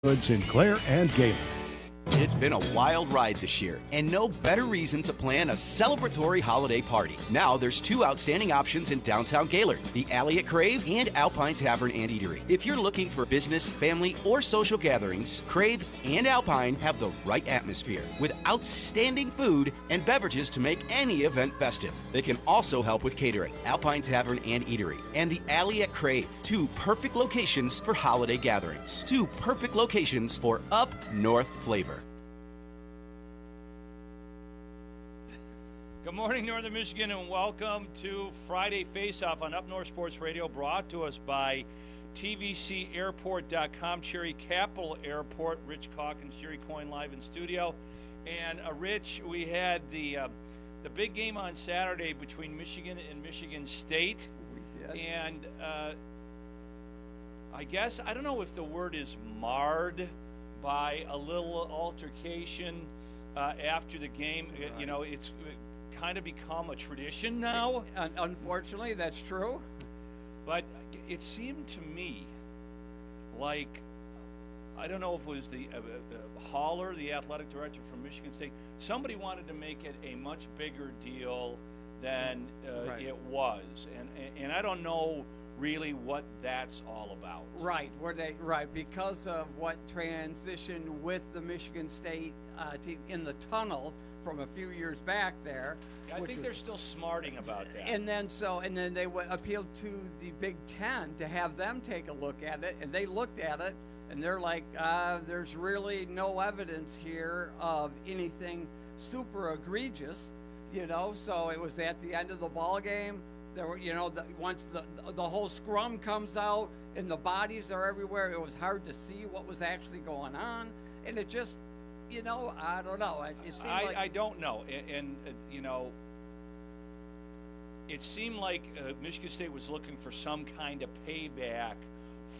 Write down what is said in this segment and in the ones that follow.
Sinclair and Gaylord. It's been a wild ride this year, and no better reason to plan a celebratory holiday party. Now there's two outstanding options in downtown Gaylord, the Alley at Crave and Alpine Tavern and Eatery. If you're looking for business, family, or social gatherings, Crave and Alpine have the right atmosphere with outstanding food and beverages to make any event festive. They can also help with catering, Alpine Tavern and Eatery, and the Alley at Crave, two perfect locations for holiday gatherings. Two perfect locations for up north flavor. Good morning, Northern Michigan, and welcome to Friday Faceoff on Up North Sports Radio, brought to us by TVCAirport.com, Cherry Capital Airport. Rich Calkins, Jerry Coyne live in studio. And Rich, we had the big game on Saturday between Michigan and Michigan State. We did. And I guess, I don't know if the word is marred by a little altercation after the game. Right. You know, it's kind of become a tradition now. Unfortunately, that's true. But it seemed to me like, I don't know if it was the Haller, the athletic director from Michigan State, somebody wanted to make it a much bigger deal than Right. it was. And I don't know really what that's all about. Right, because of what transitioned with the Michigan State team in the tunnel from a few years back there. I think they're still smarting about that. And then they appealed to the Big Ten to have them take a look at it, and they looked at it, and they're like, there's really no evidence here of anything super egregious, you know. So it was at the end of the ball game. There were, you know, once the whole scrum comes out and the bodies are everywhere, it was hard to see what was actually going on, and it just, you know, I don't know. It seemed like I don't know, and you know, it seemed like Michigan State was looking for some kind of payback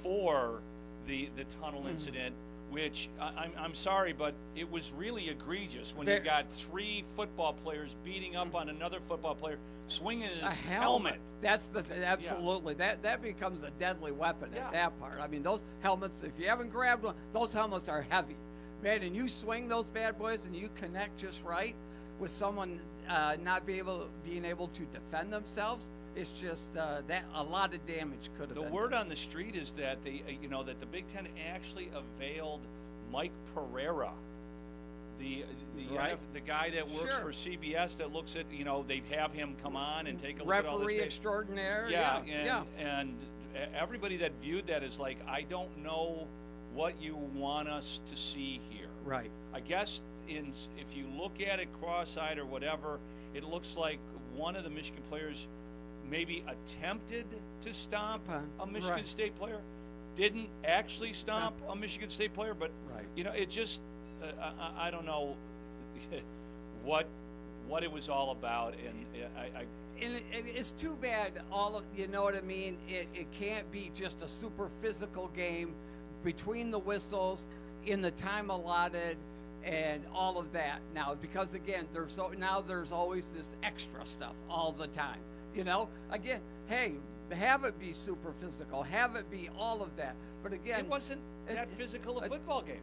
for the tunnel incident, which I'm sorry, but it was really egregious when you got three football players beating up on another football player, swinging his helmet. That's absolutely that becomes a deadly weapon at that part. I mean, those helmets, if you haven't grabbed one, those helmets are heavy, man. And you swing those bad boys, and you connect just right with someone not being able to defend themselves. It's just that a lot of damage could have been. The word on the street is that that the Big Ten actually availed Mike Pereira, the guy that works for CBS that looks at, you know, they have him come on and take a look at all this. Referee extraordinaire. And everybody that viewed that is like, I don't know what you want us to see here. Right. I guess if you look at it cross-eyed or whatever, it looks like one of the Michigan players maybe attempted to stomp a Michigan State player, didn't actually stomp a Michigan State player, but you know, it just I don't know what it was all about, and it's too bad. You know what I mean? It can't be just a super physical game between the whistles in the time allotted and all of that. Now, because again, there's always this extra stuff all the time. You know, again, hey, have it be super physical, have it be all of that. But again, it wasn't that physical a football game.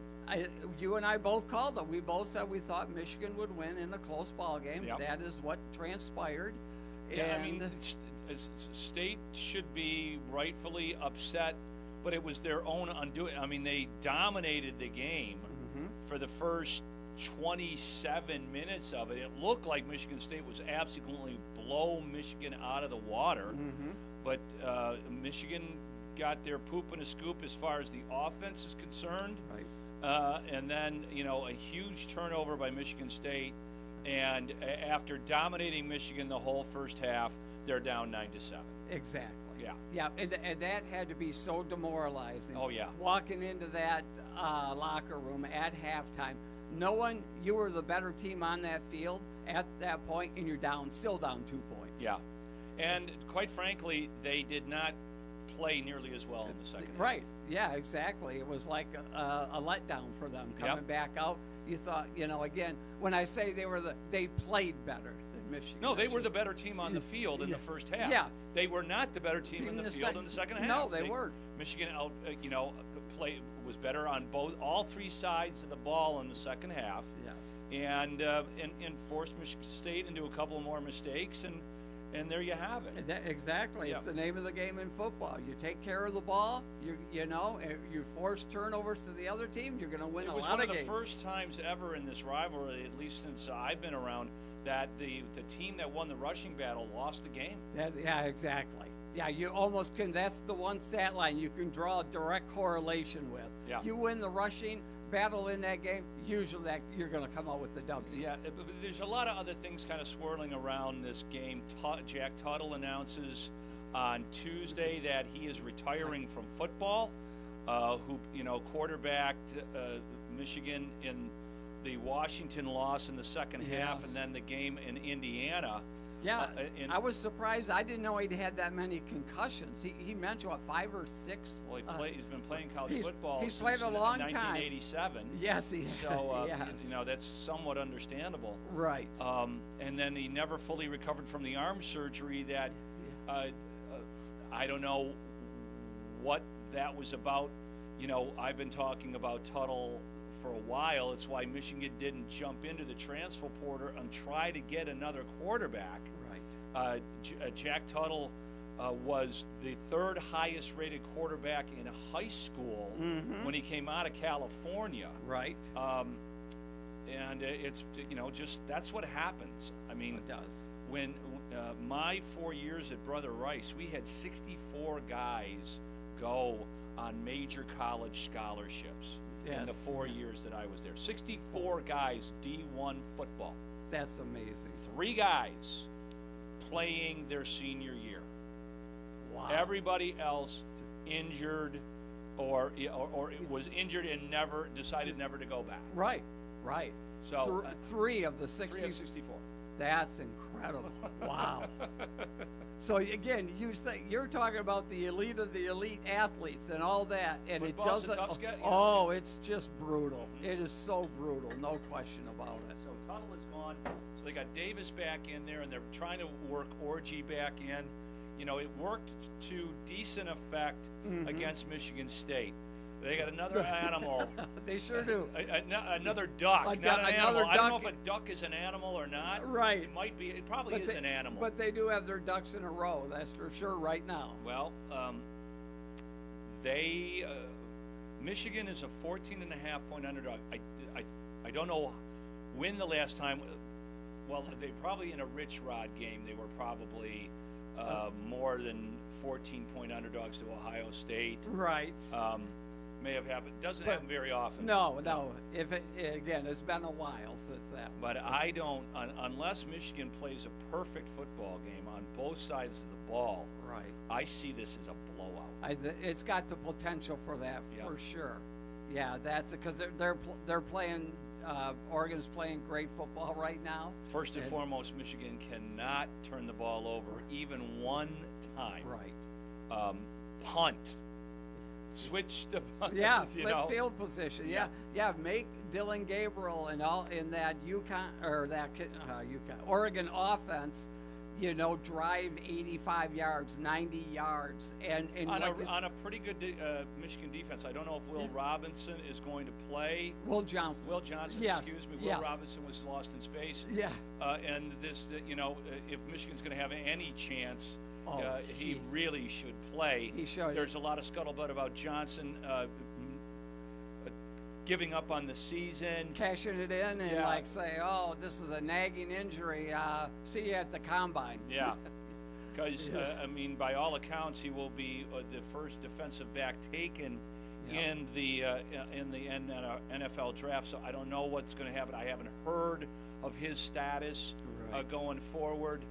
You and I both called it. We both said we thought Michigan would win in a close ball game. Yep. That is what transpired. Yeah, and I mean, State should be rightfully upset, but it was their own undoing. I mean, they dominated the game for the first 27 minutes of it. It looked like Michigan State was absolutely blow Michigan out of the water, but Michigan got their poop and a scoop as far as the offense is concerned. Right. And then, you know, a huge turnover by Michigan State, and after dominating Michigan the whole first half, they're down 9-7. Exactly. Yeah. And that had to be so demoralizing. Oh, yeah. Walking into that locker room at halftime, knowing you were the better team on that field at that point, and you're still down 2 points. Yeah. And quite frankly, they did not play nearly as well in the second half. Right. Yeah, exactly. It was like a letdown for them coming back out. You thought, you know, again, when I say they played better than Michigan. No, they were the better team on the field in the first half. Yeah. They were not the better team in the field in the second half. No, they weren't. Michigan was better on all three sides of the ball in the second half. Yes. And forced Michigan State into a couple more mistakes, and there you have it. Exactly. It's the name of the game in football. You take care of the ball, you force turnovers to the other team, you're going to win a lot of games. It was one of the first times ever in this rivalry, at least since I've been around, that the team that won the rushing battle lost the game. Yeah, exactly. Yeah, you almost can. That's the one stat line you can draw a direct correlation with. Yeah. You win the rushing battle in that game, usually you're going to come out with the W. Yeah, but there's a lot of other things kind of swirling around this game. Jack Tuttle announces on Tuesday that he is retiring from football. Who quarterbacked Michigan in the Washington loss in the second half, and then the game in Indiana. Yeah, I was surprised. I didn't know he'd had that many concussions. He mentioned, 5 or 6? Well, he's been playing college football he's since played a long 1987. Time. Yes, he So, yes. That's somewhat understandable. Right. And then he never fully recovered from the arm surgery that I don't know what that was about. I've been talking about Tuttle for a while. It's why Michigan didn't jump into the transfer portal and try to get another quarterback. Right. Jack Tuttle was the third highest rated quarterback in high school when he came out of California. Right. And it's just that's what happens. I mean, it does. When my 4 years at Brother Rice, we had 64 guys go on major college scholarships. In the 4 years that I was there. 64 guys, D1 football. That's amazing. 3 guys playing their senior year. Wow. Everybody else injured or was injured and decided never to go back. Right. So 3 of the 60. 3 of 64. That's incredible. Wow. So again, you're talking about the elite of the elite athletes and all that, and Football's it doesn't. a tough schedule. Oh, it's just brutal. It is so brutal, no question about it. So Tuttle is gone. So they got Davis back in there, and they're trying to work Orgy back in. It worked to decent effect against Michigan State. They got another animal. They sure do. Another duck, not an animal. Duck. I don't know if a duck is an animal or not. Right. It might be. It probably is an animal. But they do have their ducks in a row. That's for sure right now. Well, Michigan is a 14.5-point underdog. I don't know when the last time. Well, they probably in a Rich Rod game. They were probably more than 14-point underdogs to Ohio State. Right. May have happened. Doesn't happen very often. No. If it's been a while since that. But I don't, unless Michigan plays a perfect football game on both sides of the ball. Right. I see this as a blowout. It's got the potential for that for sure. Yeah, that's because they're playing. Oregon's playing great football right now. First and foremost, Michigan cannot turn the ball over even one time. Right. Punt. Switch the punt. Yeah, flip field position. Yeah. Make Dylan Gabriel and all in that Oregon offense. Drive 85 yards, 90 yards, and on a pretty good Michigan defense. I don't know if Will Robinson is going to play. Will Johnson. Yes. Excuse me. Yes. Will Robinson was lost in space. Yeah. And this, if Michigan's going to have any chance. He really should play. He should. There's a lot of scuttlebutt about Johnson giving up on the season. Cashing it in and say, this is a nagging injury. See you at the combine. Yeah. Because, by all accounts, he will be the first defensive back taken in the NFL draft. So I don't know what's going to happen. I haven't heard of his status going forward.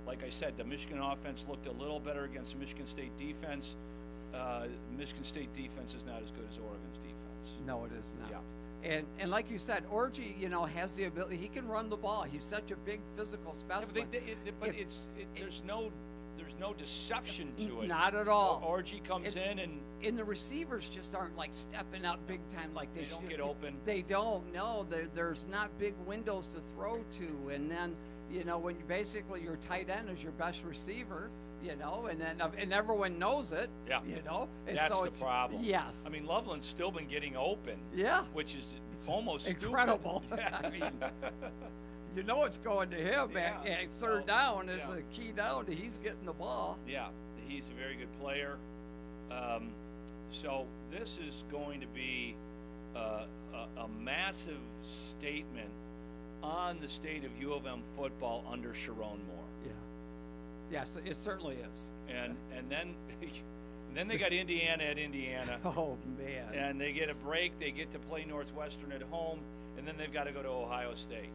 Like I said, the Michigan offense looked a little better against the Michigan State defense. Michigan State defense is not as good as Oregon's defense. No, it is not. Yeah. And like you said, Orgy, has the ability. He can run the ball. He's such a big physical specimen. There's no deception to it. Not at all. Orgy comes in and and the receivers just aren't like stepping up big time like they should. They don't get open. They don't. No, there's not big windows to throw to, and then when basically your tight end is your best receiver. And everyone knows it. Yeah. And that's so the problem. Yes. I mean, Loveland's still been getting open. Yeah. Which is almost incredible. Stupid. Yeah, I mean, it's going to him. Yeah. And third down is the key down. He's getting the ball. Yeah, he's a very good player. So this is going to be a massive statement on the state of U of M football under Sharon Moore. Yeah. Yes, it certainly is. And then they got Indiana at Indiana. Oh man! And they get a break. They get to play Northwestern at home, and then they've got to go to Ohio State.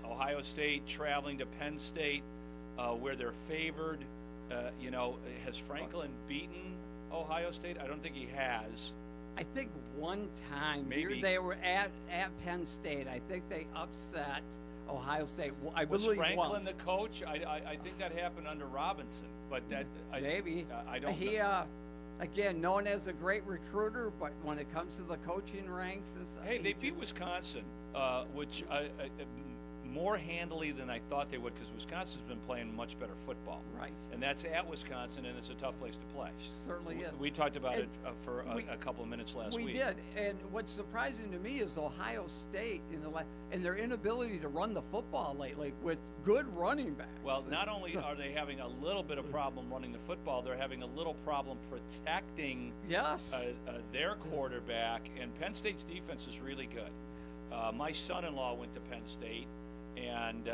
Ohio State traveling to Penn State, where they're favored. Has Franklin beaten Ohio State? I don't think he has. I think one time Maybe. they were at Penn State. I think they upset Ohio State. I Was believe Franklin once. the coach? I think that happened under Robinson, but Maybe I don't he know. Again, known as a great recruiter, but when it comes to the coaching ranks, They beat Wisconsin, which more handily than I thought they would, because Wisconsin's been playing much better football. Right. And that's at Wisconsin, and it's a tough place to play. Certainly is. We talked about And it for a couple of minutes last week. We did, and what's surprising to me is Ohio State and their inability to run the football lately with good running backs. Well, not only are they having a little bit of problem running the football, they're having a little problem protecting their quarterback, and Penn State's defense is really good. My son-in-law went to Penn State, and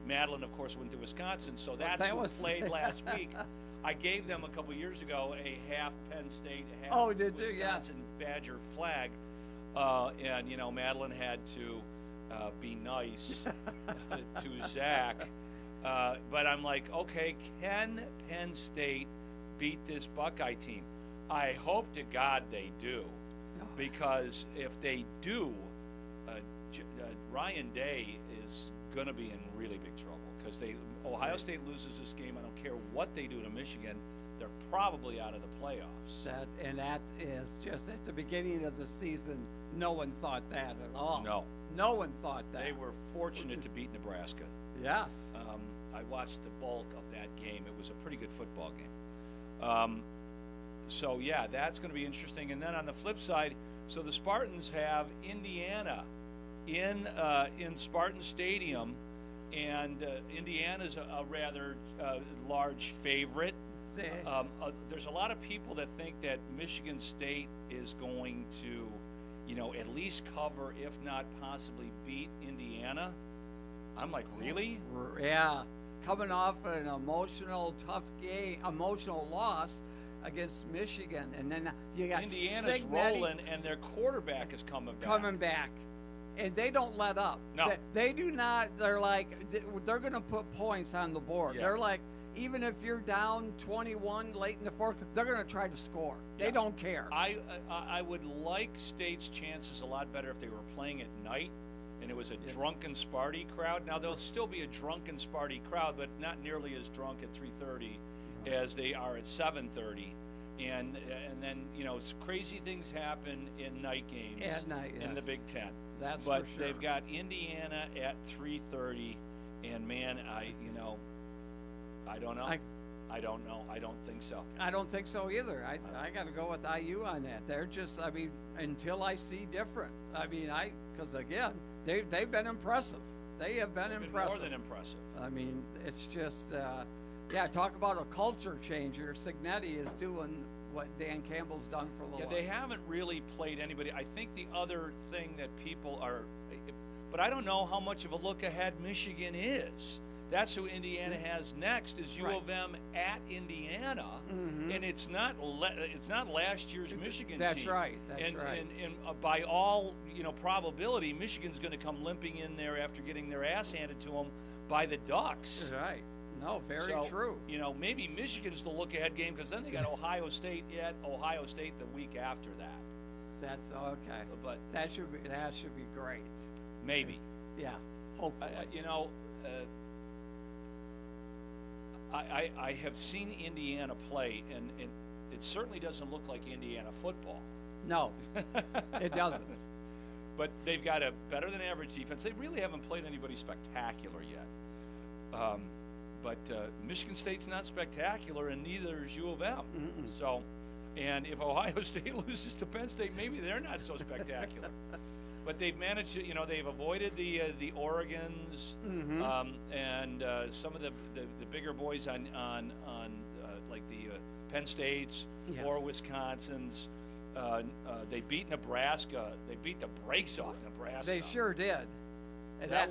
Madeline, of course, went to Wisconsin, so that's who played last week. I gave them a couple years ago a half Penn State, a half Wisconsin Badger flag, and Madeline had to be nice to Zach, but I'm like, okay, can Penn State beat this Buckeye team? I hope to God they do, because if they do, Ryan Day is going to be in really big trouble, because Ohio State loses this game. I don't care what they do to Michigan. They're probably out of the playoffs. That is just at the beginning of the season. No one thought that at all. No one thought that. They were fortunate to beat Nebraska. Yes. I watched the bulk of that game. It was a pretty good football game. So yeah, that's going to be interesting. And then on the flip side, so the Spartans have Indiana in Spartan Stadium, and Indiana's a rather large favorite. There's a lot of people that think that Michigan State is going to, at least cover, if not possibly beat Indiana. I'm like, really? Yeah, coming off an emotional, tough game, emotional loss against Michigan, and then you got Indiana's rolling, and their quarterback is coming back. And they don't let up. No. They do not. They're like, they're going to put points on the board. Yeah. They're like, even if you're down 21 late in the fourth, they're going to try to score. They don't care. I would like State's chances a lot better if they were playing at night and it was a drunken Sparty crowd. Now, there'll still be a drunken Sparty crowd, but not nearly as drunk at 3:30 as they are at 7:30. And then, crazy things happen in night games at night, in the Big Ten. That's but for sure. They've got Indiana at 3:30, and man, I don't know. I don't know. I don't think so. I don't think so either. I got to go with IU on that. They're just, until I see different. Because again, they've been impressive. They have been impressive. More than impressive. It's just, talk about a culture changer. Signetti is doing what Dan Campbell's done for a little while. They haven't really played anybody. I think the other thing that people are, but I don't know how much of a look ahead Michigan is. That's who Indiana has next, is U of M at Indiana, and it's not last year's Michigan team. That's right. And by all probability, Michigan's going to come limping in there after getting their ass handed to them by the Ducks. Right. No, very true. Maybe Michigan's the look-ahead game, because then they got Ohio State the week after that. That's okay. But that should be great. Maybe. Yeah. Hopefully. I have seen Indiana play, and it certainly doesn't look like Indiana football. No, it doesn't. But they've got a better than average defense. They really haven't played anybody spectacular yet. But Michigan State's not spectacular, and neither is U of M. So, and if Ohio State loses to Penn State, maybe they're not so spectacular. But they've managed to, they've avoided the Oregons and some of the bigger boys on like the Penn States or Wisconsin's. They beat Nebraska. They beat the brakes off Nebraska. They sure did. And that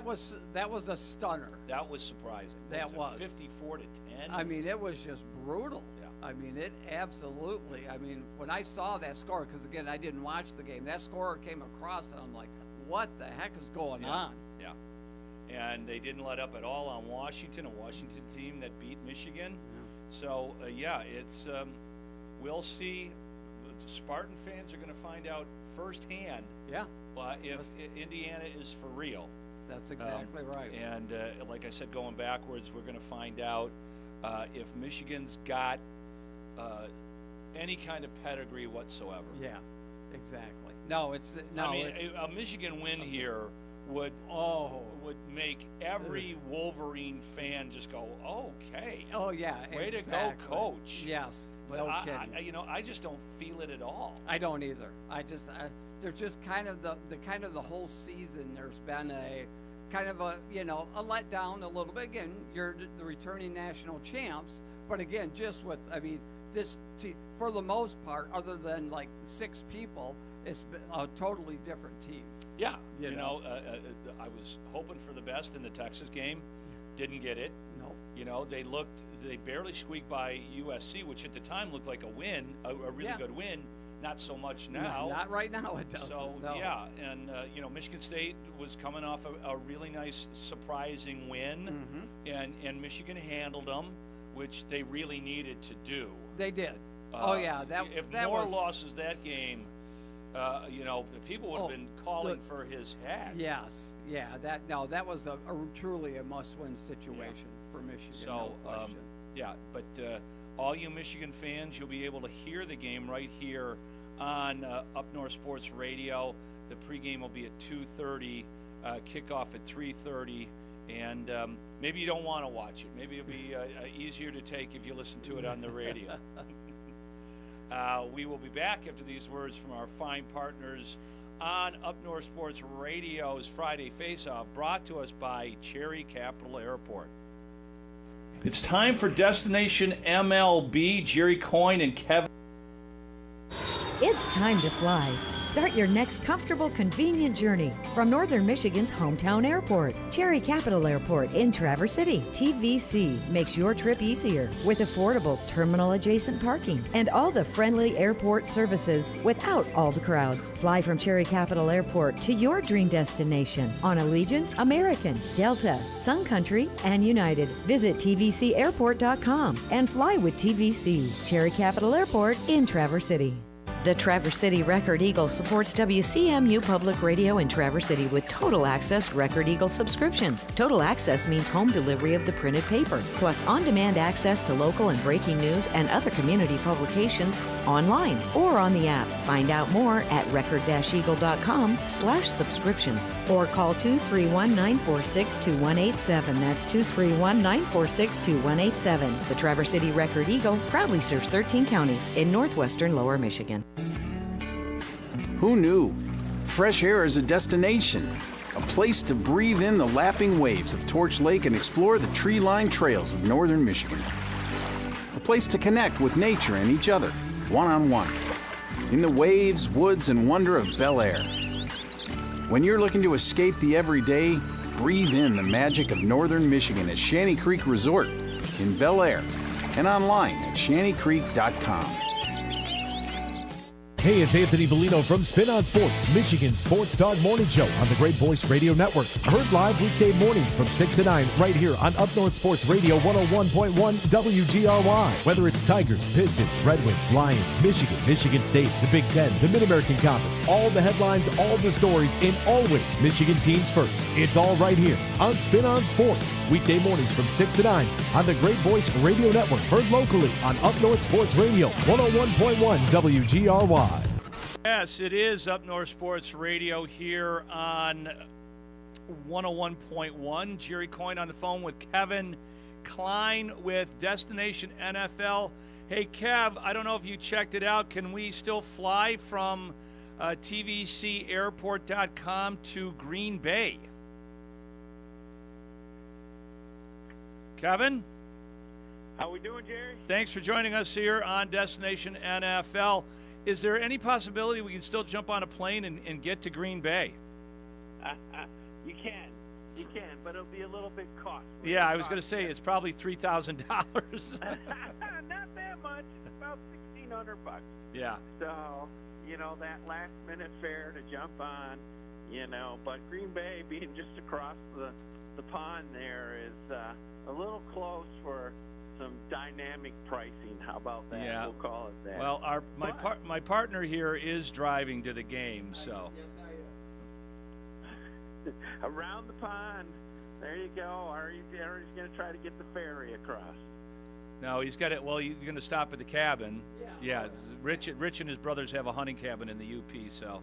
was a stunner. That was surprising. That was 54 to 10. I mean, it was just brutal. Yeah. I mean, it absolutely. I mean, when I saw that score, because again, I didn't watch the game. That score came across, and I'm like, what the heck is going on? Yeah. And they didn't let up at all on Washington, a Washington team that beat Michigan. Yeah. So it's we'll see. Spartan fans are going to find out firsthand. Yeah. If Indiana is for real. That's exactly right. And like I said, going backwards, we're going to find out if Michigan's got any kind of pedigree whatsoever. Yeah, exactly. No, it's no. I mean, a Michigan win here would make every Wolverine fan just go, okay. Oh yeah, way exactly. to go, coach. Yes, but no kidding. I just don't feel it at all. I don't either. There's just kind of the whole season. There's been a kind of a letdown a little bit. Again, you're the returning national champs, but again, just with this team, for the most part, other than like 6 people, it's a totally different team. Yeah, I was hoping for the best in the Texas game, didn't get it. No, they barely squeaked by USC, which at the time looked like a win, a really good win. Not so much now. Not right now, it doesn't. So, no. yeah, and, Michigan State was coming off a really nice, surprising win, and Michigan handled them, which they really needed to do. They did. If Moore loses that game, people would have been calling for his hat. Yes, yeah, that was truly a must-win situation for Michigan, so, no question. But all you Michigan fans, you'll be able to hear the game right here on Up North Sports Radio. The pregame will be at 2:30, kickoff at 3:30, and maybe you don't want to watch it. Maybe it'll be easier to take if you listen to it on the radio. We will be back after these words from our fine partners on Up North Sports Radio's Friday Faceoff, brought to us by Cherry Capital Airport. It's time for Destination MLB. Jerry Coyne and Kevin. It's time to fly. Start your next comfortable, convenient journey from Northern Michigan's hometown airport, Cherry Capital Airport in Traverse City. TVC makes your trip easier with affordable terminal-adjacent parking and all the friendly airport services without all the crowds. Fly from Cherry Capital Airport to your dream destination on Allegiant, American, Delta, Sun Country, and United. Visit tvcairport.com and fly with TVC. Cherry Capital Airport in Traverse City. The Traverse City Record Eagle supports WCMU Public Radio in Traverse City with Total Access Record Eagle subscriptions. Total Access means home delivery of the printed paper, plus on-demand access to local and breaking news and other community publications online or on the app. Find out more at record-eagle.com/subscriptions or call 231-946-2187. That's 231-946-2187. The Traverse City Record Eagle proudly serves 13 counties in northwestern Lower Michigan. Who knew? Fresh air is a destination, a place to breathe in the lapping waves of Torch Lake and explore the tree-lined trails of northern Michigan. A place to connect with nature and each other, one-on-one, in the waves, woods, and wonder of Bel Air. When you're looking to escape the everyday, breathe in the magic of northern Michigan at Shanty Creek Resort in Bel Air and online at shantycreek.com. Hey, it's Anthony Bellino from Spin on Sports, Michigan Sports Talk Morning Show on the Great Voice Radio Network. Heard live weekday mornings from 6 to 9 right here on Up North Sports Radio 101.1 WGRY. Whether it's Tigers, Pistons, Red Wings, Lions, Michigan State, the Big Ten, the Mid-American Conference, all the headlines, all the stories, and always Michigan teams first. It's all right here on Spin on Sports, weekday mornings from 6 to 9 on the Great Voice Radio Network. Heard locally on Up North Sports Radio 101.1 WGRY. Yes, it is Up North Sports Radio here on 101.1. Jerry Coyne on the phone with Kevin Klein with Destination NFL. Hey, Kev, I don't know if you checked it out. Can we still fly from tvcairport.com to Green Bay? Kevin? How we doing, Jerry? Thanks for joining us here on Destination NFL. Is there any possibility we can still jump on a plane and get to Green Bay? You can, but it'll be a little bit costly. Yeah, I was going to say it's probably $3,000. Not that much. It's about $1,600. Yeah. So, that last minute fare to jump on, but Green Bay being just across the pond there is a little close for some dynamic pricing. How about that? Yeah. We'll call it that. Well, my partner here is driving to the game, so. Yes, I am. Around the pond. There you go. Are you going to try to get the ferry across? No, he's got it. Well, you're going to stop at the cabin. Yeah. Rich and his brothers have a hunting cabin in the UP, so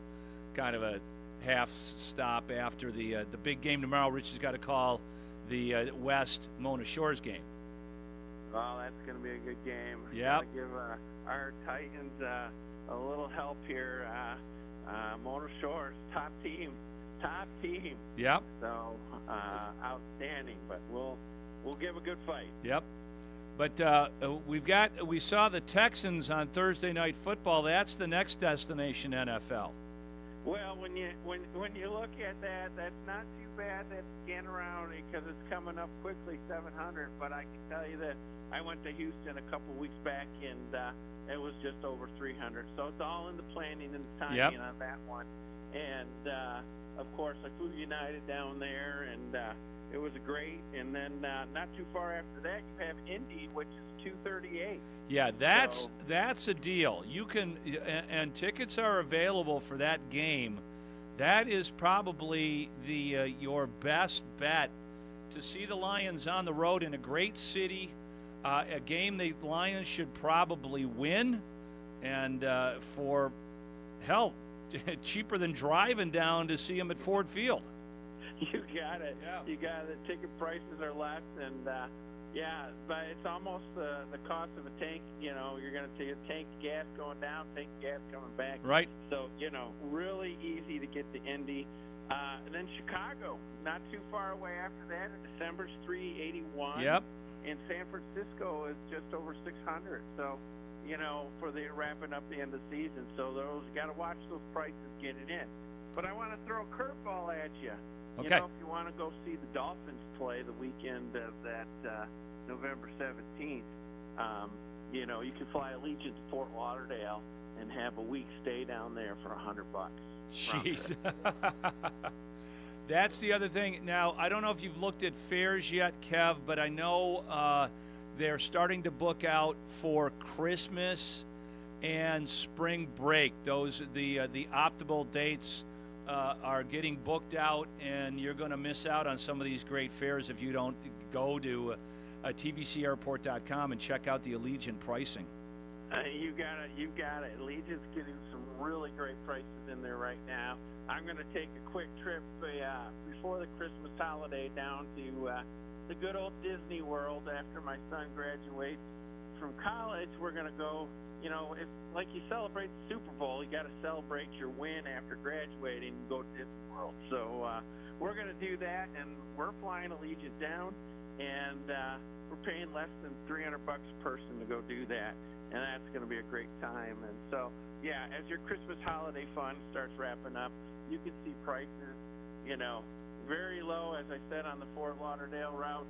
kind of a half stop after the big game tomorrow. Rich has got to call the West Mona Shores game. Well, that's going to be a good game. Yeah. Give our Titans a little help here. Mona Shores, top team. Yep. So outstanding, but we'll give a good fight. Up. But we saw the Texans on Thursday Night Football. That's the next Destination NFL. Well, when you look at that, that's not too bad. That's getting around because it's coming up quickly, 700. But I can tell you that I went to Houston a couple weeks back, and it was just over 300. So it's all in the planning and the timing on that one. And of course, I flew United down there, and it was great. And then not too far after that, you have Indy, which is 238. Yeah, that's a deal. You can, and tickets are available for that game. That is probably your best bet to see the Lions on the road in a great city, a game the Lions should probably win, and for hell, cheaper than driving down to see them at Ford Field. You got it. Yeah. You got it. Ticket prices are less, and but it's almost the cost of a tank. You're going to see a tank gas going down, tank gas coming back. Right. So really easy to get to Indy, and then Chicago, not too far away after that. In December's 381. Yep. And San Francisco is just over 600. So. For the wrapping up the end of the season. So you got to watch those prices getting in. But I want to throw a curveball at you. Okay. If you want to go see the Dolphins play the weekend of that November 17th, you can fly Allegiant to Fort Lauderdale and have a week stay down there for $100. Jeez. That's the other thing. Now, I don't know if you've looked at fares yet, Kev, but I know they're starting to book out for Christmas and spring break. Those the optimal dates are getting booked out, and you're going to miss out on some of these great fares if you don't go to tvcairport.com and check out the Allegiant pricing. You got it. Allegiant's getting some really great prices in there right now. I'm going to take a quick trip before the Christmas holiday down to the good old Disney World after my son graduates from college. We're going to go, it's like you celebrate the Super Bowl, you got to celebrate your win after graduating and go to Disney World. So we're going to do that, and we're flying Allegiant down, and we're paying less than $300 a person to go do that, and that's going to be a great time. And so, as your Christmas holiday fun starts wrapping up, you can see prices, very low, as I said, on the Fort Lauderdale route,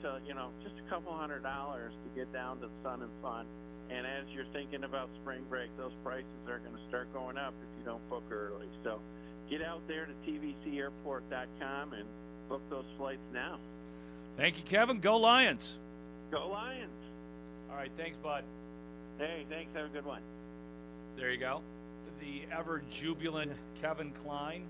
to just a couple $100 to get down to Sun and Fun, And as you're thinking about spring break, those prices are going to start going up if you don't book early. So get out there to tvcairport.com and book those flights now. Thank you, Kevin. Go Lions. Go Lions. All right, thanks, bud. Hey, thanks. Have a good one. There you go. The ever-jubilant Kevin Klein.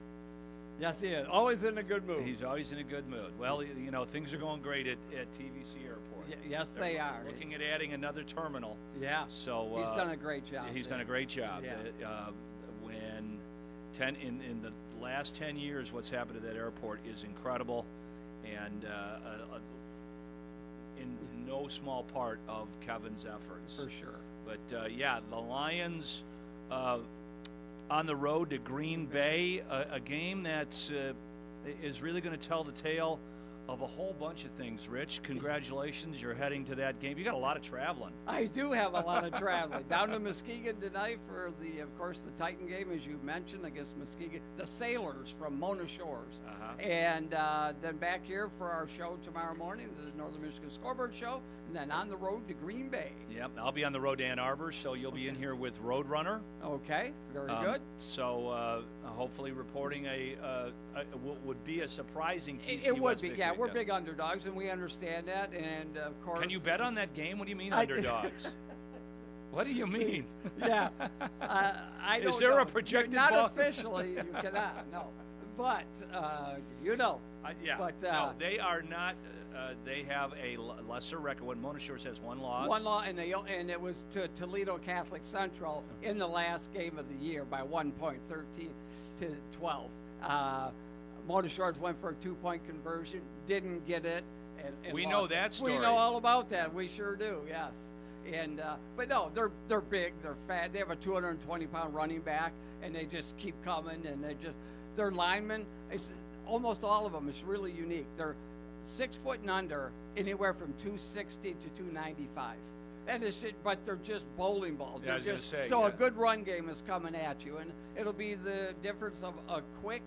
Yes, he is. Always in a good mood. He's always in a good mood. Well, you know, things are going great at TVC Airport. Yes, they are. Looking at adding another terminal. Yeah. So he's done a great job. He's done a great job. Yeah. In the last 10 years, what's happened at that airport is incredible, and in no small part of Kevin's efforts. For sure. But the Lions on the road to Green Bay, a game that's is really going to tell the tale of a whole bunch of things. Rich, congratulations. You're heading to that game. You got a lot of traveling. I do have a lot of traveling. Down to Muskegon tonight for of course, the Titan game, as you mentioned, against Muskegon. The Sailors from Mona Shores. And then back here for our show tomorrow morning, the Northern Michigan Scoreboard Show, and then on the road to Green Bay. Yep, I'll be on the road to Ann Arbor, so you'll be in here with Roadrunner. Okay, very good. So hopefully reporting would be a surprising TC It would West be, victory. yeah. We're big underdogs, and we understand that. And of course, Can you bet on that game? What do you mean underdogs? What do you mean? Yeah, I don't Is there know. a projected Not ball? officially, you cannot. No, but you know. Yeah. But no, they are not. They have a lesser record. When Mona Shores has one loss. One loss, and it was to Toledo Catholic Central in the last game of the year by 1 point, 13 to 12. Mona Shores went for a 2-point conversion, didn't get it, and we lost know it. that story. We know all about that. We sure do. Yes. And but no, they're big, they're fat. They have a 220-pound running back, and they just keep coming. And their linemen, almost all of them, is really unique. They're 6 foot and under, anywhere from 260 to 295. And but they're just bowling balls. Yeah, I was gonna say, a good run game is coming at you, and it'll be the difference of a quick,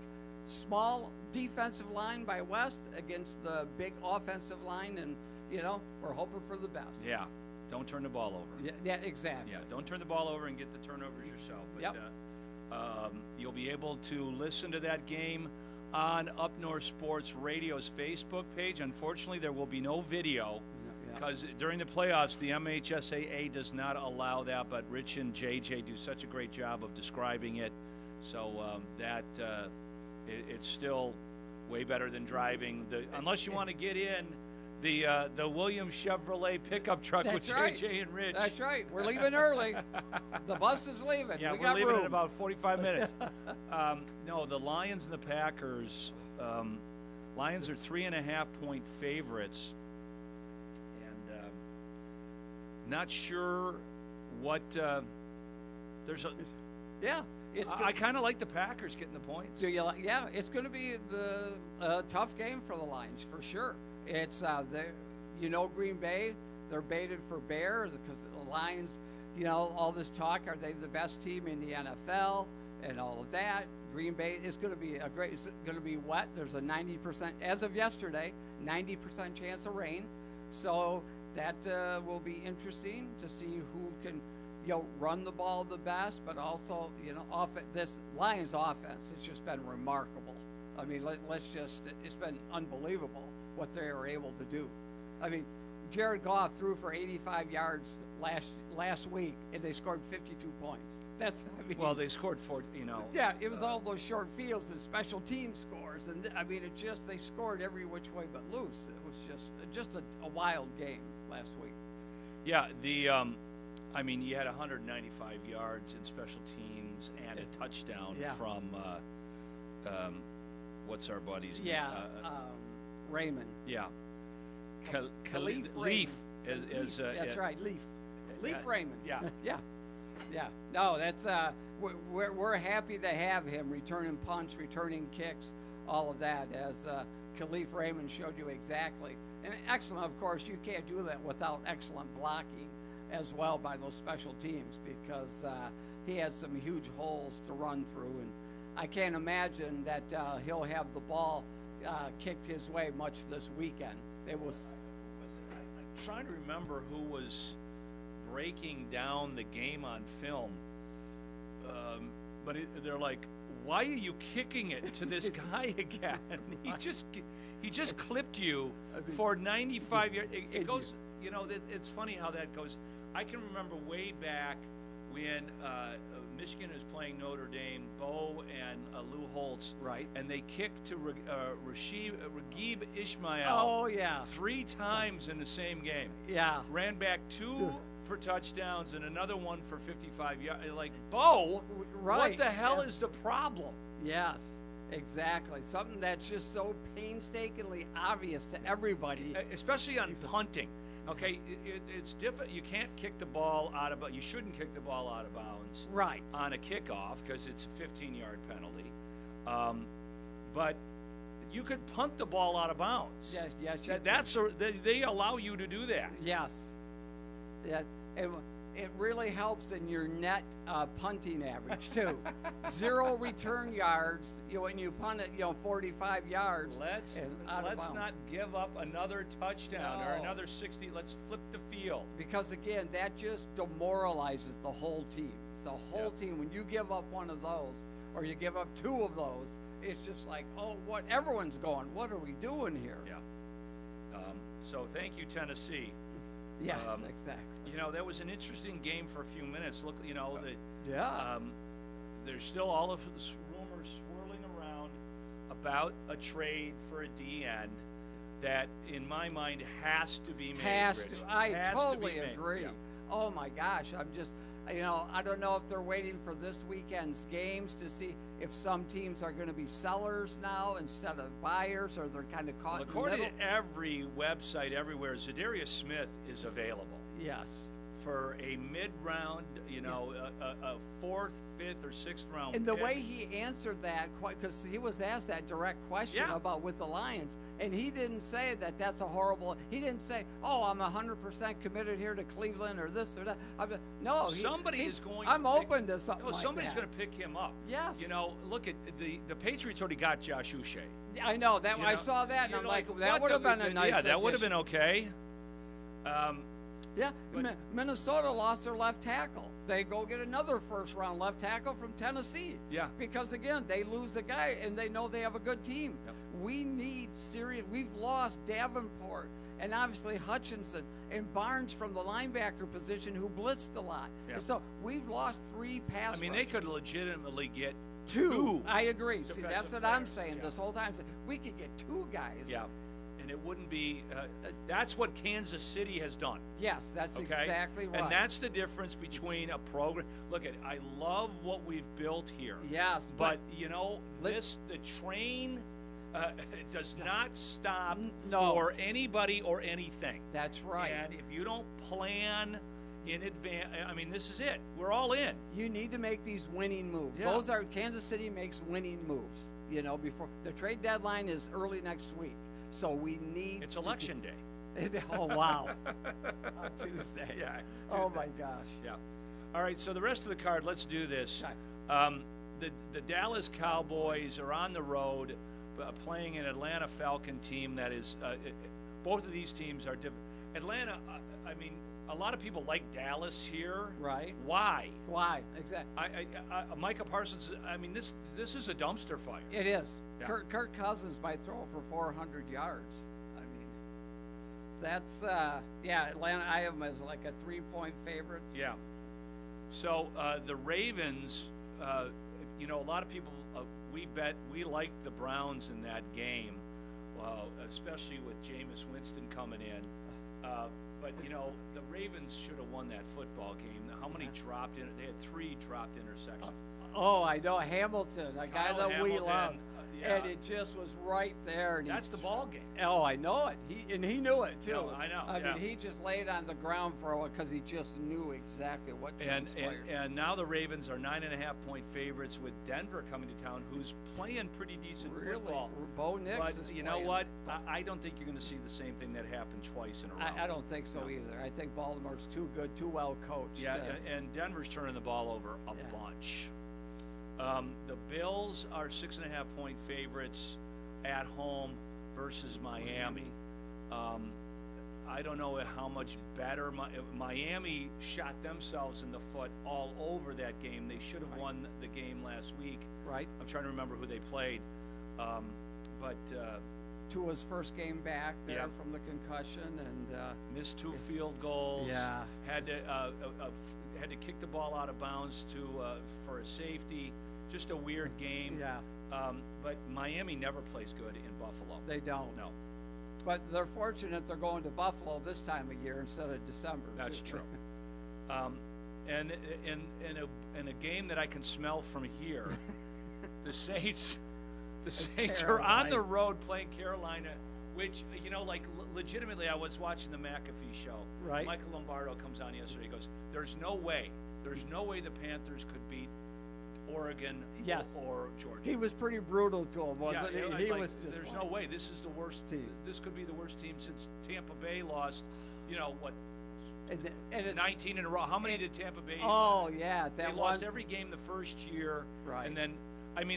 small defensive line by West against the big offensive line, and we're hoping for the best. Yeah, don't turn the ball over. Yeah, exactly. Yeah, don't turn the ball over and get the turnovers yourself. But, yep. You'll be able to listen to that game on Up North Sports Radio's Facebook page. Unfortunately, there will be no video because during the playoffs, the MHSAA does not allow that, but Rich and JJ do such a great job of describing it. So it's still way better than driving. Unless you want to get in the Williams Chevrolet pickup truck with JJ and Rich. That's right. We're leaving early. The bus is leaving. Yeah, we're leaving in about 45 minutes. No, the Lions and the Packers. Lions are 3.5-point favorites, and not sure what. There's a. Yeah. I kind of like the Packers getting the points. Do you like? Yeah, it's going to be the tough game for the Lions for sure. It's Green Bay, they're baited for bear because the Lions, all this talk, are they the best team in the NFL and all of that. Green Bay is going to be it's going to be wet. There's a 90%, as of yesterday, 90% chance of rain. So that will be interesting to see who can, run the ball the best, but also, this Lions offense has just been remarkable. I mean, it's been unbelievable what they were able to do. I mean, Jared Goff threw for 85 yards last week, and they scored 52 points. Well, they scored 4, Yeah, it was all those short fields and special team scores, and they scored every which way but loose. It was just a wild game last week. Yeah, you had 195 yards in special teams and a touchdown from what's our buddy's name? Raymond. Yeah. Khalif Leaf. That's right, Leaf. Leaf Raymond. Yeah. Yeah. No, that's we're happy to have him returning punts, returning kicks, all of that, as Khalif Raymond showed you exactly. And excellent, of course, you can't do that without excellent blocking as well by those special teams, because he had some huge holes to run through, and I can't imagine that he'll have the ball kicked his way much this weekend. I'm trying to remember who was breaking down the game on film, but they're like, "Why are you kicking it to this guy again? He just clipped you for 95 yards." It goes, it's funny how that goes. I can remember way back when Michigan was playing Notre Dame, Bo and Lou Holtz, right, and they kicked to Raghib Ismail. Oh yeah, 3 times in the same game. Yeah, ran back 2 for touchdowns and another one for 55 yards. Like, Bo, right. What the hell is the problem? Yes, exactly. Something that's just so painstakingly obvious to everybody, especially on punting. Okay, it's different. You can't kick the ball out of. You shouldn't kick the ball out of bounds. Right. On a kickoff because it's a 15-yard penalty. But you could punt the ball out of bounds. Yes. They allow you to do that. Yes. Yeah. It really helps in your net punting average too. 0 return yards. When you punt it, 45 yards. Let's not give up another touchdown or another 60. Let's flip the field. Because again, that just demoralizes the whole team. The whole team. When you give up one of those, or you give up 2 of those, it's just like, what? Everyone's going, what are we doing here? Yeah. So thank you, Tennessee. Yes, exactly. That was an interesting game for a few minutes. Look, yeah. There's still all of this rumors swirling around about a trade for a DN that, in my mind, has to be made. I totally agree. Yeah. Oh my gosh, I'm just, I don't know if they're waiting for this weekend's games to see if some teams are going to be sellers now instead of buyers, or they're kind of caught in the middle. According to every website everywhere, Zadarius Smith is available. Yes. For a mid-round, a 4th, 5th, or 6th round and the pick. way he answered that, because he was asked that direct question about with the Lions, and he didn't say that that's a horrible. He didn't say, I'm 100% committed here to Cleveland or this or that. No, somebody's going. I'm open to something. Somebody's going to pick him up. Yes. Look at the Patriots already got Josh Uche. I know that. I saw that, and I'm like, that would have been a nice. Yeah, that would have been okay. Yeah, Minnesota lost their left tackle. They go get another first-round left tackle from Tennessee. Yeah. Because, again, they lose a guy, and they know they have a good team. Yep. We need serious – we've lost Davenport and obviously Hutchinson and Barnes from the linebacker position who blitzed a lot. Yeah. And so we've lost 3 pass rushers. They could legitimately get 2. I agree. See, that's what I'm saying this whole time. We could get 2 guys. Yeah. And it wouldn't be that's what Kansas City has done. Yes, that's exactly right. And that's the difference between a program. Look, I love what we've built here. Yes, but the train does not stop for anybody or anything. That's right. And if you don't plan in advance, this is it. We're all in. You need to make these winning moves. Yeah. Kansas City makes winning moves. Before the trade deadline is early next week. So we need. It's election day. Oh wow! On Tuesday. Yeah. Oh my gosh. Yeah. All right. So the rest of the card. Let's do this. The Dallas Cowboys are on the road, playing an Atlanta Falcon team that is. Both of these teams are different. Atlanta. A lot of people like Dallas here. Right. Why? Why? Exactly. Micah Parsons. This is a dumpster fire. It is. Yeah. Kirk Cousins might throw for 400 yards. That's Atlanta. I have them as like a 3-point favorite. Yeah. So the Ravens. A lot of people. We liked the Browns in that game, especially with Jameis Winston coming in. But, the Ravens should have won that football game. How many dropped in? They had 3 dropped interceptions. I know. Hamilton, a guy that we love. And it just was right there. And that's the ball game. Oh, I know it. He knew it, too. No, I know. He just laid on the ground for a while because he just knew exactly what to expect. And now the Ravens are 9.5-point favorites with Denver coming to town, who's playing pretty decent football. Bo Nix is you know what? I don't think you're going to see the same thing that happened twice in a row. I don't think so either. I think Baltimore's too good, too well coached. Yeah, and Denver's turning the ball over a bunch. The Bills are 6.5-point favorites at home versus Miami. I don't know how much better Miami shot themselves in the foot all over that game. They should have won the game last week. Right. I'm trying to remember who they played, but Tua's first game back there Yep. from the concussion, and missed 2 field goals. Yeah. Had to kick the ball out of bounds for a safety. Just a weird game. yeah, But Miami never plays good in Buffalo. they don't. No, But they're fortunate they're going to Buffalo this time of year instead of December. that's too. true. And in a game that I can smell from here, the Saints are on the road playing Carolina, which, legitimately, I was watching the McAfee show. Right. Michael Lombardo comes on yesterday. He goes, there's no way the Panthers could beat Oregon Yes. or Georgia. He was pretty brutal to him, wasn't he? He like, was just there's like, no way. This is the worst team. This could be the worst team since Tampa Bay lost, and it's, 19 in a row. How many did Tampa Bay? Oh, yeah. They That lost one, every game the first year. Right. And then,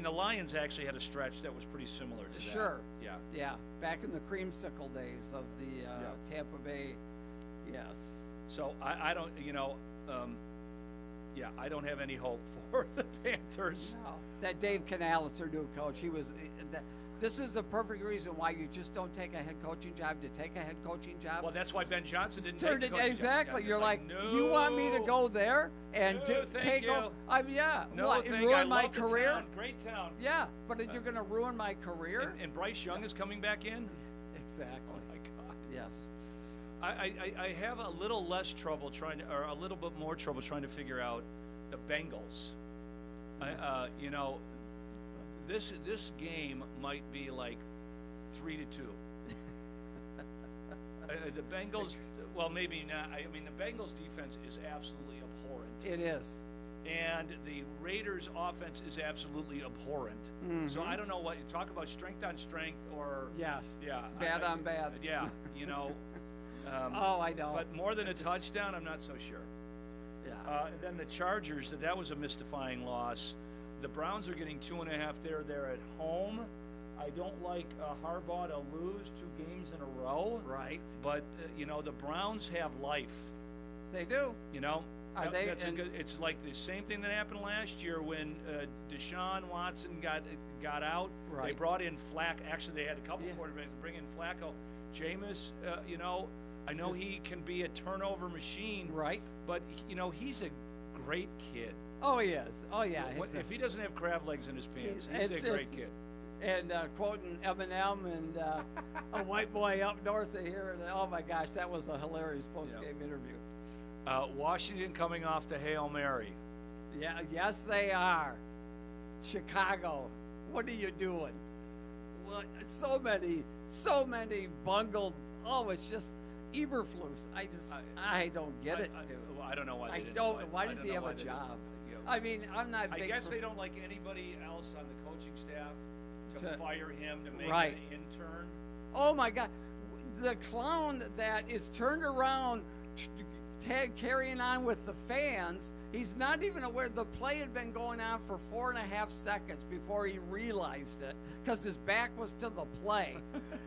the Lions actually had a stretch that was pretty similar to that. Sure. Yeah. Yeah, back in the creamsicle days of the Tampa Bay, yes. So I don't, I don't have any hope for the Panthers. No. That Dave Canales, their new coach, he was. This is the perfect reason why you just don't take a head coaching job to take a head coaching job. Well, that's why Ben Johnson didn't Turned take the it coaching exactly. job. You're like, no, you want me to go there and no, thank take you. over? I mean, yeah. No, what, thank and you. I ruin my love the career? town. Great town. Yeah, but you're going to ruin my career? And Bryce Young is coming back in? Exactly. Oh, my God. Yes. I have a little less trouble or a little bit more trouble trying to figure out the Bengals. This game might be like 3-2. The Bengals, well, maybe not. The Bengals defense is absolutely abhorrent. It is. And the Raiders offense is absolutely abhorrent. Mm-hmm. So I don't know what you talk about, strength on strength or Yes. yeah, Bad on bad. Yeah, Oh, I know. But more than a touchdown, I'm not so sure. Yeah. Then the Chargers, that was a mystifying loss. The Browns are getting 2.5 there at home. I don't like Harbaugh to lose 2 games in a row. Right. But the Browns have life. They do. Are they? It's like the same thing that happened last year when Deshaun Watson got out. Right. They brought in Flacco. Actually, they had a couple Yeah. quarterbacks to bring in Flacco. Jameis, I know he can be a turnover machine. Right. But he's a great kid. Oh, he is. Oh, yeah. If he doesn't have crab legs in his pants, It's he's a great kid. And quoting Eminem and a white boy up north of here. And, oh, my gosh, that was a hilarious post-game interview. Washington coming off the Hail Mary. Yeah, yes, they are. Chicago, what are you doing? Well, so many bungled. Oh, it's just Eberflus. I don't get it, dude. I don't know why they I didn't. don't. Why does don't he know have why a they job? didn't. I mean, I'm not. I big guess for- they don't like anybody else on the coaching staff to fire him to make Right. an intern. Oh my God, the clown that is turned around, carrying on with the fans. He's not even aware the play had been going on for 4.5 seconds before he realized it because his back was to the play.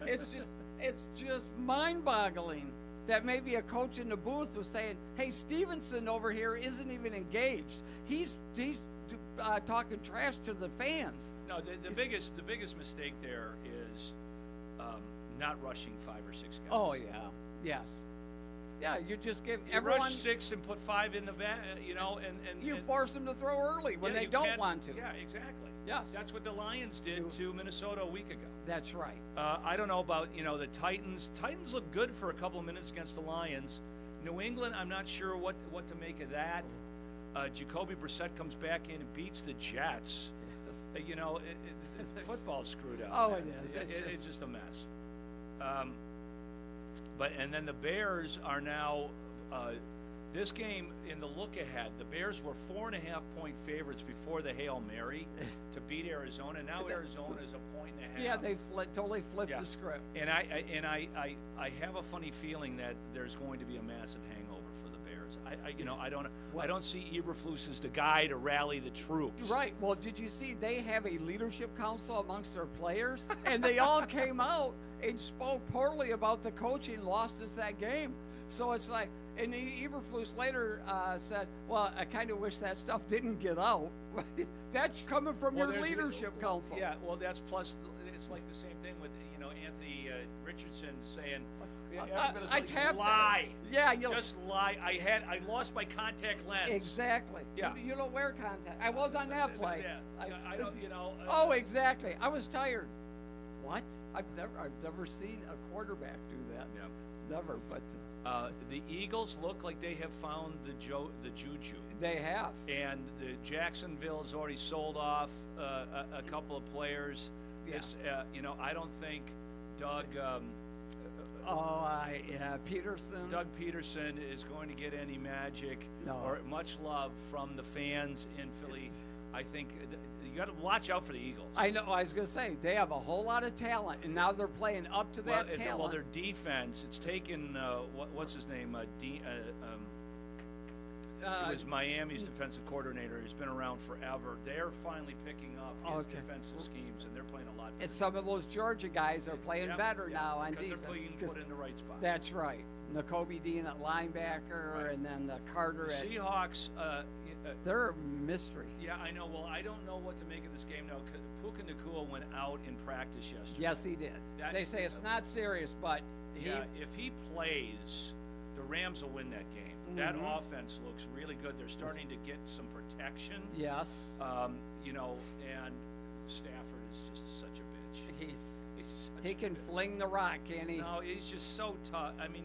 It's just mind-boggling that maybe a coach in the booth was saying, "Hey, Stevenson over here isn't even engaged. He's talking trash to the fans." No, the biggest mistake there is not rushing 5 or 6 guys. Oh yeah, yes, yeah. You just give You everyone. rush 6 and put 5 in the back, and You force them to throw early when yeah, they you don't can't- want to. Yeah, exactly. Yes. That's what the Lions did to Minnesota a week ago. That's right. I don't know about the Titans. Titans look good for a couple of minutes against the Lions. New England, I'm not sure what to make of that. Jacoby Brissett comes back in and beats the Jets. Football's screwed up. Oh, man. it is. It's just a mess. And then the Bears are now. This game in the look ahead, the Bears were 4.5-point favorites before the Hail Mary to beat Arizona. Now Arizona is a 1.5. Yeah, they totally flipped Yeah. the script. And I have a funny feeling that there's going to be a massive hangover for the Bears players. I don't see Eberflus as the guy to rally the troops. Right. Well, did you see they have a leadership council amongst their players, and they all came out and spoke poorly about the coaching and lost us that game. So it's like, and Eberflus later said, "Well, I kind of wish that stuff didn't get out." That's coming from your leadership council. Yeah. Well, that's plus. It's like the same thing with Anthony Richardson saying. I tapped lie. Yeah, just lie. I lost my contact lens. Exactly. Yeah. You don't wear contact. I was on that play. Yeah. I don't. Oh, exactly. I was tired. What? I've never seen a quarterback do that. Yeah. Never. But the Eagles look like they have found the juju. They have. And the Jacksonville has already sold off a couple of players. Yes. I don't think Doug. Peterson. Doug Peterson is going to get any magic or much love from the fans in Philly. I think you got to watch out for the Eagles. I know. I was going to say they have a whole lot of talent, and now they're playing up to that talent. Well, their defense. It's taken what's his name? He was Miami's defensive coordinator. He's been around forever. They're finally picking up his defensive schemes, and they're playing a lot better. And some of those Georgia guys are playing better now on defense. Because they're being put in the right spot. That's right. Nakobe Dean at linebacker, and then Carter the at Seahawks. They're a mystery. Yeah, I know. Well, I don't know what to make of this game now. Puka Nacua went out in practice yesterday. Yes, he did. They say it's not serious, but if he plays, the Rams will win that game. That offense looks really good. They're starting to get some protection. Yes. And Stafford is just such a bitch. He can fling the rock, can he? No, he's just so tough. I mean,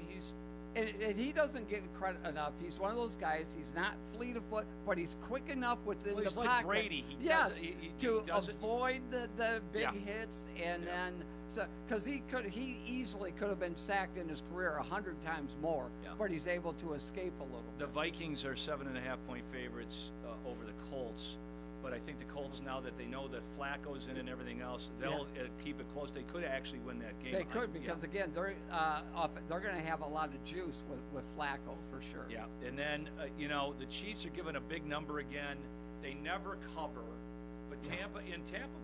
and he doesn't get credit enough. He's one of those guys. He's not fleet of foot, but he's quick enough within the like pocket. Brady. To avoid the big hits, and then because he easily could have been sacked in his career 100 times more, but he's able to escape a little. The Vikings are 7.5-point favorites over the Colts. But I think the Colts, now that they know that Flacco's in and everything else, they'll keep it close. They could actually win that game. They could because, again, they're going to have a lot of juice with Flacco for sure. Yeah, and then, the Chiefs are given a big number again. They never cover. But Tampa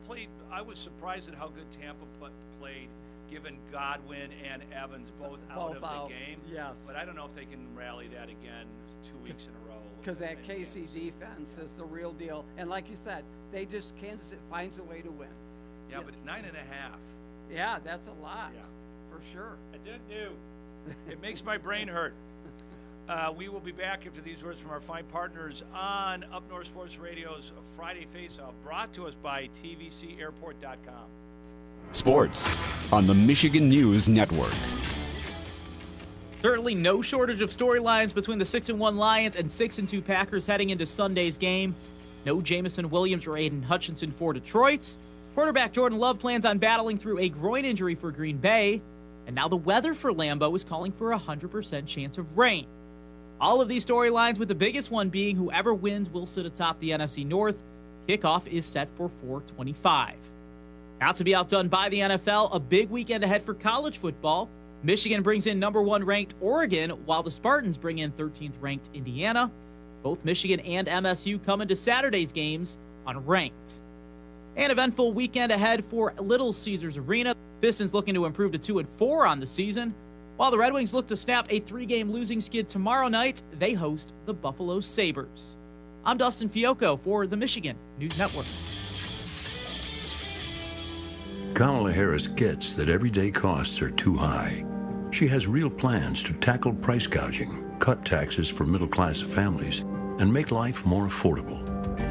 played – I was surprised at how good Tampa played, given Godwin and Evans both out of the game. Yes. But I don't know if they can rally that again 2 weeks in a row. Because that KC defense is the real deal. And like you said, Kansas City finds a way to win. Yeah, but 9.5. Yeah, that's a lot. Yeah. For sure. I didn't know. It makes my brain hurt. We will be back after these words from our fine partners on Up North Sports Radio's Friday Faceoff, brought to us by tvcairport.com. Sports on the Michigan News Network. Certainly no shortage of storylines between the 6-1 Lions and 6-2 Packers heading into Sunday's game. No Jamison Williams or Aiden Hutchinson for Detroit. Quarterback Jordan Love plans on battling through a groin injury for Green Bay. And now the weather for Lambeau is calling for a 100% chance of rain. All of these storylines, with the biggest one being whoever wins will sit atop the NFC North. Kickoff is set for 4:25. Not to be outdone by the NFL, a big weekend ahead for college football. Michigan brings in number 1 ranked Oregon, while the Spartans bring in 13th ranked Indiana. Both Michigan and MSU come into Saturday's games unranked. An eventful weekend ahead for Little Caesars Arena. Pistons looking to improve to 2-4 on the season, while the Red Wings look to snap a 3-game losing skid tomorrow night. They host the Buffalo Sabres. I'm Dustin Fiocco for the Michigan News Network. Kamala Harris gets that everyday costs are too high. She has real plans to tackle price gouging, cut taxes for middle-class families, and make life more affordable.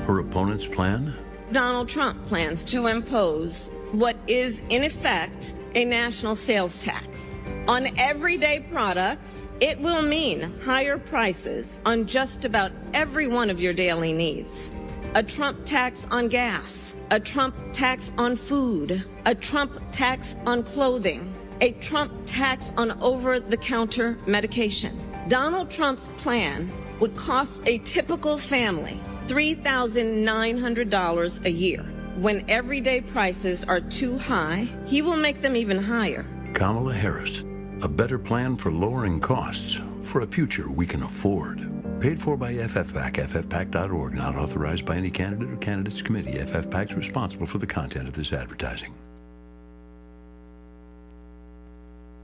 Her opponent's plan? Donald Trump plans to impose what is, in effect, a national sales tax. On everyday products, it will mean higher prices on just about every one of your daily needs. A Trump tax on gas, a Trump tax on food, a Trump tax on clothing, a Trump tax on over-the-counter medication. Donald Trump's plan would cost a typical family $3,900 a year. When everyday prices are too high, he will make them even higher. Kamala Harris, a better plan for lowering costs for a future we can afford. Paid for by FFPAC, ffpac.org, not authorized by any candidate or candidates committee. FFPAC is responsible for the content of this advertising.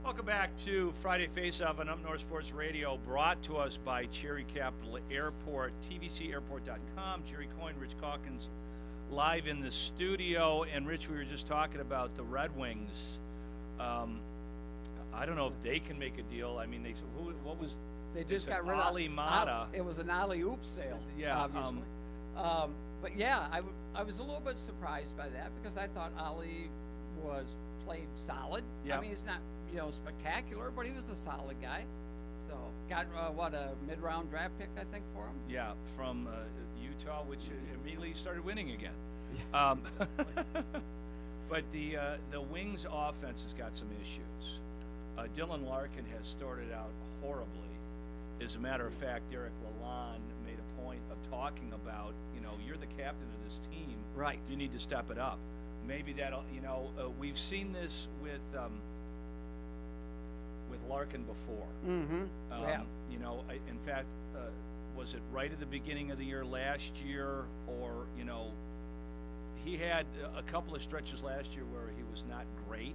Welcome back to Friday Faceoff on Up North Sports Radio, brought to us by Cherry Capital Airport, tvcairport.com. Jerry Coyne, Rich Calkins, live in the studio. And Rich, we were just talking about the Red Wings. I don't know if they can make a deal. I mean, They just got rid of Ali Mata. It was an alley-oop sale, Yeah, obviously. But yeah, I was a little bit surprised by that because I thought Ali played solid. Yeah. I mean, he's not spectacular, but he was a solid guy. So got a mid-round draft pick, I think, for him. Yeah, from Utah, which immediately started winning again. Yeah. But the Wings offense has got some issues. Dylan Larkin has started out horribly. As a matter of fact, Derek Lalonde made a point of talking about, you're the captain of this team. Right. You need to step it up. Maybe that'll, we've seen this with Larkin before. Mm-hmm. Yeah. In fact, was it right at the beginning of the year last year, or he had a couple of stretches last year where he was not great,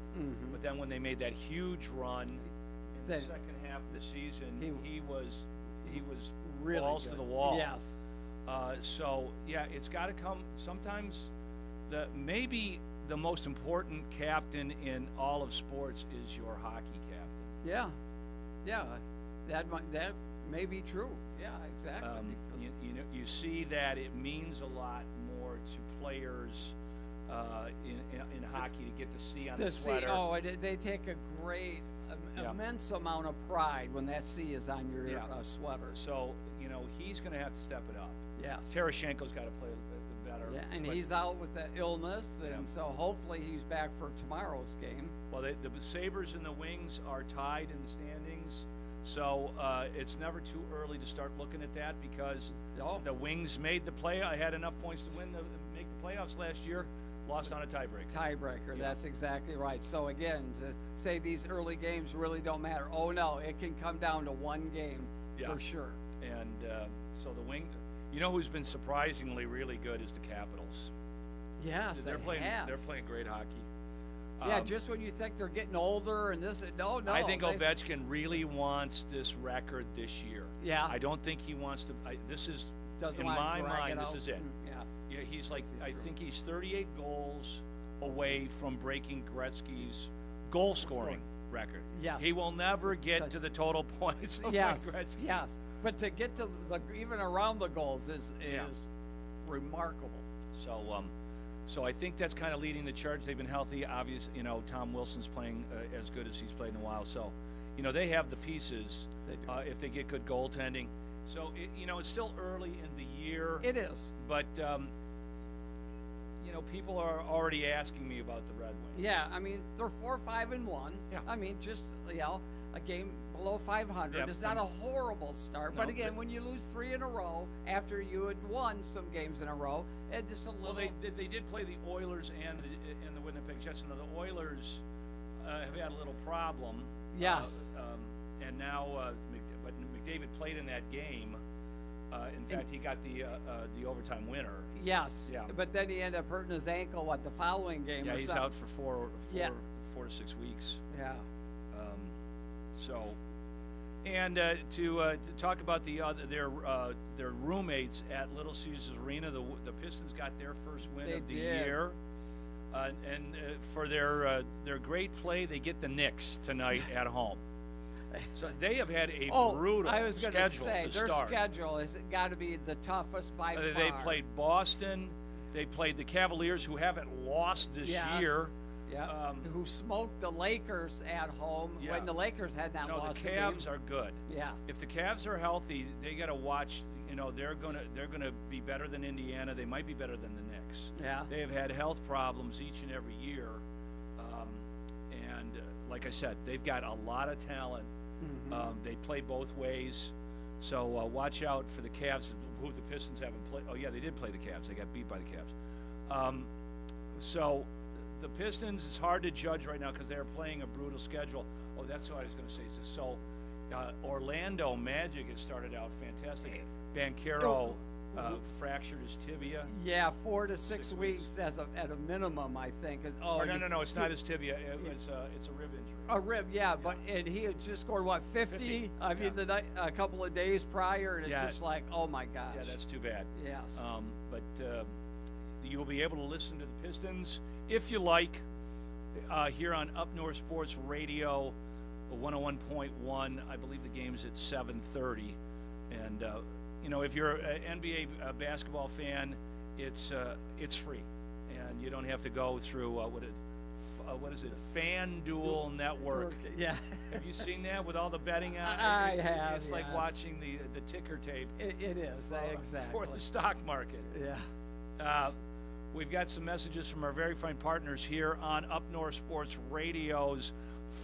but then when they made that huge run in the second half of the season, he was really balls good. to the wall. Yes. So yeah, it's got to come. Sometimes maybe the most important captain in all of sports is your hockey captain. Yeah, that may be true. Yeah, exactly. You see that it means a lot more to players in hockey to get to see on the sweater. They take a great, immense amount of pride when that C is on your sweater. So he's going to have to step it up. Yes. Tarashenko's got to play a little bit better. Yeah, and he's out with the illness, and so hopefully he's back for tomorrow's game. Well, the Sabres and the Wings are tied in the standings, so it's never too early to start looking at that because the Wings made the play. I had enough points to make the playoffs last year. Lost on a tiebreaker. That's exactly right. So again, to say these early games really don't matter. Oh no, it can come down to one game for sure. And so the Wing, who's been surprisingly really good is the Capitals. Yes, they're playing great hockey. Yeah, just when you think they're getting older and this, no. I think Ovechkin really wants this record this year. Yeah. I don't think he wants to. Doesn't in want my to drag mind. it out. This is it. Yeah. Yeah, he's like, I think he's 38 goals away from breaking Gretzky's goal scoring record. Yeah. He will never get to the total points of Gretzky. Yes. But to get to even around the goals is remarkable. So I think that's kind of leading the charge. They've been healthy. Obviously, Tom Wilson's playing as good as he's played in a while. So, they have the pieces if they get good goaltending. So, it's still early in the year. It is. But, people are already asking me about the Red Wings. Yeah, I mean, they're 4-5-1. Yeah. I mean, just, a game below 500. Yep. It's not a horrible start. No, but again, when you lose 3 in a row after you had won some games in a row, it's just a little. Well, they did play the Oilers and the Winnipeg Jets. Now, the Oilers have had a little problem. Yes. And now, but McDavid played in that game. In fact, he got the overtime winner. Yes. Yeah. But then he ended up hurting his ankle. The following game? Yeah, he's out for 4 to 6 weeks. Yeah. To talk about their roommates at Little Caesars Arena, the Pistons got their first win of the year. And for their great play, they get the Knicks tonight at home. So they have had a brutal I was schedule to say, their start. schedule has got to be the toughest by far. They played Boston. They played the Cavaliers, who haven't lost this year. Yeah. Who smoked the Lakers at home when the Lakers had not lost. The Cavs are good. Yeah. If the Cavs are healthy, they got to watch. They're gonna be better than Indiana. They might be better than the Knicks. Yeah. They have had health problems each and every year, and like I said, they've got a lot of talent. Mm-hmm. They play both ways, so watch out for the Cavs, who the Pistons haven't played. Oh yeah, they did play the Cavs. They got beat by the Cavs. So the Pistons, it's hard to judge right now because they're playing a brutal schedule. Oh, that's what I was going to say. So Orlando Magic has started out fantastic. Bancaro fractured his tibia. Yeah, 4 to 6 weeks at a minimum, I think. No, it's not his tibia. It's a rib injury. A rib, yeah. But and he had just scored 50? I mean, a couple of days prior, and it's just like, oh my gosh. Yeah, that's too bad. Yes. But you will be able to listen to the Pistons if you like here on Up North Sports Radio 101.1. I believe the game's at 7:30, and if you're an NBA basketball fan, it's free, and you don't have to go through what is it? FanDuel Network. Yeah. Have you seen that with all the betting on it? I have. It's like watching the ticker tape. It is exactly for the stock market. Yeah. We've got some messages from our very fine partners here on Up North Sports Radio's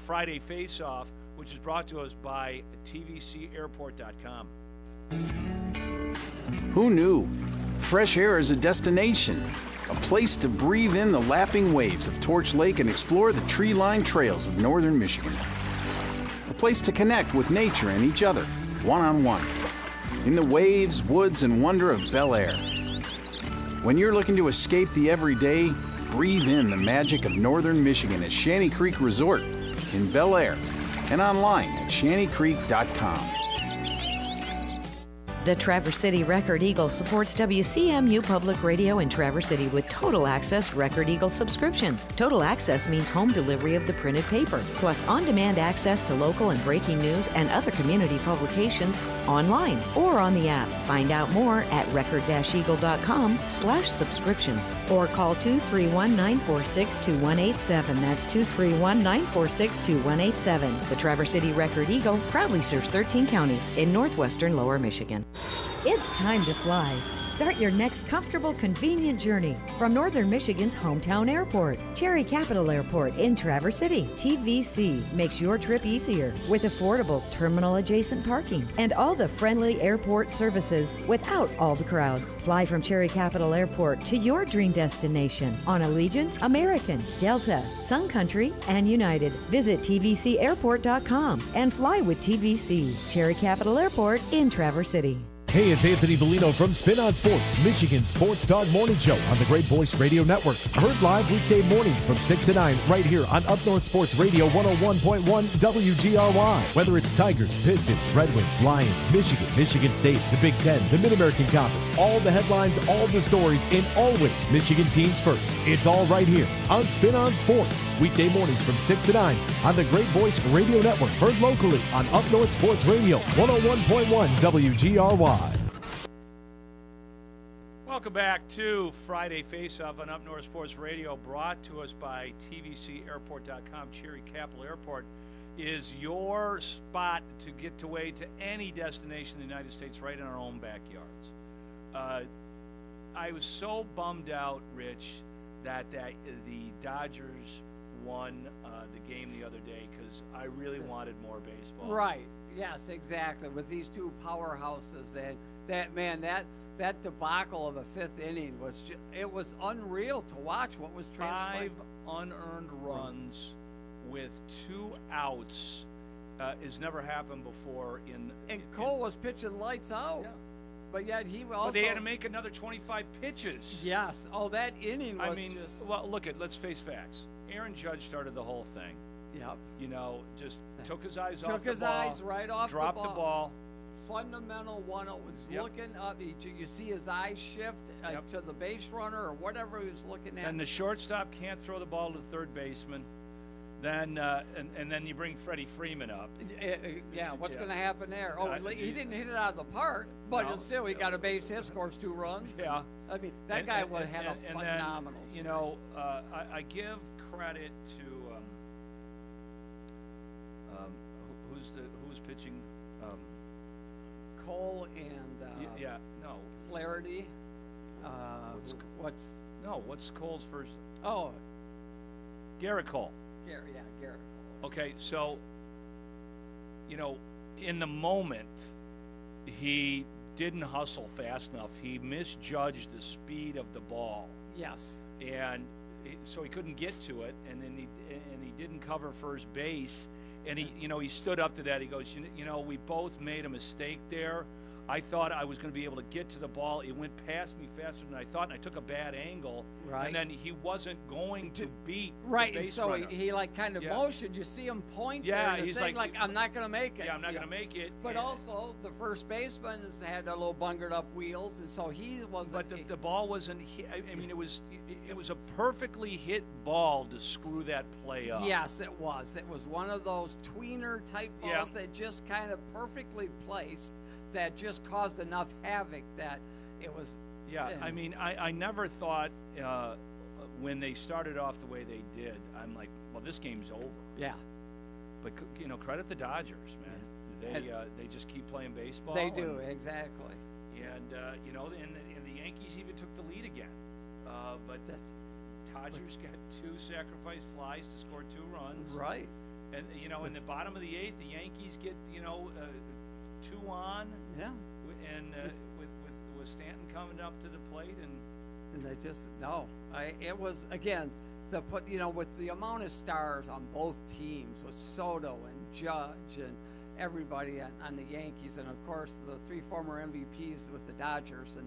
Friday Faceoff, which is brought to us by tvcairport.com. Who knew? Fresh air is a destination, a place to breathe in the lapping waves of Torch Lake and explore the tree-lined trails of northern Michigan. A place to connect with nature and each other, one-on-one, in the waves, woods, and wonder of Bel Air. When you're looking to escape the everyday, breathe in the magic of northern Michigan at Shanty Creek Resort in Bel Air and online at shantycreek.com. The Traverse City Record Eagle supports WCMU Public Radio in Traverse City with Total Access Record Eagle subscriptions. Total Access means home delivery of the printed paper, plus on-demand access to local and breaking news and other community publications online or on the app. Find out more at record-eagle.com/subscriptions or call 231-946-2187. That's 231-946-2187. The Traverse City Record Eagle proudly serves 13 counties in northwestern Lower Michigan. It's time to fly. Start your next comfortable, convenient journey from northern Michigan's hometown airport, Cherry Capital Airport in Traverse City. TVC makes your trip easier with affordable terminal-adjacent parking and all the friendly airport services without all the crowds. Fly from Cherry Capital Airport to your dream destination on Allegiant, American, Delta, Sun Country, and United. Visit tvcairport.com and fly with TVC. Cherry Capital Airport in Traverse City. Hey, it's Anthony Bellino from Spin on Sports, Michigan Sports Talk Morning Show on the Great Voice Radio Network. Heard live weekday mornings from 6 to 9 right here on Up North Sports Radio 101.1 WGRY. Whether it's Tigers, Pistons, Red Wings, Lions, Michigan State, the Big Ten, the Mid-American Conference, all the headlines, all the stories, and always Michigan teams first. It's all right here on Spin on Sports, weekday mornings from 6 to 9 on the Great Voice Radio Network. Heard locally on Up North Sports Radio 101.1 WGRY. Welcome back to Friday Faceoff on Up North Sports Radio, brought to us by tvcairport.com. Cherry Capital Airport is your spot to get away to any destination in the United States right in our own backyards. I was so bummed out, Rich, that the Dodgers won the game the other day because I really wanted more baseball. Right. Yes, exactly. With these two powerhouses, that debacle of the fifth inning was it was unreal to watch what was transpiring. 5 unearned runs with 2 outs has never happened before And Cole was pitching lights out. Yeah. But yet he also... But they had to make another 25 pitches. Yes. Oh, that inning was just... Well, let's face facts. Aaron Judge started the whole thing. Yep. Just took his eyes off the ball. Took his eyes right off the ball. Dropped the ball. Fundamental one. Was looking up. You see his eyes shift to the base runner or whatever he was looking at. And the shortstop can't throw the ball to the third baseman. Then and then you bring Freddie Freeman up. What's going to happen there? Oh, he didn't hit it out of the park, but still he got a base hit, scores 2 runs. Yeah. I mean, that guy would have had a phenomenal series. I give credit to who's pitching. Cole and Flaherty. What's Cole's first? Oh, Garrett Cole. Garrett Cole. Okay, so in the moment, he didn't hustle fast enough. He misjudged the speed of the ball. Yes. And so he couldn't get to it, and then he didn't cover first base, and he stood up to that. He goes, we both made a mistake there. I thought I was going to be able to get to the ball. It went past me faster than I thought, and I took a bad angle. Right. And then he wasn't going to beat right. the base So runner. he like kind of motioned. You see him point. Yeah, there, he's thing, like, I'm not going to make it. Yeah, I'm not going to make it. But also, the first baseman had a little bungered up wheels, and so he wasn't. But the ball wasn't hit. I mean, it was a perfectly hit ball to screw that play up. Yes, it was. It was one of those tweener type balls that just kind of perfectly placed, that just caused enough havoc that it was. Yeah, I mean, I never thought when they started off the way they did, I'm like, well, this game's over. Yeah. But credit the Dodgers, man. They just keep playing baseball. They do, exactly. And and the Yankees even took the lead again. But Dodgers got 2 sacrifice flies to score 2 runs. Right. And in the bottom of the 8th, the Yankees get 2 on. Yeah. And with Stanton coming up to the plate, and they just it was again with the amount of stars on both teams, with Soto and Judge and everybody on the Yankees, and of course the 3 former MVPs with the Dodgers,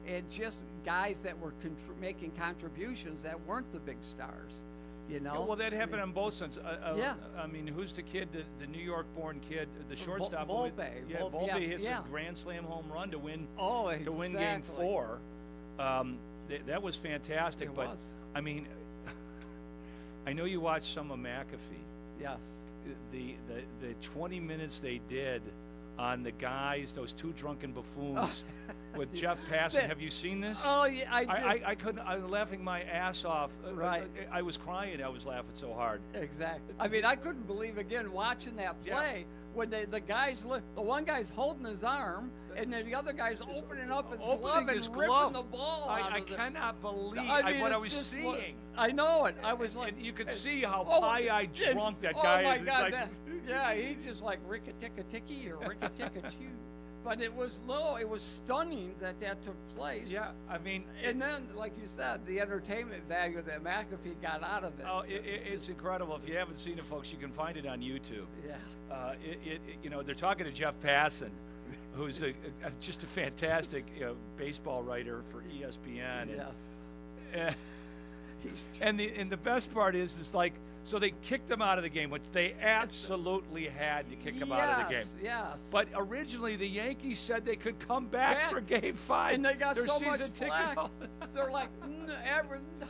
and just guys that were making contributions that weren't the big stars. Yeah, well, that happened on both sides. Yeah. I mean, who's the kid, the New York-born kid, the shortstop? Volpe. Volpe hits a grand slam home run to win. Oh, exactly. To win Game 4. That was fantastic. It but was. I mean, I know you watched some of McAfee. Yes. The 20 minutes they did on the guys, those 2 drunken buffoons with Jeff Passan. Have you seen this? Oh, yeah, I did. I couldn't. I was laughing my ass off. Right. I was crying. I was laughing so hard. Exactly. I mean, I couldn't believe again watching that play when the one guy's holding his arm and then the other guy's opening up his glove and ripping the ball out I of it. cannot believe what I was seeing. I know it. I was like, and you could see how pie-eyed drunk that guy is. Oh my God! Like, yeah, he just like ricka-ticka-ticky or ricka-ticka-choo. But it was stunning that took place. Yeah, I mean, and then, like you said, the entertainment value that McAfee got out of it. Oh, it's incredible. If you haven't seen it, folks, you can find it on YouTube. Yeah. They're talking to Jeff Passan, who's just a fantastic baseball writer for ESPN. Yes. And the best part is like, so they kicked him out of the game, which they absolutely had to kick him out of the game. Yes. But originally the Yankees said they could come back for Game 5. And they got Their so much season flack. ticket. They're like,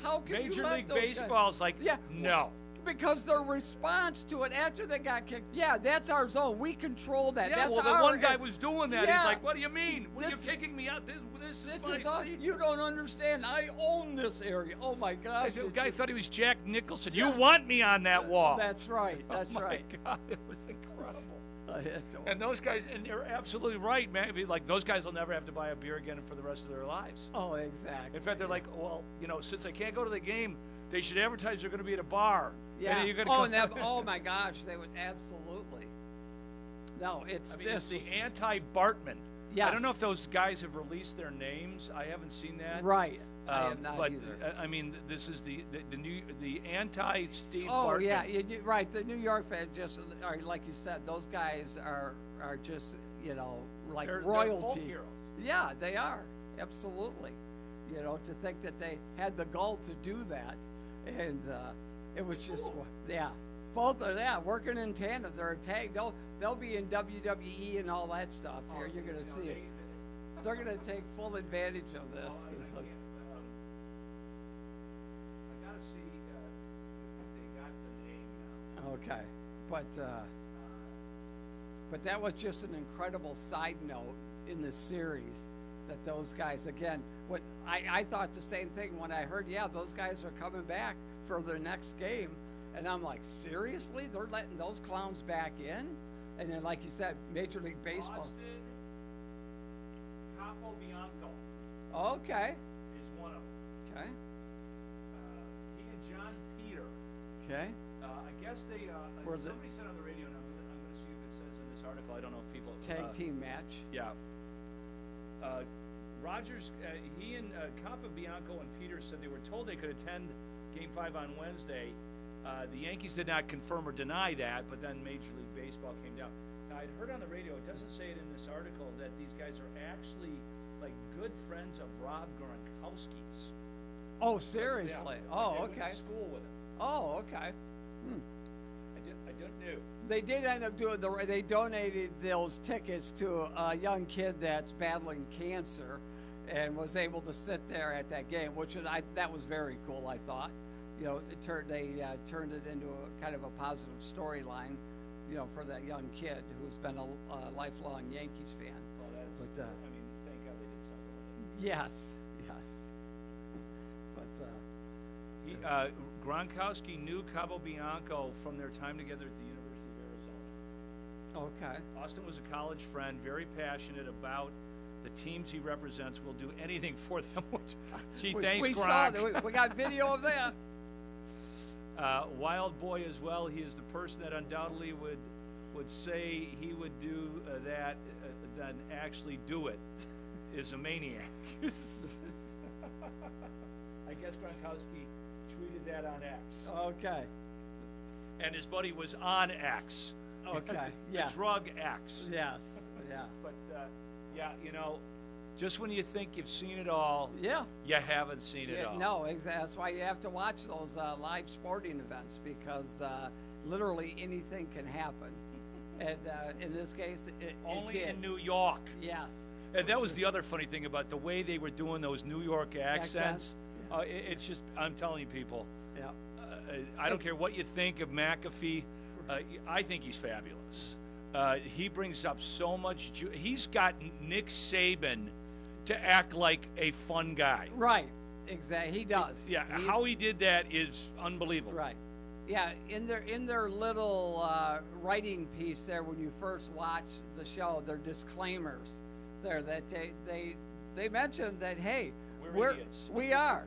how can Major you let League those Baseball's like, no. Because their response to it after they got kicked, that's our zone. We control that. Yeah, that's well, the one guy was doing that. Yeah. He's like, what do you mean? You're kicking me out? This is my seat. You don't understand. I own this area. Oh, my gosh. The guy thought he was Jack Nicholson. You want me on that wall. That's right. That's right. Oh, my God. It was incredible. And those guys, and they're absolutely right, man. Like, those guys will never have to buy a beer again for the rest of their lives. Oh, exactly. In fact, they're like, well, since they can't go to the game, they should advertise they're going to be at a bar. Yeah. And you're gonna oh my gosh, they would absolutely. No, it's the anti-Bartman. Yes. I don't know if those guys have released their names. I haven't seen that. Right. I have not either. I mean, this is the anti-Steve Bartman. Oh yeah, right. The New York fans just are, like you said, those guys are just like they're royalty. folk heroes. Yeah, they are absolutely. To think that they had the gall to do that, and it was just both of that working in tandem. They're a tag. They'll be in WWE and all that stuff. Here you're going to see it. They're going to take full advantage of this. I got to see if they got the name now. Okay, but that was just an incredible side note in the series. That those guys, again, what I thought the same thing when I heard, those guys are coming back for their next game. And I'm like, seriously? They're letting those clowns back in? And then, like you said, Major League Baseball. Austin Capobianco. Okay. Is one of them. Okay. He and John Peter. Okay. I guess they, somebody said on the radio, and I'm going to see if it says in this article, I don't know if people. Tag team match. Yeah. Rogers, he and Capobianco and Peters said they were told they could attend Game 5 on Wednesday. The Yankees did not confirm or deny that, but then Major League Baseball came down. Now, I'd heard on the radio, it doesn't say it in this article, that these guys are actually like good friends of Rob Gronkowski's. Oh, seriously? Yeah. Oh, They okay. went to school with him. Oh, okay. I don't know. They did end up doing they donated those tickets to a young kid that's battling cancer, and was able to sit there at that game, which was that was very cool. I thought, they turned it into a kind of a positive storyline, for that young kid who's been a lifelong Yankees fan. Well, that's. But, I mean, thank God they did something with it. Yes. But Gronkowski knew Cabo Bianco from their time together at the University of Arizona. Okay. Austin was a college friend, very passionate about the teams he represents, will do anything for them. Thanks, we Gronk. saw that. We got video of that. Wild boy as well. He is the person that undoubtedly would say he would do that, than actually do it. Is a maniac. I guess Gronkowski tweeted that on X. Okay. And his buddy was on X. Okay. The Yeah. drug X. Yes. Yeah. But just when you think you've seen it all, Yeah. you haven't seen it all. No, exactly. That's why you have to watch those live sporting events, because literally anything can happen. And in this case, it Only did. in New York. Yes. And that was the other funny thing about the way they were doing those New York accents. It's just, I'm telling you, people. Yeah. I don't care what you think of McAfee. I think he's fabulous. He brings up so much. He's got Nick Saban to act like a fun guy. Right. Exactly. He does. Yeah. How he did that is unbelievable. Right. Yeah. In their little writing piece there, when you first watch the show, their disclaimers there that they mentioned that, hey, we are.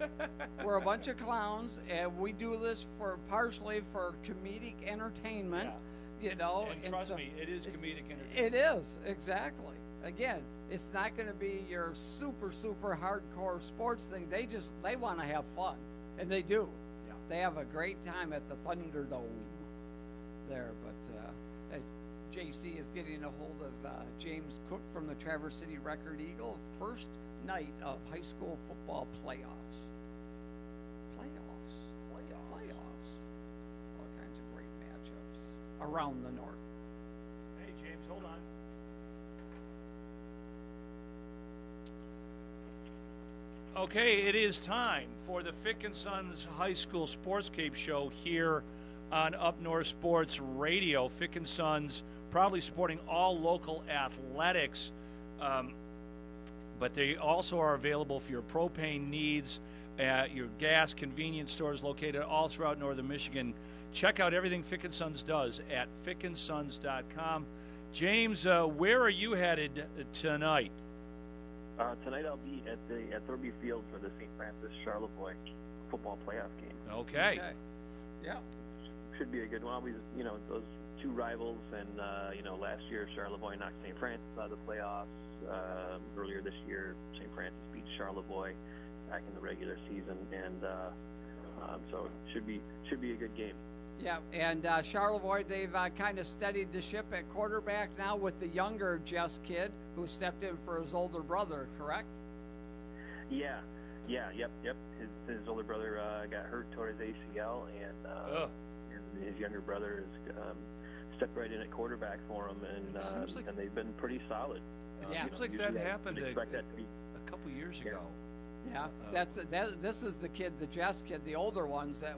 We're a bunch of clowns, and we do this partially for comedic entertainment. Yeah. And trust so me, it is comedic entertainment. It is, exactly. Again, it's not going to be your super, super hardcore sports thing. They want to have fun, and they do. Yeah. They have a great time at the Thunderdome there. But as JC is getting a hold of James Cook from the Traverse City Record Eagle, first night of high school football playoffs. All kinds of great matchups around the north. Hey, James, hold on. Okay, it is time for the Fick & Sons High School Sportscape Show here on Up North Sports Radio. Fick & Sons proudly supporting all local athletics, but they also are available for your propane needs at your gas convenience stores located all throughout northern Michigan. Check out everything Fick & Sons does at fickandsons.com. James, where are you headed tonight? Tonight I'll be at Thurby Field for the St. Francis Charlevoix football playoff game. Okay. Yeah. Should be a good one. Always, those two rivals, and last year Charlevoix knocked St. Francis out of the playoffs. Earlier this year, St. Francis beat Charlevoix back in the regular season, and so it should be a good game. Yeah, and Charlevoix, they've kind of steadied the ship at quarterback now with the younger Jess kid who stepped in for his older brother, correct? Yep. His older brother got hurt, tore his ACL, and his younger brother has stepped right in at quarterback for him, and they've been pretty solid. It seems like that happened a couple years ago. Yeah, this is the kid, the Jess kid, the older ones that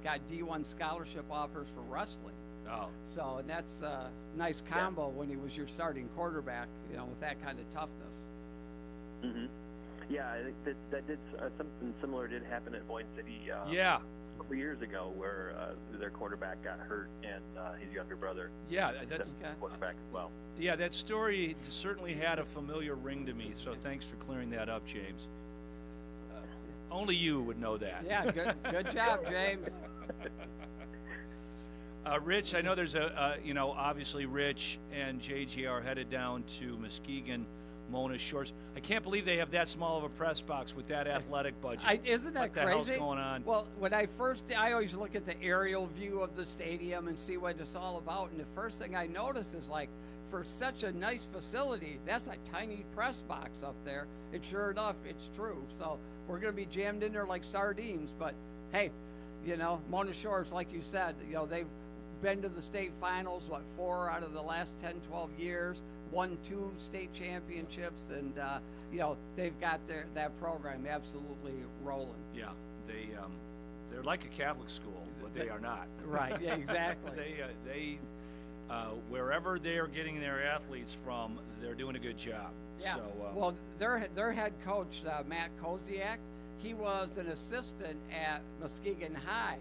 got D1 scholarship offers for wrestling. Oh. So, and that's a nice combo when he was your starting quarterback, with that kind of toughness. Mm-hmm. Yeah, I think that did something similar did happen at Boyne City. A couple years ago, where their quarterback got hurt, and his younger brother. Yeah, that's quarterback as well. Yeah, that story certainly had a familiar ring to me. So thanks for clearing that up, James. Only you would know that. Yeah, good job, James. Rich, I know there's obviously Rich and JG are headed down to Muskegon Mona Shores. I can't believe they have that small of a press box with that athletic budget. Isn't that crazy? What the hell's going on? Well, when I always look at the aerial view of the stadium and see what it's all about, and the first thing I notice is, like, for such a nice facility, that's a tiny press box up there. And sure enough, it's true. So we're going to be jammed in there like sardines. But, hey, Mona Shores, like you said, they've been to the state finals, 4 out of the last 10, 12 years, won 2 state championships, and, they've got that program absolutely rolling. Yeah, they're like a Catholic school, but they are not. Right, yeah, exactly. they wherever they're getting their athletes from, they're doing a good job. Yeah. So, well, their head coach, Matt Koziak, he was an assistant at Muskegon High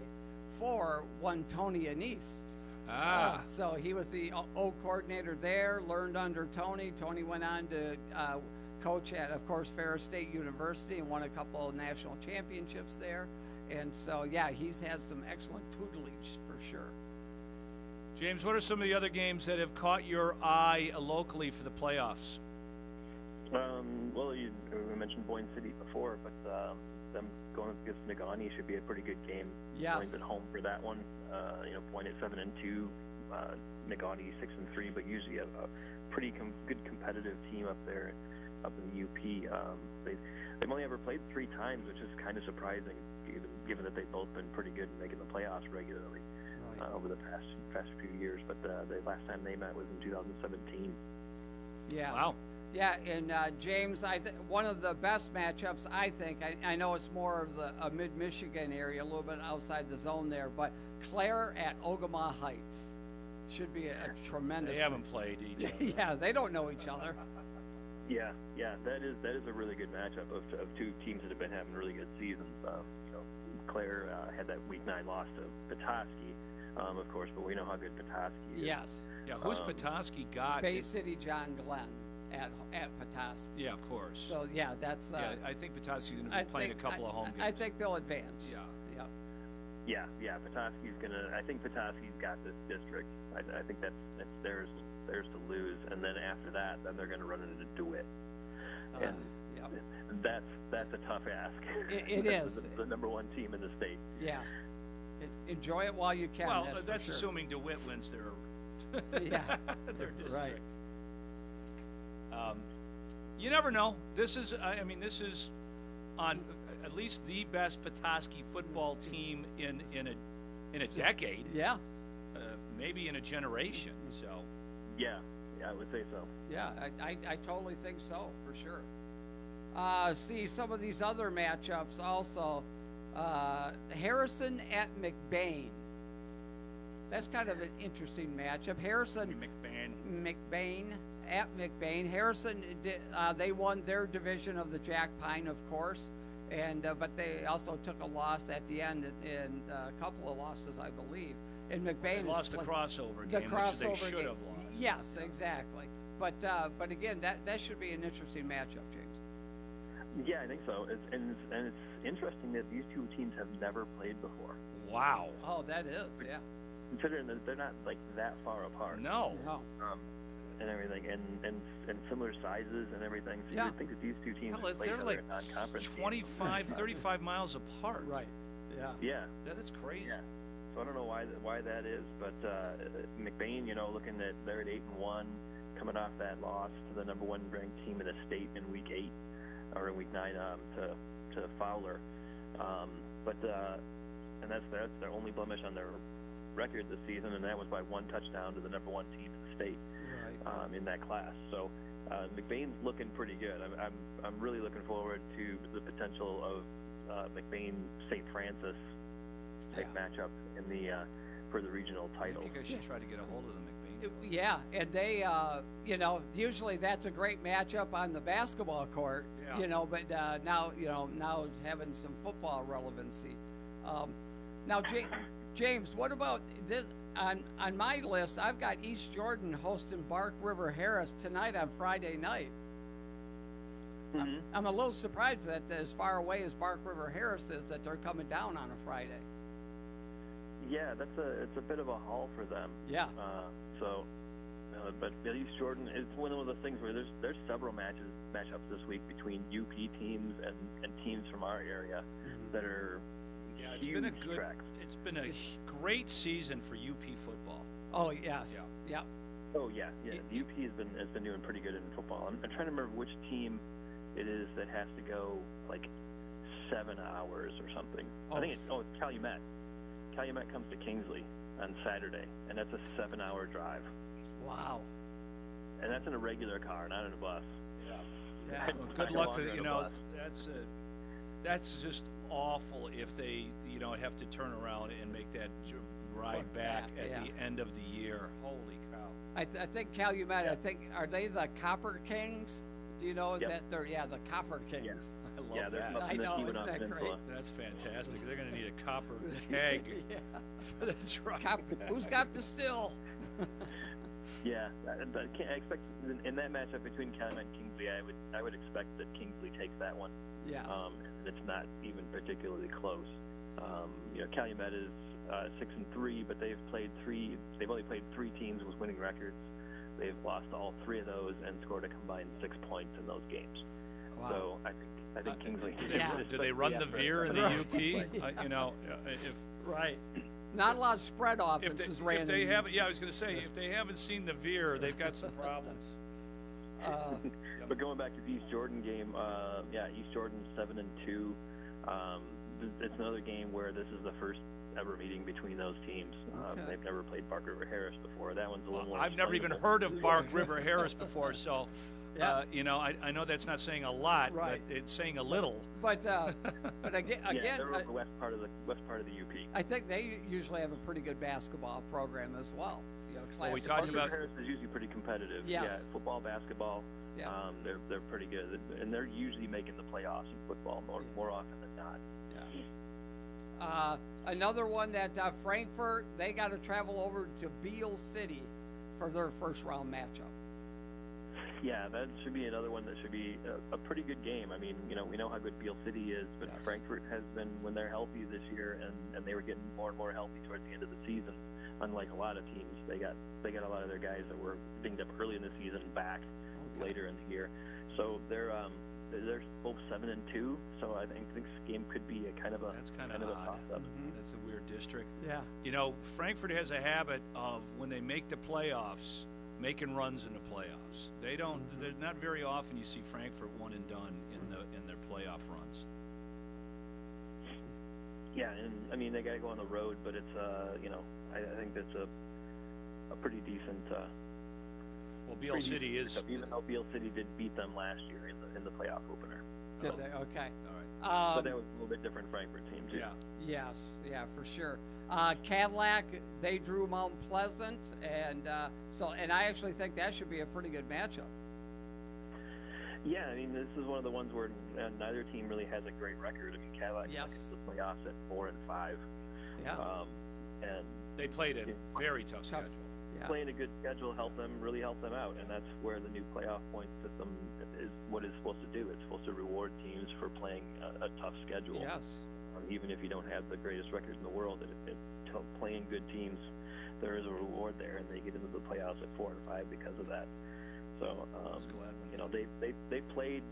for one Tony Anise. So he was the O coordinator there, learned under Tony. Tony went on to coach at, of course, Ferris State University and won a couple of national championships there. And so, yeah, he's had some excellent tutelage for sure. James, what are some of the other games that have caught your eye locally for the playoffs? Well, we mentioned Boyne City before, but them going against Negaunee should be a pretty good game. Yes. Boyne's at home for that one. Boyne at 7-2, Negaunee 6-3, but usually a pretty good competitive team up there, up in the UP. They've only ever played 3 times, which is kind of surprising, given that they've both been pretty good in making the playoffs regularly. Right. Over the past few years, but the last time they met was in 2017. Yeah. Wow. Yeah, and James, one of the best matchups, I think, I know it's more of the mid-Michigan area, a little bit outside the zone there, but Clare at Ogama Heights should be a tremendous. They haven't played each other. Yeah, they don't know each other. Yeah, that is a really good matchup of 2 teams that have been having really good seasons. Clare had that Week 9 loss to Petoskey. Of course, but we know how good Petoskey is. Yes. Yeah, who's Petoskey got? Bay City John Glenn at Petoskey. Yeah, of course. So, yeah, that's... I think Petoskey's going to be playing a couple of home games. I think they'll advance. Yeah. Yeah, Petoskey's going to... I think Petoskey's got this district. I think that's theirs to lose. And then after that, then they're going to run into DeWitt. And that's a tough ask. It is. The number 1 team in the state. Yeah. Enjoy it while you can. Well, that's assuming DeWitt wins their their district. Right. You never know. This is on at least the best Petoskey football team in a decade. Yeah. Maybe in a generation. So. Yeah, I would say so. Yeah, I totally think so for sure. See some of these other matchups also. Harrison at McBain. That's kind of an interesting matchup. Harrison McBain at McBain. Harrison they won their division of the Jack Pine, of course, and but they also took a loss at the end, and a couple of losses, I believe. And McBain lost the crossover game, which they should have lost. Yes, exactly. But again, that should be an interesting matchup, James. Yeah, I think so. It's interesting that these 2 teams have never played before. Wow. Oh, that is, yeah. Considering that they're not like that far apart. No. And everything, and similar sizes and everything. So you would think that these 2 teams would play each other in non-conference 25, 35 miles apart. Right. Yeah. Yeah. That's crazy. Yeah. So I don't know why that is, but McBain, looking at they're at 8-1, coming off that loss to the number 1 ranked team in the state in Week 8 or in Week 9 to Fowler, and that's their only blemish on their record this season, and that was by 1 touchdown to the number 1 team in the state in that class. So McBain's looking pretty good. I'm really looking forward to the potential of McBain St. Francis type matchup in the for the regional title. Maybe I should try to get a hold of them. Yeah, and they, usually that's a great matchup on the basketball court, but now it's having some football relevancy. Now, James, what about this? On my list, I've got East Jordan hosting Bark River Harris tonight on Friday night. Mm-hmm. I'm a little surprised that as far away as Bark River Harris is, that they're coming down on a Friday. Yeah, it's a bit of a haul for them. Yeah. So But East Jordan, it's one of those things where there's several matchups this week between UP teams and teams from our area that are huge tracks. It's been a great season for UP football. Oh yes, yeah. Oh yeah. The UP has been doing pretty good in football. I'm trying to remember which team it is that has to go like 7 hours or something. I think it's Calumet. Calumet comes to Kingsley on Saturday, and that's a 7-hour drive. Wow. And that's in a regular car, not in a bus. Yeah. Well, good luck to that's just awful if they have to turn around and make that ride back at the end of the year. Holy cow! I think Calumet. I think are they the Copper Kings? Do you know? Is that they're the Copper Kings? Yes. I love that. I know, isn't that great? That's fantastic. They're going to need a copper keg for the drive. Who's got the still? Yeah, I expect in that matchup between Calumet and Kingsley, I would expect that Kingsley takes that one. Yes. It's not even particularly close. Calumet is 6-3, but they've only played 3 teams with winning records. They've lost all 3 of those and scored a combined 6 points in those games. Wow. So I think Kingsley. Do they run the veer in the UP? Right. Not a lot of spread offenses ran. If they haven't, I was going to say, if they haven't seen the veer, they've got some problems. But going back to the East Jordan game, East Jordan 7-2. It's another game where this is the first ever meeting between those teams. They've never played Bark River Harris before. That one's a little more. I've never even heard of Bark River Harris before, so I know that's not saying a lot, but it's saying a little. But again, they're over west part of the UP. I think they usually have a pretty good basketball program as well. We talked about Harris is usually pretty competitive. Yes. Yeah, football, basketball. Yeah. They're pretty good, and they're usually making the playoffs in football more often than not. Yeah. Another one that Frankfurt, they got to travel over to Beale City for their first round matchup. Yeah, that should be another one that should be a pretty good game. I mean, we know how good Beale City is, but Frankfurt has been, when they're healthy this year, and they were getting more and more healthy towards the end of the season. Unlike a lot of teams, they got a lot of their guys that were dinged up early in the season back later in the year. So they're both 7-2. So I think this game could be a kind of a toss-up. That's a weird district. Yeah. Frankfurt has a habit of, when they make the playoffs, making runs in the playoffs. They're not very often you see Frankfurt one and done in their playoff runs. Yeah, and I mean they got to go on the road, but it's I think that's a pretty decent. Beale City is, even though Beale City did beat them last year in the playoff opener. Did they? Okay. All right. But that was a little bit different Frankfurt team too. Yeah. Yes. Yeah, for sure. Cadillac, they drew Mount Pleasant, and I actually think that should be a pretty good matchup. Yeah, I mean, this is one of the ones where neither team really has a great record. I mean, Cadillac went into the playoffs at 4-5. Yeah. And they played a very tough schedule. Yeah. Playing a good schedule really helped them out, and that's where the new playoff point system is what it's supposed to do. It's supposed to reward teams for playing a tough schedule. Yes. Even if you don't have the greatest records in the world, playing good teams, there is a reward there, and they get into the playoffs at 4-5 because of that. So, they played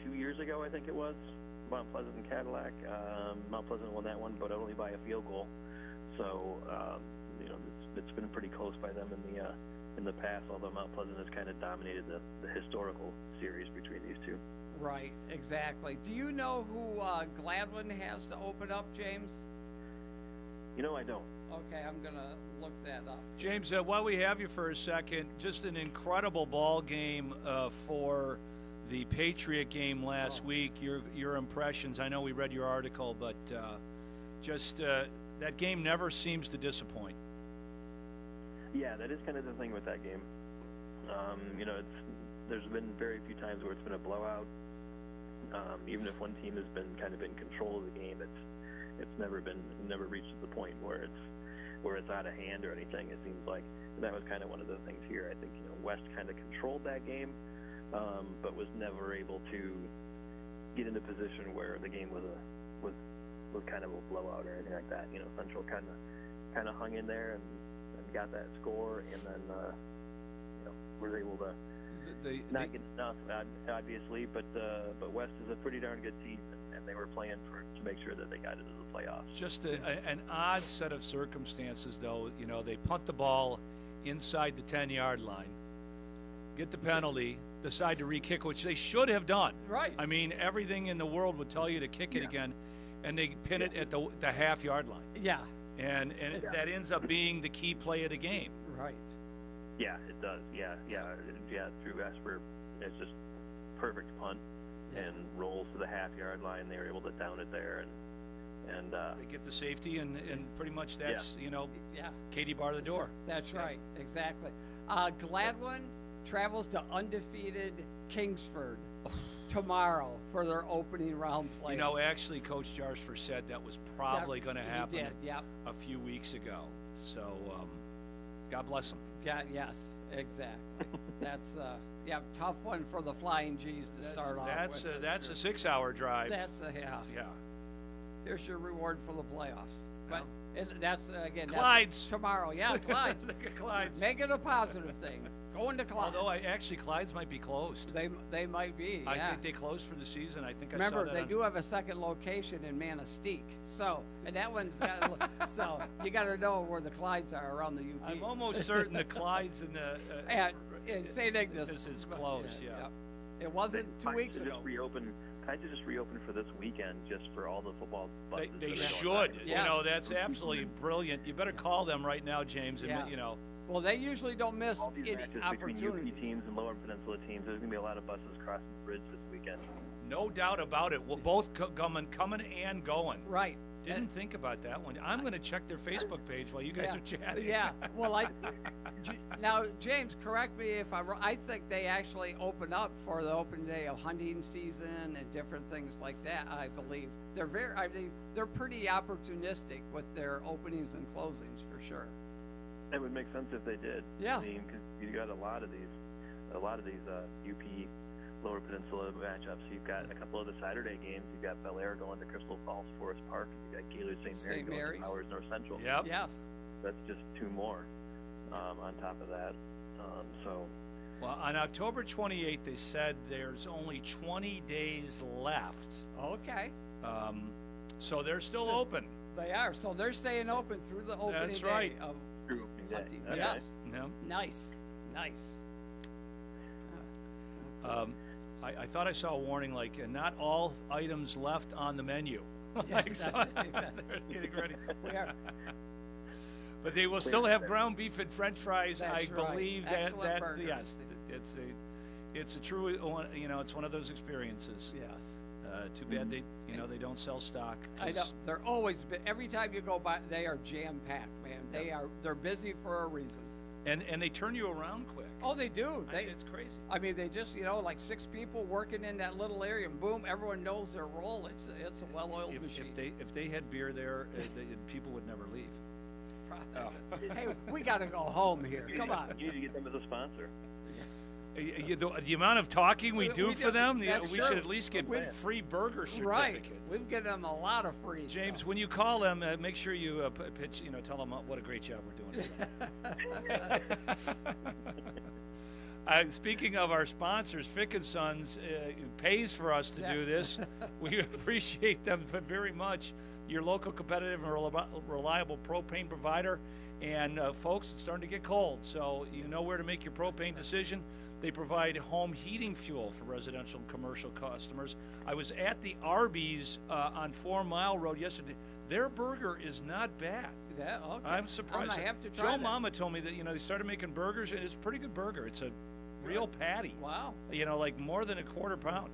2 years ago, I think it was, Mount Pleasant and Cadillac. Mount Pleasant won that one, but only by a field goal. So, it's been pretty close by them in the past. Although Mount Pleasant has kind of dominated the historical series between these two. Right, exactly. Do you know who Gladwin has to open up, James? I don't. Okay, I'm going to look that up. James, while we have you for a second, just an incredible ball game for the Patriot game last week. Your impressions, I know we read your article, but that game never seems to disappoint. Yeah, that is kind of the thing with that game. There's been very few times where it's been a blowout. Even if one team has been kind of in control of the game, it's never reached the point where it's out of hand or anything. It seems like, and that was kind of one of the things here. I think West kind of controlled that game, but was never able to get in a position where the game was kind of a blowout or anything like that. Central kind of hung in there and got that score, and then were able to not get snuffed, obviously, but West is a pretty darn good team, and they were playing to make sure that they got into the playoffs. Just an odd set of circumstances, though. You know, they punt the ball inside the 10-yard line, get the penalty, decide to re-kick, which they should have done. Right. I mean, everything in the world would tell you to kick it again, and they pin it at the half-yard line. Yeah. And that ends up being the key play of the game. Right. Yeah, it does. Yeah. Through Esper, it's just perfect punt and rolls to the half-yard line. They were able to down it there, and they get the safety, and pretty much that's Katie bar the door. That's right, exactly. Gladwin travels to undefeated Kingsford tomorrow for their opening round play. You know, actually, Coach Jarsfer said that was probably going to happen a few weeks ago. So, God bless them. Yes, exactly. That's tough one for the Flying G's to start off with. That's a 6-hour drive. Yeah. Here's your reward for the playoffs. But that's Clyde's that's tomorrow. Yeah, Clyde's. Clyde's. Make it a positive thing. Going to Clyde's. Although Clyde's might be closed. They might be. I think they closed for the season. I think Remember, I saw that. They do have a second location in Manistee. And that one's got. So you got to know where the Clydes are around the UP. I'm almost certain the Clyde's in the in St. Ignace is closed. Yeah. It wasn't 2 weeks ago. Kind of just reopen for this weekend, just for all the football buses. They should. Yes. You know, that's absolutely brilliant. You better call them right now, James. And you know. Well, they usually don't miss all these any matches opportunities. Between UP teams and Lower Peninsula teams, there's going to be a lot of buses crossing the bridge this weekend. No doubt about it. We're both coming and going. Right. Didn't think about that one. I'm going to check their Facebook page while you guys are chatting. Yeah. Well, now, James, correct me if I'm wrong. I think they actually open up for the opening day of hunting season and different things like that. I believe they're they're pretty opportunistic with their openings and closings for sure. It would make sense if they did. Yeah. I mean, because you got a lot of these UP Lower Peninsula matchups. You've got a couple of the Saturday games. You've got Bel Air going to Crystal Falls Forest Park. You've got Gaylord St. Mary going to Powers North Central. Yep. Yes. That's just two more on top of that. Well, on October 28th, they said there's only 20 days left. Okay. So they're still open. They are. So they're staying open through the opening That's right. day of through opening day. Yes. Nice. Yeah. Nice. I thought I saw a warning like, not all items left on the menu. Yeah, They're getting ready. We are. But they will still have ground beef and French fries. That's I right. believe Excellent that burgers. yes, it's a true one. You know, it's one of those experiences. Yes. Too bad they don't sell stock. I know. They're always every time you go by, they are jam packed, man. They're busy for a reason. And they turn you around quick. Oh, they do. It's crazy. I mean, they just like 6 people working in that little area, and boom, everyone knows their role. It's a well-oiled machine. If they had beer there, people would never leave. Hey, we got to go home here. Come on. You need to get them as a sponsor. The amount of talking we do for them, we should at least get free burger certificates. Right. We've given them a lot of free James, stuff. when you call them, make sure you pitch. Tell them what a great job we're doing for them. Speaking of our sponsors, Fick & Sons pays for us to do this. We appreciate them very much. Your local competitive and reliable propane provider. And folks, it's starting to get cold, so you know where to make your propane decision. They provide home heating fuel for residential and commercial customers. I was at the Arby's on 4 Mile Road yesterday. Their burger is not bad. Okay. I'm surprised. I have to try Joe Mama told me that they started making burgers, and it's a pretty good burger. It's a real patty. Wow. Like more than a quarter pound.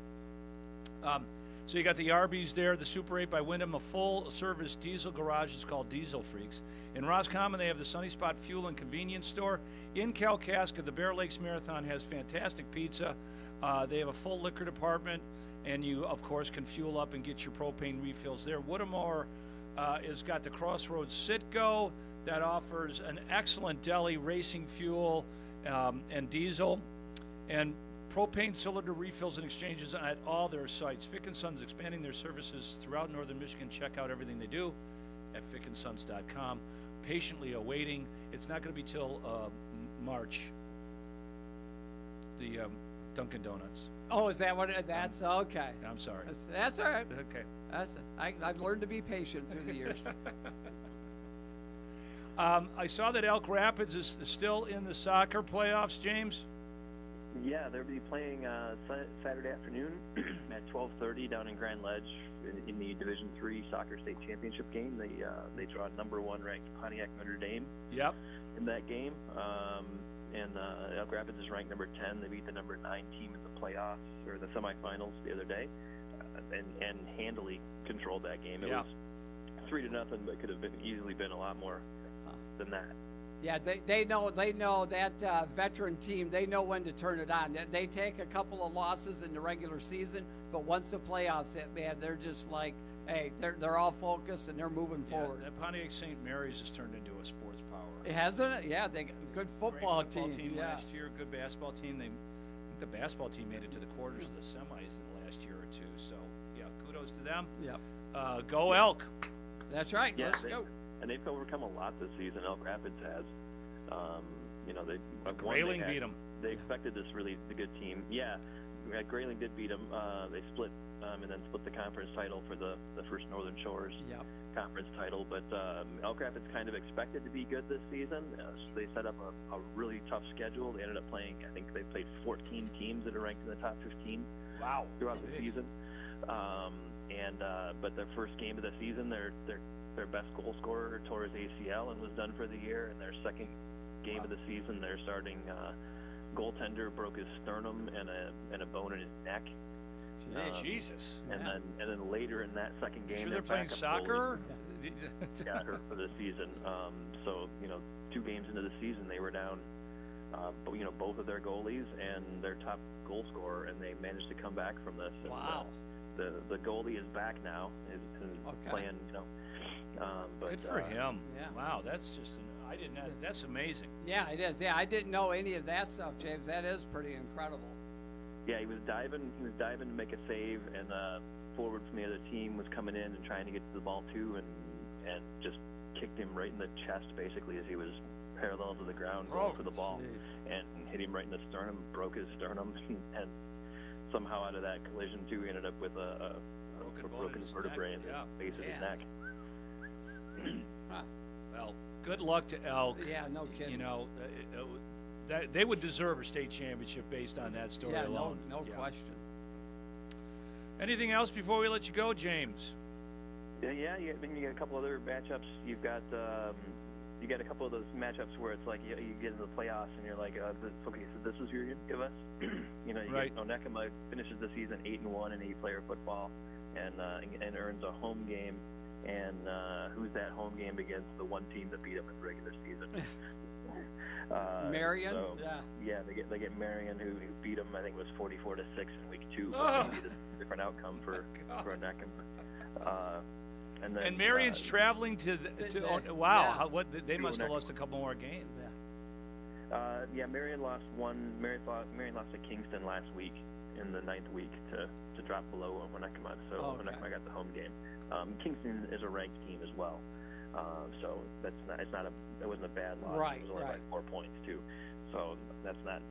So you got the Arby's there, the Super 8 by Wyndham, a full-service diesel garage is called Diesel Freaks. In Roscommon, they have the Sunny Spot Fuel and Convenience Store. In Kalkaska, the Bear Lakes Marathon has fantastic pizza. They have a full liquor department, and you, of course, can fuel up and get your propane refills there. Woodamore has got the Crossroads Citgo that offers an excellent deli, racing fuel, and diesel. And propane cylinder refills and exchanges at all their sites. Fick & Sons expanding their services throughout northern Michigan. Check out everything they do at fickandsons.com. Patiently awaiting. It's not going to be till March the Dunkin' Donuts. Oh, is that what? That's okay. I'm sorry. That's all right. Okay. I've learned to be patient through the years. I saw that Elk Rapids is still in the soccer playoffs, James. Yeah, they'll be playing Saturday afternoon at 12:30 down in Grand Ledge in the Division III Soccer State Championship game. They draw number 1 ranked Pontiac Notre Dame. Yep. In that game, and Elk Rapids is ranked number 10. They beat the number 9 team in the playoffs or the semifinals the other day, and handily controlled that game. It was 3-0, but could have easily been a lot more than that. Yeah, they know that veteran team. They know when to turn it on. They take a couple of losses in the regular season, but once the playoffs hit, man, they're just like, hey, they're all focused and they're moving forward. That Pontiac St. Mary's has turned into a sports power. It hasn't it? Yeah, they got a good football team. Last year, good basketball team. I think the basketball team made it to the quarters of the semis the last year or two. So yeah, kudos to them. Yep. Go Elk. That's right. Yeah, Let's go. And they've overcome a lot this season. Elk Rapids has. Grayling beat them. They expected this really the good team. Yeah, Grayling did beat them. They split and then split the conference title for the first Northern Shores conference title. But Elk Rapids kind of expected to be good this season. So they set up a really tough schedule. They ended up playing. I think they played 14 teams that are ranked in the top 15. Wow. Throughout the season. But their first game of the season, their best goal scorer tore his ACL and was done for the year. And their second game of the season, their starting goaltender broke his sternum and a bone in his neck. Jesus. And then later in that second game, sure they're playing soccer. Got hurt for the season. So 2 games into the season, they were down. Both of their goalies and their top goal scorer, and they managed to come back from this. Wow. And, the goalie is back now. Is playing. But, good for him. Yeah. Wow, that's just I didn't. That's amazing. Yeah, it is. Yeah, I didn't know any of that stuff, James. That is pretty incredible. Yeah, he was diving to make a save, and forward from the other team was coming in and trying to get to the ball too, and just kicked him right in the chest basically as he was parallel to the ground going for the ball, and hit him right in the sternum, broke his sternum, and somehow out of that collision too, he ended up with a broken vertebrae in the base of his neck. Well, good luck to Elk. Yeah, no kidding. They would deserve a state championship based on that story alone. No question. Anything else before we let you go, James? Yeah. You got a couple other matchups. You've got you got a couple of those matchups where it's like you get into the playoffs and you're like, okay, so this is your give us. You right. get Onekama finishes the season 8-1 in 8-player football, and earns a home game. And who's that home game against? The one team that beat them in the regular season. Marion. So, they get Marion, who beat them. I think it was 44-6 in week 2. Oh. But a different outcome for Onekama. And Marion's traveling to wow. Yeah. They must have lost a couple more games. Marion lost one. Marion lost to Kingston last week in the 9th week to drop below Onekama. So Onekama got the home game. Kingston is a ranked team as well, so it wasn't a bad loss. Right, it was only by 4 points too, so that's not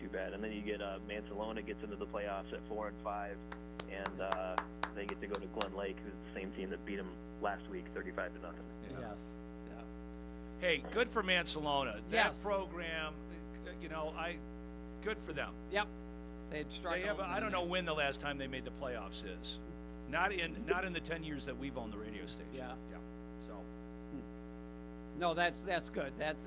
too bad. And then you get Mansalona gets into the playoffs at 4-5, and they get to go to Glen Lake, who's the same team that beat them last week, 35-0. Yes. Yeah. Hey, good for Mansalona. That program, good for them. Yep. They'd struggled. I don't know when the last time they made the playoffs is. Not in the 10 years that we've owned the radio station. Yeah. So. No, that's good. That's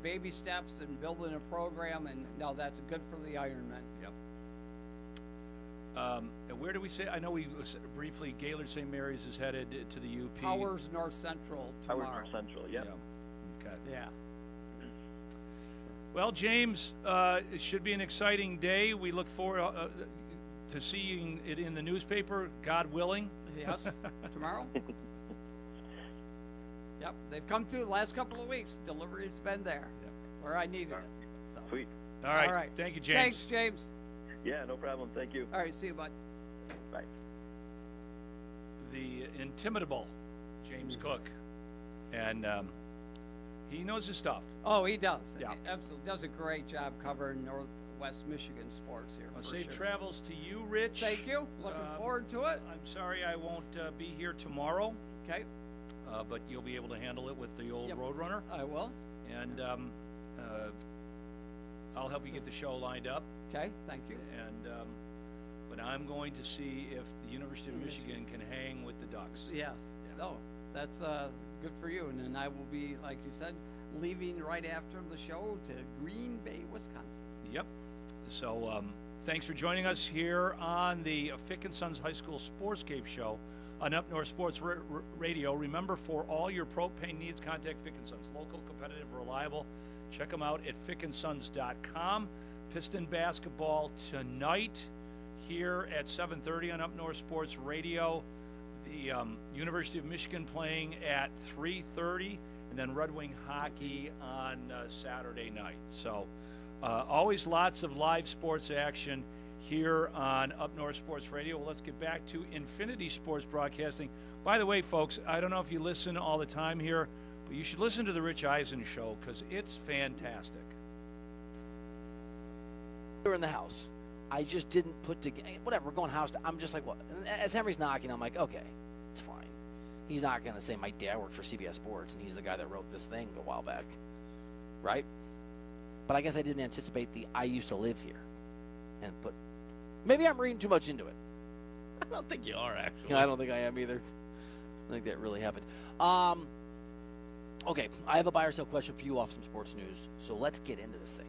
baby steps and building a program, and that's good for the Ironmen. Yep. And where do we say? I know we briefly. Gaylord St. Mary's is headed to the UP. Powers North Central tomorrow. Powers North Central. Yep. Yeah. Okay. Yeah. Well, James, it should be an exciting day. We look forward to seeing it in the newspaper, God willing. Yes, tomorrow. Yep, they've come through the last couple of weeks. Delivery's been there where I needed it. So. Sweet. All right. Thank you, James. Thanks, James. Yeah, no problem. Thank you. All right, see you, bud. Bye. The intimidable James Cook. And He knows his stuff. Oh, he does. Yeah. He absolutely does a great job covering Northwest Michigan sports here. Well, for safe sure. travels to you, Rich. Thank you. Looking forward to it. I'm sorry I won't be here tomorrow. Okay. But you'll be able to handle it with the old Roadrunner. I will. And I'll help you get the show lined up. Okay, thank you. And but I'm going to see if the University of Michigan can hang with the Ducks. Yes. Yeah. No, that's good for you. And then I will be, like you said, leaving right after the show to Green Bay, Wisconsin. Yep. So thanks for joining us here on the Fick & Sons High School Sportscape Show on Up North Sports Radio. Remember, for all your propane needs, contact Fick & Sons. Local, competitive, reliable. Check them out at fickandsons.com. Piston basketball tonight here at 7:30 on Up North Sports Radio. The University of Michigan playing at 3:30, and then Red Wing hockey on Saturday night. So always lots of live sports action here on Up North Sports Radio. Well, let's get back to Infinity Sports Broadcasting. By the way, folks, I don't know if you listen all the time here, but you should listen to the Rich Eisen Show because it's fantastic. We're in the house. I just didn't put together, whatever, we're going house to, I'm just like, what? And as Henry's knocking, I'm like, okay, it's fine. He's not going to say my dad worked for CBS Sports, and he's the guy that wrote this thing a while back, right? But I guess I didn't anticipate the I used to live here. Maybe I'm reading too much into it. I don't think you are, actually. I don't think I am either. I think that really happened. Okay, I have a buy or sell question for you off some sports news, so let's get into this thing.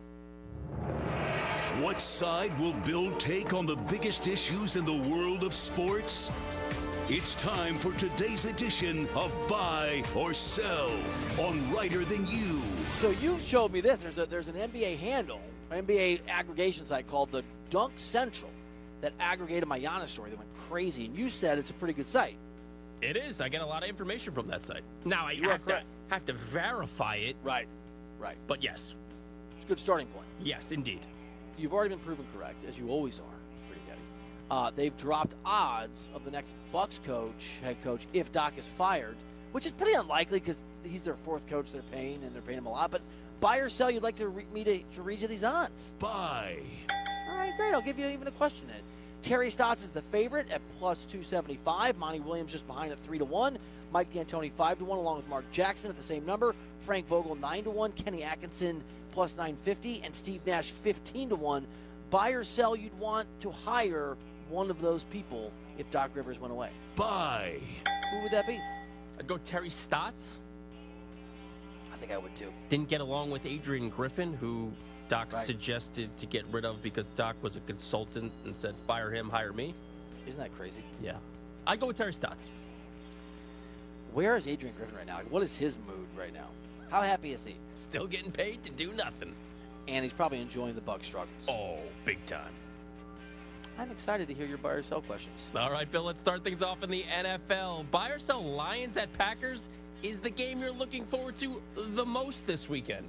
What side will Bill take on the biggest issues in the world of sports? It's time for today's edition of Buy or Sell on Writer Than You. So you showed me this. There's an NBA handle, NBA aggregation site called the Dunk Central that aggregated my Giannis story that went crazy, and you said it's a pretty good site. It is. I get a lot of information from that site. Now, I have to verify it. Right. But yes. It's a good starting point. Yes, indeed. You've already been proven correct, as you always are, pretty Teddy. They've dropped odds of the next Bucks head coach, if Doc is fired, which is pretty unlikely because he's their fourth coach they're paying, and they're paying him a lot. But buy or sell, you'd like me to read you these odds? Buy. All right, great. I'll give you even a question then. Terry Stotts is the favorite at plus 275. Monty Williams just behind at 3-1. Mike D'Antoni 5-1, along with Mark Jackson at the same number. Frank Vogel 9-1. Kenny Atkinson plus 950, and Steve Nash 15-1. Buy or sell, you'd want to hire one of those people if Doc Rivers went away. Buy. Who would that be? I'd go Terry Stotts. I think I would too. Didn't get along with Adrian Griffin, who Doc suggested to get rid of because Doc was a consultant and said, fire him, hire me. Isn't that crazy? Yeah. I'd go with Terry Stotts. Where is Adrian Griffin right now? What is his mood right now? How happy is he? Still getting paid to do nothing. And he's probably enjoying the Bucs struggles. Oh, big time. I'm excited to hear your buy or sell questions. All right, Bill, let's start things off in the NFL. Buy or sell Lions at Packers is the game you're looking forward to the most this weekend.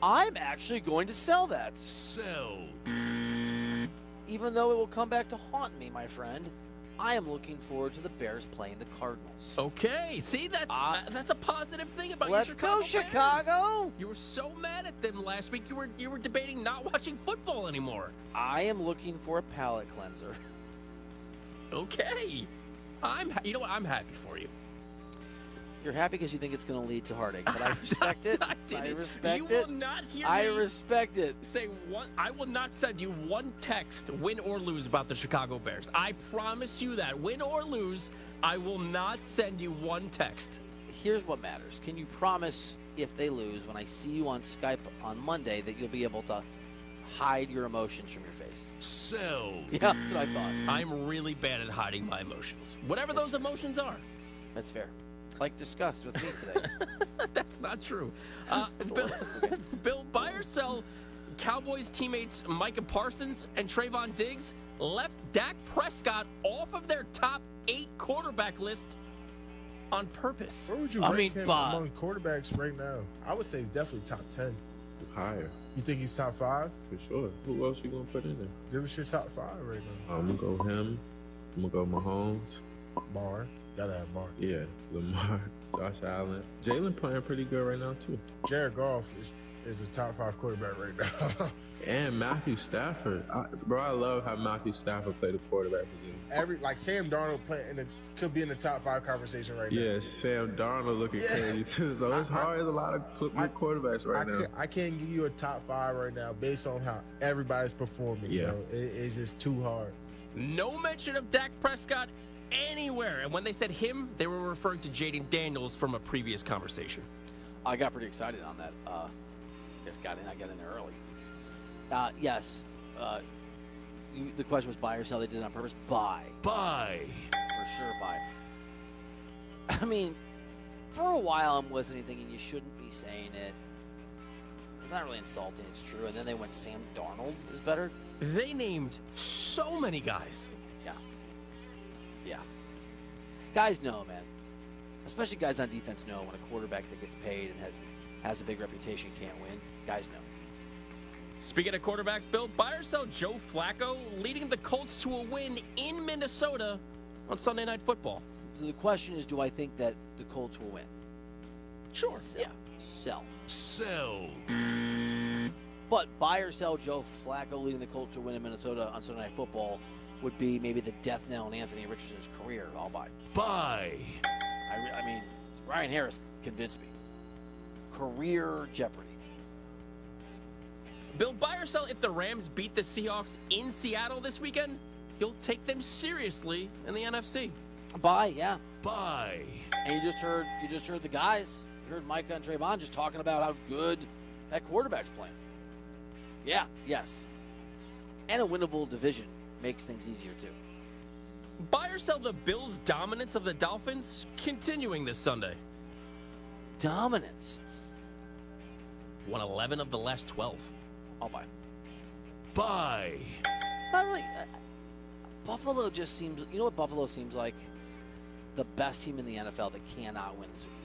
I'm actually going to sell that. Sell. Even though it will come back to haunt me, my friend, I am looking forward to the Bears playing the Cardinals. Okay, see, that's a positive thing about let's go, Chicago. You were so mad at them last week. You were debating not watching football anymore. I am looking for a palate cleanser. Okay, you know what? I'm happy for you. You're happy because you think it's going to lead to heartache, but I respect it. I respect it. You will not hear I me respect it. Say one. I will not send you one text, win or lose, about the Chicago Bears. I promise you that. Win or lose, I will not send you one text. Here's what matters. Can you promise if they lose, when I see you on Skype on Monday, that you'll be able to hide your emotions from your face? Sell. Yeah, that's what I thought. I'm really bad at hiding my emotions. Whatever those emotions are. That's fair. Like discussed with me today. That's not true. Bill, buy or sell Cowboys teammates Micah Parsons and Trayvon Diggs left Dak Prescott off of their top 8 quarterback list on purpose. Where would you rank him among quarterbacks right now? I would say he's definitely top 10. Higher. You think he's top 5? For sure. Who else you going to put in there? Give us your top 5 right now. I'm going to go him. I'm going to go Mahomes. Marr. Gotta have Marr. Yeah, Lamar. Josh Allen. Jalen playing pretty good right now, too. Jared Goff is a top 5 quarterback right now. And Matthew Stafford. I love how Matthew Stafford played the quarterback position. Like Sam Darnold could be in the top 5 conversation right now. Yeah, Sam Darnold looking crazy too. So it's hard. There's a lot of good quarterbacks right now. I can't give you a top 5 right now based on how everybody's performing. Yeah. You know? It's just too hard. No mention of Dak Prescott anywhere. And when they said him, they were referring to Jaden Daniels from a previous conversation. I got pretty excited on that. I got in there early. Yes. The question was buy or sell. They did it on purpose. Buy. Buy. For sure, buy. I mean, for a while I'm listening thinking you shouldn't be saying it. It's not really insulting. It's true. And then they went Sam Darnold is better. They named so many guys. Yeah. Guys know, man. Especially guys on defense know when a quarterback that gets paid and has a big reputation can't win. Guys know. Speaking of quarterbacks, Bill, buy or sell Joe Flacco leading the Colts to a win in Minnesota on Sunday Night Football. So the question is, do I think that the Colts will win? Sure. Sell. Yeah. Sell. Sell. But buy or sell Joe Flacco leading the Colts to a win in Minnesota on Sunday Night Football would be maybe the death knell in Anthony Richardson's career. I'll buy. Buy. I mean, Ryan Harris convinced me. Career jeopardy. Bill, buy or sell if the Rams beat the Seahawks in Seattle this weekend? You'll take them seriously in the NFC. Buy, yeah. Buy. And you just heard the guys. You heard Micah and Trayvon just talking about how good that quarterback's playing. Yeah, yes. And a winnable division makes things easier too. Buy or sell the Bills' dominance of the Dolphins continuing this Sunday? Dominance. Won 11 of the last 12. I'll buy. Buy. Not really. Buffalo just seems. You know what Buffalo seems like? The best team in the NFL that cannot win the Super Bowl.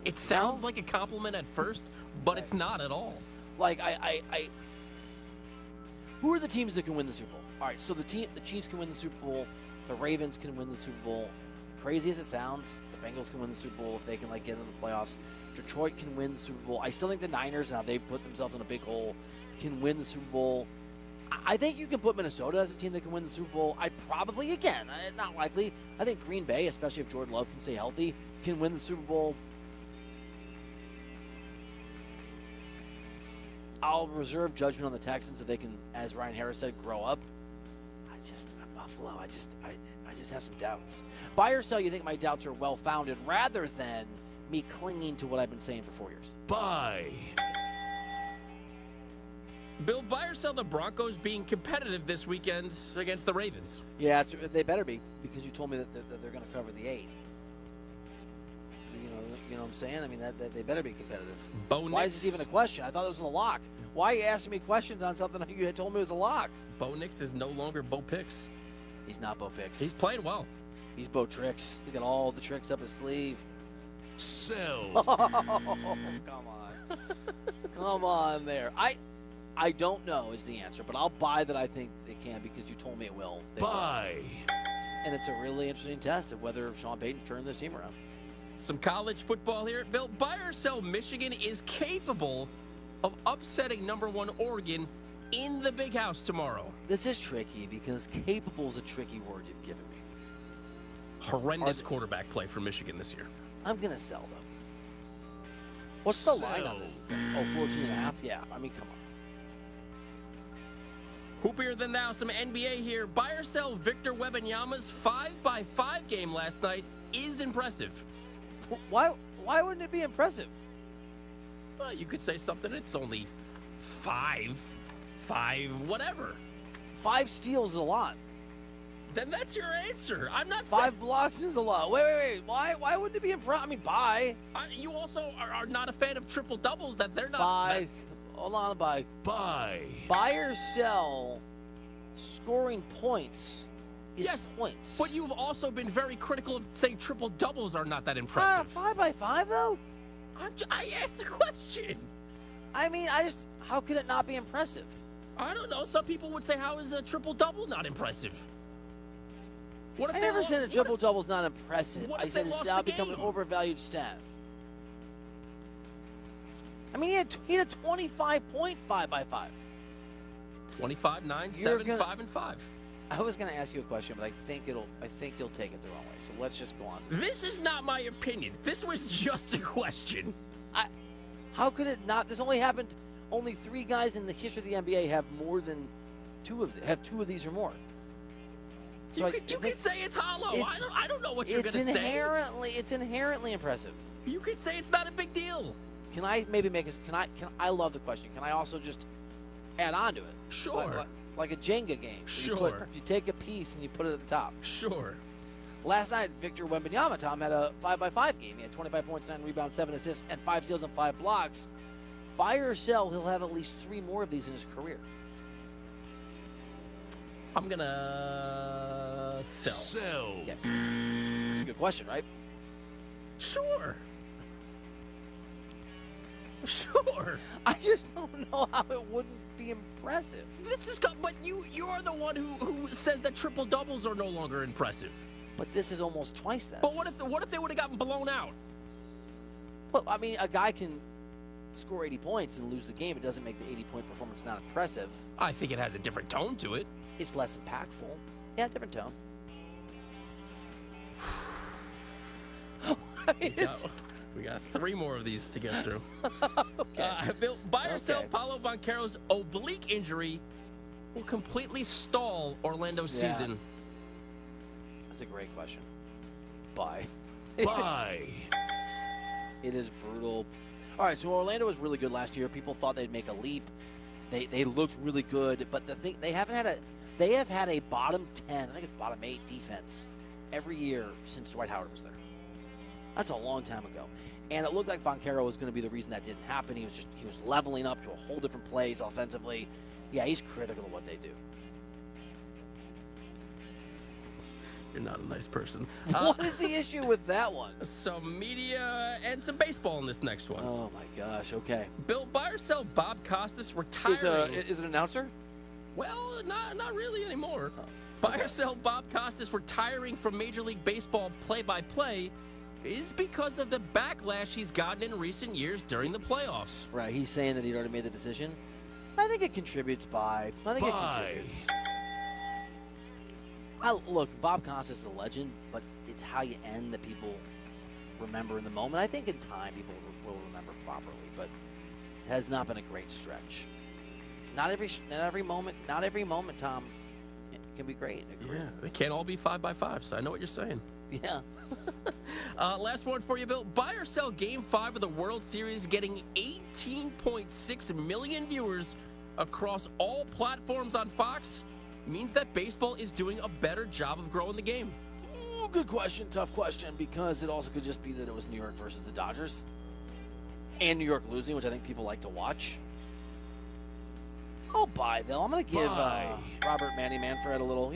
It sounds like a compliment at first, but Right. it's not at all. Like who are the teams that can win the Super Bowl? All right, so the Chiefs can win the Super Bowl. The Ravens can win the Super Bowl. Crazy as it sounds, the Bengals can win the Super Bowl if they can get into the playoffs. Detroit can win the Super Bowl. I still think the Niners, now they put themselves in a big hole, can win the Super Bowl. I think you can put Minnesota as a team that can win the Super Bowl. Not likely. I think Green Bay, especially if Jordan Love can stay healthy, can win the Super Bowl. I'll reserve judgment on the Texans so they can, as Ryan Harris said, grow up. Buffalo, I just have some doubts. Buy or sell, you think my doubts are well-founded rather than me clinging to what I've been saying for 4 years. Buy. Bill, buy or sell the Broncos being competitive this weekend against the Ravens? Yeah, they better be, because you told me that they're going to cover the 8. You know what I'm saying? I mean, that they better be competitive. Why is this even a question? I thought it was a lock. Why are you asking me questions on something you had told me was a lock? Bo Nix is no longer Bo Picks. He's not Bo Picks. He's playing well. He's Bo Tricks. He's got all the tricks up his sleeve. Sell. Oh, come on. Come on there. I don't know is the answer, but I'll buy that I think they can because you told me it will. Buy. And it's a really interesting test of whether Sean Payton turned this team around. Some college football here. Bill, buy or sell Michigan is capable of upsetting #1 Oregon in the Big House tomorrow. This is tricky because capable is a tricky word you've given me. Horrendous quarterback play for Michigan this year. I'm going to sell them. What's the line on this? 14.5? Yeah, I mean, come on. Hoopier than thou, some NBA here. Buy or sell Victor Wembanyama's 5x5 game last night is impressive. Why wouldn't it be impressive? Well, you could say something. It's only 5, whatever. 5 steals is a lot. Then that's your answer. I'm not 5 blocks is a lot. Wait. Why wouldn't it be impressive? I mean, buy. You also are not a fan of triple doubles. That they're not. Buy. Hold on, buy. Buy. Buy or sell scoring points is points. But you've also been very critical of saying triple doubles are not that impressive. 5x5 though? I asked the question. I mean, how could it not be impressive? I don't know. Some people would say, how is a triple double not impressive? What if I they never lost- said a triple-double is not impressive. What I if they said it's lost now the become an game? overvalued stat. I mean, he had a 25-point 5x5. 25, 9, You're 7, gonna- 5, and 5. I was going to ask you a question, but I think you'll take it the wrong way. So let's just go on. This is not my opinion. This was just a question. How could it not? This only 3 guys in the history of the NBA have more than 2 of these or more. So You could say it's hollow. I don't know what you're going to say. It's inherently impressive. You could say it's not a big deal. Can I maybe make I love the question. Can I also just add on to it? Sure. Like a Jenga game. Sure. You take a piece and you put it at the top. Sure. Last night, Victor Wembanyama, Tom, had a 5x5 game. He had 25 points, 9 rebounds, 7 assists, and 5 steals and 5 blocks. Buy or sell, he'll have at least 3 more of these in his career. I'm going to sell. Okay. It's a good question, right? Sure. Sure. I just don't know how it wouldn't be impressive. But you're the one who says that triple doubles are no longer impressive. But this is almost twice that. But what if they would have gotten blown out? Well, I mean, a guy can score 80 points and lose the game. It doesn't make the 80-point performance not impressive. I think it has a different tone to it. It's less impactful. Yeah, different tone. We got 3 more of these to get through. Okay. Buy or sell Paolo Banchero's oblique injury will completely stall Orlando's season. That's a great question. Buy. Buy. It is brutal. All right, so Orlando was really good last year. People thought they'd make a leap. They looked really good, but the thing they have had a bottom 10, I think it's bottom 8 defense every year since Dwight Howard was there. That's a long time ago. And it looked like Banchero was going to be the reason that didn't happen. He was leveling up to a whole different place offensively. Yeah, he's critical of what they do. You're not a nice person. What is the issue with that one? Some media and some baseball in this next one. Oh my gosh, okay. Buy or sell Bob Costas retiring. Is it an announcer? Well, not really anymore. Buy or sell Bob Costas retiring from Major League Baseball play-by-play is because of the backlash he's gotten in recent years during the playoffs. Right, he's saying that he'd already made the decision. I think it contributes by. I think it contributes. Look, Bob Costas is a legend, but it's how you end that people remember in the moment. I think in time people will remember properly, but it has not been a great stretch. Not every moment, Tom, it can be great. Yeah, they can't all be 5x5s. I know what you're saying. Yeah. Last one for you, Bill. Buy or sell Game 5 of the World Series getting 18.6 million viewers across all platforms on Fox means that baseball is doing a better job of growing the game. Ooh, good question, tough question, because it also could just be that it was New York versus the Dodgers. And New York losing, which I think people like to watch. I'll buy, though. I'm going to give Robert Manny Manfred a little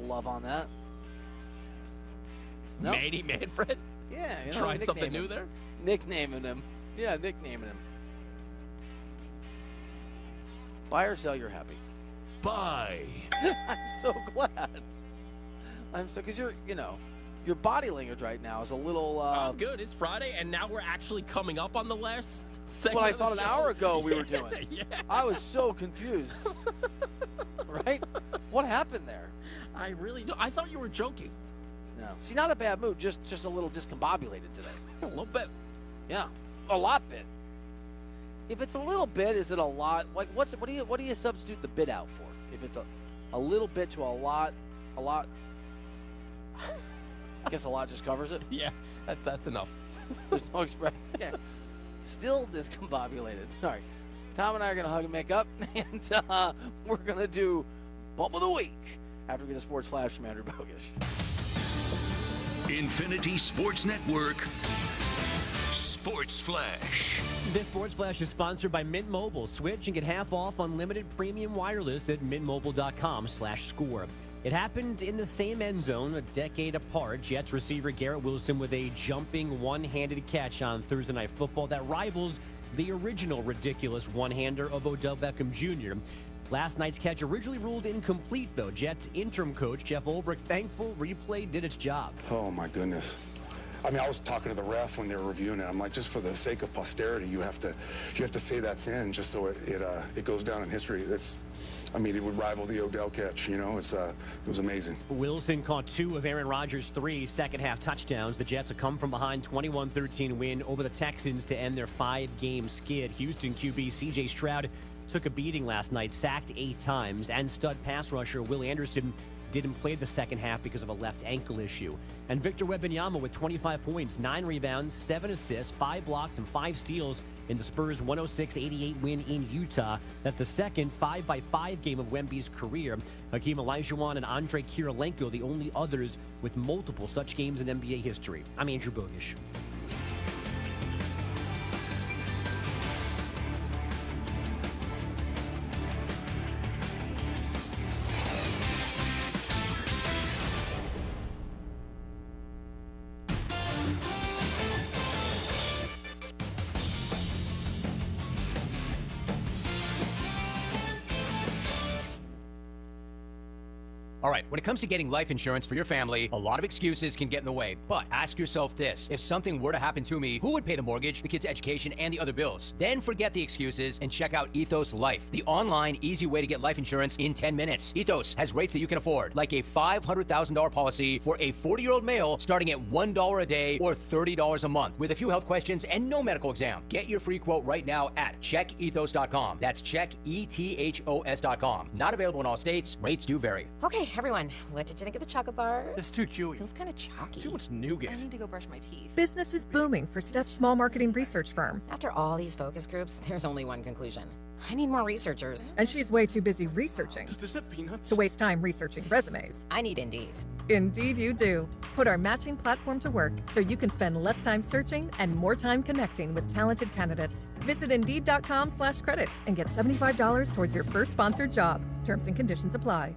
love on that. No? Manny Manfred? Yeah. Trying something new there? Nicknaming him. Yeah, nicknaming him. Buy or sell, you're happy. Buy. I'm so glad. Because your body language right now is a little. I'm good. It's Friday, and now we're actually coming up on the last segment. What I thought an hour ago we were doing. Yeah. I was so confused. Right? What happened there? I really don't. I thought you were joking. No. See, not a bad mood, just a little discombobulated today. A little bit. Yeah. A lot bit. If it's a little bit, is it a lot? Like, what do you substitute the bit out for? If it's a little bit to a lot. I guess a lot just covers it. Yeah, that's enough. There's no expression. Yeah. Still discombobulated. All right. Tom and I are going to hug and make up, and we're going to do Bum of the Week after we get a sports flash from Andrew Bogish. Infinity Sports Network Sports Flash. This Sports Flash is sponsored by Mint Mobile. Switch and get half off unlimited premium wireless at mintmobile.com/score. It happened in the same end zone a decade apart. Jets receiver Garrett Wilson with a jumping one-handed catch on Thursday Night Football that rivals the original ridiculous one-hander of Odell Beckham Jr. Last night's catch originally ruled incomplete, though. Jets interim coach Jeff Ulbrich thankful replay did its job. Oh, my goodness. I mean, I was talking to the ref when they were reviewing it. I'm like, just for the sake of posterity, you have to say that's in, just so it goes down in history. It would rival the Odell catch. It was amazing. Wilson caught 2 of Aaron Rodgers' 3 second-half touchdowns. The Jets have come from behind 21-13 win over the Texans to end their 5-game skid. Houston QB C.J. Stroud took a beating last night, sacked 8 times, and stud pass rusher Will Anderson didn't play the second half because of a left ankle issue. And Victor Wembanyama with 25 points, 9 rebounds, 7 assists, 5 blocks, and 5 steals in the Spurs' 106-88 win in Utah. That's the second 5-by-5 game of Wemby's career. Hakeem Olajuwon and Andre Kirilenko, the only others with multiple such games in NBA history. I'm Andrew Bogish. All right, when it comes to getting life insurance for your family, a lot of excuses can get in the way. But ask yourself this: if something were to happen to me, who would pay the mortgage, the kids' education, and the other bills? Then forget the excuses and check out Ethos Life, the online, easy way to get life insurance in 10 minutes. Ethos has rates that you can afford, like a $500,000 policy for a 40-year-old male starting at $1 a day or $30 a month, with a few health questions and no medical exam. Get your free quote right now at checkethos.com. That's checkethos.com. Not available in all states. Rates do vary. Okay, everyone, what did you think of the chocolate bar? It's too chewy. Feels kind of chalky. Too much nougat. I need to go brush my teeth. Business is booming for Steph's small marketing research firm. After all these focus groups, there's only one conclusion. I need more researchers. And she's way too busy researching Does this have peanuts? to waste time researching resumes. I need Indeed. Indeed you do. Put our matching platform to work so you can spend less time searching and more time connecting with talented candidates. Visit Indeed.com/credit and get $75 towards your first sponsored job. Terms and conditions apply.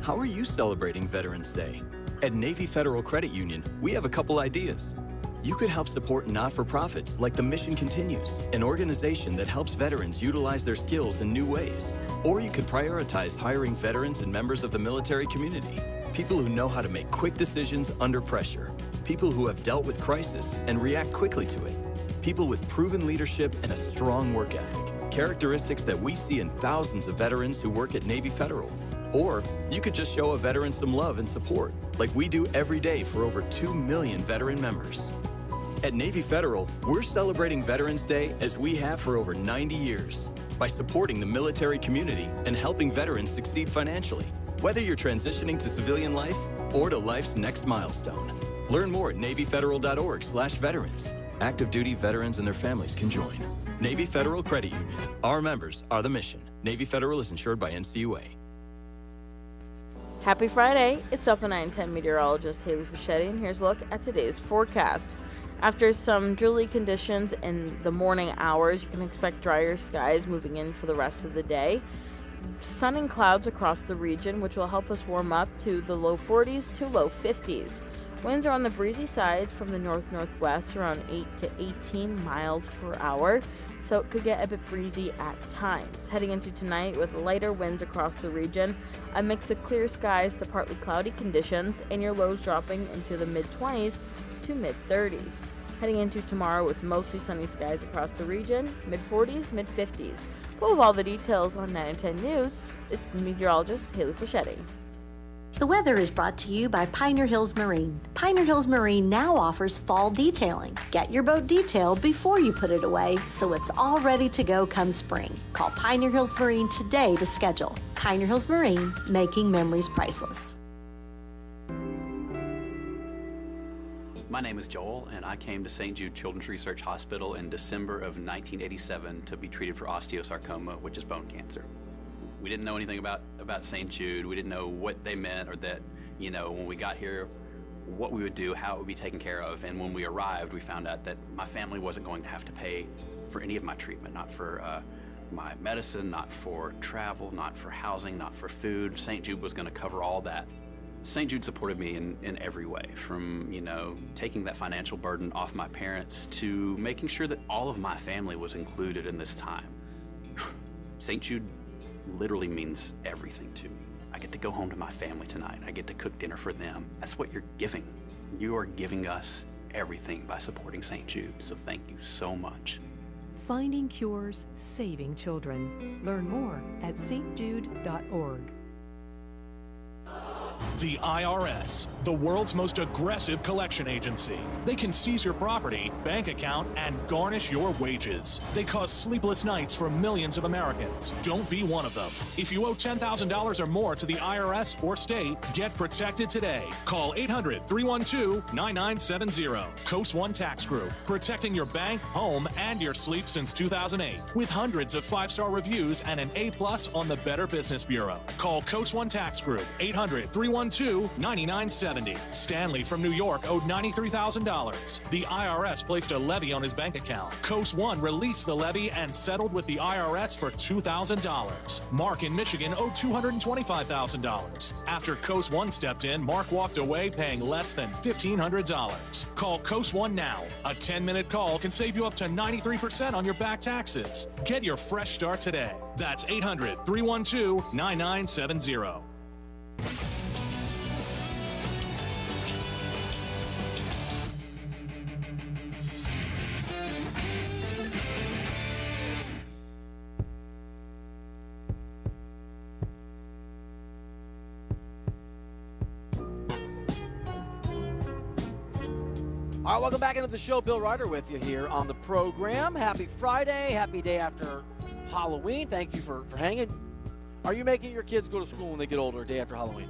How are you celebrating Veterans Day? At Navy Federal Credit Union, we have a couple ideas. You could help support not-for-profits like The Mission Continues, an organization that helps veterans utilize their skills in new ways. Or you could prioritize hiring veterans and members of the military community, people who know how to make quick decisions under pressure, people who have dealt with crisis and react quickly to it, people with proven leadership and a strong work ethic, characteristics that we see in thousands of veterans who work at Navy Federal. Or you could just show a veteran some love and support, like we do every day for over 2 million veteran members. At Navy Federal, we're celebrating Veterans Day as we have for over 90 years by supporting the military community and helping veterans succeed financially, whether you're transitioning to civilian life or to life's next milestone. Learn more at NavyFederal.org/veterans. Active duty veterans and their families can join. Navy Federal Credit Union. Our members are the mission. Navy Federal is insured by NCUA. Happy Friday. It's up at 9:10 meteorologist Haley Fischetti, and here's a look at today's forecast. After some drizzly conditions in the morning hours, you can expect drier skies moving in for the rest of the day. Sun and clouds across the region, which will help us warm up to the low 40s to low 50s. Winds are on the breezy side from the north-northwest, around 8 to 18 miles per hour, so it could get a bit breezy at times. Heading into tonight with lighter winds across the region, a mix of clear skies to partly cloudy conditions, and your lows dropping into the mid-20s to mid-30s. Heading into tomorrow with mostly sunny skies across the region, mid-40s, mid-50s. We'll have all the details on 9 and 10 News. It's meteorologist Haley Fischetti. The weather is brought to you by Pioneer Hills Marine. Pioneer Hills Marine now offers fall detailing. Get your boat detailed before you put it away so it's all ready to go come spring. Call Pioneer Hills Marine today to schedule. Pioneer Hills Marine, making memories priceless. My name is Joel, and I came to St. Jude Children's Research Hospital in December of 1987 to be treated for osteosarcoma, which is bone cancer. We didn't know anything about St. Jude. We didn't know what they meant, or that, when we got here, what we would do, how it would be taken care of. And when we arrived, we found out that my family wasn't going to have to pay for any of my treatment, not for my medicine, not for travel, not for housing, not for food. St. Jude was going to cover all that. St. Jude supported me in every way, from, taking that financial burden off my parents to making sure that all of my family was included in this time. St. Jude literally means everything to me. I get to go home to my family tonight. I get to cook dinner for them. That's what you're giving. You are giving us everything by supporting St. Jude, so thank you so much. Finding cures, saving children. Learn more at stjude.org. The IRS, the world's most aggressive collection agency. They can seize your property, bank account, and garnish your wages. They cause sleepless nights for millions of Americans. Don't be one of them. If you owe $10,000 or more to the IRS or state, get protected today. Call 800-312-9970. Coast One Tax Group, protecting your bank, home, and your sleep since 2008. With hundreds of 5-star reviews and an A+ on the Better Business Bureau. Call Coast One Tax Group, 800-312-9970. Stanley from New York owed $93,000. The IRS placed a levy on his bank account. Coast One released the levy and settled with the IRS for $2,000. Mark in Michigan owed $225,000. After Coast One stepped in, Mark walked away paying less than $1,500. Call Coast One now. A 10-minute call can save you up to 93% on your back taxes. Get your fresh start today. That's 800-312-9970. All right, welcome back into the show. Bill Ryder with you here on the program. Happy Friday. Happy day after Halloween. Thank you for hanging. Are you making your kids go to school when they get older, day after Halloween?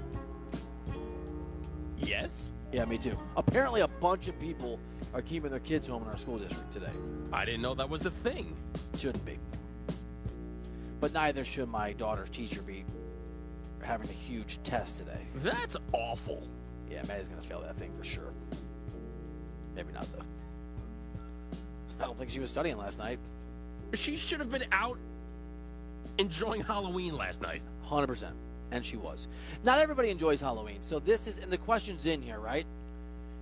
Yes. Yeah, me too. Apparently a bunch of people are keeping their kids home in our school district today. I didn't know that was a thing. Shouldn't be. But neither should my daughter's teacher be having a huge test today. That's awful. Yeah, Maddie's going to fail that thing for sure. Maybe not, though. I don't think she was studying last night. She should have been out enjoying Halloween last night. 100%. And she was. Not everybody enjoys Halloween. So this is, and the question's in here, right?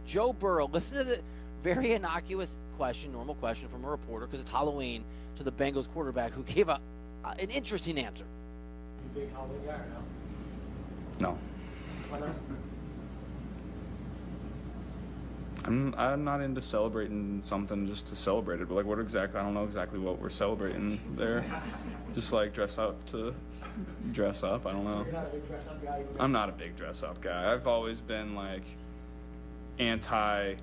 Joe Burrow, listen to the very innocuous question, normal question from a reporter, because it's Halloween, to the Bengals quarterback who gave an interesting answer. You big Halloween guy or No. Why not? I'm not into celebrating something just to celebrate it, but like what exactly, I don't know exactly what we're celebrating there. Just like dress up to dress up, I don't know. You're not a big dress up guy? I'm not a big dress up guy. I've always been like anti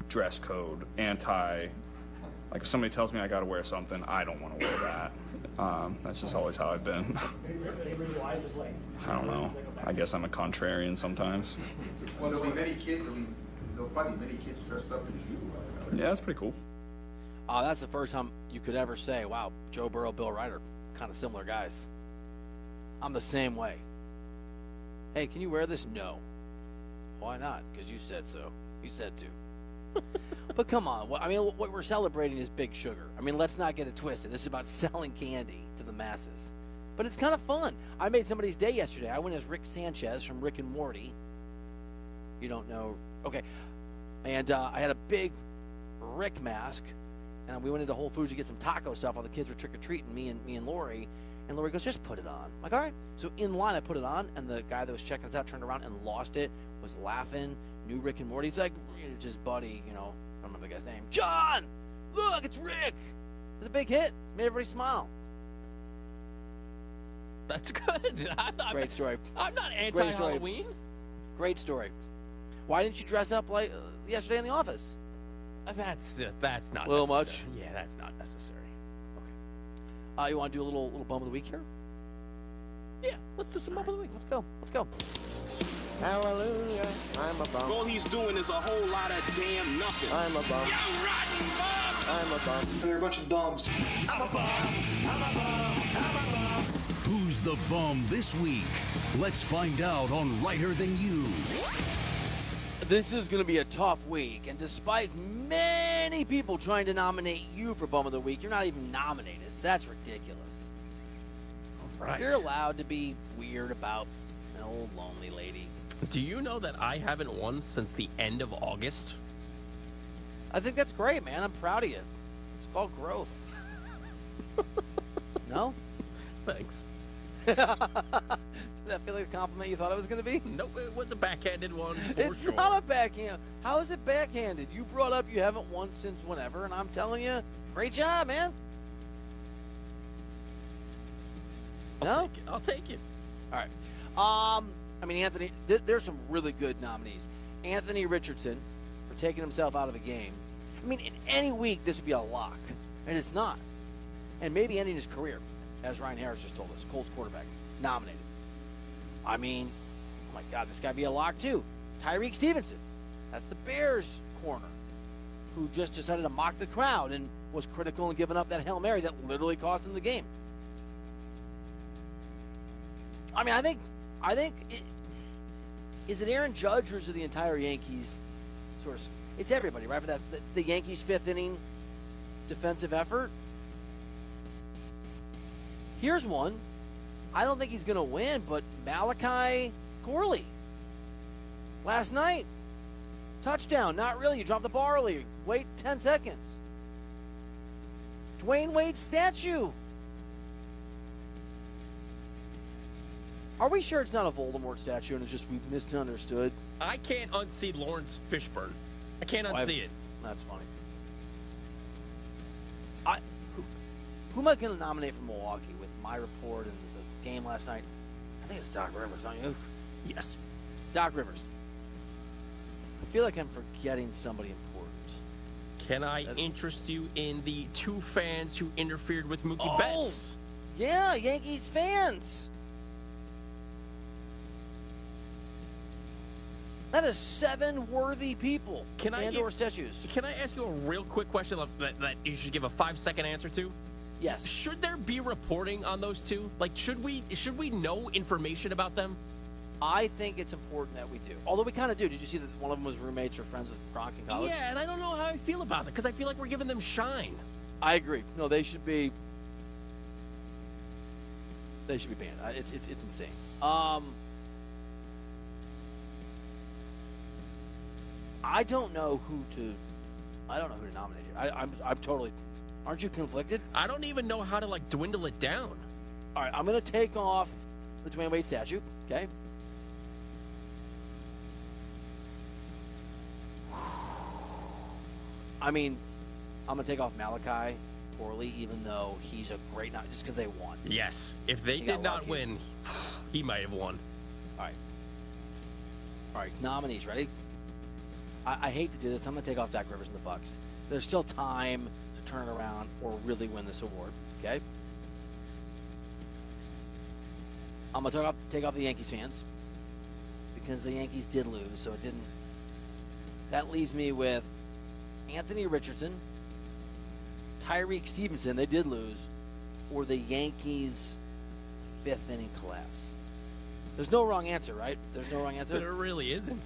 dress code, like if somebody tells me I gotta wear something, I don't want to wear that. That's just always how I've been. Why? Just like, I don't know. I guess I'm a contrarian sometimes. Well, there'll be many kids, there'll probably be many kids dressed up as you. Yeah, that's pretty cool. That's the first time you could ever say, wow, Joe Burrow, Bill Ryder, kind of similar guys. I'm the same way. Hey, can you wear this? No. Why not? Because you said so. You said to. But come on. I mean, what we're celebrating is Big Sugar. I mean, let's not get it twisted. This is about selling candy to the masses. But it's kind of fun. I made somebody's day yesterday. I went as Rick Sanchez from Rick and Morty. You don't know. Okay. And I had a big Rick mask. And we went into Whole Foods to get some taco stuff while the kids were trick-or-treating, me and Lori. And Lori goes, just put it on. I'm like, all right. So in line, I put it on, and the guy that was checking us out turned around and lost it, was laughing, knew Rick and Morty. He's like, it's his buddy, I don't remember the guy's name. John! Look, it's Rick! It's a big hit. Made everybody smile. That's good. Great story. I'm not anti-Halloween. Great story. Why didn't you dress up like yesterday in the office? That's not a little necessary. much? Yeah, that's not necessary. You want to do a little bum of the week here? Yeah, let's do some bum of the week. Let's go. Hallelujah, I'm a bum. All he's doing is a whole lot of damn nothing. I'm a bum. You rotten bum! I'm a bum. They're a bunch of bums. I'm a bum. I'm a bum. I'm a bum. Who's the bum this week? Let's find out on Righter Than You. This is going to be a tough week, and despite many people trying to nominate you for Bum of the Week, you're not even nominated. So that's ridiculous. All right. You're allowed to be weird about an old lonely lady. Do you know that I haven't won since the end of August? I think that's great, man. I'm proud of you. It's called growth. No? Thanks. Did that feel like a compliment you thought it was going to be? Nope, it was a backhanded one for It's sure. not a backhand. How is it backhanded? You brought up you haven't won since whenever, and I'm telling you, great job, man. I'll take it. All right. I mean, Anthony, there's some really good nominees. Anthony Richardson for taking himself out of a game. I mean, in any week, this would be a lock, and it's not. And maybe ending his career, as Ryan Harris just told us, Colts quarterback, nominated. I mean, oh my God, this guy be a lock too. Tyreek Stevenson, that's the Bears corner, who just decided to mock the crowd and was critical in giving up that Hail Mary that literally cost him the game. I mean, I think is it Aaron Judge or is it the entire Yankees sort of? It's everybody, right? For that, the Yankees' fifth inning defensive effort. Here's one. I don't think he's going to win, but Malachi Corley. Last night, touchdown. Not really. You dropped the ball early. Wait 10 seconds. Dwayne Wade's statue. Are we sure it's not a Voldemort statue and it's just we've misunderstood? I can't unsee Lawrence Fishburne. I can't unsee it. That's funny. Who am I going to nominate for Milwaukee with my report and the game last night? I think it's Doc Rivers, don't you? Yes. Doc Rivers. I feel like I'm forgetting somebody important. Can I interest you in the two fans who interfered with Mookie Betts? Yeah, Yankees fans. That is 7 worthy people. And/or statues. Can I ask you a real quick question that you should give a 5-second answer to? Yes. Should there be reporting on those two? Like, should we know information about them? I think it's important that we do. Although we kind of do. Did you see that one of them was roommates or friends with Gronk in college? Yeah, and I don't know how I feel about it because I feel like we're giving them shine. I agree. No, they should be. They should be banned. It's insane. I don't know who to nominate here. I'm totally. Aren't you conflicted? I don't even know how to dwindle it down. All right, I'm gonna take off the Dwayne Wade statue. Okay. I mean, I'm gonna take off Malachi Corley, even though he's a great just because they won. Yes. If they did not win, he might have won. All right. Nominees, ready? I hate to do this. I'm going to take off Doc Rivers and the Bucks. There's still time to turn it around or really win this award, okay? I'm going to take off the Yankees fans because the Yankees did lose, so it didn't. That leaves me with Anthony Richardson, Tyreek Stevenson, they did lose, or the Yankees' 5th inning collapse. There's no wrong answer, right? There's no wrong answer? There really isn't.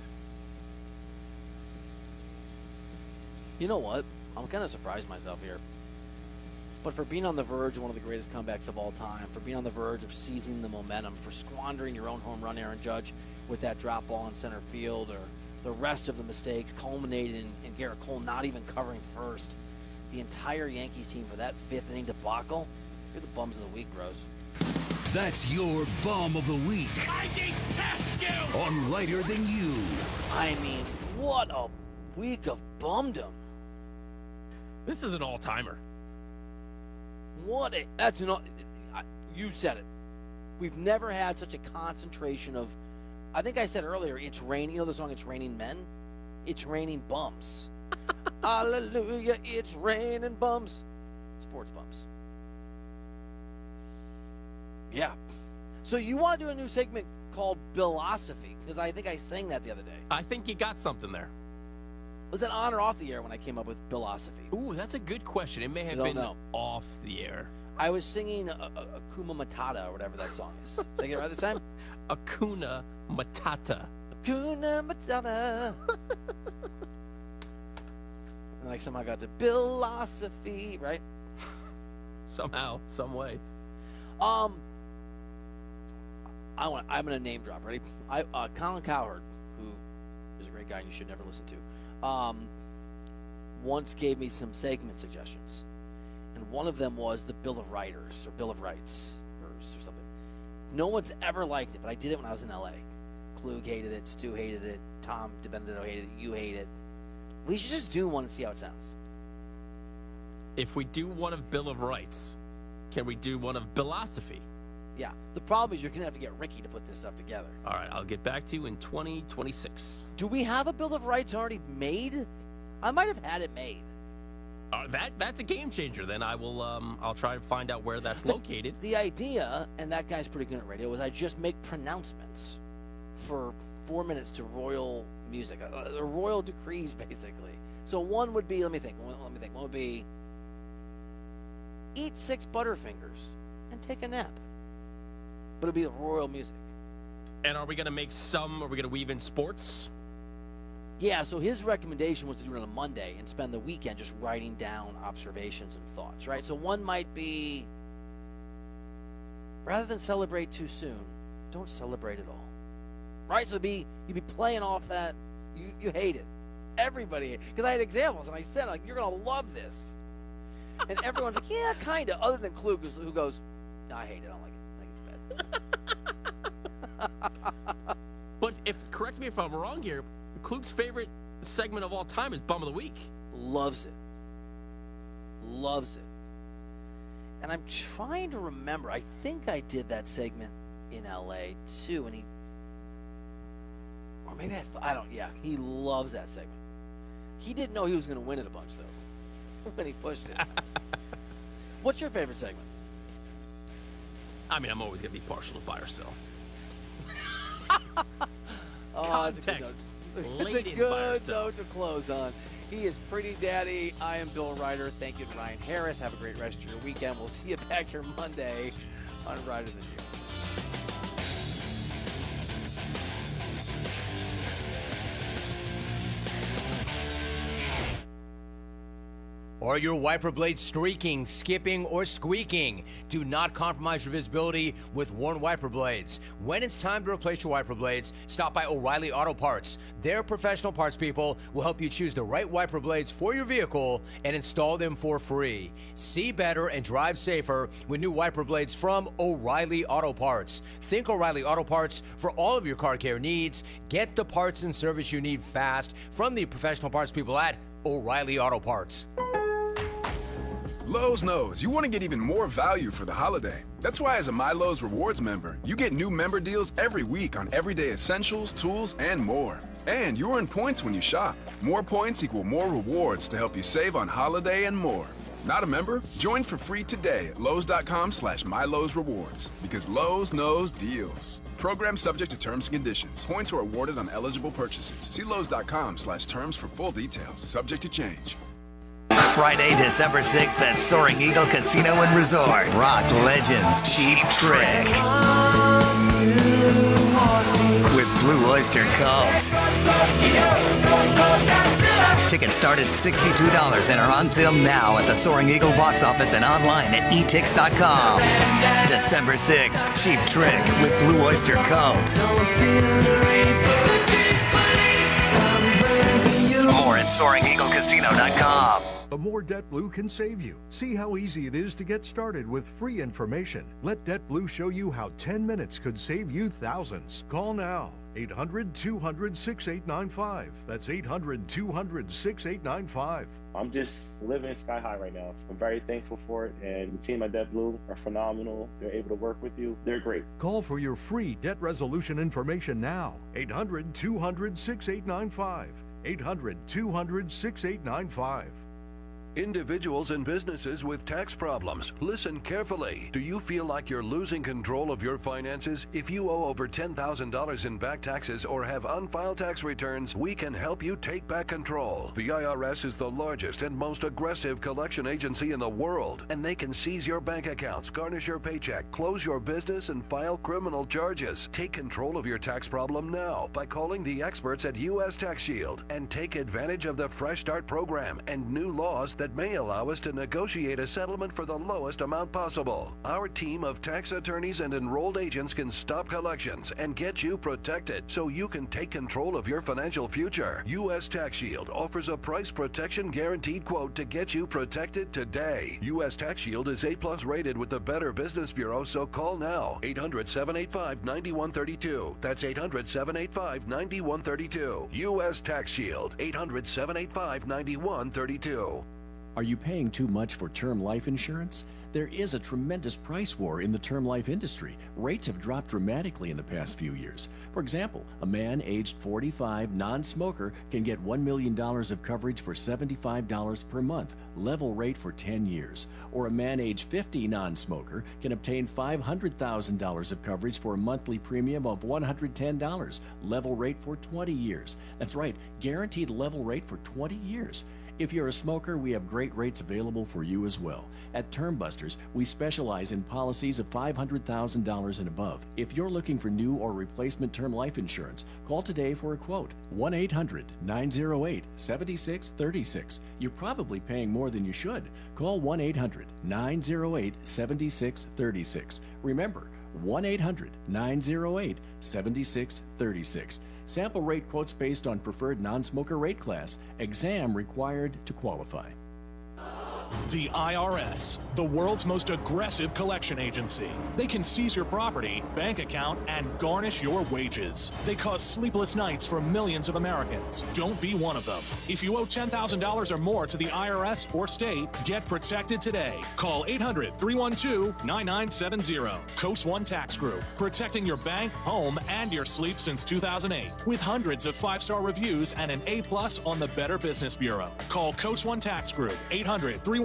You know what? I'm kind of surprised myself here. But for being on the verge of one of the greatest comebacks of all time, for being on the verge of seizing the momentum, for squandering your own home run, Aaron Judge, with that drop ball in center field, or the rest of the mistakes culminated in Garrett Cole not even covering first, the entire Yankees team for that 5th inning debacle, you're the bums of the week, bros. That's your Bum of the Week. I detest you! On Lighter Than You. I mean, what a week of bumdom. This is an all-timer. You said it. We've never had such a concentration of, I think I said earlier, it's raining. You know the song It's Raining Men? It's raining bums. Hallelujah, it's raining bums. Sports bums. Yeah. So you want to do a new segment called Billosophy? Because I think I sang that the other day. I think you got something there. Was that on or off the air when I came up with Billosophy? Ooh, that's a good question. It may have been off the air. I was singing Akuma Matata or whatever that song is. Did I get it right this time? Akuna Matata. Akuna Matata. And I somehow got to Billosophy, right? Somehow, some way. I'm gonna name drop. Ready? Colin Cowherd, who is a great guy and you should never listen to, once gave me some segment suggestions, and one of them was the Bill of Rights or something. No one's ever liked it, but I did it when I was in LA. Klug hated it, Stu hated it, Tom DiBenedetto hated it, you hate it. We should just do one and see how it sounds. If we do one of Bill of Rights, can we do one of philosophy? Yeah. The problem is you're going to have to get Ricky to put this stuff together. All right, I'll get back to you in 2026. Do we have a Bill of Rights already made? I might have had it made. That's a game changer. Then I'll try to find out where that's located. The idea, and that guy's pretty good at radio, was I just make pronouncements for 4 minutes to royal music, royal decrees, basically. So one would be, let me think. One would be, eat 6 Butterfingers and take a nap. But it'd be the royal music. And are we going to make some? Are we going to weave in sports? Yeah, so his recommendation was to do it on a Monday and spend the weekend just writing down observations and thoughts, right? So one might be, rather than celebrate too soon, don't celebrate at all. Right? So you'd be playing off that, you hate it. Everybody, because I had examples, and I said, like, you're going to love this. And everyone's like, yeah, kind of, other than Klug, who goes, no, I hate it, I don't like it. But correct me if I'm wrong here, Klug's favorite segment of all time is Bum of the Week. Loves it. And I'm trying to remember. I think I did that segment in LA too, and or maybe I don't. Yeah, he loves that segment. He didn't know he was going to win it a bunch though when he pushed it. What's your favorite segment? I mean, I'm always going to be partial to buy or sell. Context. It's a good note to close on. He is Pretty Daddy. I am Bill Ryder. Thank you to Ryan Harris. Have a great rest of your weekend. We'll see you back here Monday on Ryder Than You. Are your wiper blades streaking, skipping, or squeaking? Do not compromise your visibility with worn wiper blades. When it's time to replace your wiper blades, stop by O'Reilly Auto Parts. Their professional parts people will help you choose the right wiper blades for your vehicle and install them for free. See better and drive safer with new wiper blades from O'Reilly Auto Parts. Think O'Reilly Auto Parts for all of your car care needs. Get the parts and service you need fast from the professional parts people at O'Reilly Auto Parts. Lowe's knows you want to get even more value for the holiday. That's why as a My Lowe's Rewards member, you get new member deals every week on everyday essentials, tools, and more. And you earn points when you shop. More points equal more rewards to help you save on holiday and more. Not a member? Join for free today at Lowes.com/MyLowe'sRewards because Lowe's knows deals. Program subject to terms and conditions. Points are awarded on eligible purchases. See Lowes.com/terms for full details. Subject to change. Friday, December 6th at Soaring Eagle Casino and Resort. Rock legends Cheap Trick with Blue Oyster Cult. Tickets start at $62 and are on sale now at the Soaring Eagle box office and online at etix.com. December 6th, Cheap Trick with Blue Oyster Cult. More at SoaringEagleCasino.com. The more DebtBlue can save you. See how easy it is to get started with free information. Let DebtBlue show you how 10 minutes could save you thousands. Call now. 800-200-6895. That's 800-200-6895. I'm just living sky high right now. So I'm very thankful for it. And the team at DebtBlue are phenomenal. They're able to work with you. They're great. Call for your free debt resolution information now. 800-200-6895. 800-200-6895. Individuals and businesses with tax problems, listen carefully. Do you feel like you're losing control of your finances? If you owe over $10,000 in back taxes or have unfiled tax returns, we can help you take back control. The IRS is the largest and most aggressive collection agency in the world, and they can seize your bank accounts, garnish your paycheck, close your business, and file criminal charges. Take control of your tax problem now by calling the experts at U.S. Tax Shield and take advantage of the Fresh Start program and new laws that that may allow us to negotiate a settlement for the lowest amount possible. Our team of tax attorneys and enrolled agents can stop collections and get you protected so you can take control of your financial future. U.S. Tax Shield offers a price protection guaranteed quote to get you protected today. U.S. Tax Shield is A+ rated with the Better Business Bureau, so call now. 800-785-9132. That's 800-785-9132. U.S. Tax Shield. 800-785-9132. Are you paying too much for term life insurance? There is a tremendous price war in the term life industry. Rates have dropped dramatically in the past few years. For example, a man aged 45, non-smoker, can get $1 million of coverage for $75 per month, level rate for 10 years. Or a man aged 50, non-smoker, can obtain $500,000 of coverage for a monthly premium of $110, level rate for 20 years. That's right, guaranteed level rate for 20 years. If you're a smoker, we have great rates available for you as well. At Term Busters, we specialize in policies of $500,000 and above. If you're looking for new or replacement term life insurance, call today for a quote. 1-800-908-7636. You're probably paying more than you should. Call 1-800-908-7636. Remember, 1-800-908-7636. Sample rate quotes based on preferred non-smoker rate class. Exam required to qualify. The IRS, the world's most aggressive collection agency. They can seize your property, bank account, and garnish your wages. They cause sleepless nights for millions of Americans. Don't be one of them. If you owe $10,000 or more to the IRS or state, get protected today. Call 800-312-9970. Coast One Tax Group, protecting your bank, home, and your sleep since 2008. With hundreds of 5-star reviews and an A+ on the Better Business Bureau. Call Coast One Tax Group, 800-312-9970.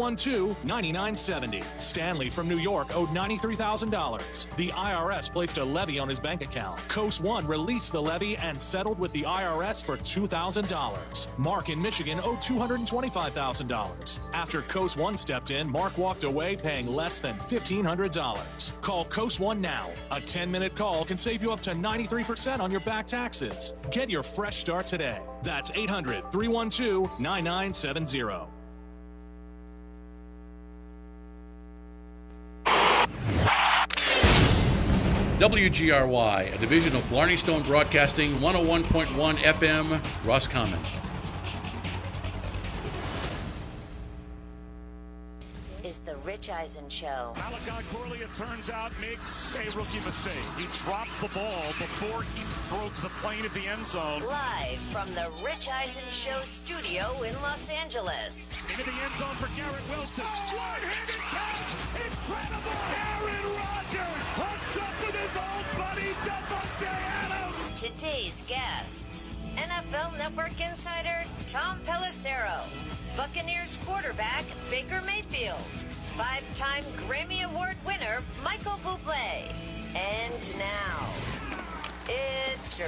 Stanley from New York owed $93,000. The IRS placed a levy on his bank account. Coast One released the levy and settled with the IRS for $2,000. Mark in Michigan owed $225,000. After Coast One stepped in, Mark walked away paying less than $1,500. Call Coast One now. A 10-minute call can save you up to 93% on your back taxes. Get your fresh start today. That's 800-312-9970. WGRY, a division of Blarney Stone Broadcasting, 101.1 FM, Roscommon. Is the Rich Eisen Show. Malachi Corley, it turns out, makes a rookie mistake. He dropped the ball before he broke the plane at the end zone. Live from the Rich Eisen Show studio in Los Angeles. Into the end zone for Garrett Wilson. One-handed catch! Incredible! Aaron Rodgers hooks up with his old buddy, Devontae Adams. Today's guests, NFL Network insider Tom Pelissero, Buccaneers quarterback Baker Mayfield, 5-time Grammy Award winner Michael Bublé. And now, it's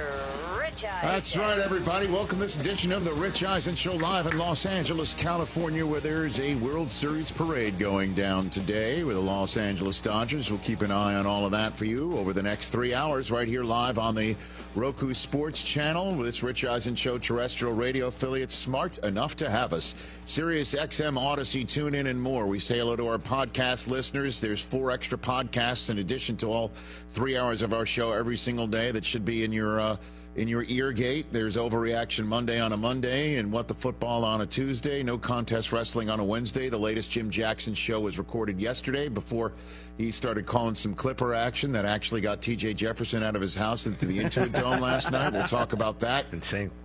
Rich Eisen. That's right, everybody. Welcome to this edition of the Rich Eisen Show live in Los Angeles, California, where there's a World Series parade going down today with the Los Angeles Dodgers. We'll keep an eye on all of that for you over the next 3 hours right here live on the Roku Sports Channel with this Rich Eisen Show terrestrial radio affiliate, smart enough to have us. Sirius XM, Odyssey, TuneIn, and more. We say hello to our podcast listeners. There's 4 extra podcasts in addition to all 3 hours of our show every single day that should be in your ear gate. There's Overreaction Monday on a Monday and What the Football on a Tuesday. No Contest Wrestling on a Wednesday. The latest Jim Jackson show was recorded yesterday before he started calling some Clipper action that actually got T.J. Jefferson out of his house into the Intuit Dome last night. We'll talk about that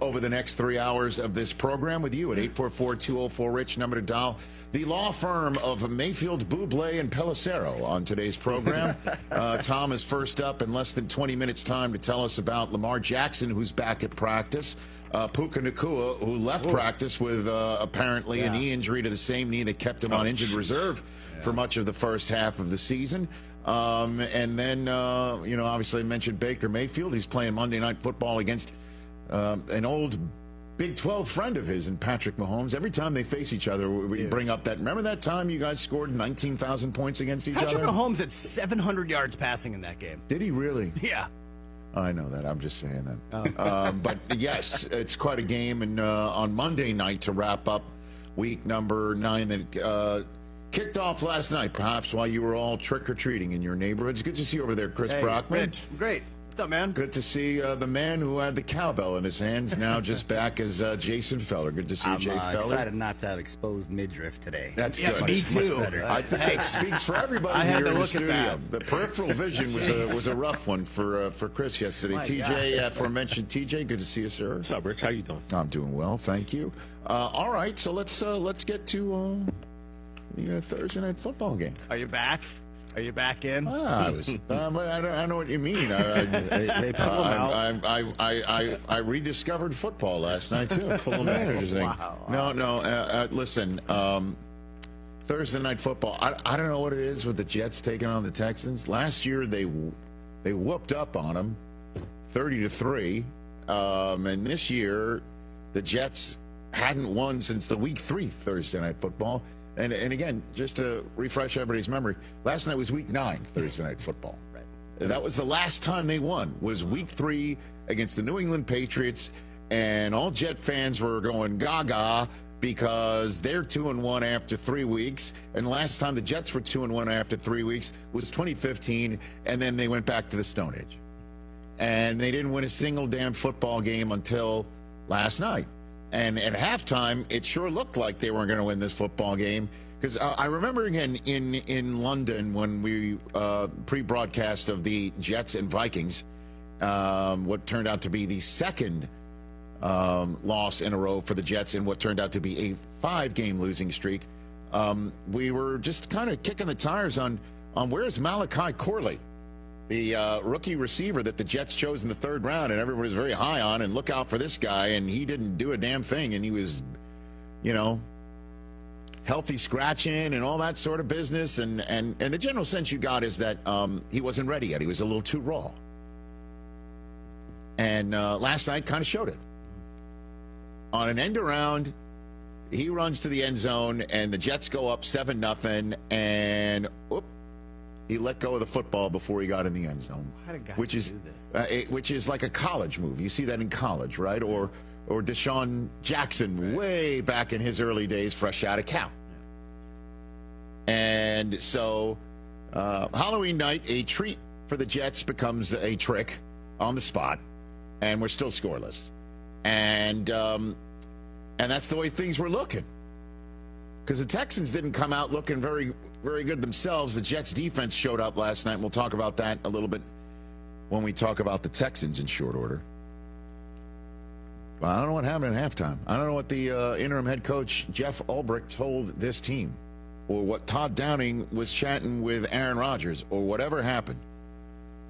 over the next 3 hours of this program with you at 844-204-RICH, number to dial. The law firm of Mayfield, Bublé, and Pelissero on today's program. Tom is first up in less than 20 minutes' time to tell us about Lamar Jackson, who's back at practice. Puka Nacua, who left practice with apparently a knee injury to the same knee that kept him on injured reserve for much of the first half of the season. And then, obviously I mentioned Baker Mayfield. He's playing Monday Night Football against an old Big 12 friend of his and Patrick Mahomes. Every time they face each other, we bring up that. Remember that time you guys scored 19,000 points against each other? Patrick Mahomes had 700 yards passing in that game. Did he really? Yeah. I know that. I'm just saying that. But yes, it's quite a game. And on Monday night to wrap up week number 9 that kicked off last night, perhaps while you were all trick-or-treating in your neighborhoods. Good to see you over there, Chris Brockman. Rich, great. What's up, man? Good to see the man who had the cowbell in his hands, now just back as Jason Feller. Good to see you, Jay Feller. I'm excited not to have exposed midriff today. That's good. Me too. I think that speaks for everybody here in the studio. The peripheral vision was a rough one for Chris yesterday. TJ, aforementioned TJ, good to see you, sir. What's up, Rich? How you doing? I'm doing well, thank you. All right, so let's get to the Thursday night football game. Are you back? Are you back in? I don't know what you mean. They pull them out. I rediscovered football last night too. Pull them out. Wow. No. Listen, Thursday night football. I don't know what it is with the Jets taking on the Texans. Last year they whooped up on them, 30-3, and this year the Jets hadn't won since the Week 3 Thursday night football. And again, just to refresh everybody's memory, last night was Week 9 Thursday night football. Right. That was the last time they won, was Week 3 against the New England Patriots, and all Jet fans were going gaga because they're 2-1 after 3 weeks, and the last time the Jets were 2-1 after 3 weeks was 2015, and then they went back to the Stone Age. And they didn't win a single damn football game until last night. And at halftime, it sure looked like they weren't going to win this football game. Because I remember again in London when we pre-broadcast of the Jets and Vikings, what turned out to be the second loss in a row for the Jets in what turned out to be a 5-game losing streak. We were just kind of kicking the tires on where's Malachi Corley, the rookie receiver that the Jets chose in the 3rd round, and everyone was very high on, and look out for this guy, and he didn't do a damn thing, and he was, healthy scratching and all that sort of business, and the general sense you got is that he wasn't ready yet. He was a little too raw. And last night kind of showed it. On an end around, he runs to the end zone, and the Jets go up 7-0, and he let go of the football before he got in the end zone, which is like a college move. You see that in college, right? Or Deshaun Jackson way back in his early days, fresh out of Cal. And so Halloween night, a treat for the Jets becomes a trick on the spot, and we're still scoreless. And that's the way things were looking. Because the Texans didn't come out looking very, very good themselves. The Jets defense showed up last night, and we'll talk about that a little bit when we talk about the Texans in short order. Well, I don't know what happened at halftime. I don't know what the interim head coach, Jeff Ulbrich, told this team, or what Todd Downing was chatting with Aaron Rodgers, or whatever happened.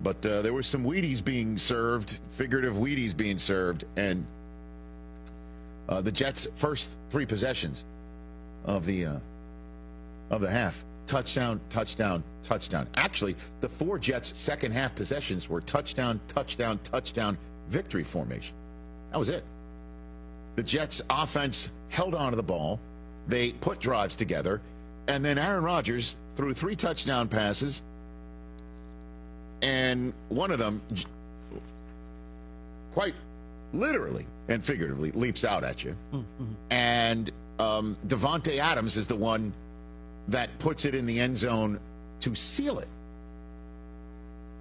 But there were some Wheaties being served, figurative Wheaties being served, and the Jets' first 3 possessions of the half. Touchdown, touchdown, touchdown. Actually, the 4 Jets' second half possessions were touchdown, touchdown, touchdown, victory formation. That was it. The Jets' offense held on to the ball. They put drives together. And then Aaron Rodgers threw 3 touchdown passes. And one of them, quite literally and figuratively, leaps out at you. And Davante Adams is the one that puts it in the end zone to seal it.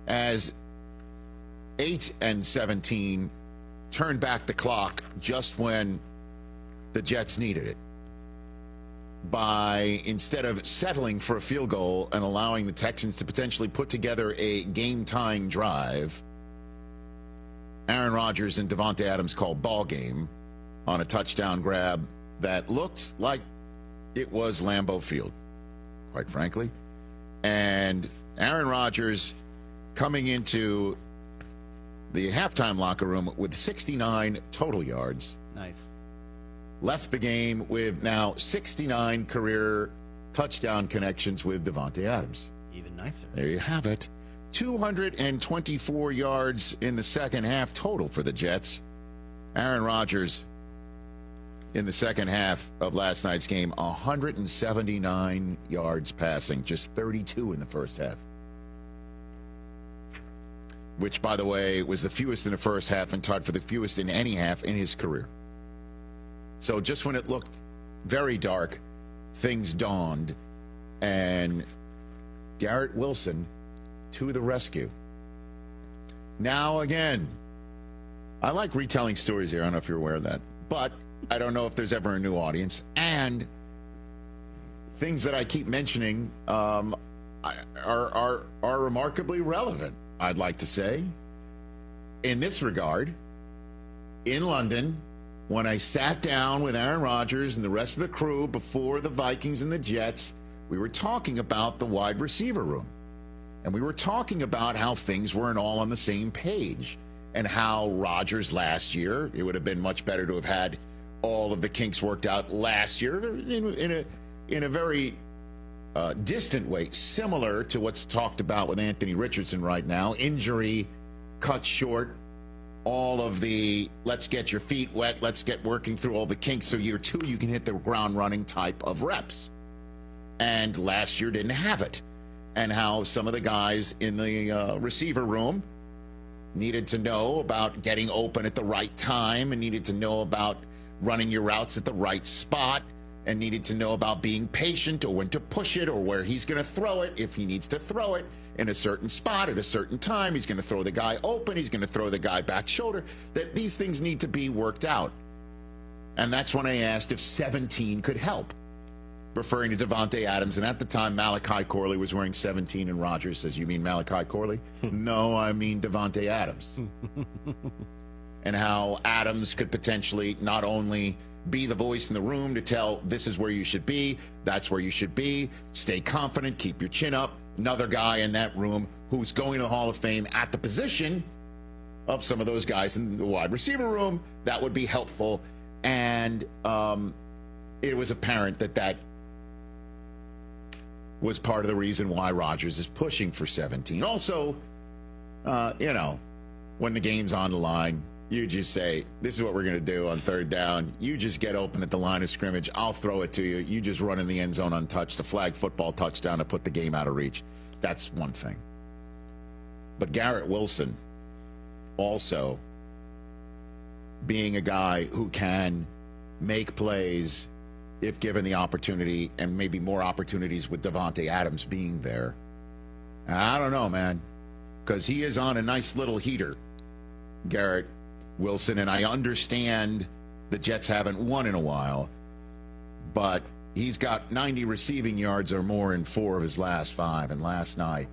As 8-17 turned back the clock just when the Jets needed it. By, instead of settling for a field goal and allowing the Texans to potentially put together a game-tying drive, Aaron Rodgers and Davante Adams called ball game on a touchdown grab that looked like it was Lambeau Field, quite frankly. And Aaron Rodgers coming into the halftime locker room with 69 total yards. Nice. Left the game with now 69 career touchdown connections with Davante Adams. Even nicer. There you have it. 224 yards in the second half total for the Jets. Aaron Rodgers in the second half of last night's game, 179 yards passing, just 32 in the first half. Which, by the way, was the fewest in the first half and tied for the fewest in any half in his career. So just when it looked very dark, things dawned, and Garrett Wilson to the rescue. Now again, I like retelling stories here. I don't know if you're aware of that, but I don't know if there's ever a new audience. And things that I keep mentioning are remarkably relevant, I'd like to say. In this regard, in London, when I sat down with Aaron Rodgers and the rest of the crew before the Vikings and the Jets, we were talking about the wide receiver room. And we were talking about how things weren't all on the same page, and how Rodgers last year, it would have been much better to have had all of the kinks worked out last year in a very distant way, similar to what's talked about with Anthony Richardson right now. Injury cut short all of the let's get your feet wet, let's get working through all the kinks so year 2 you can hit the ground running type of reps. And last year didn't have it. And how some of the guys in the receiver room needed to know about getting open at the right time, and needed to know about running your routes at the right spot, and needed to know about being patient, or when to push it, or where he's going to throw it, if he needs to throw it in a certain spot at a certain time. He's going to throw the guy open, he's going to throw the guy back shoulder. That these things need to be worked out. And that's when I asked if 17 could help, referring to Devontae Adams. And at the time, Malachi Corley was wearing 17, and Rodgers says, "You mean Malachi Corley?" "No, I mean Devontae Adams." And how Adams could potentially not only be the voice in the room to tell this is where you should be, that's where you should be, stay confident, keep your chin up. Another guy in that room who's going to the Hall of Fame at the position of some of those guys in the wide receiver room, that would be helpful. And it was apparent that was part of the reason why Rodgers is pushing for 17. Also, when the game's on the line, you just say, this is what we're going to do on third down. You just get open at the line of scrimmage. I'll throw it to you. You just run in the end zone untouched, a flag football touchdown to put the game out of reach. That's one thing. But Garrett Wilson also being a guy who can make plays if given the opportunity, and maybe more opportunities with Devontae Adams being there. I don't know, man, because he is on a nice little heater, Garrett Wilson, and I understand the Jets haven't won in a while, but he's got 90 receiving yards or more in 4 of his last 5, and last night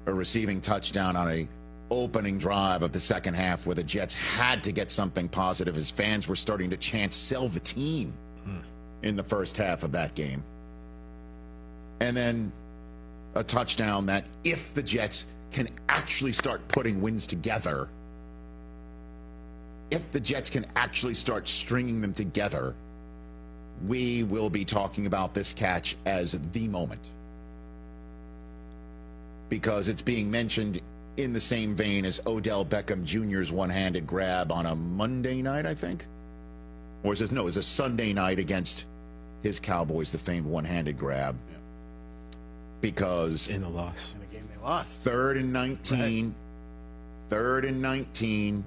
a receiving touchdown on a opening drive of the second half where the Jets had to get something positive. His fans were starting to chant, "Sell the team," in the first half of that game. And then a touchdown that, if the Jets can actually start putting wins together, if the Jets can actually start stringing them together, we will be talking about this catch as the moment. Because it's being mentioned in the same vein as Odell Beckham Jr.'s one-handed grab on a Monday night, I think. Or is it, no, it was a Sunday night against his Cowboys, the famed one-handed grab. Yeah. Because in the loss. In a game they lost. 3rd and 19. Right. 3rd and 19.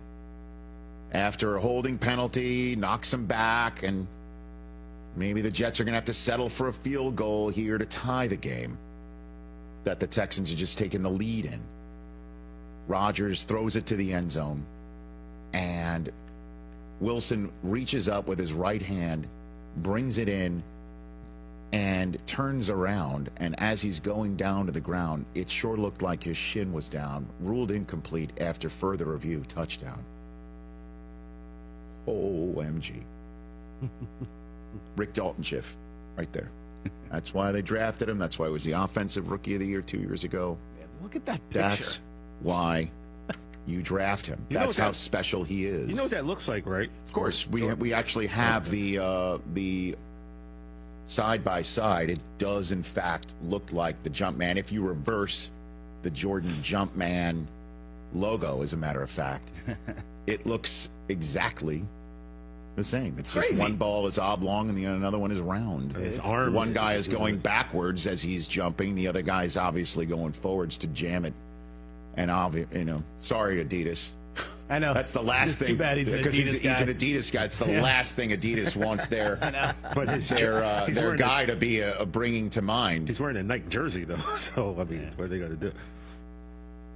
After a holding penalty, knocks him back, and maybe the Jets are going to have to settle for a field goal here to tie the game that the Texans are just taking the lead in. Rodgers throws it to the end zone, and Wilson reaches up with his right hand, brings it in, and turns around. And as he's going down to the ground, it sure looked like his shin was down. Ruled incomplete after further review. Touchdown. OMG. Rick Dalton Schiff, right there. That's why they drafted him. That's why he was the offensive rookie of the year 2 years ago. Man, look at that picture. That's why you draft him. That's how special he is. You know what that looks like, right? Of course. We actually have the side by side. It does in fact look like the Jumpman. If you reverse the Jordan Jumpman logo, as a matter of fact, it looks exactly the same. It's just one ball is oblong and the another one is round. His arm. One guy is going backwards as he's jumping. The other guy is obviously going forwards to jam it. And sorry, Adidas. I know. That's the last thing. Too bad he's an Adidas guy. He's an Adidas guy. It's the last thing Adidas wants their their guy to be bringing to mind. He's wearing a Nike jersey though, so I mean, what are they going to do?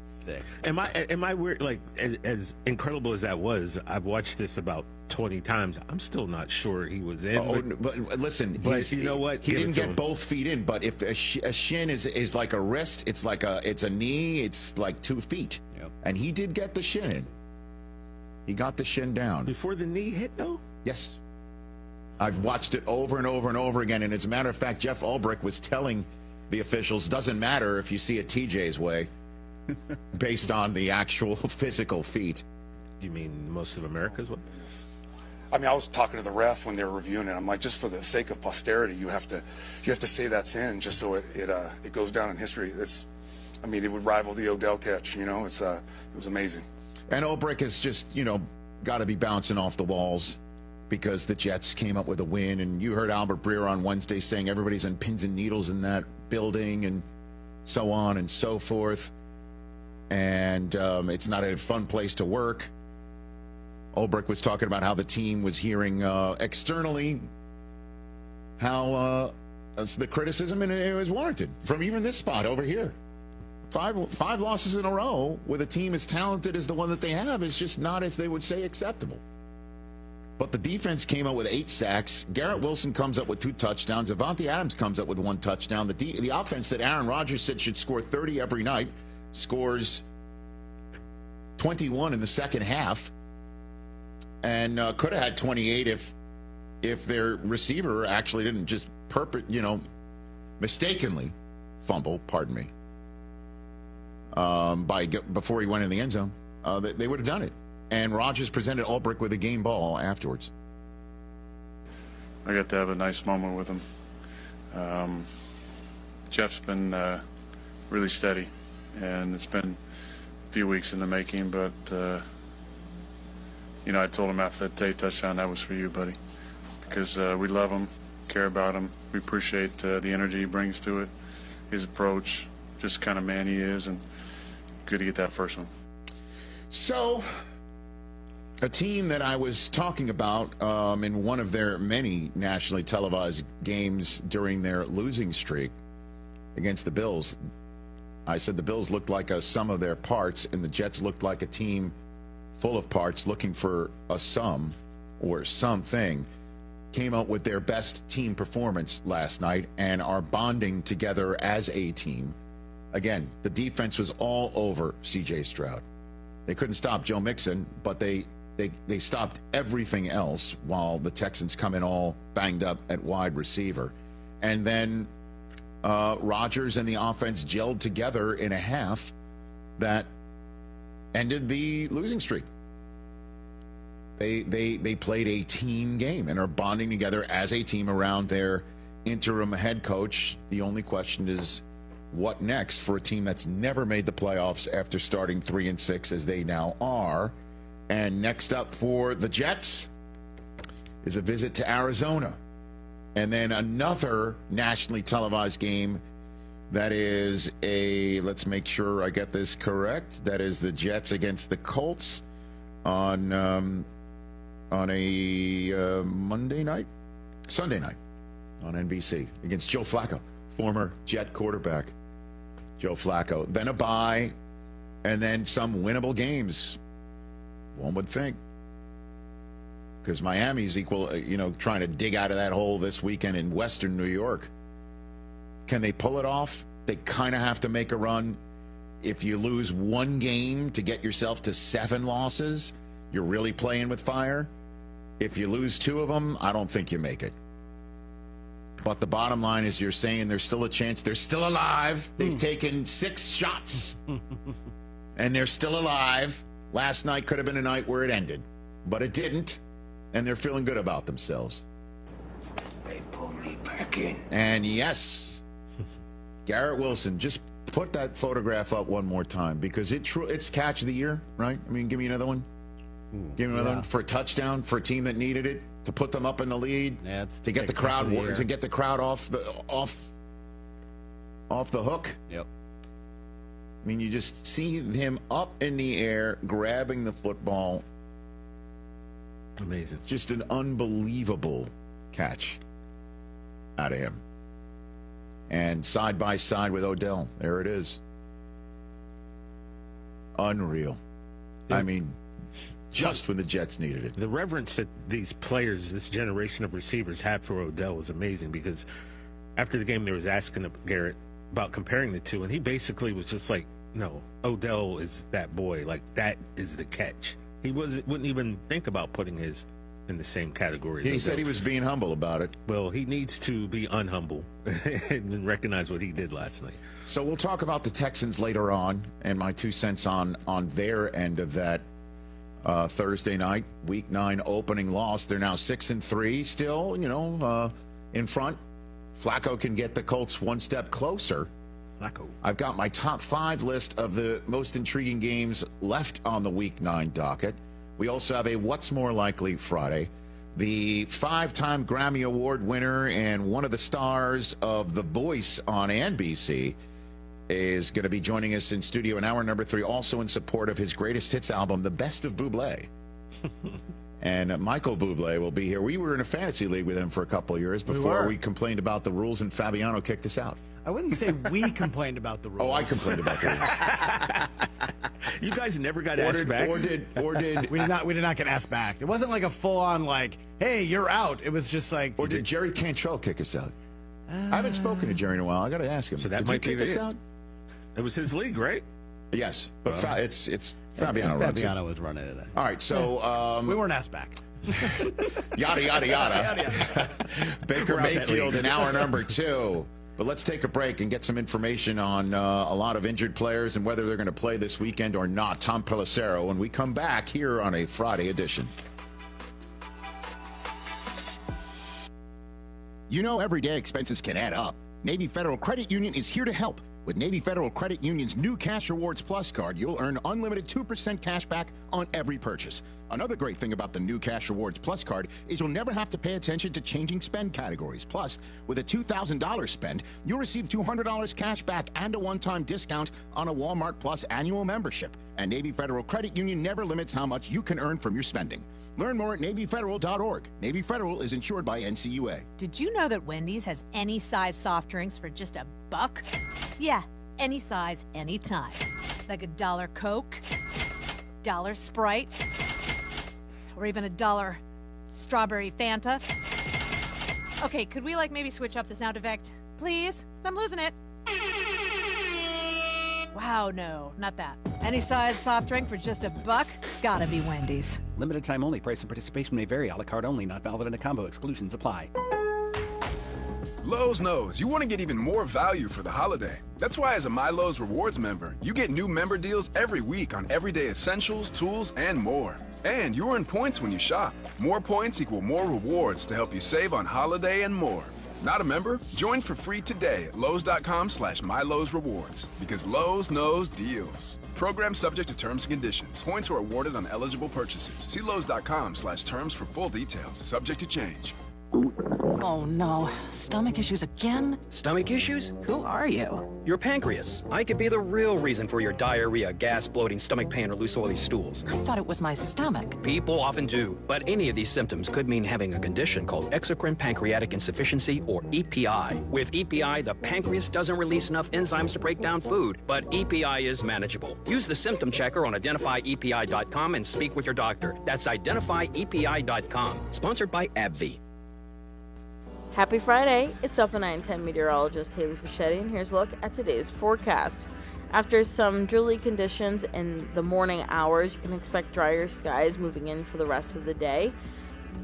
Sick. Am I weird? Like as incredible as that was, I've watched this about 20 times. I'm still not sure he was in. But listen, you know what? He didn't get both feet in. But if a shin is like a wrist, it's a knee. It's like 2 feet. Yep. And he did get the shin in. He got the shin down before the knee hit, though. Yes. I've watched it over and over and over again. And as a matter of fact, Jeff Ulbrich was telling the officials, doesn't matter if you see it TJ's way, based on the actual physical feat. You mean most of America's way? I mean, I was talking to the ref when they were reviewing it. I'm like, just for the sake of posterity, you have to say that's in, just so it goes down in history. It would rival the Odell catch. You know, it was amazing. And Ulbrich has just got to be bouncing off the walls because the Jets came up with a win. And you heard Albert Breer on Wednesday saying everybody's on pins and needles in that building and so on and so forth. And it's not a fun place to work. Ulbrich was talking about how the team was hearing externally how the criticism, and it was warranted from even this spot over here. Five losses in a row with a team as talented as the one that they have is just not, as they would say, acceptable. But the defense came out with 8 sacks. Garrett Wilson comes up with 2 touchdowns. Avante Adams comes up with 1 touchdown. The offense that Aaron Rodgers said should score 30 every night scores 21 in the second half, and could have had 28 if their receiver actually didn't just mistakenly fumble. Pardon me. Before he went in the end zone, they would have done it. And Rodgers presented Ulbrich with a game ball afterwards. I got to have a nice moment with him. Jeff's been really steady, and it's been a few weeks in the making, but I told him after that Tate touchdown, that was for you, buddy, because we love him, care about him. We appreciate the energy he brings to it, his approach, just the kind of man he is, and good to get that first one. So, a team that I was talking about in one of their many nationally televised games during their losing streak against the Bills, I said the Bills looked like a sum of their parts, and the Jets looked like a team full of parts looking for a sum or something, came out with their best team performance last night and are bonding together as a team. Again, the defense was all over C.J. Stroud. They couldn't stop Joe Mixon, but they stopped everything else while the Texans come in all banged up at wide receiver. And then Rodgers and the offense gelled together in a half that ended the losing streak. They played a team game and are bonding together as a team around their interim head coach. The only question is, what next for a team that's never made the playoffs after starting 3-6 as they now are? And next up for the Jets is a visit to Arizona. And then another nationally televised game that is let's make sure I get this correct. That is the Jets against the Colts on a Sunday night on NBC against Joe Flacco, former Jet quarterback Joe Flacco. Then a bye, and then some winnable games, one would think, because Miami's trying to dig out of that hole this weekend in Western New York. Can they pull it off? They kind of have to make a run. If you lose one game to get yourself to 7 losses, you're really playing with fire. If you lose 2 of them, I don't think you make it. But the bottom line is, you're saying there's still a chance. They're still alive. They've taken 6 shots, and they're still alive. Last night could have been a night where it ended, but it didn't, and they're feeling good about themselves. They pull me back in. And yes, Garrett Wilson, just put that photograph up one more time, because it's catch of the year, right? I mean, give me another one. Give me another one for a touchdown for a team that needed it, to put them up in the lead, to get the crowd off the hook. Yep. I mean, you just see him up in the air, grabbing the football. Amazing. Just an unbelievable catch out of him. And side by side with Odell. There it is. Unreal. I mean, just when the Jets needed it. The reverence that these players, this generation of receivers have for Odell was amazing, because after the game, there was asking Garrett about comparing the two, and he basically was just like, no, Odell is that boy. Like, that is the catch. He wouldn't even think about putting his in the same category as He Odell. said he was being humble about it. Well, he needs to be unhumble and recognize what he did last night. So we'll talk about the Texans later on, and my 2 cents on their end of that Thursday night, Week 9 opening loss. They're now 6-3, still, in front. Flacco can get the Colts one step closer. Flacco. I've got my top 5 list of the most intriguing games left on the Week 9 docket. We also have a What's More Likely Friday. The 5-time Grammy Award winner and one of the stars of The Voice on NBC is going to be joining us in studio in hour number 3, also in support of his greatest hits album, The Best of Bublé. And Michael Bublé will be here. We were in a fantasy league with him for a couple of years before we complained about the rules and Fabiano kicked us out. I wouldn't say we complained about the rules. Oh, I complained about the rules. You guys never got asked back? Or did we did not get asked back. It wasn't like a full-on like, hey, you're out. It was just like... Or did Jerry Cantrell kick us out? I haven't spoken to Jerry in a while. I got to ask him. So that did might you be kick us out? It was his league, right? Yes, but it's Fabiano. Fabiano was running it. All right, so we weren't asked back. Yada yada yada. Baker Mayfield in hour number 2. But let's take a break and get some information on a lot of injured players and whether they're going to play this weekend or not. Tom Pelissero when we come back here on a Friday edition. You know, everyday expenses can add up. Navy Federal Credit Union is here to help. With Navy Federal Credit Union's new Cash Rewards Plus card, you'll earn unlimited 2% cash back on every purchase. Another great thing about the new Cash Rewards Plus card is you'll never have to pay attention to changing spend categories. Plus, with a $2,000 spend, you'll receive $200 cash back and a one-time discount on a Walmart Plus annual membership. And Navy Federal Credit Union never limits how much you can earn from your spending. Learn more at NavyFederal.org. Navy Federal is insured by NCUA. Did you know that Wendy's has any size soft drinks for just $1? Yeah, any size, anytime. Like $1 Coke, $1 Sprite, or even $1 strawberry Fanta. Okay, could we maybe switch up the sound effect? Please? 'Cause I'm losing it. Wow, no, not that. Any size soft drink for just $1? Gotta be Wendy's. Limited time only. Price and participation may vary. A la carte only. Not valid in a combo. Exclusions apply. Lowe's knows you want to get even more value for the holiday. That's why as a My Lowe's Rewards member, you get new member deals every week on everyday essentials, tools, and more. And you earn points when you shop. More points equal more rewards to help you save on holiday and more. Not a member? Join for free today at Lowe's.com/MyLowe'sRewards because Lowe's knows deals. Program subject to terms and conditions. Points are awarded on eligible purchases. See Lowe's.com/terms for full details. Subject to change. Oh no, stomach issues again? Stomach issues? Who are you? Your pancreas. I could be the real reason for your diarrhea, gas, bloating, stomach pain, or loose oily stools. I thought it was my stomach. People often do, but any of these symptoms could mean having a condition called exocrine pancreatic insufficiency, or EPI. With EPI, the pancreas doesn't release enough enzymes to break down food, but EPI is manageable. Use the symptom checker on identifyepi.com and speak with your doctor. That's identifyepi.com. Sponsored by AbbVie. Happy Friday! It's up at 9:10 meteorologist Haley Fischetti, and here's a look at today's forecast. After some drizzly conditions in the morning hours, you can expect drier skies moving in for the rest of the day.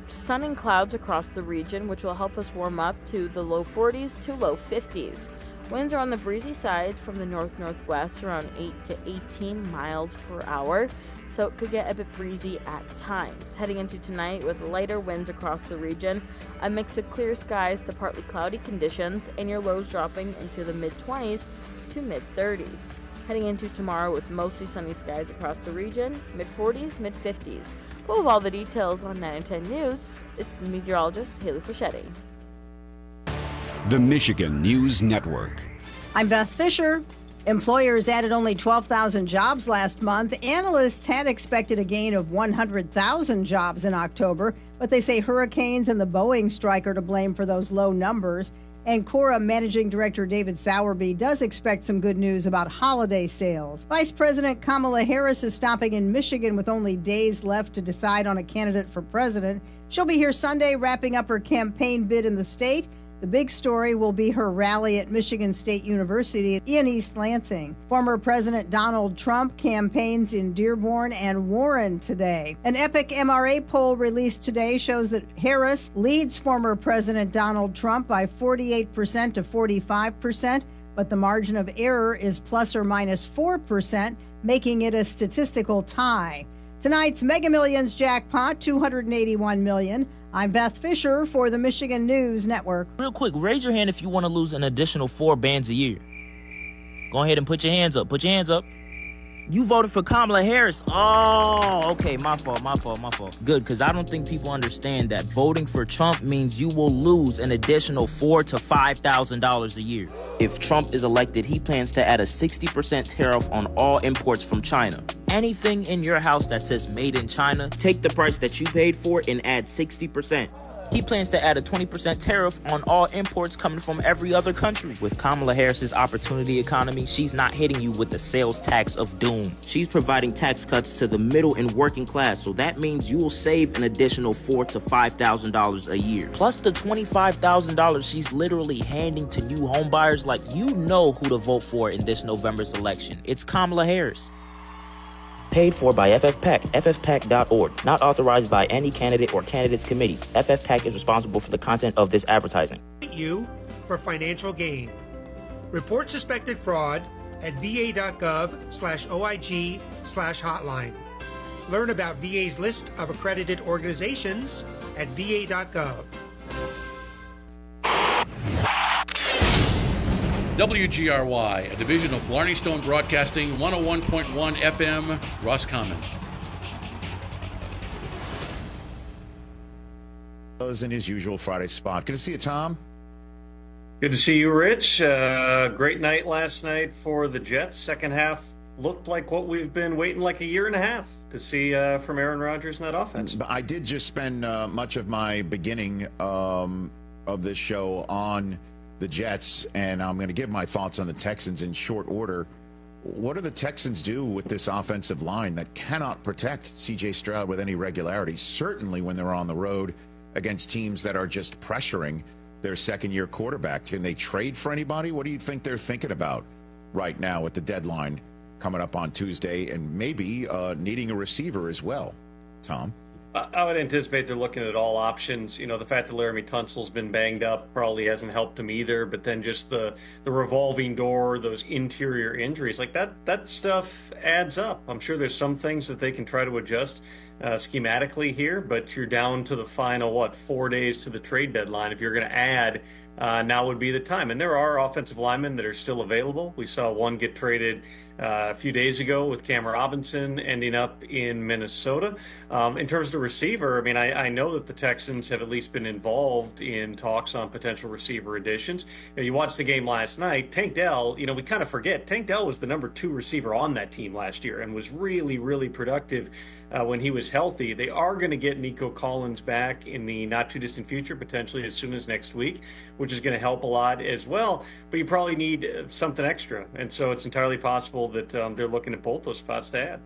Sun and clouds across the region, which will help us warm up to the low 40s to low 50s. Winds are on the breezy side from the north-northwest, around 8 to 18 miles per hour. So it could get a bit breezy at times. Heading into tonight with lighter winds across the region, a mix of clear skies to partly cloudy conditions, and your lows dropping into the mid-20s to mid-30s. Heading into tomorrow with mostly sunny skies across the region, mid-40s, mid-50s. Full of all the details on 9 and 10 News, it's meteorologist Haley Fischetti. The Michigan News Network. I'm Beth Fisher. Employers added only 12,000 jobs last month. Analysts had expected a gain of 100,000 jobs in October, but they say hurricanes and the Boeing strike are to blame for those low numbers. And Cora Managing Director David Sowerby does expect some good news about holiday sales. Vice President Kamala Harris is stopping in Michigan with only days left to decide on a candidate for president. She'll be here Sunday wrapping up her campaign bid in the state. The big story will be her rally at Michigan State University in East Lansing. Former President Donald Trump campaigns in Dearborn and Warren today. An Epic MRA poll released today shows that Harris leads former President Donald Trump by 48% to 45%, but the margin of error is plus or minus 4%, making it a statistical tie. Tonight's Mega Millions jackpot, $281 million. I'm Beth Fisher for the Michigan News Network. Real quick, raise your hand if you want to lose an additional 4 bands a year. Go ahead and put your hands up. Put your hands up. You voted for Kamala Harris. Oh, okay. My fault. Good, because I don't think people understand that voting for Trump means you will lose an additional $4,000 to $5,000 a year. If Trump is elected, he plans to add a 60% tariff on all imports from China. Anything in your house that says made in China, take the price that you paid for and add 60%. He plans to add a 20% tariff on all imports coming from every other country. With Kamala Harris's opportunity economy, she's not hitting you with the sales tax of doom. She's providing tax cuts to the middle and working class, so that means you will save an additional $4,000 to $5,000 a year. Plus the $25,000 she's literally handing to new homebuyers. Like, you know who to vote for in this November's election. It's Kamala Harris. Paid for by FFPAC, ffpac.org. Not authorized by any candidate or candidates committee. FFPAC is responsible for the content of this advertising. You for financial gain. Report suspected fraud at va.gov/OIG/hotline. Learn about VA's list of accredited organizations at va.gov. WGRY, a division of Blarney Stone Broadcasting, 101.1 FM, Roscommon. In his usual Friday spot. Good to see you, Tom. Good to see you, Rich. Great night last night for the Jets. Second half looked like what we've been waiting like a year and a half to see from Aaron Rodgers in that offense. I did just spend much of my beginning of this show on the Jets, and I'm going to give my thoughts on the Texans in short order. What do the Texans do with this offensive line that cannot protect C.J. Stroud with any regularity, certainly when they're on the road against teams that are just pressuring their second-year quarterback? Can they trade for anybody? What do you think they're thinking about right now with the deadline coming up on Tuesday and maybe needing a receiver as well, Tom? I would anticipate they're looking at all options. You know, the fact that Laramie Tunsil's been banged up probably hasn't helped him either, but then just the revolving door, those interior injuries, like that stuff adds up. I'm sure there's some things that they can try to adjust schematically here, but you're down to the final, 4 days to the trade deadline. If you're going to add, now would be the time. And there are offensive linemen that are still available. We saw one get traded a few days ago with Cam Robinson ending up in Minnesota. In terms of the receiver, I mean, I know that the Texans have at least been involved in talks on potential receiver additions. You watched the game last night. Tank Dell, we kind of forget, Tank Dell was the number 2 receiver on that team last year and was really, really productive when he was healthy. They are going to get Nico Collins back in the not-too-distant future, potentially as soon as next week, which is going to help a lot as well. But you probably need something extra. And so it's entirely possible that they're looking at both those spots to add.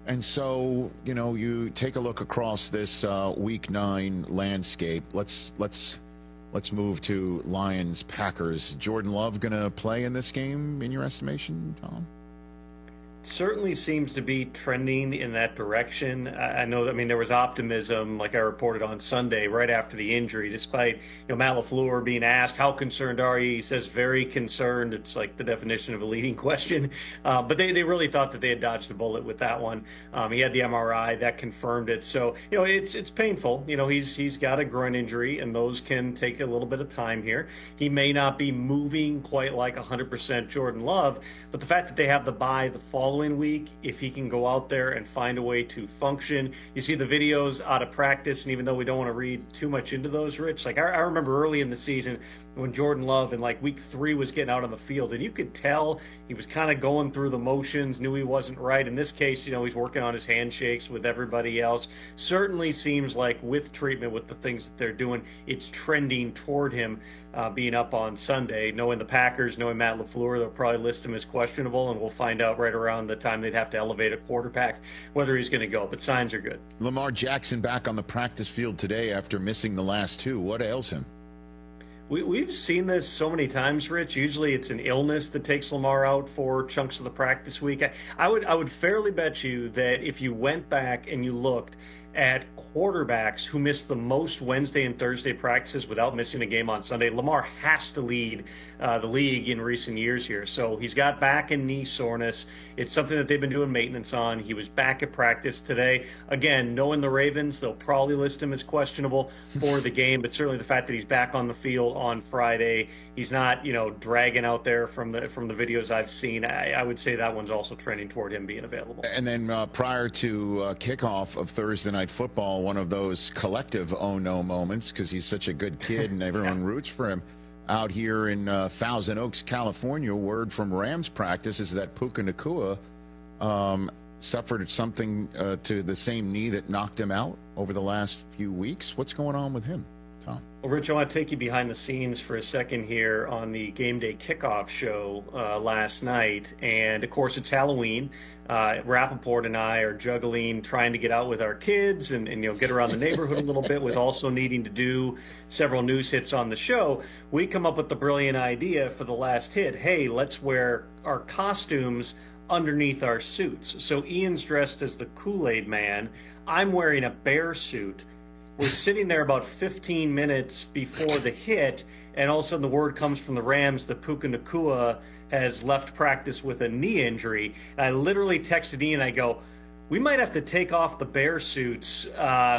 And so, you take a look across this Week 9 landscape. Let's move to Lions-Packers. Jordan Love going to play in this game, in your estimation, Tom? Certainly seems to be trending in that direction. I know that, there was optimism, like I reported on Sunday, right after the injury, despite, Matt LaFleur being asked, how concerned are you? He says, very concerned. It's like the definition of a leading question. But they really thought that they had dodged a bullet with that one. He had the MRI that confirmed it. So, it's painful. He's got a groin injury, and those can take a little bit of time here. He may not be moving quite like 100% Jordan Love, but the fact that they have the bye the following week, if he can go out there and find a way to function. You see the videos out of practice, and even though we don't want to read too much into those, Rich, like I remember early in the season, when Jordan Love in like week 3 was getting out on the field, and you could tell he was kind of going through the motions, knew he wasn't right. In this case, he's working on his handshakes with everybody else. Certainly seems like with treatment, with the things that they're doing, it's trending toward him being up on Sunday. Knowing the Packers, knowing Matt LaFleur, they'll probably list him as questionable, and we'll find out right around the time they'd have to elevate a quarterback whether he's going to go. But signs are good. Lamar Jackson back on the practice field today after missing the last 2. What ails him? We've seen this so many times, Rich. Usually it's an illness that takes Lamar out for chunks of the practice week. I would fairly bet you that if you went back and you looked at quarterbacks who missed the most Wednesday and Thursday practices without missing a game on Sunday, Lamar has to lead the league in recent years here. So he's got back and knee soreness. It's something that they've been doing maintenance on. He was back at practice today. Again, knowing the Ravens, they'll probably list him as questionable for the game, but certainly the fact that he's back on the field on Friday, he's not, dragging out there from the videos I've seen. I would say that one's also trending toward him being available. And then prior to kickoff of Thursday Night Football, one of those collective oh no moments, because he's such a good kid and everyone roots for him. Out here in Thousand Oaks, California, word from Rams practice is that Puka Nacua suffered something to the same knee that knocked him out over the last few weeks. What's going on with him, Tom? Well, Rich, I want to take you behind the scenes for a second here on the Game Day Kickoff show last night. And, of course, it's Halloween. Rappaport and I are juggling trying to get out with our kids and get around the neighborhood a little bit with also needing to do several news hits on the show. We come up with the brilliant idea for the last hit. Hey, let's wear our costumes underneath our suits. So Ian's dressed as the Kool-Aid Man. I'm wearing a bear suit. We're sitting there about 15 minutes before the hit, and all of a sudden the word comes from the Rams that Puka Nacua has left practice with a knee injury. And I literally texted Ian, I go, we might have to take off the bear suits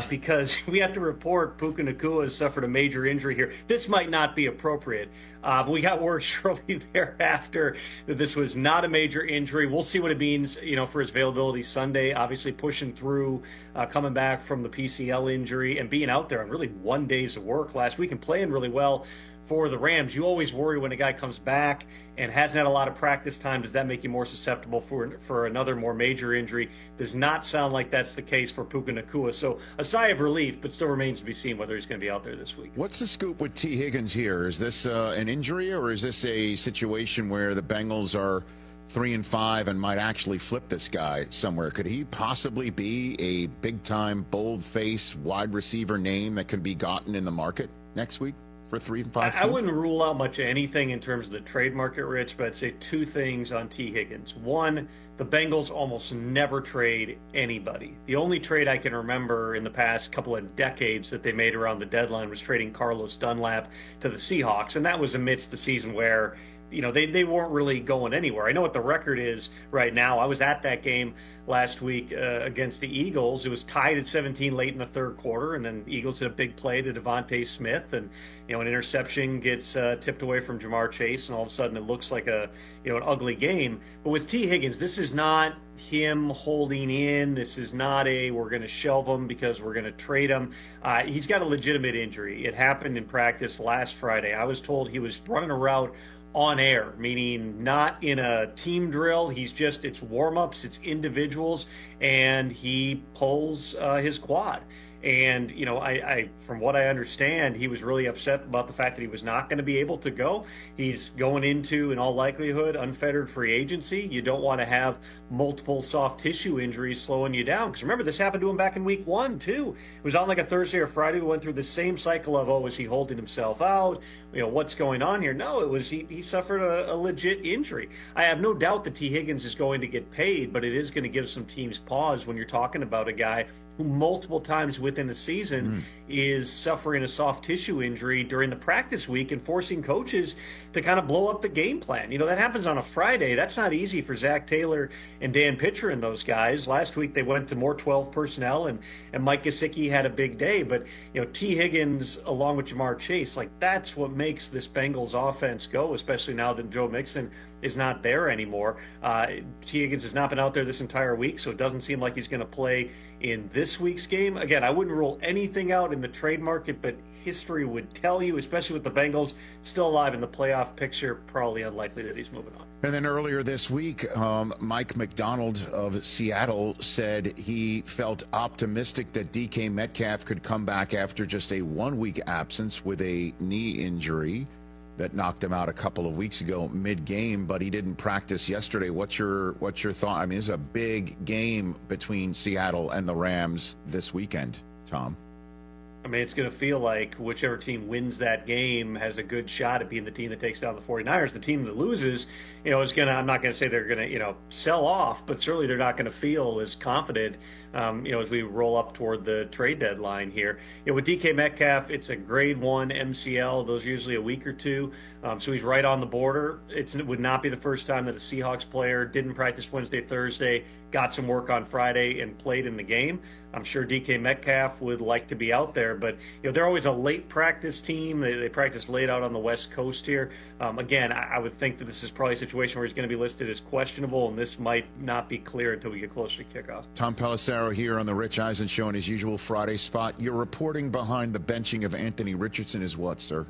because we have to report Puka Nacua has suffered a major injury here. This might not be appropriate. But we got word shortly thereafter that this was not a major injury. We'll see what it means, for his availability Sunday. Obviously pushing through, coming back from the PCL injury and being out there on really 1 day's of work last week and playing really well for the Rams. You always worry when a guy comes back and hasn't had a lot of practice time, does that make you more susceptible for another more major injury? Does not sound like that's the case for Puka Nacua. So a sigh of relief, but still remains to be seen whether he's going to be out there this week. What's the scoop with T. Higgins here? Is this an injury, or is this a situation where the Bengals are 3-5 and might actually flip this guy somewhere? Could he possibly be a big-time, bold-face wide receiver name that could be gotten in the market next week for 3-5? I wouldn't rule out much of anything in terms of the trade market, Rich, but I'd say 2 things on T. Higgins. One, the Bengals almost never trade anybody. The only trade I can remember in the past couple of decades that they made around the deadline was trading Carlos Dunlap to the Seahawks, and that was amidst the season where they weren't really going anywhere. I know what the record is right now. I was at that game last week against the Eagles. It was tied at 17 late in the third quarter, and then the Eagles hit a big play to Devontae Smith, and an interception gets tipped away from Jamar Chase, and all of a sudden it looks like an ugly game. But with T. Higgins, this is not him holding in. This is not we're going to shelve him because we're going to trade him. He's got a legitimate injury. It happened in practice last Friday. I was told he was running a route on air, meaning not in a team drill. It's warm-ups, it's individuals, and he pulls his quad. And, I from what I understand, he was really upset about the fact that he was not going to be able to go. He's going into, in all likelihood, unfettered free agency. You don't want to have multiple soft tissue injuries slowing you down. Because remember, this happened to him back in week 1, too. It was on like a Thursday or Friday. We went through the same cycle of, is he holding himself out? What's going on here? No, it was he suffered a legit injury. I have no doubt that T. Higgins is going to get paid, but it is going to give some teams pause when you're talking about a guy who multiple times within a season is suffering a soft tissue injury during the practice week and forcing coaches to kind of blow up the game plan. That happens on a Friday. That's not easy for Zach Taylor and Dan Pitcher and those guys. Last week they went to more 12 personnel, and Mike Gesicki had a big day. But, T. Higgins along with Jamar Chase, that's what makes this Bengals offense go, especially now that Joe Mixon is not there anymore. T. Higgins has not been out there this entire week, so it doesn't seem like he's going to play in this week's game. Again, I wouldn't rule anything out in the trade market, but history would tell you, especially with the Bengals still alive in the playoff picture, probably unlikely that he's moving on. And then earlier this week, Mike McDonald of Seattle said he felt optimistic that DK Metcalf could come back after just a 1-week absence with a knee injury that knocked him out a couple of weeks ago mid-game, but he didn't practice yesterday. What's your thought? I mean, this is a big game between Seattle and the Rams this weekend, Tom. I mean, it's going to feel like whichever team wins that game has a good shot at being the team that takes down the 49ers. The team that loses, is going to, I'm not going to say they're going to, sell off, but certainly they're not going to feel as confident, as we roll up toward the trade deadline here. With DK Metcalf, it's a grade 1 MCL. Those are usually a week or two. So he's right on the border. It would not be the first time that a Seahawks player didn't practice Wednesday, Thursday, got some work on Friday, and played in the game. I'm sure DK Metcalf would like to be out there, but they're always a late practice team. They practice late out on the West Coast here. Again, I would think that this is probably a situation where he's going to be listed as questionable, and this might not be clear until we get closer to kickoff. Tom Pelissero here on the Rich Eisen Show in his usual Friday spot. Your reporting behind the benching of Anthony Richardson is what, sir?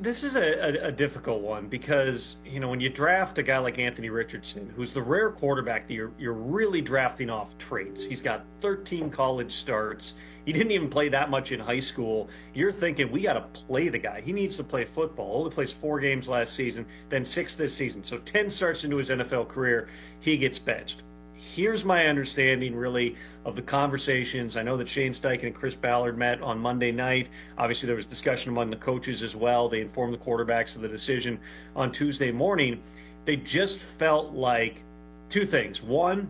This is a difficult one because, when you draft a guy like Anthony Richardson, who's the rare quarterback that you're really drafting off traits. He's got 13 college starts. He didn't even play that much in high school. You're thinking, we got to play the guy. He needs to play football. Only plays 4 games last season, then 6 this season. So 10 starts into his NFL career, he gets benched. Here's my understanding, really, of the conversations. I know that Shane Steichen and Chris Ballard met on Monday night. Obviously, there was discussion among the coaches as well. They informed the quarterbacks of the decision on Tuesday morning. They just felt like 2 things. One,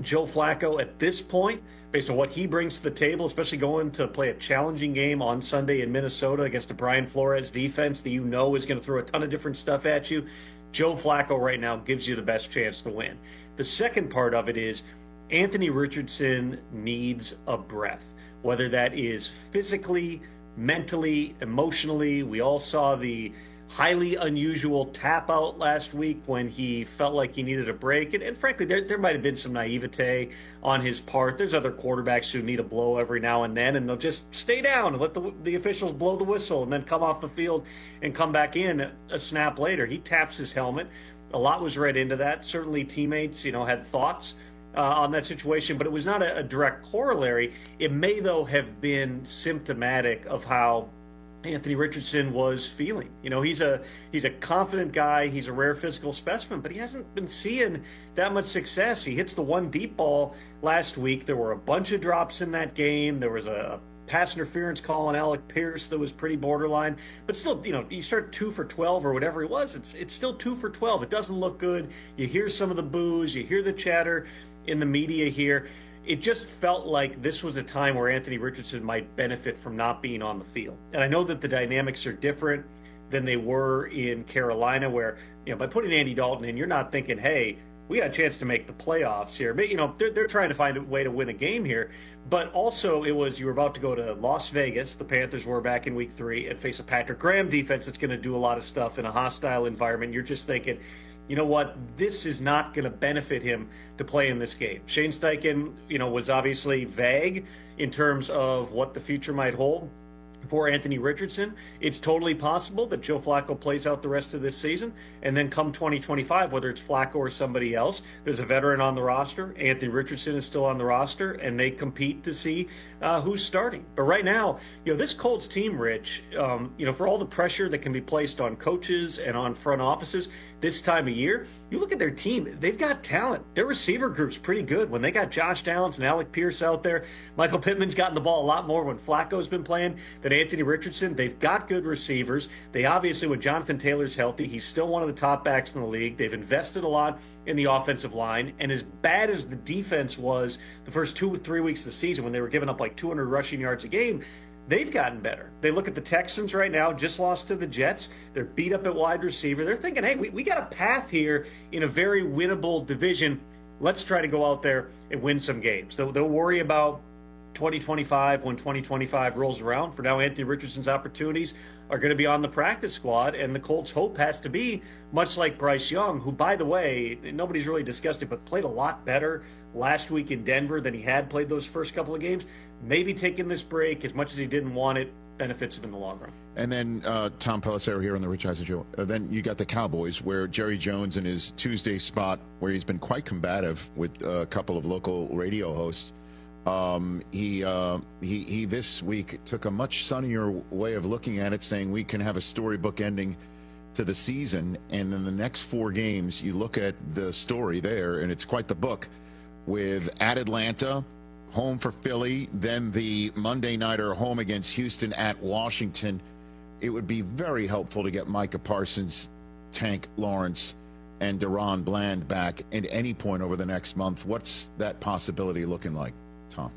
Joe Flacco at this point, based on what he brings to the table, especially going to play a challenging game on Sunday in Minnesota against the Brian Flores defense that is going to throw a ton of different stuff at you, Joe Flacco right now gives you the best chance to win. The second part of it is Anthony Richardson needs a breath, whether that is physically, mentally, emotionally. We all saw the highly unusual tap out last week when he felt like he needed a break. And frankly, there might have been some naivete on his part. There's other quarterbacks who need a blow every now and then, and they'll just stay down and let the officials blow the whistle and then come off the field and come back in a snap later. He taps his helmet. A lot was read into that. Certainly teammates, had thoughts on that situation, but it was not a direct corollary. It may, though, have been symptomatic of how Anthony Richardson was feeling. He's a confident guy. He's a rare physical specimen, but he hasn't been seeing that much success. He hits the one deep ball last week. There were a bunch of drops in that game. There was a pass interference call on Alec Pierce that was pretty borderline, but still, you start 2 for 12 or whatever it was. It's still 2 for 12. It doesn't look good. You hear some of the boos. You hear the chatter in the media here. It just felt like this was a time where Anthony Richardson might benefit from not being on the field. And I know that the dynamics are different than they were in Carolina, where, by putting Andy Dalton in, you're not thinking, hey, we got a chance to make the playoffs here. But, they're trying to find a way to win a game here. But also, you were about to go to Las Vegas, the Panthers were back in week 3, and face a Patrick Graham defense that's going to do a lot of stuff in a hostile environment. You're just thinking, you know what, this is not going to benefit him to play in this game. Shane Steichen, was obviously vague in terms of what the future might hold for Anthony Richardson. It's totally possible that Joe Flacco plays out the rest of this season, and then come 2025, whether it's Flacco or somebody else, there's a veteran on the roster. Anthony Richardson is still on the roster, and they compete to see who's starting. But right now, this Colts team, Rich, for all the pressure that can be placed on coaches and on front offices this time of year, you look at their team, they've got talent. Their receiver group's pretty good. When they got Josh Downs and Alec Pierce out there, Michael Pittman's gotten the ball a lot more when Flacco's been playing than Anthony Richardson. They've got good receivers. They obviously, when Jonathan Taylor's healthy, he's still one of the top backs in the league. They've invested a lot in the offensive line, and as bad as the defense was the first 2 or 3 weeks of the season when they were giving up like 200 rushing yards a game, they've gotten better. They look at the Texans right now, just lost to the Jets. They're beat up at wide receiver. They're thinking, hey, we got a path here in a very winnable division. Let's try to go out there and win some games. They'll worry about 2025, when 2025 rolls around, for now, Anthony Richardson's opportunities are going to be on the practice squad, and the Colts' hope has to be, much like Bryce Young, who, by the way, nobody's really discussed it, but played a lot better last week in Denver than he had played those first couple of games. Maybe taking this break, as much as he didn't want it, benefits him in the long run. And then Tom Pelissero here on the Rich Eisen Show. Then you got the Cowboys, where Jerry Jones in his Tuesday spot, where he's been quite combative with a couple of local radio hosts. He this week took a much sunnier way of looking at it, saying we can have a storybook ending to the season. And then the next 4 games, you look at the story there, and it's quite the book, with at Atlanta, home for Philly, then the Monday nighter home against Houston, at Washington. It would be very helpful to get Micah Parsons, Tank Lawrence, and Deron Bland back at any point over the next month. What's that possibility looking like, Tom?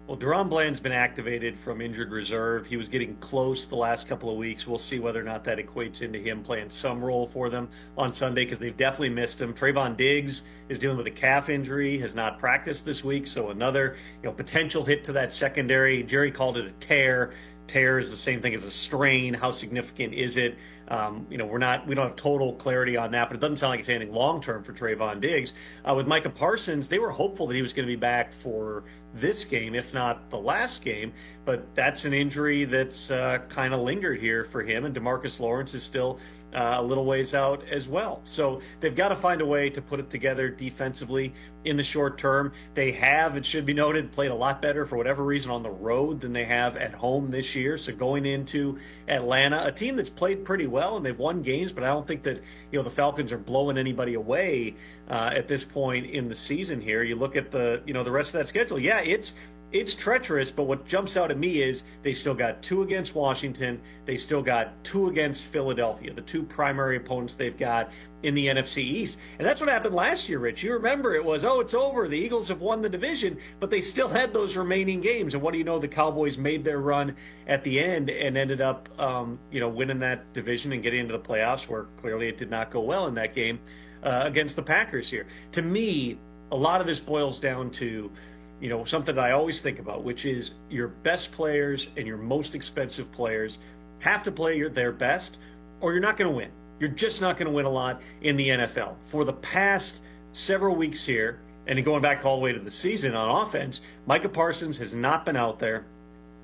Well, Deron Bland's been activated from injured reserve. He was getting close the last couple of weeks. We'll see whether or not that equates into him playing some role for them on Sunday, because they've definitely missed him. Trayvon Diggs is dealing with a calf injury, has not practiced this week, so another potential hit to that secondary. Jerry called it a tear. Tear is the same thing as a strain. How significant is it? We don't have total clarity on that, but it doesn't sound like it's anything long-term for Trayvon Diggs. With Micah Parsons, they were hopeful that he was going to be back for this game, if not the last game, but that's an injury that's kind of lingered here for him, and DeMarcus Lawrence is still a little ways out as well. So they've got to find a way to put it together defensively in the short term. They have, it should be noted, played a lot better for whatever reason on the road than they have at home this year. So going into Atlanta, a team that's played pretty well and they've won games, but I don't think that the Falcons are blowing anybody away at this point in the season here. You look at the rest of that schedule. Yeah, it's treacherous, but what jumps out at me is they still got 2 against Washington. They still got 2 against Philadelphia, the 2 primary opponents they've got in the NFC East. And that's what happened last year, Rich. You remember it was, it's over. The Eagles have won the division, but they still had those remaining games. And what do you know? The Cowboys made their run at the end and ended up, winning that division and getting into the playoffs, where clearly it did not go well in that game against the Packers here. To me, a lot of this boils down to something that I always think about, which is your best players and your most expensive players have to play their best, or you're not going to win. You're just not going to win a lot in the NFL. For the past several weeks here, and going back all the way to the season on offense, Micah Parsons has not been out there,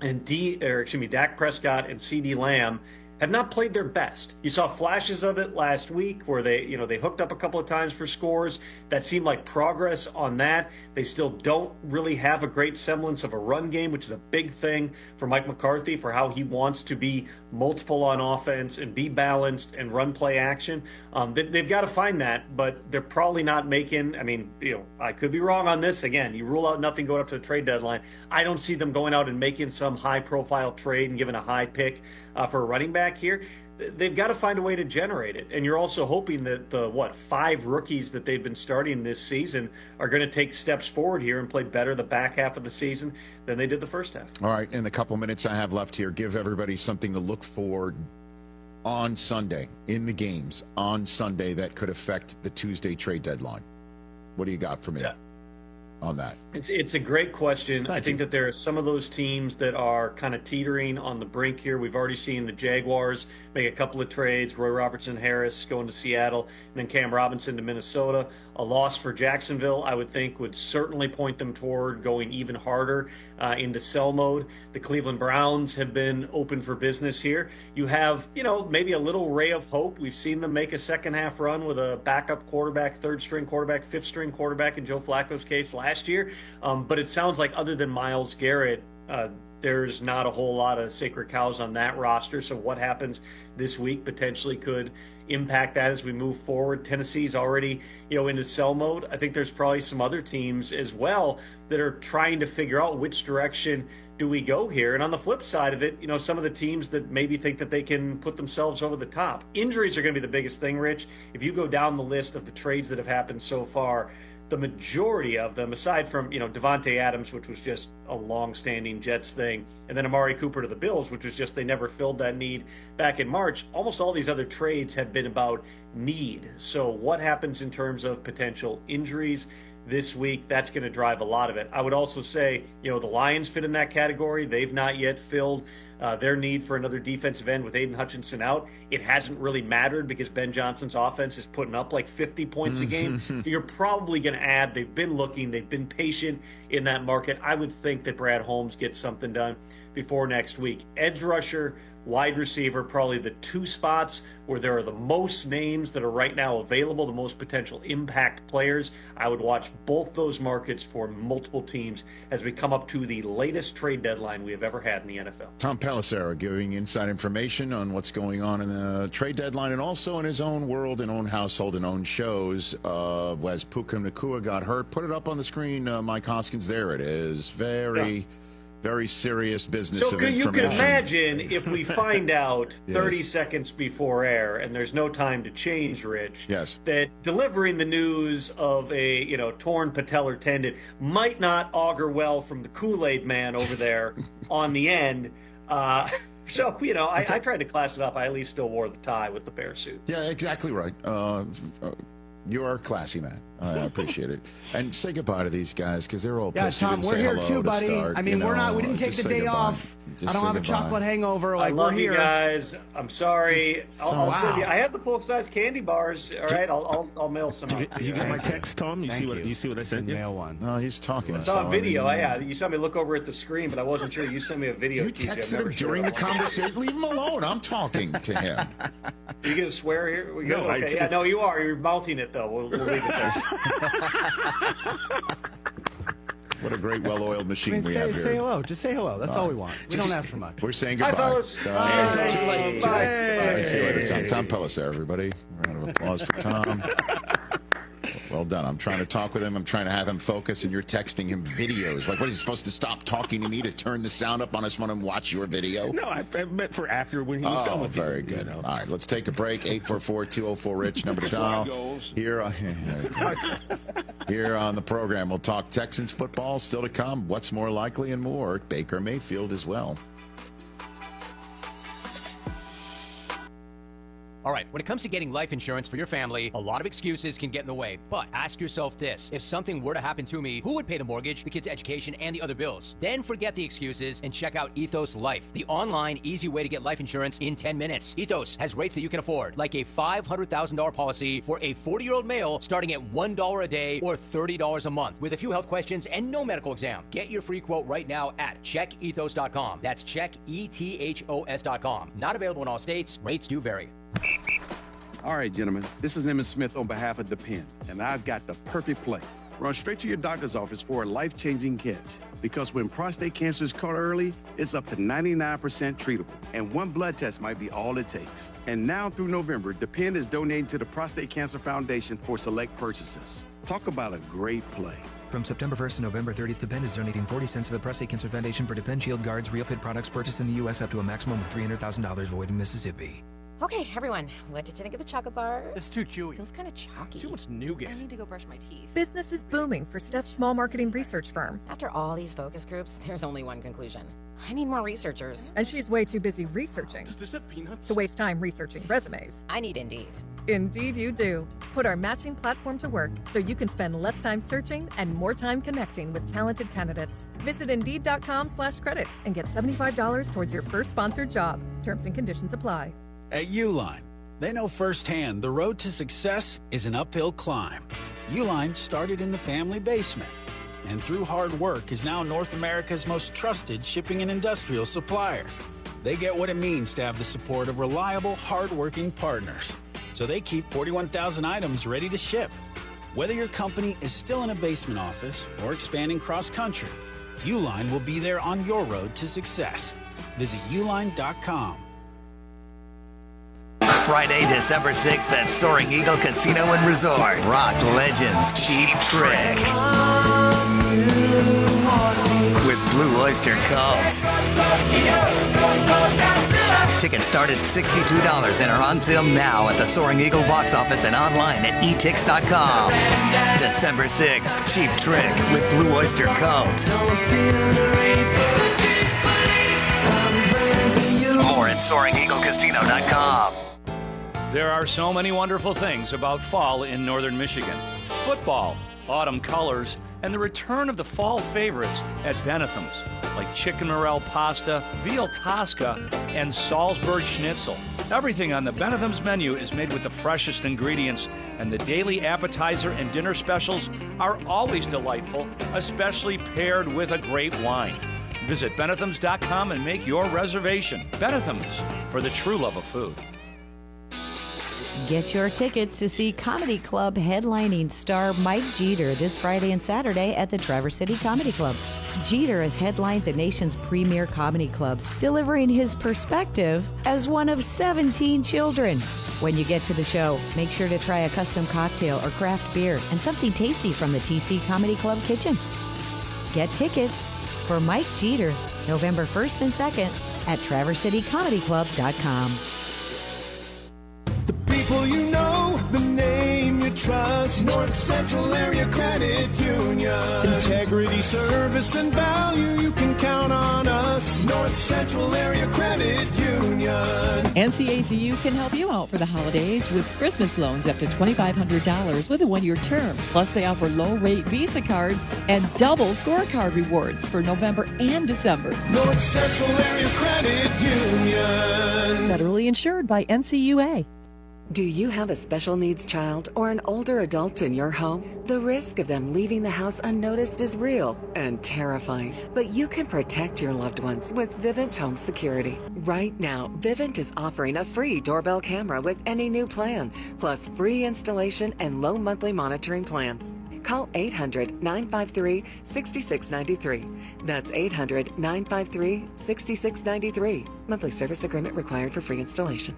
and Dak Prescott and CeeDee Lamb have not played their best. You saw flashes of it last week where they hooked up a couple of times for scores. That seemed like progress on that. They still don't really have a great semblance of a run game, which is a big thing for Mike McCarthy, for how he wants to be multiple on offense and be balanced and run play action. They've got to find that, but they're probably not making, I could be wrong on this. Again, you rule out nothing going up to the trade deadline. I don't see them going out and making some high-profile trade and giving a high pick for a running back here. They've got to find a way to generate it. And you're also hoping that the 5 rookies that they've been starting this season are going to take steps forward here and play better the back half of the season than they did the first half. All right, in the couple minutes I have left here, give everybody something to look for on Sunday, in the games on Sunday, that could affect the Tuesday trade deadline. What do you got for me on that? It's a great question. I think that there are some of those teams that are kind of teetering on the brink here. We've already seen the Jaguars make a couple of trades. Roy Robertson-Harris going to Seattle, and then Cam Robinson to Minnesota. A loss for Jacksonville, I would think, would certainly point them toward going even harder into sell mode. The Cleveland Browns have been open for business here. You have, maybe a little ray of hope. We've seen them make a second half run with a backup quarterback, third string quarterback, fifth string quarterback in Joe Flacco's case last year. But it sounds like, other than Myles Garrett, there's not a whole lot of sacred cows on that roster. So what happens this week potentially could impact that as we move forward. Tennessee's already, into sell mode. I think there's probably some other teams as well that are trying to figure out which direction do we go here. And on the flip side of it, some of the teams that maybe think that they can put themselves over the top. Injuries are going to be the biggest thing, Rich. If you go down the list of the trades that have happened so far, the majority of them, aside from, Devontae Adams, which was just a long-standing Jets thing, and then Amari Cooper to the Bills, which was just they never filled that need back in March, almost all these other trades have been about need. So what happens in terms of potential injuries? this week. That's going to drive a lot of it. I would also say, the Lions fit in that category. They've not yet filled their need for another defensive end with Aiden Hutchinson out. It hasn't really mattered because Ben Johnson's offense is putting up like 50 points a game. You're probably going to add. They've been looking. They've been patient in that market. I would think that Brad Holmes gets something done before next week. Edge rusher, wide receiver, probably the two spots where there are the most names that are right now available, the most potential impact players. I would watch both those markets for multiple teams as we come up to the latest trade deadline we have ever had in the NFL. Tom Pelissero giving inside information on what's going on in the trade deadline and also in his own world and own household and own shows. As Puka Nacua got hurt, put it up on the screen, Mike Hoskins. There it is. Very serious business of information. You can imagine if we find out 30 seconds before air, and there's no time to change, Rich, that delivering the news of a torn patellar tendon might not augur well from the Kool-Aid man over there on the end. I tried to class it up. I at least still wore the tie with the bear suit. Yeah, exactly right. You're a classy man. I appreciate it. And say goodbye to these guys because they're all pissed. Tom, we're here too, buddy. I mean, we didn't take the day off. I don't have a chocolate hangover. I love we're here. You guys. I'm sorry. I'll send you. I had the full-size candy bars. All right, I'll mail some out. You got my text, Tom? You see what I sent you? Mail one. No, he's talking. I saw a video. You saw me look over at the screen, but I wasn't sure. You sent me a video. You texted him during the conversation. Leave him alone. I'm talking to him. Are you going to swear here? No, okay. No, you are. You're mouthing it, though. We'll leave it there. What a great, well-oiled machine we have here. Say hello. Just say hello. That's all we want. We don't ask for much. We're saying goodbye. Hi, fellas. Too late. See you later, Tom Pelissero, everybody. Round of applause for Tom. Well done. I'm trying to talk with him. I'm trying to have him focus, and you're texting him videos. Like, what, is he supposed to stop talking to me to turn the sound up on his phone and watch your video? No, I meant for after when he was done with very good. All right, let's take a break. 844-204-RICH, number to dial. Here on the program, we'll talk Texans football. Still to come, what's more likely and more. Baker Mayfield as well. All right, when it comes to getting life insurance for your family, a lot of excuses can get in the way. But ask yourself this. If something were to happen to me, who would pay the mortgage, the kids' education, and the other bills? Then forget the excuses and check out Ethos Life, the online, easy way to get life insurance in 10 minutes. Ethos has rates that you can afford, like a $500,000 policy for a 40-year-old male starting at $1 a day or $30 a month with a few health questions and no medical exam. Get your free quote right now at checkethos.com. That's checkethos.com. Not available in all states. Rates do vary. All right, gentlemen, this is Emmett Smith on behalf of Depend, and I've got the perfect play. Run straight to your doctor's office for a life-changing catch. Because when prostate cancer is caught early, it's up to 99% treatable, and one blood test might be all it takes. And now through November, Depend is donating to the Prostate Cancer Foundation for select purchases. Talk about a great play. From September 1st to November 30th, Depend is donating 40 cents to the Prostate Cancer Foundation for Depend Shield Guards Real Fit products purchased in the U.S. up to a maximum of $300,000 void in Mississippi. Okay, everyone, what did you think of the chocolate bar? It's too chewy. Feels kind of chalky. Too much nougat. I need to go brush my teeth. Business is booming for Steph's small marketing research firm. After all these focus groups, there's only one conclusion. I need more researchers. And she's way too busy researching. Does this have peanuts? To waste time researching resumes. I need Indeed. Indeed you do. Put our matching platform to work so you can spend less time searching and more time connecting with talented candidates. Visit Indeed.com/credit and get $75 towards your first sponsored job. Terms and conditions apply. At Uline, they know firsthand the road to success is an uphill climb. Uline started in the family basement, and through hard work is now North America's most trusted shipping and industrial supplier. They get what it means to have the support of reliable, hard-working partners, so they keep 41,000 items ready to ship. Whether your company is still in a basement office or expanding cross-country, Uline will be there on your road to success. Visit uline.com. Friday, December 6th at Soaring Eagle Casino and Resort. Rock legends Cheap Trick with Blue Oyster Cult. Tickets start at $62 and are on sale now at the Soaring Eagle box office and online at etix.com. December 6th, Cheap Trick with Blue Oyster Cult. More at SoaringEagleCasino.com. There are so many wonderful things about fall in northern Michigan. Football, autumn colors, and the return of the fall favorites at Benetham's, like chicken morel pasta, veal tosca, and Salzburg schnitzel. Everything on the Benetham's menu is made with the freshest ingredients, and the daily appetizer and dinner specials are always delightful, especially paired with a great wine. Visit Benethams.com and make your reservation. Benetham's, for the true love of food. Get your tickets to see Comedy Club headlining star Mike Jeter this Friday and Saturday at the Traverse City Comedy Club. Jeter has headlined the nation's premier comedy clubs, delivering his perspective as one of 17 children. When you get to the show, make sure to try a custom cocktail or craft beer and something tasty from the TC Comedy Club kitchen. Get tickets for Mike Jeter, November 1st and 2nd at TraverseCityComedyClub.com. People you know, the name you trust. North Central Area Credit Union. Integrity, service, and value, you can count on us. North Central Area Credit Union. NCACU can help you out for the holidays with Christmas loans up to $2,500 with a 1-year term. Plus, they offer low-rate Visa cards and double scorecard rewards for November and December. North Central Area Credit Union. Federally insured by NCUA. Do you have a special needs child or an older adult in your home? The risk of them leaving the house unnoticed is real and terrifying, but you can protect your loved ones with Vivint Home Security. Right now, Vivint is offering a free doorbell camera with any new plan, plus free installation and low monthly monitoring plans. Call 800-953-6693. That's 800-953-6693. Monthly service agreement required for free installation.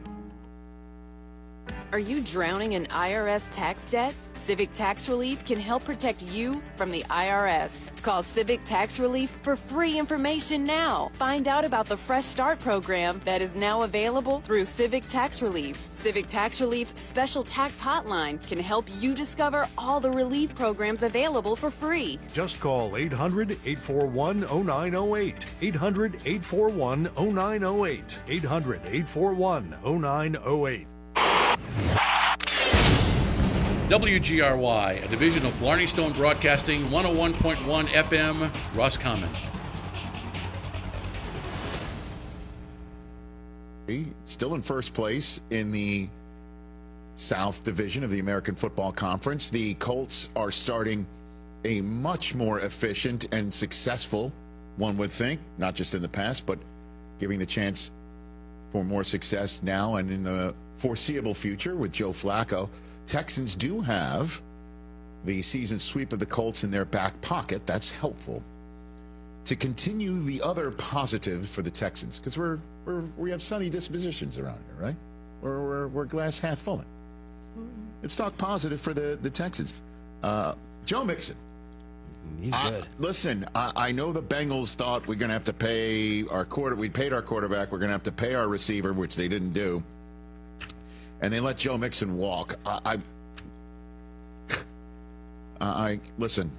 Are you drowning in IRS tax debt? Civic Tax Relief can help protect you from the IRS. Call Civic Tax Relief for free information now. Find out about the Fresh Start program that is now available through Civic Tax Relief. Civic Tax Relief's special tax hotline can help you discover all the relief programs available for free. Just call 800-841-0908. 800-841-0908. 800-841-0908. WGRY, a division of Blarney Stone Broadcasting, 101.1 FM, Roscommon. Still in first place in the South Division of the American Football Conference. The Colts are starting a much more efficient and successful, one would think, not just in the past, but giving the chance for more success now and in the foreseeable future with Joe Flacco. Texans do have the season sweep of the Colts in their back pocket. That's helpful. To continue the other positives for the Texans, because we have sunny dispositions around here, right? We're glass half full. Let's talk positive for the Texans. Joe Mixon. He's good. Listen, I know the Bengals thought we're going to have to pay our we paid our quarterback. We're going to have to pay our receiver, which they didn't do. And they let Joe Mixon walk. I listen.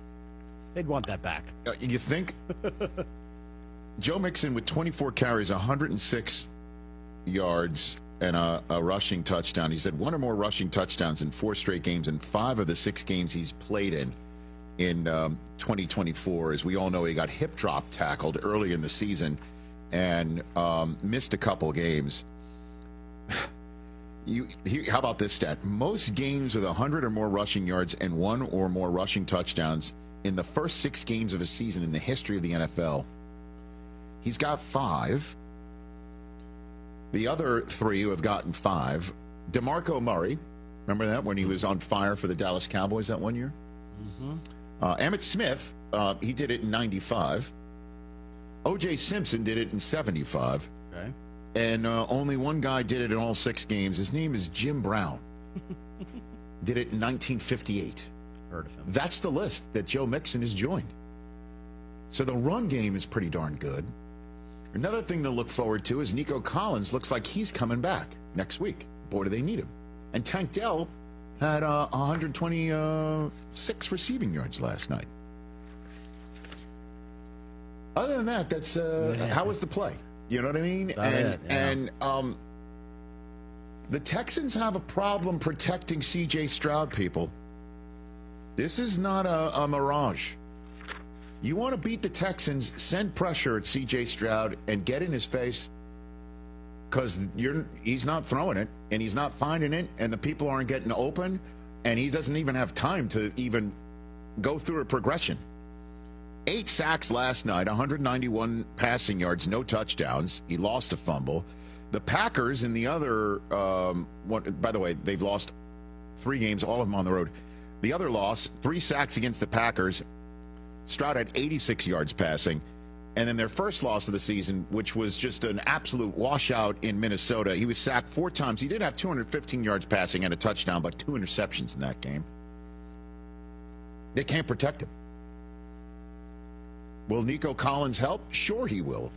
They'd want that back. You think? Joe Mixon with 24 carries, 106 yards, and a rushing touchdown. He's had one or more rushing touchdowns in 4 straight games in 5 of the 6 games he's played in 2024. As we all know, he got hip drop tackled early in the season and missed a couple games. How about this stat? Most games with 100 or more rushing yards and 1 or more rushing touchdowns in the first 6 games of a season in the history of the NFL. He's got 5. The other 3 who have gotten 5. DeMarco Murray, remember that when he was on fire for the Dallas Cowboys that one year? Mm-hmm. Emmitt Smith, he did it in 95. O.J. Simpson did it in 75. Okay. And only one guy did it in all 6 games. His name is Jim Brown. Did it in 1958. Heard of him. That's the list that Joe Mixon has joined. So the run game is pretty darn good. Another thing to look forward to is Nico Collins looks like he's coming back next week. Boy, do they need him. And Tank Dell had 126 receiving yards last night. Other than that, that's how was the play? You know what I mean? And the Texans have a problem protecting C.J. Stroud, people. This is not a mirage. You want to beat the Texans, send pressure at C.J. Stroud and get in his face, because he's not throwing it, and he's not finding it, and the people aren't getting open, and he doesn't even have time to even go through a progression. 8 sacks last night, 191 passing yards, no touchdowns. He lost a fumble. The Packers in the other, by the way, they've lost 3 games, all of them on the road. The other loss, 3 sacks against the Packers. Stroud had 86 yards passing. And then their first loss of the season, which was just an absolute washout in Minnesota, he was sacked 4 times. He did have 215 yards passing and a touchdown, but 2 interceptions in that game. They can't protect him. Will Nico Collins help? Sure he will.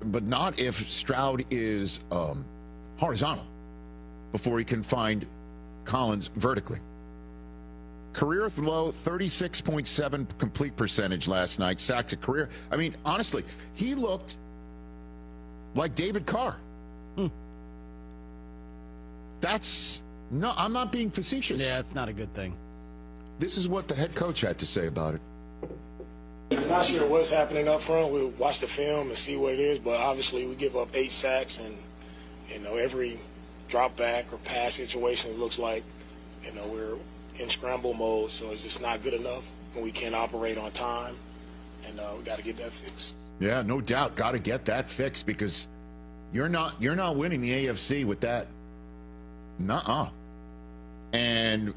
But not if Stroud is horizontal before he can find Collins vertically. Career low, 36.7 complete percentage last night. Sacks a career. I mean, honestly, he looked like David Carr. I'm not being facetious. Yeah, it's not a good thing. This is what the head coach had to say about it. I'm not sure what's happening up front. We'll watch the film and see what it is, but obviously we give up 8 sacks, and every drop back or pass situation, it looks like we're in scramble mode, so it's just not good enough, and we can't operate on time, and we got to get that fixed. Yeah, no doubt, got to get that fixed, because you're not winning the AFC with that. Nuh-uh. And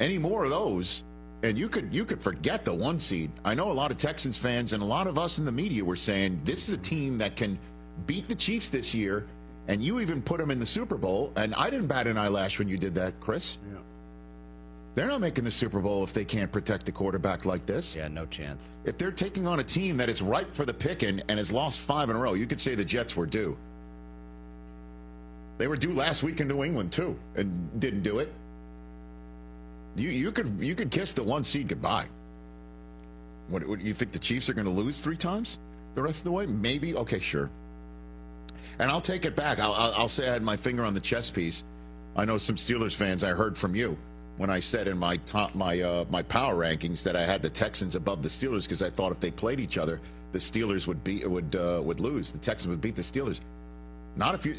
any more of those, and you could forget the 1 seed. I know a lot of Texans fans and a lot of us in the media were saying this is a team that can beat the Chiefs this year, and you even put them in the Super Bowl. And I didn't bat an eyelash when you did that, Chris. Yeah. They're not making the Super Bowl if they can't protect the quarterback like this. Yeah, no chance. If they're taking on a team that is ripe for the picking and has lost 5 in a row, you could say the Jets were due. They were due last week in New England too, and didn't do it. You could kiss the 1 seed goodbye. What you think the Chiefs are going to lose 3 times the rest of the way? Maybe. Okay, sure. And I'll take it back. I'll say I had my finger on the chess piece. I know some Steelers fans. I heard from you when I said in my power rankings that I had the Texans above the Steelers because I thought if they played each other, the Steelers would lose. The Texans would beat the Steelers.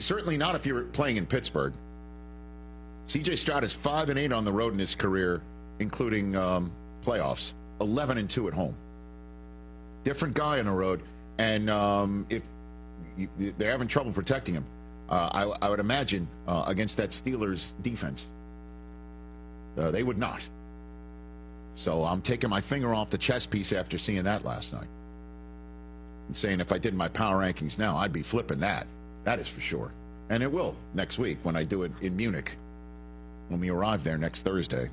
Certainly not if you're playing in Pittsburgh. C.J. Stroud is 5-8 on the road in his career, including playoffs. 11-2 at home. Different guy on the road, and if they're having trouble protecting him, I would imagine against that Steelers defense, they would not. So I'm taking my finger off the chess piece after seeing that last night. I'm saying if I did my power rankings now, I'd be flipping that. That is for sure. And it will next week when I do it in Munich, when we arrive there next Thursday.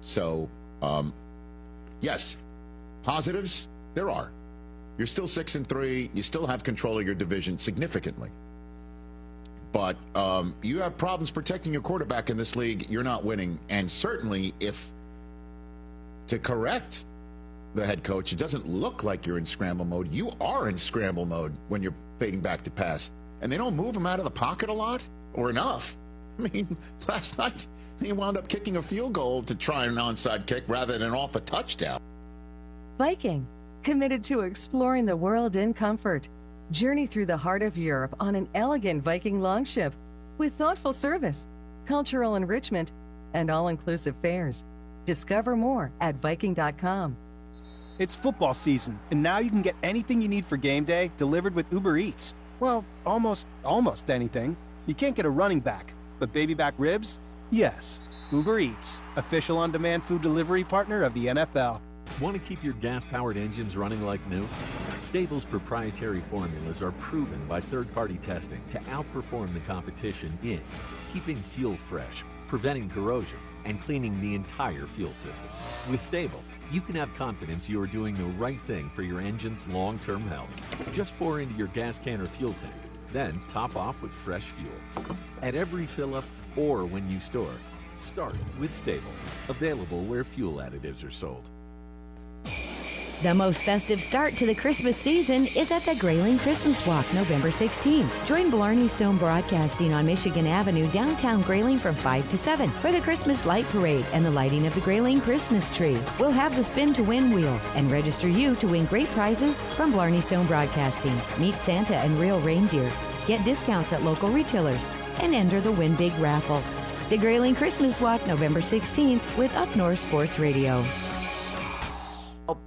So, yes, positives, there are. You're still 6-3. You still have control of your division significantly. But you have problems protecting your quarterback in this league. You're not winning. And certainly if to correct the head coach, it doesn't look like you're in scramble mode. You are in scramble mode when you're fading back to pass. And they don't move him out of the pocket a lot or enough. I mean, last night he wound up kicking a field goal to try an onside kick rather than off a touchdown. Viking, committed to exploring the world in comfort. Journey through the heart of Europe on an elegant Viking longship with thoughtful service, cultural enrichment, and all-inclusive fares. Discover more at Viking.com. It's football season, and now you can get anything you need for game day delivered with Uber Eats. Well, almost anything. You can't get a running back, but baby back ribs? Yes. Uber Eats, official on-demand food delivery partner of the NFL. Want to keep your gas-powered engines running like new? Stable's proprietary formulas are proven by third-party testing to outperform the competition in keeping fuel fresh, preventing corrosion, and cleaning the entire fuel system. With Stable, you can have confidence you are doing the right thing for your engine's long-term health. Just pour into your gas can or fuel tank, then top off with fresh fuel. At every fill-up or when you store, start with Stable. Available where fuel additives are sold. The most festive start to the Christmas season is at the Grayling Christmas Walk, November 16th. Join Blarney Stone Broadcasting on Michigan Avenue, downtown Grayling from 5 to 7 for the Christmas Light Parade and the lighting of the Grayling Christmas tree. We'll have the Spin to Win wheel and register you to win great prizes from Blarney Stone Broadcasting. Meet Santa and real reindeer. Get discounts at local retailers and enter the Win Big raffle. The Grayling Christmas Walk, November 16th with Up North Sports Radio.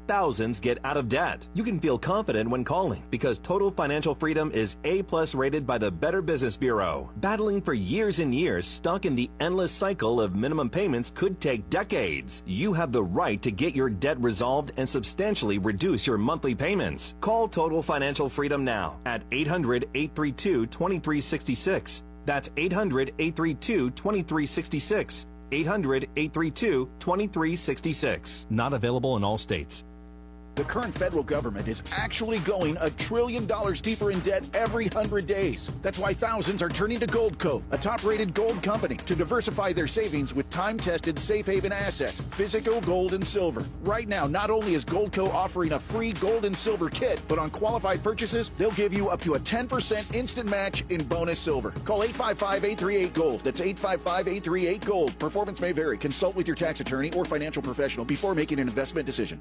Thousands get out of debt. You can feel confident when calling because Total Financial Freedom is A+ rated by the Better Business Bureau. Battling for years and years, stuck in the endless cycle of minimum payments could take decades. You have the right to get your debt resolved and substantially reduce your monthly payments. Call Total Financial Freedom now at 800-832-2366. That's 800-832-2366. 800-832-2366. Not available in all states. The current federal government is actually going $1 trillion deeper in debt every 100 days. That's why thousands are turning to Goldco, a top-rated gold company, to diversify their savings with time-tested safe haven assets, physical gold and silver. Right now, not only is Goldco offering a free gold and silver kit, but on qualified purchases, they'll give you up to a 10% instant match in bonus silver. Call 855-838-GOLD. That's 855-838-GOLD. Performance may vary. Consult with your tax attorney or financial professional before making an investment decision.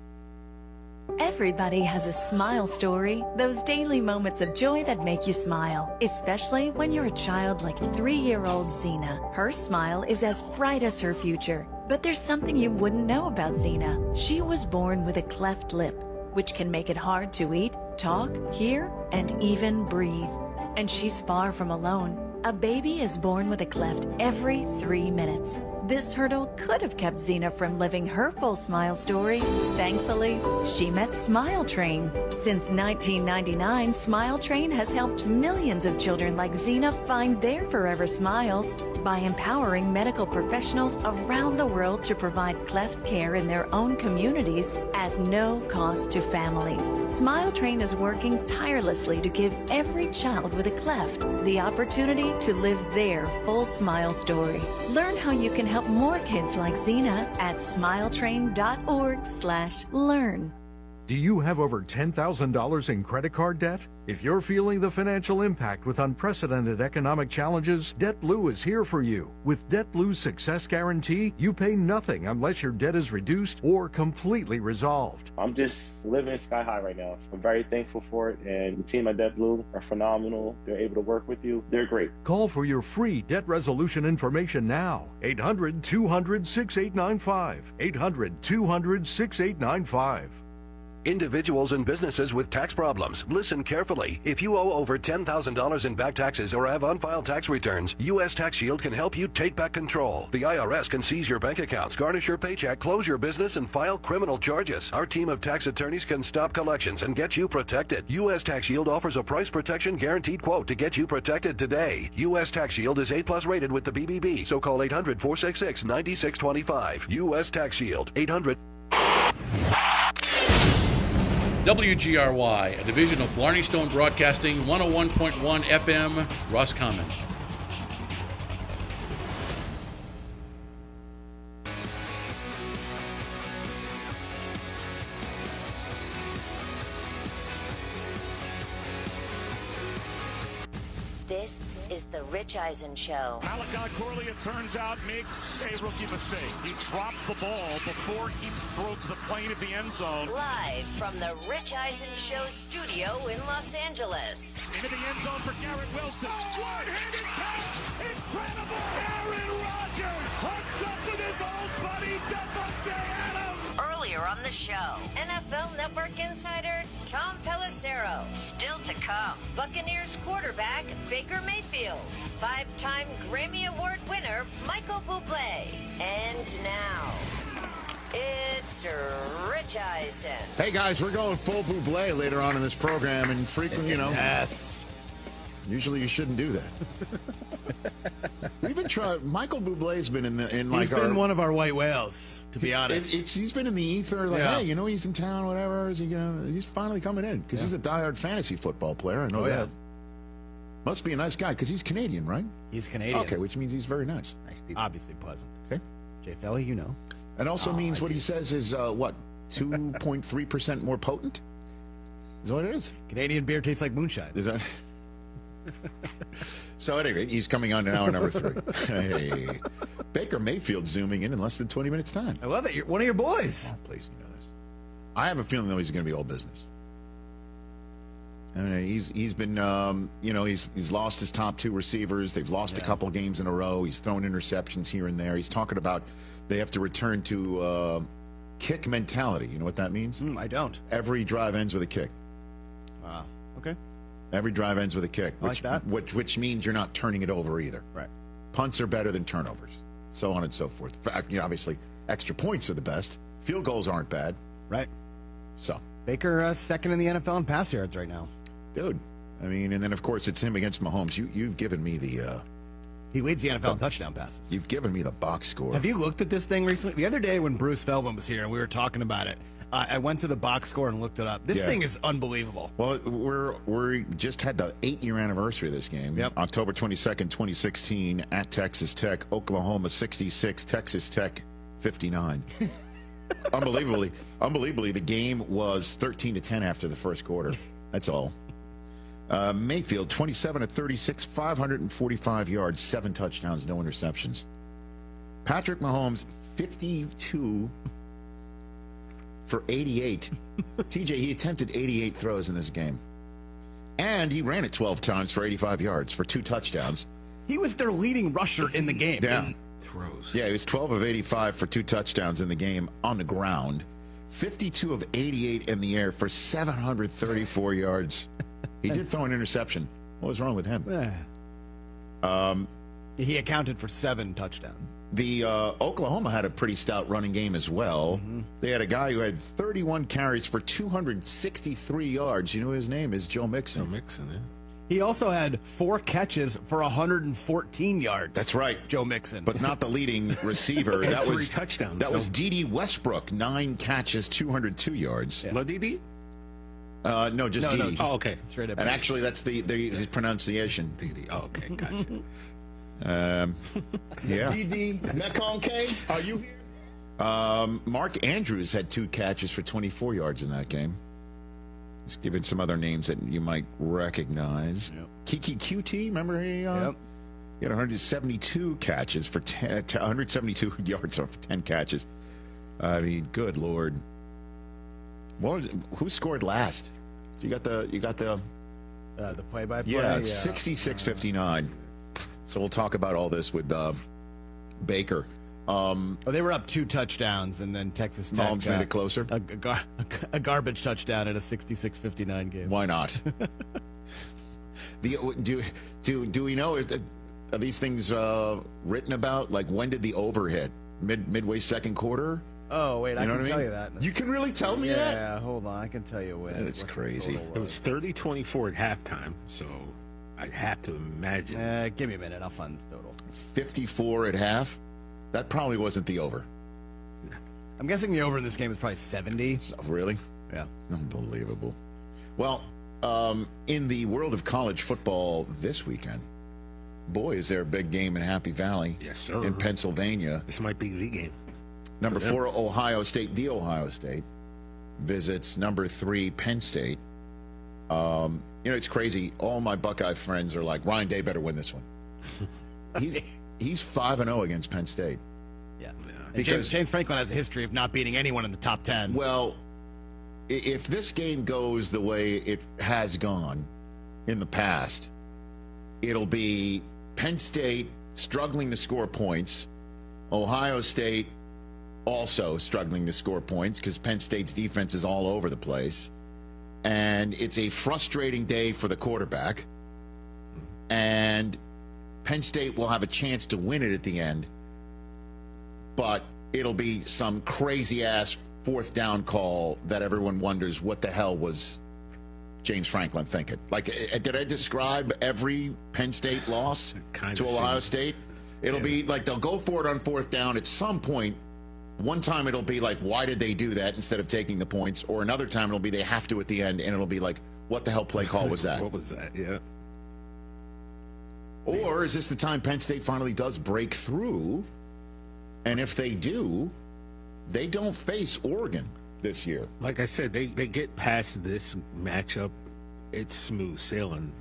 Everybody has a smile story, those daily moments of joy that make you smile, especially when you're a child like 3-year-old Xena. Her smile is as bright as her future. But there's something you wouldn't know about Xena. She was born with a cleft lip, which can make it hard to eat, talk, hear, and even breathe. And she's far from alone. A baby is born with a cleft every 3 minutes. This hurdle could have kept Xena from living her full smile story. Thankfully, she met Smile Train. Since 1999, Smile Train has helped millions of children like Xena find their forever smiles by empowering medical professionals around the world to provide cleft care in their own communities at no cost to families. Smile Train is working tirelessly to give every child with a cleft the opportunity to live their full smile story. Learn how you can help more kids like Xena at smiletrain.org/learn. Do you have over $10,000 in credit card debt? If you're feeling the financial impact with unprecedented economic challenges, DebtBlue is here for you. With DebtBlue's Success Guarantee, you pay nothing unless your debt is reduced or completely resolved. I'm just living sky high right now. I'm very thankful for it, and the team at DebtBlue are phenomenal. They're able to work with you. They're great. Call for your free debt resolution information now. 800-200-6895. 800-200-6895. Individuals and businesses with tax problems, listen carefully. If you owe over $10,000 in back taxes or have unfiled tax returns, U.S. Tax Shield can help you take back control. The IRS can seize your bank accounts, garnish your paycheck, close your business, and file criminal charges. Our team of tax attorneys can stop collections and get you protected. U.S. Tax Shield offers a price protection guaranteed quote to get you protected today. U.S. Tax Shield is A+ rated with the BBB, so call 800-466-9625. U.S. Tax Shield, 800- WGRY, a division of Blarney Stone Broadcasting, 101.1 FM, Roscommon. This is the Rich Eisen Show. Malachi Corley, it turns out, makes a rookie mistake. He dropped the ball before he broke the plane of the end zone. Live from the Rich Eisen Show studio in Los Angeles. Into the end zone for Garrett Wilson. One-handed catch! Incredible! Aaron Rodgers hooks up with his old buddy Devontae Adams. Earlier on the show, NFL Network insider Tom Pelissero. Still to come, Buccaneers quarterback Baker Mayfield. 5-time Grammy Award winner Michael Bublé. And now, it's Rich Eisen. Hey guys, we're going full Bublé later on in this program, and frequently, Yes. Usually you shouldn't do that. We've been trying. Michael Bublé's been He's been one of our white whales, to be honest. He's been in the ether, like, Yeah. hey, he's in town, whatever. Is he gonna? He's finally coming in because he's a diehard fantasy football player. I know that. Yeah. Must be a nice guy because he's Canadian, right? He's Canadian. Okay, which means he's very nice. Nice people. Obviously pleasant. Okay. Jay Felly, you know. And also means what he says is what? 2.3% more potent? Is what it is. Canadian beer tastes like moonshine. Is that? So at any rate, he's coming on to hour number 3. Hey, Baker Mayfield zooming in less than 20 minutes time. I love it. You're one of your boys. Oh, please, you know this. I have a feeling though he's going to be all business. I mean, he's been he's lost his top 2 receivers. They've lost a couple games in a row. He's thrown interceptions here and there. He's talking about they have to return to kick mentality. You know what that means? I don't. Every drive ends with a kick. Okay. Every drive ends with a kick, I like that. which means you're not turning it over either. Right. Punts are better than turnovers, so on and so forth. Obviously, extra points are the best. Field goals aren't bad. Right. So Baker second in the NFL in pass yards right now. Dude, I mean, and then of course it's him against Mahomes. You've given me the. He leads the NFL in touchdown passes. You've given me the box score. Have you looked at this thing recently? The other day when Bruce Feldman was here and we were talking about it, I went to the box score and looked it up. This thing is unbelievable. Well, we just had the 8-year anniversary of this game. Yep. October 22nd, 2016, at Texas Tech, Oklahoma 66, Texas Tech 59. Unbelievably, the game was 13-10 after the first quarter. That's all. Mayfield 27-36, 545 yards, 7 touchdowns, no interceptions. Patrick Mahomes 52 for 88. TJ, he attempted 88 throws in this game. And he ran it 12 times for 85 yards for 2 touchdowns. He was their leading rusher in the game. Yeah. Throws. Yeah, he was 12 of 85 for 2 touchdowns in the game on the ground. 52 of 88 in the air for 734 yards. He did throw an interception. What was wrong with him? He accounted for 7 touchdowns. The Oklahoma had a pretty stout running game as well. They had a guy who had 31 carries for 263 yards. You know his name is Joe Mixon. Joe Mixon, yeah. He also had 4 catches for 114 yards. That's right. Joe Mixon. But not the leading receiver. And that 3 was touchdowns. That was D.D. Westbrook, 9 catches, 202 yards. La D.D.? No, just No, D.D. Oh, okay. Straight up. And actually, that's his pronunciation. D.D. Oh, okay, gotcha. Yeah. D.D. McConkey, are you here? Mark Andrews had 2 catches for 24 yards in that game. Just giving some other names that you might recognize. Yep. Kiki QT, remember he had 172 catches for 172 yards for 10 catches. I mean, good Lord. Who scored last? You got the play-by-play. Yeah, 66-59. So we'll talk about all this with Baker. They were up 2 touchdowns, and then Texas Tech Mahomes made it closer. A garbage touchdown in a 66-59 game. Why not? Do we know? Are these things written about? Like, when did the over hit? Midway second quarter? Oh, wait, I can tell you that. You can really tell me that? Yeah, hold on. I can tell you when. That's crazy. It was 30-24 at halftime, so I have to imagine. Give me a minute. I'll find this total. 54 at half? That probably wasn't the over. I'm guessing the over in this game is probably 70. Really? Yeah. Unbelievable. Well, in the world of college football this weekend, boy, is there a big game in Happy Valley. Yes, sir. In Pennsylvania. This might be the game. Number 4, Ohio State. The Ohio State visits number 3, Penn State. It's crazy. All my Buckeye friends are like, Ryan Day better win this one. He's 5-0 against Penn State. Yeah. Because James Franklin has a history of not beating anyone in the top 10. Well, if this game goes the way it has gone in the past, it'll be Penn State struggling to score points, Ohio State also struggling to score points because Penn State's defense is all over the place, and it's a frustrating day for the quarterback, and Penn State will have a chance to win it at the end, but it'll be some crazy-ass 4th down call that everyone wonders what the hell was James Franklin thinking. Like, did I describe every Penn State loss to Ohio State? It'll be like they'll go for it on 4th down at some point. One time it'll be like, why did they do that instead of taking the points? Or another time it'll be they have to at the end, and it'll be like, what the hell play call was that? What was that? Yeah. Or is this the time Penn State finally does break through? And if they do, they don't face Oregon this year. Like I said, they get past this matchup, it's smooth sailing.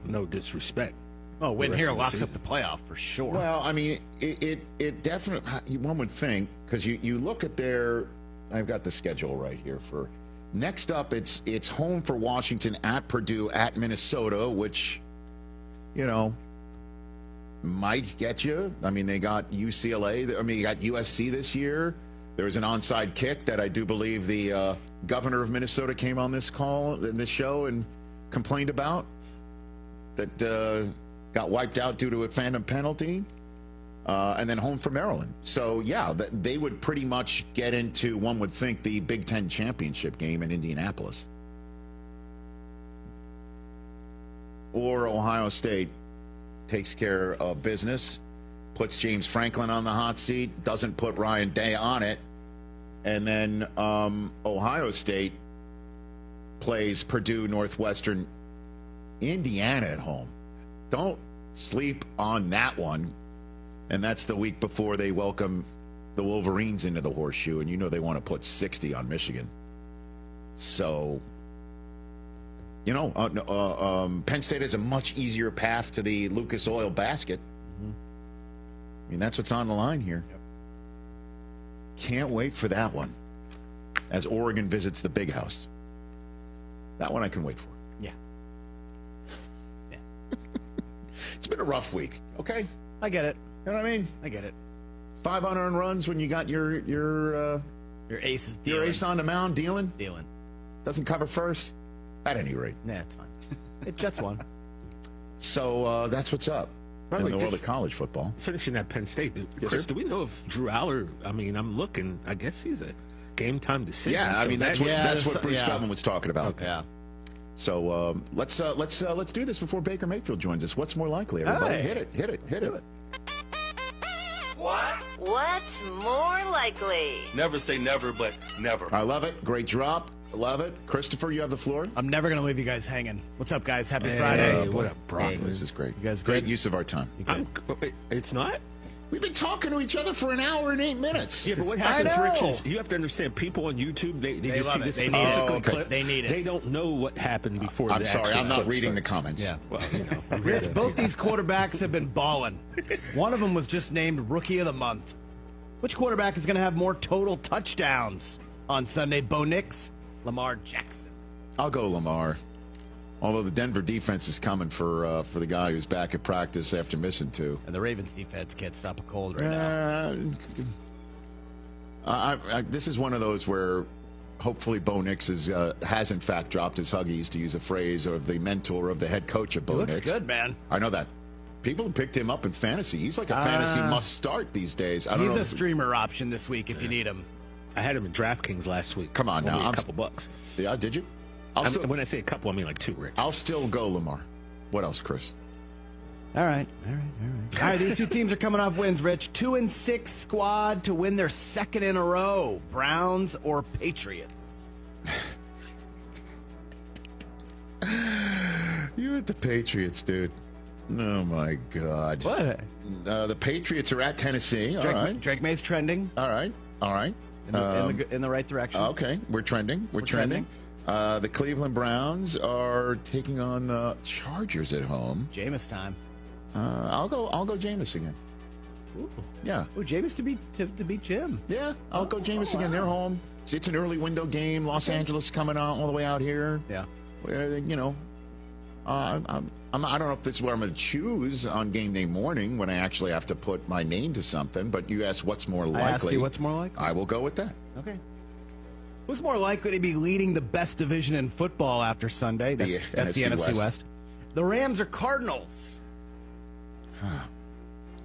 No disrespect. Oh, win The rest here of the locks season. up the playoff for sure. Well, I mean, it definitely, one would think, because you look at I've got the schedule right here for next up. It's home for Washington, at Purdue, at Minnesota, which, might get you. I mean, they got UCLA. I mean, you got USC this year. There was an onside kick that I do believe the governor of Minnesota came on this show and complained about, that got wiped out due to a phantom penalty, and then home for Maryland. So, yeah, they would pretty much get into, one would think, the Big Ten championship game in Indianapolis. Or Ohio State takes care of business, puts James Franklin on the hot seat, doesn't put Ryan Day on it, and then Ohio State plays Purdue, Northwestern, Indiana at home. Don't sleep on that one. And that's the week before they welcome the Wolverines into the horseshoe, and they want to put 60 on Michigan. So, Penn State has a much easier path to the Lucas Oil basket. Mm-hmm. I mean, that's what's on the line here. Yep. Can't wait for that one as Oregon visits the Big House. That one I can wait for. Yeah. It's been a rough week, okay? I get it. You know what I mean? I get it. 5 unearned runs when you got your ace is dealing. Your ace on the mound dealing. Dealing. Doesn't cover first. At any rate. Nah, it's fine. It Jets won. So that's what's up in the world of college football. Finishing that Penn State, Yes, Chris, sir? do we know if Drew Aller? I mean, I'm looking. I guess he's a game time decision. Yeah, I so mean that's what Bruce yeah. Feldman was talking about. Okay. Yeah. So let's do this before Baker Mayfield joins us. What's more likely, everybody? Hey. Hit it. Do it. What's more likely? Never say never, but never. I love it. Great drop. Love it. Christopher, you have the floor. I'm never going to leave you guys hanging. What's up, guys? Happy Hey, Friday. what a Brock. This is great. You guys Great good? use of our time. It's not. We've been talking to each other for an hour and 8 minutes. Yeah, but what I happens, know. Rich, is you have to understand, people on YouTube, they just love see it. this They need it. specific okay. clip. They need it. They don't know what happened before. I'm the sorry, actual I'm not clip reading the starts. comments. Yeah. Well, Rich, both these quarterbacks have been balling. One of them was just named Rookie of the Month. Which quarterback is going to have more total touchdowns on Sunday? Bo Nix, Lamar Jackson. I'll go Lamar. Although the Denver defense is coming for the guy who's back at practice after missing 2. And the Ravens defense can't stop a cold right now. This is one of those where hopefully Bo Nix has in fact dropped his Huggies, to use a phrase of the mentor of the head coach of Bo He Nix. looks good, man. I know that. People picked him up in fantasy. He's like a fantasy must-start these days. I don't He's know a streamer option this week if you need him. I had him in DraftKings last week. Come on Only now. a couple bucks. Yeah, did you? When I say a couple, I mean like 2, Rick. I'll still go Lamar. What else, Chris? All right. All right, these two teams are coming off wins, Rich. 2-6 squad to win their second in a row. Browns or Patriots? You at the Patriots, dude. Oh, my God. What? The Patriots are at Tennessee. All right. Drake May's trending All right. in the right direction. Okay, we're trending. We're trending. The Cleveland Browns are taking on the Chargers at home. Jameis time. I'll go Jameis again. Ooh. Yeah. Ooh, Jameis to beat Jim. Yeah, I'll go Jameis again. They're home. It's an early window game. Los Angeles coming out all the way out here. Yeah. I don't know if this is what I'm going to choose on game day morning when I actually have to put my name to something. But you asked what's more likely. I asked you what's more likely. I will go with that. Okay. Who's more likely to be leading the best division in football after Sunday? That's the NFC West. The Rams or Cardinals?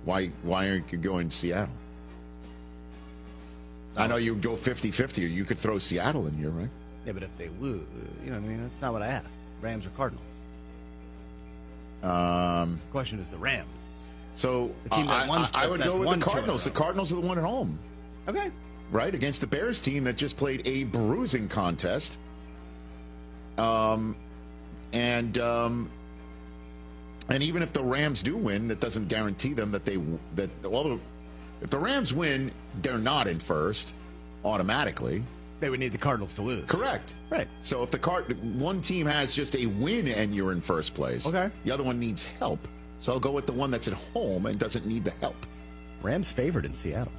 Why aren't you going Seattle? I know you go 50-50. You could throw Seattle in here, right? Yeah, but if they lose, you know what I mean? That's not what I asked. Rams or Cardinals? The question is the Rams. So The team that won- I would that's go with won the 2 in a Cardinals. The row. Cardinals are the one at home, Okay. right? Against the Bears team that just played a bruising contest. And even if the Rams do win, that doesn't guarantee them that if the Rams win, they're not in first automatically. They would need the Cardinals to lose. Correct. Right. So if one team has just a win and you're in first place, okay, the other one needs help. So I'll go with the one that's at home and doesn't need the help. Rams favored in Seattle.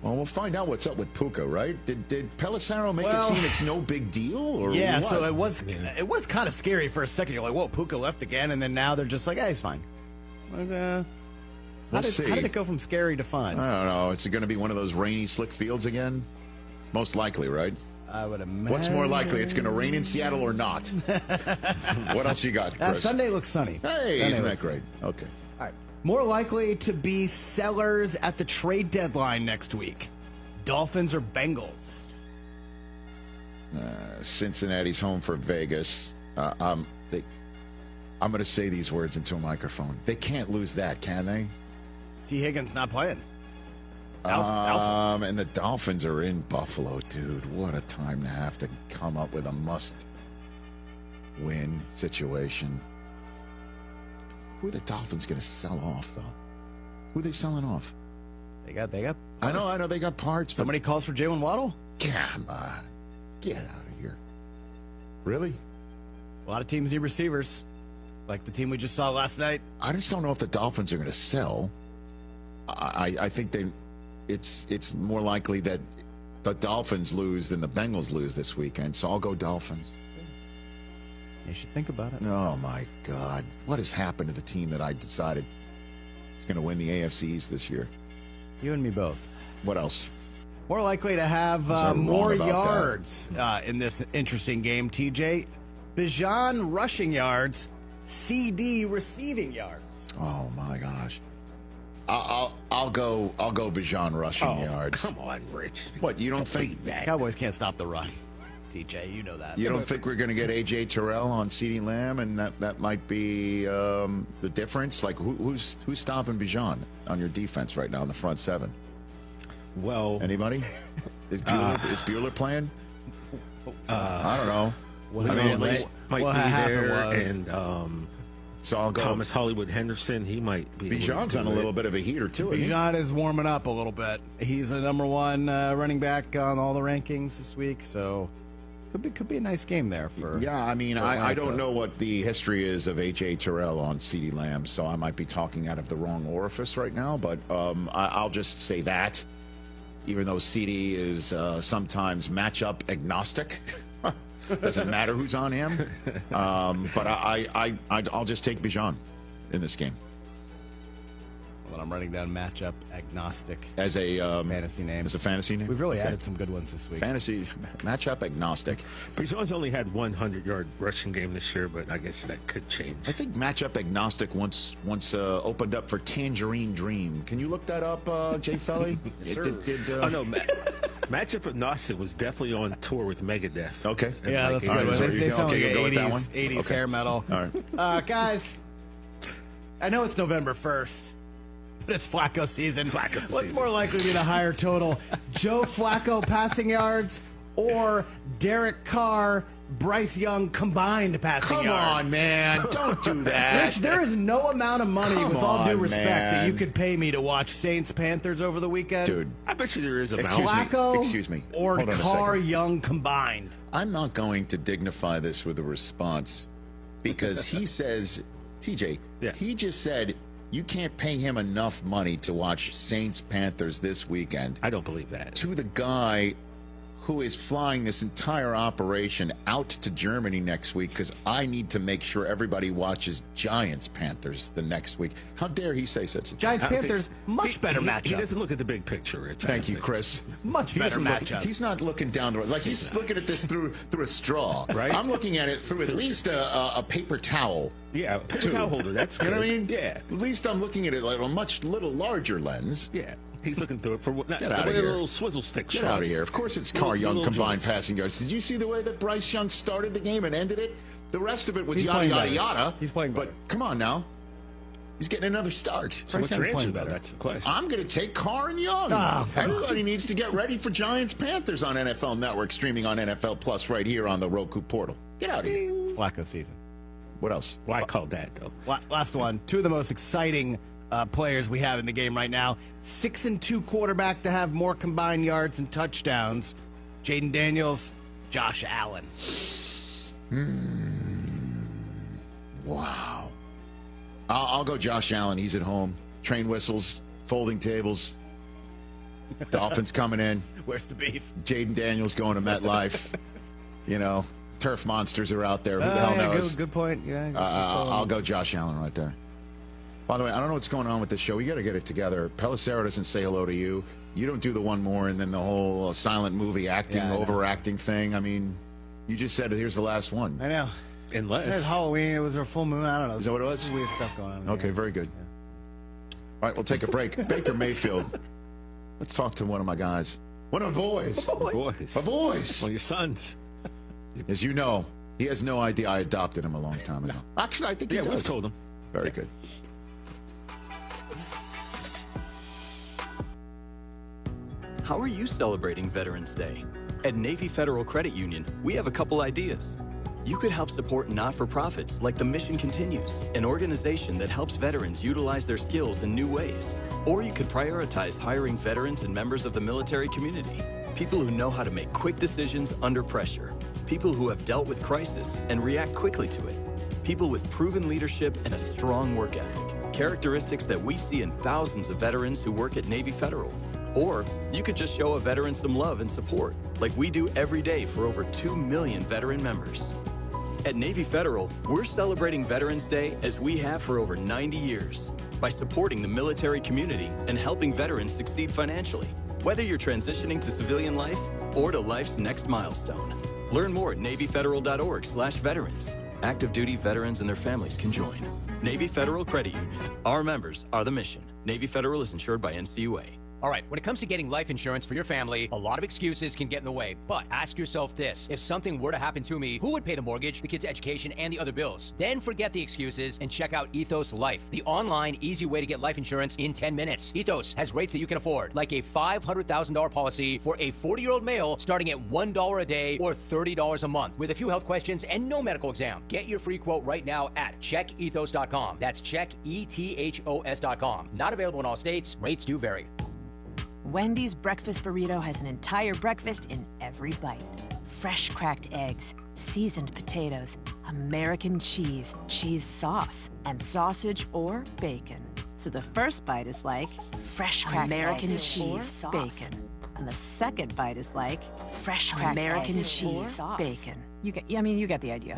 Well, we'll find out what's up with Puka, right? Did Pelissero make it seem it's no big deal? Or yeah, what? so it was kind of scary for a second. You're like, whoa, Puka left again, and then now they're just like, hey, he's fine. Like, how did it go from scary to fun? I don't know. Is it going to be one of those rainy, slick fields again? Most likely, right? I would imagine. What's more likely? It's going to rain in Seattle or not? What else you got, Chris? Sunday looks sunny. Hey, Sunday isn't that looks great? sunny. Okay. All right. More likely to be sellers at the trade deadline next week. Dolphins or Bengals? Cincinnati's home for Vegas. I'm going to say these words into a microphone. They can't lose that, can they? T. Higgins not playing. And the Dolphins are in Buffalo, dude. What a time to have to come up with a must-win situation. Who are the Dolphins going to sell off, though? Who are they selling off? They got. I know. They got parts. Somebody calls for Jalen Waddle. Come on, get out of here. Really? A lot of teams need receivers, like the team we just saw last night. I just don't know if the Dolphins are going to sell. I think it's more likely that the Dolphins lose than the Bengals lose this weekend. So I'll go Dolphins. You should think about it. Oh my God, what has happened to the team that I decided is going to win the AFC East this year? You and me both. What else? More likely to have more yards in this interesting game, TJ. Bijan rushing yards, CD receiving yards. Oh my gosh. I'll go Bijan rushing yards. Come on, Rich. What, you don't think Cowboys can't stop the run? TJ, you know that. You don't think we're going to get A.J. Terrell on CeeDee Lamb, and that might be the difference? Like, who's stopping Bijan on your defense right now in the front seven? Well, anybody? Is Bueller playing? I don't know. Well, at least might be there, and so I'll go Thomas Hollywood Henderson. He might be. Bijan's on a little bit of a heater too. Bijan is warming up a little bit. He's the number one running back on all the rankings this week, so could be a nice game there for. Yeah, I mean, I don't know what the history is of A.J. Terrell on CeeDee Lamb, so I might be talking out of the wrong orifice right now, but I'll just say that, even though CeeDee is sometimes matchup agnostic. Doesn't matter who's on him. But I'll just take Bijan in this game. Well, I'm writing down matchup agnostic as a fantasy name. As a fantasy name? We've really added some good ones this week. Fantasy matchup agnostic. Bijan's only had 100-yard rushing game this year, but I guess that could change. I think matchup agnostic once opened up for Tangerine Dream. Can you look that up, Jay Felly? Yes, sir. Oh no, matchup agnostic was definitely on tour with Megadeth. Okay. Yeah, that's good. Right, they sound like 80s okay. hair metal. All right. Guys, I know it's November 1st. But it's Flacco season. What's more likely to be the higher total? Joe Flacco passing yards or Derek Carr, Bryce Young combined passing yards? Come on, man. Don't do that. Rich, there is no amount of money, Come with all due on, respect, man. that you could pay me to watch Saints-Panthers over the weekend. Dude. I bet you there is a Flacco Excuse me. or Hold on a Carr second. Young combined. I'm not going to dignify this with a response because he says, TJ, he just said you can't pay him enough money to watch Saints-Panthers this weekend. I don't believe that. To the guy who is flying this entire operation out to Germany next week because I need to make sure everybody watches Giants-Panthers the next week. How dare he say such a thing? Giants-Panthers, much better matchup. He doesn't look at the big picture, Rich. Thank you, Chris. Much He better doesn't look- matchup. He's not looking down to it. Like he's looking at this through a straw. Right. I'm looking at it through at least a paper towel. Yeah, paper towel holder. That's good. You know what I mean? Yeah. At least I'm looking at it like a much little larger lens. Yeah. He's looking through it for what? Get out of a here. little swizzle stick. Get out of here. Of course it's Carr Young combined passing yards. Did you see the way that Bryce Young started the game and ended it? The rest of it was He's yada, playing yada, better. yada. He's playing better. But come on now. He's getting another start. So what's your answer, though? That's the question. I'm going to take Carr and Young. Everybody needs to get ready for Giants-Panthers on NFL Network, streaming on NFL Plus right here on the Roku portal. Get out of here. It's Flacco season. What else? Why call that, though? Last one. Two of the most exciting players we have in the game right now. 6-2 quarterback to have more combined yards and touchdowns. Jaden Daniels, Josh Allen. Wow. I'll go Josh Allen. He's at home. Train whistles, folding tables. Dolphins coming in. Where's the beef? Jaden Daniels going to MetLife. Turf monsters are out there. Who the hell knows? Good point. Yeah. I'll go Josh Allen right there. By the way, I don't know what's going on with this show. We got to get it together. Pelissero doesn't say hello to you. You don't do the one more, and then the whole silent movie acting, overacting thing. I mean, you just said here's the last one. I know. Unless. It was Halloween. It was our full moon. I don't know. Is that what it was? Weird stuff going on. Okay, very good. All right, we'll take a break. Baker Mayfield. Let's talk to one of my guys. One of my boys. My boys. Well, your sons. As you know, he has no idea I adopted him a long time ago. Actually, I think he does. we've told him. Very good. How are you celebrating Veterans Day? At Navy Federal Credit Union, we have a couple ideas. You could help support not-for-profits like The Mission Continues, an organization that helps veterans utilize their skills in new ways. Or you could prioritize hiring veterans and members of the military community, people who know how to make quick decisions under pressure, people who have dealt with crisis and react quickly to it, people with proven leadership and a strong work ethic, characteristics that we see in thousands of veterans who work at Navy Federal. Or you could just show a veteran some love and support, like we do every day for over 2 million veteran members. At Navy Federal, we're celebrating Veterans Day as we have for over 90 years by supporting the military community and helping veterans succeed financially, whether you're transitioning to civilian life or to life's next milestone. Learn more at NavyFederal.org/veterans. Active duty veterans and their families can join. Navy Federal Credit Union. Our members are the mission. Navy Federal is insured by NCUA. All right, when it comes to getting life insurance for your family, a lot of excuses can get in the way. But ask yourself this: if something were to happen to me, who would pay the mortgage, the kids' education, and the other bills? Then forget the excuses and check out Ethos Life, the online, easy way to get life insurance in 10 minutes. Ethos has rates that you can afford, like a $500,000 policy for a 40-year-old male starting at $1 a day or $30 a month, with a few health questions and no medical exam. Get your free quote right now at checkethos.com. That's checkethos.com. Not available in all states. Rates do vary. Wendy's breakfast burrito has an entire breakfast in every bite. Fresh cracked eggs, seasoned potatoes, American cheese, cheese sauce, and sausage or bacon. So the first bite is like fresh cracked American cheese, bacon. And the second bite is like fresh cracked American cheese, bacon. You get the idea.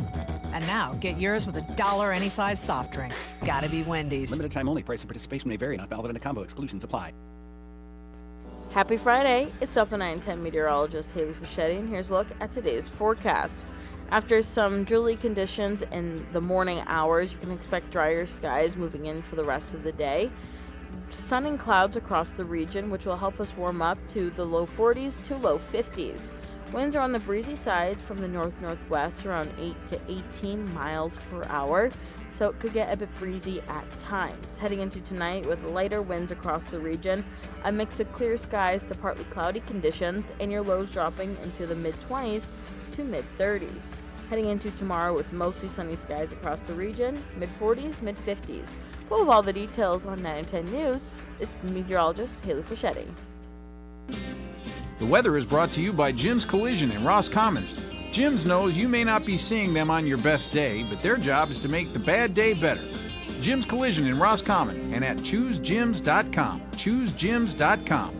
And now, get yours with $1 any size soft drink. Gotta be Wendy's. Limited time only. Price and participation may vary. Not valid in a combo. Exclusions apply. Happy Friday! It's up to 9:10 meteorologist Haley Fischetti, and here's a look at today's forecast. After some drizzly conditions in the morning hours, you can expect drier skies moving in for the rest of the day. Sun and clouds across the region, which will help us warm up to the low 40s to low 50s. Winds are on the breezy side from the north-northwest, around 8 to 18 miles per hour, so it could get a bit breezy at times. Heading into tonight with lighter winds across the region, a mix of clear skies to partly cloudy conditions, and your lows dropping into the mid-20s to mid-30s. Heading into tomorrow with mostly sunny skies across the region, mid-40s, mid-50s. We'll have all the details on 9 and 10 News. It's meteorologist Haley Fischetti. The weather is brought to you by Jim's Collision in Roscommon. Jim's knows you may not be seeing them on your best day, but their job is to make the bad day better. Jim's Collision in Roscommon and at ChooseJims.com. ChooseJims.com.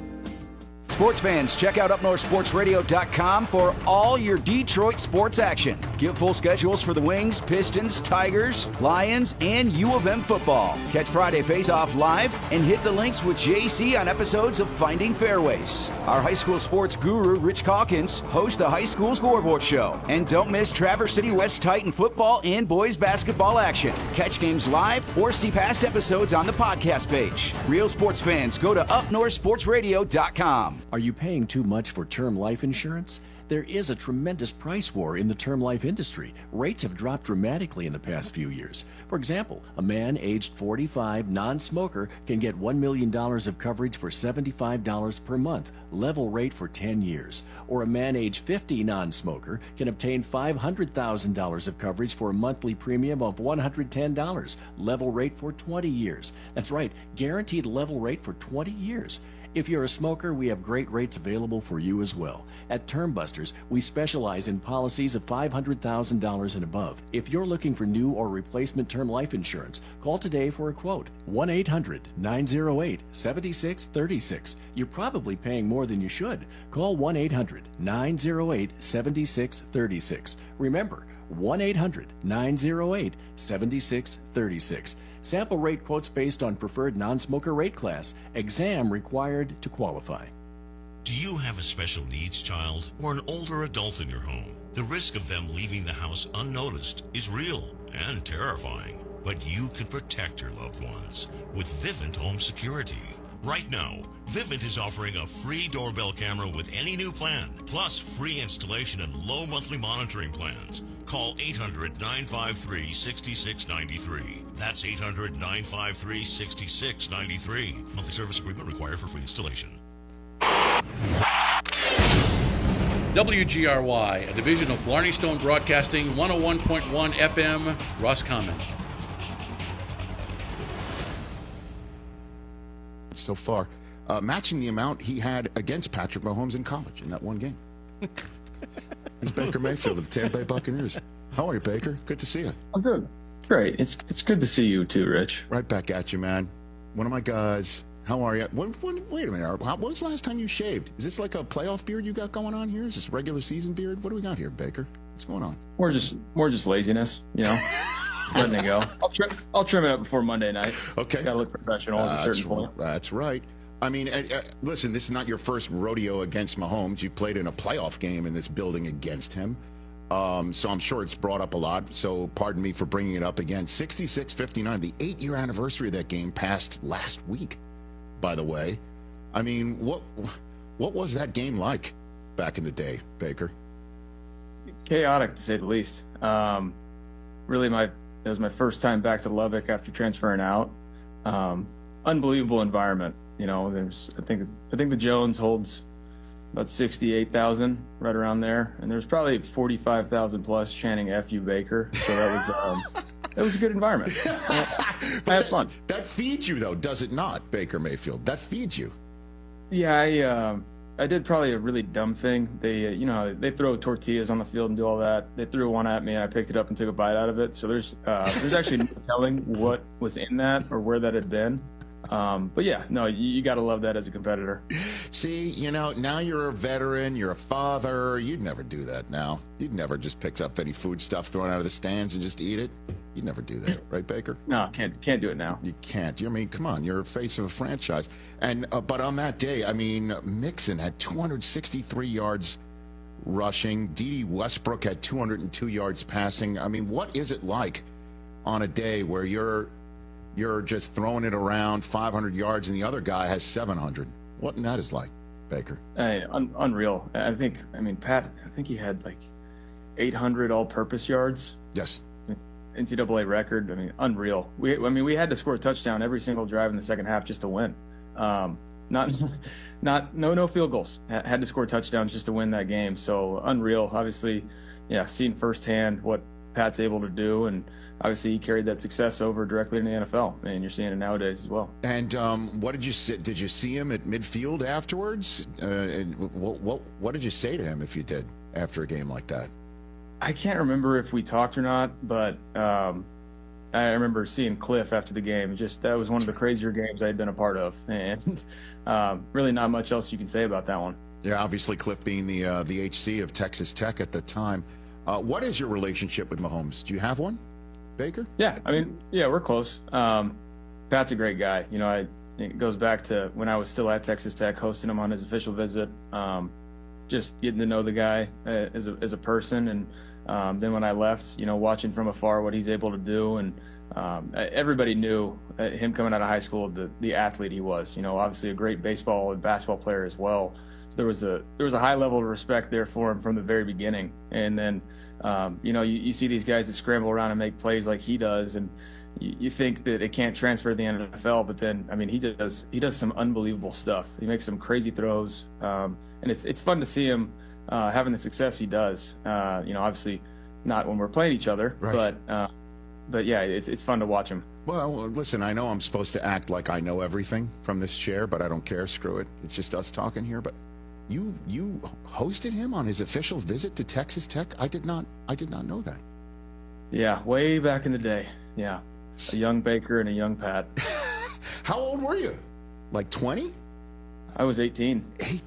Sports fans, check out UpNorthSportsRadio.com for all your Detroit sports action. Get full schedules for the Wings, Pistons, Tigers, Lions, and U of M football. Catch Friday Faceoff live and hit the links with JC on episodes of Finding Fairways. Our high school sports guru, Rich Calkins, hosts the High School Scoreboard Show. And don't miss Traverse City West Titan football and boys basketball action. Catch games live or see past episodes on the podcast page. Real sports fans, go to UpNorthSportsRadio.com. Are you paying too much for term life insurance? There is a tremendous price war in the term life industry. Rates have dropped dramatically in the past few years. For example, a man aged 45, non-smoker, can get $1 million of coverage for $75 per month, level rate for 10 years. Or a man aged 50, non-smoker, can obtain $500,000 of coverage for a monthly premium of $110, level rate for 20 years. That's right, guaranteed level rate for 20 years. If you're a smoker, we have great rates available for you as well. At Term Busters, we specialize in policies of $500,000 and above. If you're looking for new or replacement term life insurance, call today for a quote. 1-800-908-7636. You're probably paying more than you should. Call 1-800-908-7636. Remember, 1-800-908-7636. Sample rate quotes based on preferred non-smoker rate class. Exam required to qualify. Do you have a special needs child or an older adult in your home? The risk of them leaving the house unnoticed is real and terrifying, but you can protect your loved ones with Vivint Home Security. Right now, Vivint is offering a free doorbell camera with any new plan, plus free installation and low monthly monitoring plans. Call 800-953-6693. That's 800-953-6693. Monthly service agreement required for free installation. WGRY, a division of Blarney Stone Broadcasting, 101.1 FM, Roscommon. So far, matching the amount he had against Patrick Mahomes in college in that one game. He's Baker Mayfield of the Tampa Bay Buccaneers. How are you, Baker? Good to see you. I'm good. Great. It's good to see you too, Rich. Right back at you, man. One of my guys. How are you? Wait a minute. When was the last time you shaved? Is this like a playoff beard you got going on here? Is this regular season beard? What do we got here, Baker? What's going on? More just laziness, you know. Letting it go. I'll trim it up before Monday night. Okay. Got to look professional at a certain point. That's right. I mean, listen, this is not your first rodeo against Mahomes. You played in a playoff game in this building against him. So I'm sure it's brought up a lot. So pardon me for bringing it up again. 66-59, the 8-year anniversary of that game passed last week, by the way. I mean, what was that game like back in the day, Baker? Chaotic, to say the least. Really, it was my first time back to Lubbock after transferring out. Unbelievable environment. You know, I think the Jones holds about 68,000, right around there, and there's probably 45,000 plus chanting "F you, Baker." So that was a good environment. I had fun. That feeds you, though, does it not, Baker Mayfield? That feeds you. Yeah, I did probably a really dumb thing. They throw tortillas on the field and do all that. They threw one at me, and I picked it up and took a bite out of it. So there's actually no telling what was in that or where that had been. But yeah, no, you got to love that as a competitor. See, now you're a veteran, you're a father. You'd never do that now. You'd never just pick up any food stuff thrown out of the stands and just eat it. You'd never do that, right, Baker? No, can't do it now. You can't. I mean, come on, you're a face of a franchise. And but on that day, I mean, Mixon had 263 yards rushing. D.D. Westbrook had 202 yards passing. I mean, what is it like on a day where you're just throwing it around 500 yards and the other guy has 700? What that is like, Baker? Unreal. Pat, I think he had like 800 all-purpose yards. Yes. NCAA record. I mean, unreal. We had to score a touchdown every single drive in the second half just to win. No field goals. Had to score touchdowns just to win that game. So unreal. Obviously, yeah, seeing firsthand what Pat's able to do, and obviously he carried that success over directly in the NFL, and you're seeing it nowadays as well. And what did you see? Did you see him at midfield afterwards? And what did you say to him if you did after a game like that? I can't remember if we talked or not, but I remember seeing Cliff after the game. That was one of the crazier games I had been a part of, and really not much else you can say about that one. Yeah, obviously Cliff being the HC of Texas Tech at the time. What is your relationship with Mahomes? Do you have one, Baker? Yeah, we're close. Pat's a great guy. It goes back to when I was still at Texas Tech, hosting him on his official visit, just getting to know the guy as a person, and then when I left, watching from afar what he's able to do, and everybody knew him coming out of high school, the athlete he was. Obviously a great baseball and basketball player as well. So there was a high level of respect there for him from the very beginning, and then. You see these guys that scramble around and make plays like he does, and you think that it can't transfer to the NFL, but then, he does some unbelievable stuff. He makes some crazy throws, and it's fun to see him having the success he does. Obviously not when we're playing each other, right. But yeah, it's fun to watch him. Well, listen, I know I'm supposed to act like I know everything from this chair, but I don't care. Screw it. It's just us talking here. But you hosted him on his official visit to Texas Tech? I did not know that. Yeah, way back in the day. Yeah. A young Baker and a young Pat. How old were you? Like 20? I was 18. 18.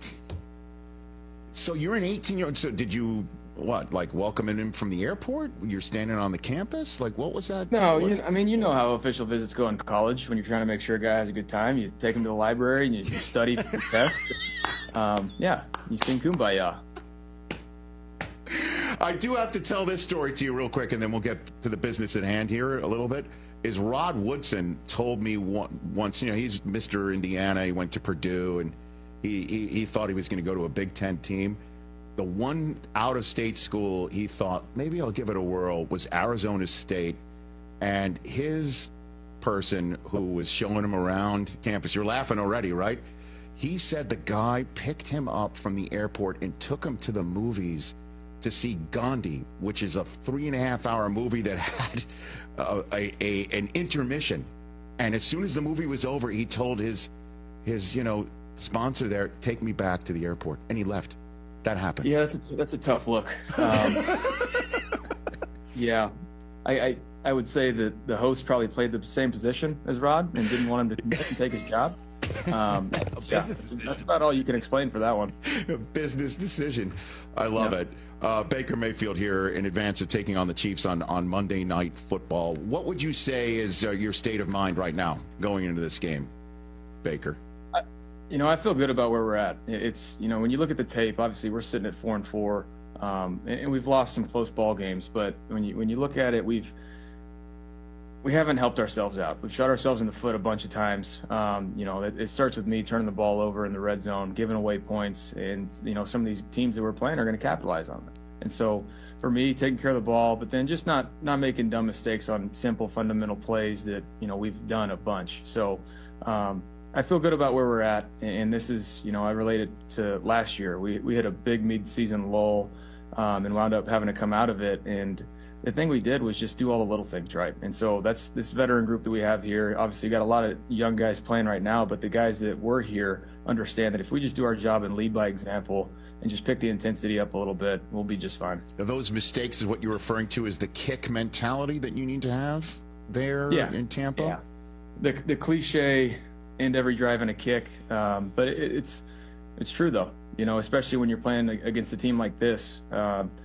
So you're an 18-year-old. So did you, what, like welcoming him from the airport? You're standing on the campus? Like, what was that? No, you know how official visits go in college. When you're trying to make sure a guy has a good time, you take him to the library and you study for the test. Yeah, you sing Kumbaya. I do have to tell this story to you real quick, and then we'll get to the business at hand here a little bit. Is Rod Woodson told me once, he's Mr. Indiana. He went to Purdue, and he thought he was going to go to a Big Ten team. The one out-of-state school he thought, maybe I'll give it a whirl, was Arizona State. And his person who was showing him around campus, you're laughing already, right? He said the guy picked him up from the airport and took him to the movies to see Gandhi, which is a 3.5-hour movie that had an intermission. And as soon as the movie was over, he told his sponsor there, take me back to the airport. And he left. That happened. Yeah, that's a tough look. Yeah, I would say that the host probably played the same position as Rod and didn't want him to commit and take his job. That's about all you can explain for that one. A business decision. I love it. Baker Mayfield here in advance of taking on the Chiefs on Monday Night Football. What would you say is your state of mind right now going into this game, Baker? I feel good about where we're at. It's, when you look at the tape, obviously we're sitting at 4-4, and we've lost some close ball games. But when you look at it, we haven't helped ourselves out. We've shot ourselves in the foot a bunch of times. It starts with me turning the ball over in the red zone, giving away points, and some of these teams that we're playing are going to capitalize on it. And so for me, taking care of the ball, but then just not making dumb mistakes on simple fundamental plays that we've done a bunch. So I feel good about where we're at, and this is I relate it to last year. We had a big mid-season lull and wound up having to come out of it, and the thing we did was just do all the little things right. And so that's this veteran group that we have here. Obviously, got a lot of young guys playing right now, but the guys that were here understand that if we just do our job and lead by example and just pick the intensity up a little bit, we'll be just fine. Are those mistakes is what you're referring to as the kick mentality that you need to have there in Tampa? Yeah. The cliche, end every drive in a kick, but it's true though. Especially when you're playing against a team like this,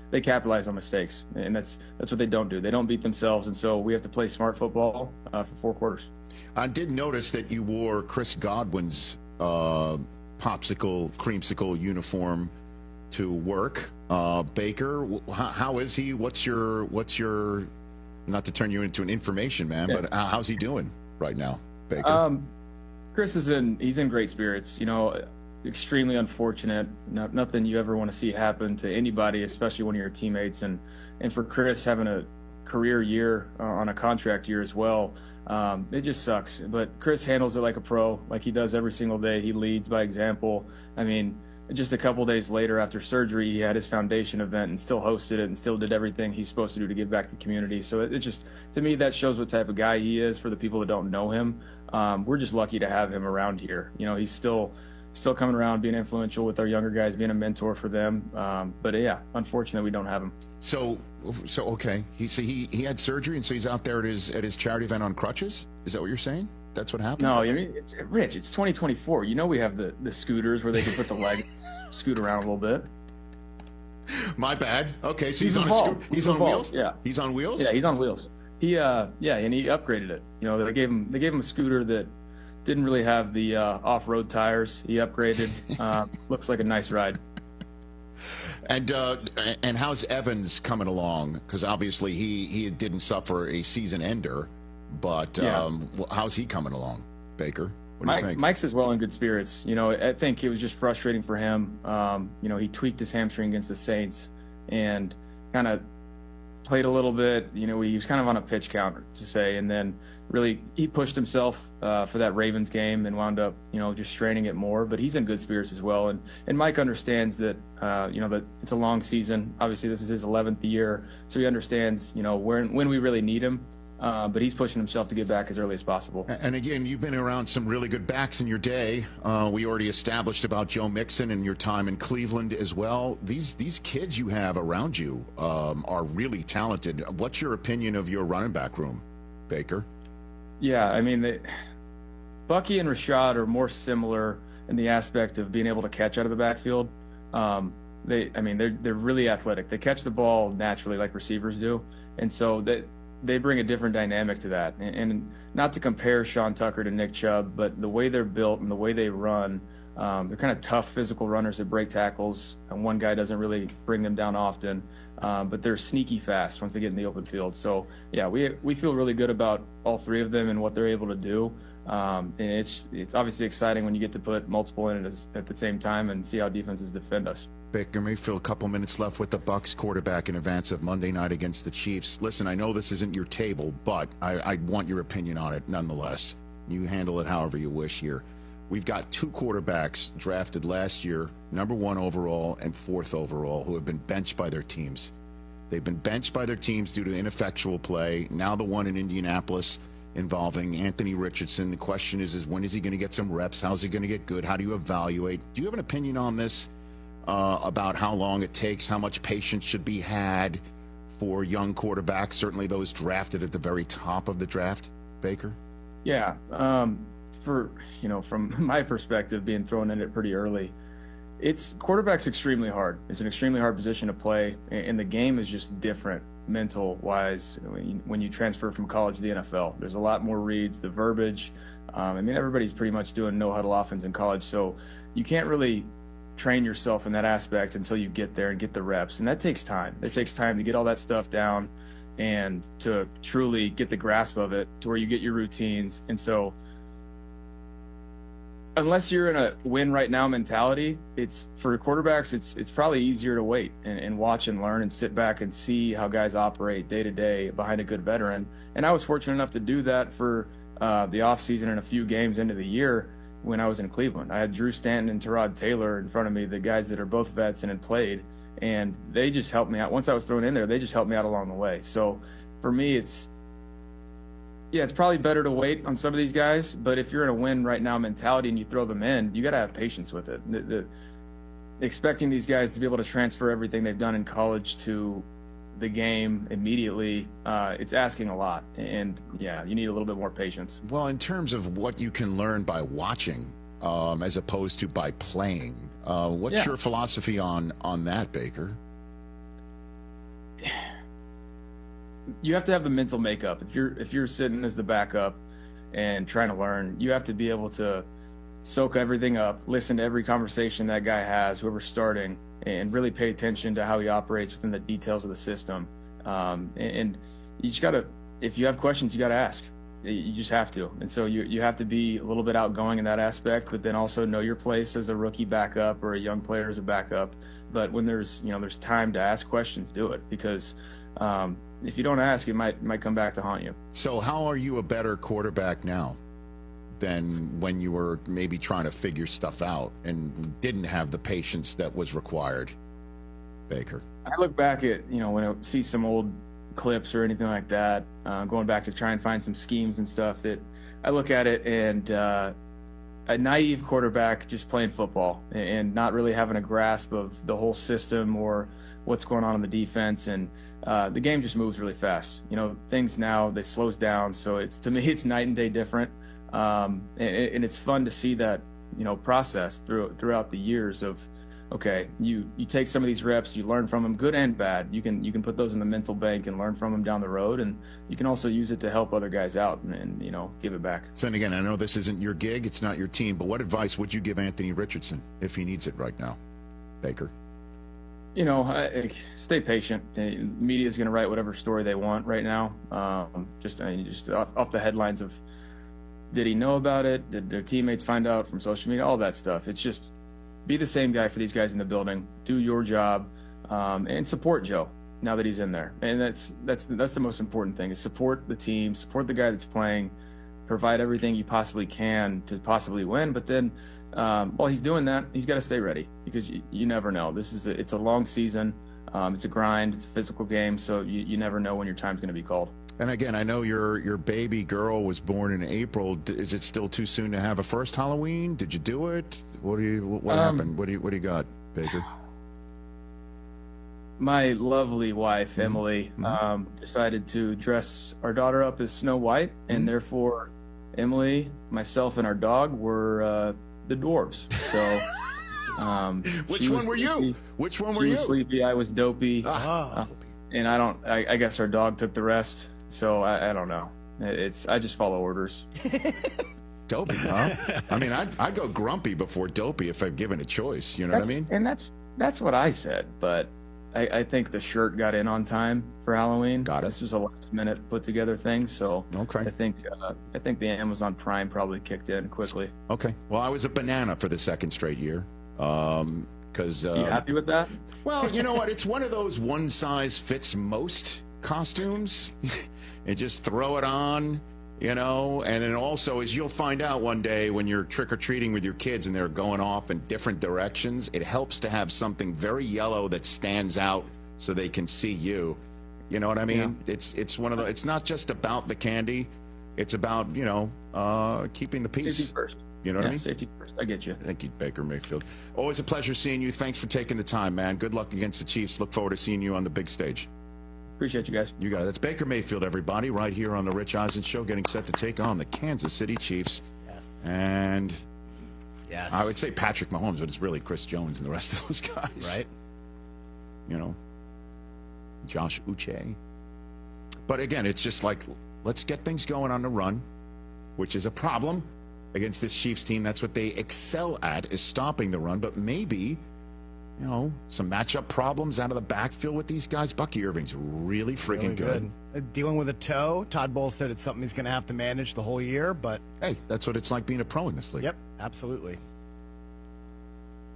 they capitalize on mistakes, and that's what they don't do. They don't beat themselves, and so we have to play smart football for 4 quarters. I did notice that you wore Chris Godwin's creamsicle uniform to work. Baker, how is he? What's your? Not to turn you into an information man, but how's he doing right now, Baker? Chris he's in great spirits. Extremely unfortunate. Nothing you ever want to see happen to anybody, especially one of your teammates. And for Chris having a career year on a contract year as well, it just sucks. But Chris handles it like a pro, like he does every single day. He leads by example. I mean, just a couple days later after surgery, he had his foundation event and still hosted it and still did everything he's supposed to do to give back to the community. So it just, to me, that shows what type of guy he is. For the people that don't know him, we're just lucky to have him around here. He's still coming around, being influential with our younger guys, being a mentor for them. But yeah, unfortunately, we don't have him. So okay. He had surgery, and so he's out there at his charity event on crutches. Is that what you're saying? That's what happened? No, it's Rich. It's 2024. We have the scooters where they can put the leg, scoot around a little bit. My bad. Okay, so he's on a scooter. He's on wheels. Yeah, he's on wheels. Yeah, he's on wheels. And he upgraded it. They gave him a scooter that didn't really have the off-road tires. He upgraded. Looks like a nice ride. And how's Evans coming along? Because obviously he didn't suffer a season ender, but how's he coming along, Baker? What do you think? Mike's as well in good spirits. I think it was just frustrating for him. He tweaked his hamstring against the Saints and kind of played a little bit. He was kind of on a pitch count to say, and then really he pushed himself for that Ravens game and wound up just straining it more. But he's in good spirits as well, and Mike understands that that it's a long season. Obviously this is his 11th year, so he understands when we really need him. but he's pushing himself to get back as early as possible. And again, you've been around some really good backs in your day. We already established about Joe Mixon and your time in Cleveland as well. These kids you have around you are really talented. What's your opinion of your running back room, Baker? Yeah, I mean, Bucky and Rashad are more similar in the aspect of being able to catch out of the backfield. They're really athletic. They catch the ball naturally like receivers do, and so they bring a different dynamic to that. And not to compare Sean Tucker to Nick Chubb, but the way they're built and the way they run, they're kind of tough physical runners that break tackles, and one guy doesn't really bring them down often, but they're sneaky fast once they get in the open field. So yeah, we feel really good about all three of them and what they're able to do. And it's obviously exciting when you get to put multiple in it at the same time and see how defenses defend us. Baker Mayfield, a couple minutes left with the Bucs quarterback in advance of Monday night against the Chiefs. Listen, I know this isn't your table, but I want your opinion on it nonetheless. You handle it however you wish here. We've got two quarterbacks drafted last year, number 1 overall and 4th overall, who have been benched by their teams. They've been benched by their teams due to ineffectual play. Now the one in Indianapolis involving Anthony Richardson. The question is when is he going to get some reps? How's he going to get good? How do you evaluate? Do you have an opinion on this? About how long it takes, how much patience should be had for young quarterbacks, certainly those drafted at the very top of the draft, Baker? Yeah, from my perspective, being thrown in it pretty early, quarterback's extremely hard. It's an extremely hard position to play, and the game is just different mental-wise when you transfer from college to the NFL. There's a lot more reads, the verbiage. Everybody's pretty much doing no-huddle offense in college, so you can't really train yourself in that aspect until you get there and get the reps, and that takes time. It takes time to get all that stuff down and to truly get the grasp of it to where you get your routines. And so unless you're in a win right now mentality, for quarterbacks it's probably easier to wait and watch and learn and sit back and see how guys operate day to day behind a good veteran. And I was fortunate enough to do that for the offseason and a few games into the year when I was in Cleveland. I had Drew Stanton and Tyrod Taylor in front of me, the guys that are both vets and had played, and they just helped me out. Once I was thrown in there, they just helped me out along the way. So for me, it's probably better to wait on some of these guys, but if you're in a win right now mentality and you throw them in, you got to have patience with it. Expecting these guys to be able to transfer everything they've done in college to the game immediately, it's asking a lot, and yeah, you need a little bit more patience. Well, in terms of what you can learn by watching as opposed to by playing, what's your philosophy on that, Baker? You have to have the mental makeup. If you're sitting as the backup and trying to learn, you have to be able to soak everything up, listen to every conversation that guy has, whoever's starting, and really pay attention to how he operates within the details of the system. And you just gotta, if you have questions, you gotta ask. You just have to. And so you have to be a little bit outgoing in that aspect, but then also know your place as a rookie backup or a young player as a backup. But when there's time to ask questions, do it, because if you don't ask, it might come back to haunt you. So how are you a better quarterback now than when you were maybe trying to figure stuff out and didn't have the patience that was required, Baker? I look back at, when I see some old clips or anything like that, going back to try and find some schemes and stuff, that I look at it and a naive quarterback just playing football and not really having a grasp of the whole system or what's going on in the defense. And the game just moves really fast. Things now, they slows down. So to me, it's night and day different. And it's fun to see that, process throughout the years of, okay, you take some of these reps, you learn from them, good and bad. You can put those in the mental bank and learn from them down the road, and you can also use it to help other guys out and give it back. So, and again, I know this isn't your gig, it's not your team, but what advice would you give Anthony Richardson if he needs it right now, Baker? Stay patient. Media is going to write whatever story they want right now. Just off the headlines of, did he know about it? Did their teammates find out from social media? All that stuff. It's just be the same guy for these guys in the building. Do your job, and support Joe now that he's in there. And that's the most important thing, is support the team, support the guy that's playing, provide everything you possibly can to possibly win. But then while he's doing that, he's got to stay ready, because you never know. It's a long season. It's a grind. It's a physical game. So you never know when your time's going to be called. And again, I know your baby girl was born in April. Is it still too soon to have a first Halloween? Did you do it? What happened? What do you got, Baker? My lovely wife, Emily, decided to dress our daughter up as Snow White, and therefore Emily, myself, and our dog were the dwarves. So, Which one were you? Which one were you? She was Sleepy, I was Dopey. And I guess our dog took the rest. So I don't know. I just follow orders. Dopey, huh? I mean, I'd go Grumpy before Dopey if I've given a choice. You know what I mean? And that's what I said, but I think the shirt got in on time for Halloween. Got it. This was a last minute put together thing, so okay. I think the Amazon Prime probably kicked in quickly. Okay. Well, I was a banana for the second straight year. Because you happy with that? Well, you know what? It's one of those one size fits most costumes, and just throw it on. You know, and then also, as you'll find out one day when you're trick-or-treating with your kids and they're going off in different directions, it helps to have something very yellow that stands out so they can see you. You know what I mean? Yeah. It's one of the. It's not just about the candy. It's about, you know, keeping the peace. Safety first. You know what I mean? Safety first. I get you. Thank you, Baker Mayfield. Always a pleasure seeing you. Thanks for taking the time, man. Good luck against the Chiefs. Look forward to seeing you on the big stage. Appreciate you guys. You got it. That's Baker Mayfield, everybody, right here on the Rich Eisen Show, getting set to take on the Kansas City Chiefs. Yes. And yes, I would say Patrick Mahomes, but it's really Chris Jones and the rest of those guys. Right. You know, Josh Uche. But again, it's just like, let's get things going on the run, which is a problem against this Chiefs team. That's what they excel at, is stopping the run. But maybe, you know, some matchup problems out of the backfield with these guys. Bucky Irving's really freaking good. Dealing with a toe. Todd Bowles said it's something he's going to have to manage the whole year, but hey, that's what it's like being a pro in this league. Yep, absolutely.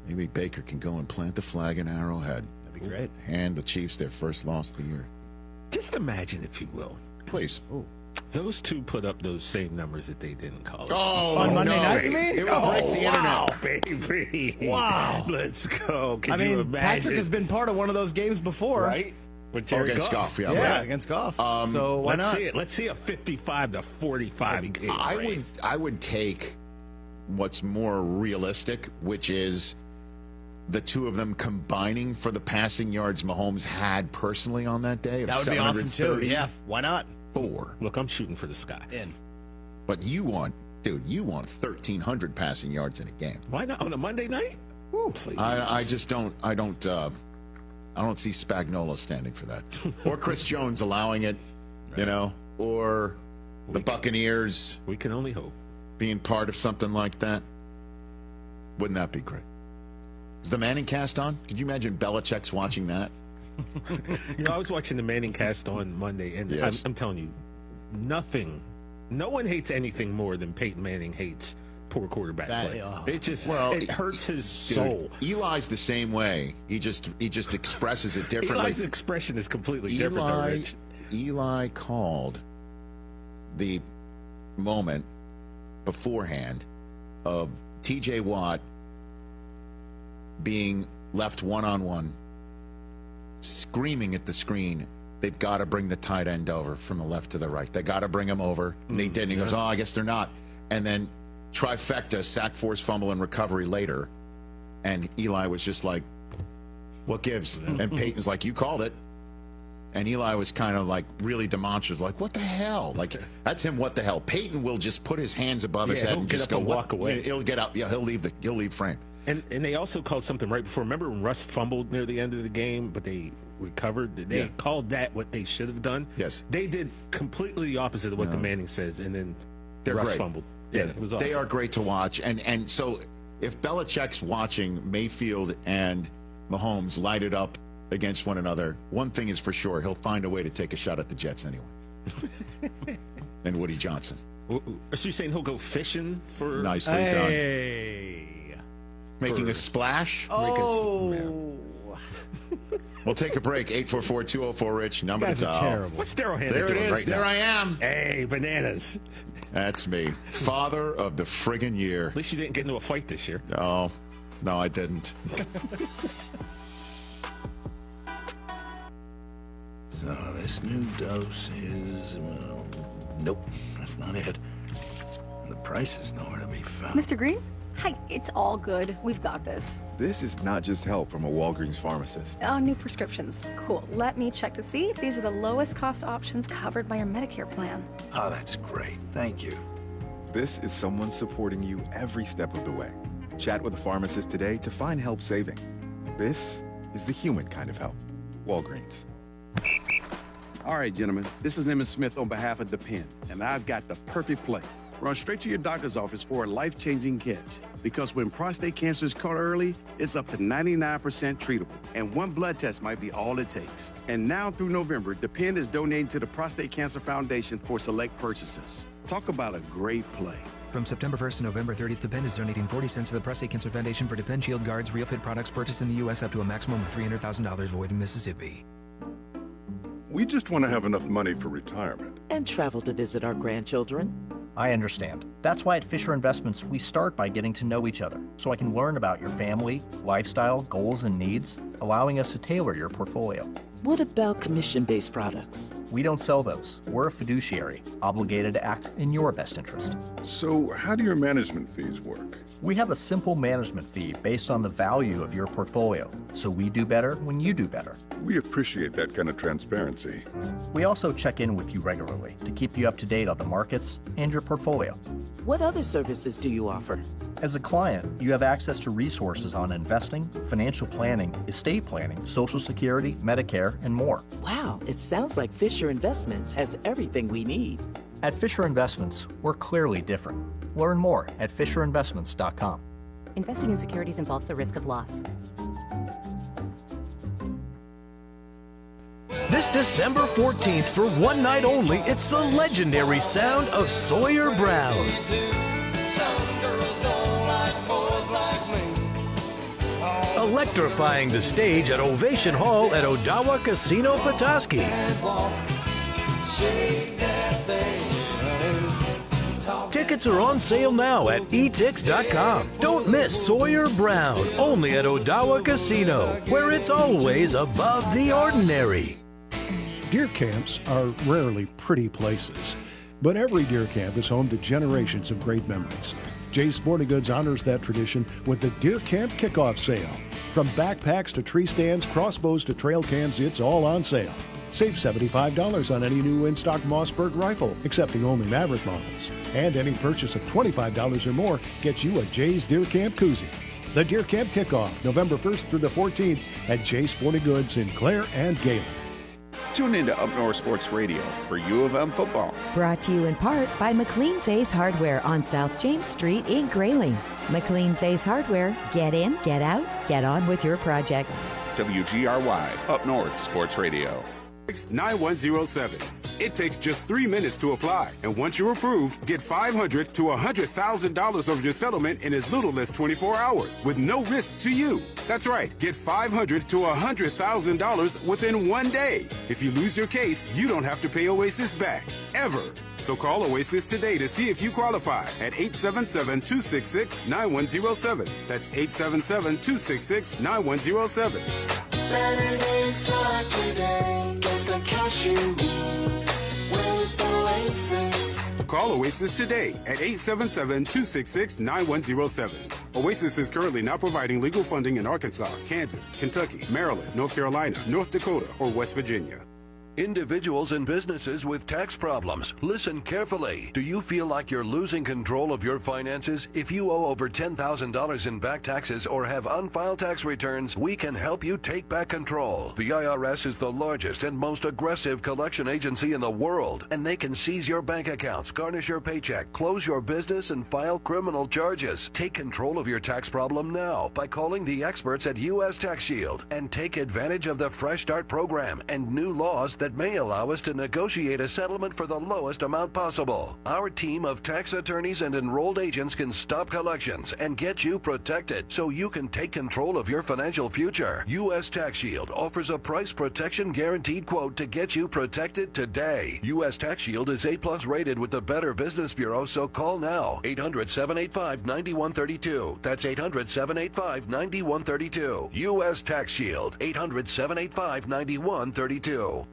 Maybe Baker can go and plant the flag in Arrowhead. That'd be great. Hand the Chiefs their first loss of the year. Just imagine, if you will. Please. Ooh. Those two put up those same numbers that they did in college. Oh, on Monday night, you mean? It will break the internet. Baby. Wow. Let's go. Can I mean, you imagine? Patrick has been part of one of those games before. Right? With Jared against Goff. Yeah, yeah, right. against Goff. So why let's not? see it. Let's see a 55-45 game. I would take what's more realistic, which is the two of them combining for the passing yards Mahomes had personally on that day. That would be awesome too. Yeah, why not? 4. Look, I'm shooting for the sky. In. But you want 1,300 passing yards in a game. Why not on a Monday night? Ooh, please. I just don't. I don't see Spagnuolo standing for that, or Chris Jones allowing it. Right. You know, or the Buccaneers. We can only hope. Being part of something like that. Wouldn't that be great? Is the Manning cast on? Could you imagine Belichick's watching that? You know, I was watching the Manning cast on Monday, and yes. I'm telling you, no one hates anything more than Peyton Manning hates poor quarterback play. It just it hurts his soul. Eli's the same way. He just expresses it differently. Eli's expression is completely different. Eli called the moment beforehand of T.J. Watt being left one-on-one, screaming at the screen, they've got to bring the tight end over from the left to the right. They got to bring him over. And they did. And he goes, I guess they're not. And then trifecta, sack, force, fumble, and recovery later. And Eli was just like, what gives? And Peyton's like, you called it. And Eli was kind of like really demonstrative, like, what the hell? Like, that's him, what the hell? Peyton will just put his hands above his head and just go, walk away. He'll get up. Yeah, he'll leave frame. And they also called something right before. Remember when Russ fumbled near the end of the game, but they recovered? They called that what they should have done. Yes. They did completely the opposite of what the Manning says, and then They're Russ great. fumbled. Yeah, it was awesome. They are great to watch. And so if Belichick's watching Mayfield and Mahomes light it up against one another, one thing is for sure, he'll find a way to take a shot at the Jets anyway. And Woody Johnson. Are you saying he'll go fishing for... Nicely done. Making a splash? Oh. We'll take a break. 844-204-RICH. Number to dial. Terrible. What's Daryl Hannah There it doing is. right There now? I am. Hey, bananas. That's me. Father of the friggin' year. At least you didn't get into a fight this year. No, I didn't. So this new dose is, well, nope, that's not it. The price is nowhere to be found. Mr. Green? Hi, it's all good. We've got this. This is not just help from a Walgreens pharmacist. Oh, new prescriptions. Cool. Let me check to see if these are the lowest cost options covered by your Medicare plan. Oh, that's great. Thank you. This is someone supporting you every step of the way. Chat with a pharmacist today to find help saving. This is the human kind of help. Walgreens. All right, gentlemen, this is Emmett Smith on behalf of Depend, and I've got the perfect play. Run straight to your doctor's office for a life-changing catch. Because when prostate cancer is caught early, it's up to 99% treatable, and one blood test might be all it takes. And now through November, Depend is donating to the Prostate Cancer Foundation for select purchases. Talk about a great play. From September 1st to November 30th, Depend is donating 40 cents to the Prostate Cancer Foundation for Depend Shield Guards Real Fit products purchased in the U.S. up to a maximum of $300,000 void in Mississippi. We just want to have enough money for retirement. And travel to visit our grandchildren. I understand. That's why at Fisher Investments, we start by getting to know each other, so I can learn about your family, lifestyle, goals, and needs, allowing us to tailor your portfolio. What about commission-based products? We don't sell those. We're a fiduciary, obligated to act in your best interest. So how do your management fees work? We have a simple management fee based on the value of your portfolio, so we do better when you do better. We appreciate that kind of transparency. We also check in with you regularly to keep you up to date on the markets and your portfolio. What other services do you offer? As a client, you have access to resources on investing, financial planning, estate planning, Social Security, Medicare, and more. Wow, it sounds like Fisher Investments has everything we need. At Fisher Investments, we're clearly different. Learn more at FisherInvestments.com. Investing in securities involves the risk of loss. This December 14th, for one night only, it's the legendary sound of Sawyer Brown. Electrifying the stage at Ovation Hall at Odawa Casino Petoskey. Tickets are on sale now at etix.com. Don't miss Sawyer Brown, only at Odawa Casino, where it's always above the ordinary. Deer camps are rarely pretty places, but every deer camp is home to generations of great memories. Jay's Sporting Goods honors that tradition with the Deer Camp Kickoff Sale. From backpacks to tree stands, crossbows to trail cams, it's all on sale. Save $75 on any new in-stock Mossberg rifle, accepting only Maverick models. And any purchase of $25 or more gets you a Jay's Deer Camp koozie. The Deer Camp Kickoff, November 1st through the 14th at Jay's Sporting Goods in Clare and Galen. Tune into Up North Sports Radio for U of M football. Brought to you in part by McLean's Ace Hardware on South James Street in Grayling. McLean's Ace Hardware. Get in, get out, get on with your project. WGRY, Up North Sports Radio. 9107. It takes just 3 minutes to apply, and once you're approved, get $500 to $100,000 of your settlement in as little as 24 hours, with no risk to you. That's right, get $500 to $100,000 within 1 day. If you lose your case, you don't have to pay Oasis back, ever. So call Oasis today to see if you qualify at 877-266-9107. That's 877-266-9107. Better days start today. Get the cash you need with Oasis. Call Oasis today at 877-266-9107. Oasis is currently not providing legal funding in Arkansas, Kansas, Kentucky, Maryland, North Carolina, North Dakota, or West Virginia. Individuals and businesses with tax problems, listen carefully. Do you feel like you're losing control of your finances? If you owe over $10,000 in back taxes or have unfiled tax returns, we can help you take back control. The IRS is the largest and most aggressive collection agency in the world, and they can seize your bank accounts, garnish your paycheck, close your business, and file criminal charges. Take control of your tax problem now by calling the experts at U.S. Tax Shield and take advantage of the Fresh Start program and new laws that may allow us to negotiate a settlement for the lowest amount possible. Our team of tax attorneys and enrolled agents can stop collections and get you protected so you can take control of your financial future. U.S. Tax Shield offers a price protection guaranteed quote to get you protected today. U.S. Tax Shield is A+ rated with the Better Business Bureau, so call now. 800-785-9132. That's 800-785-9132. U.S. Tax Shield. 800-785-9132.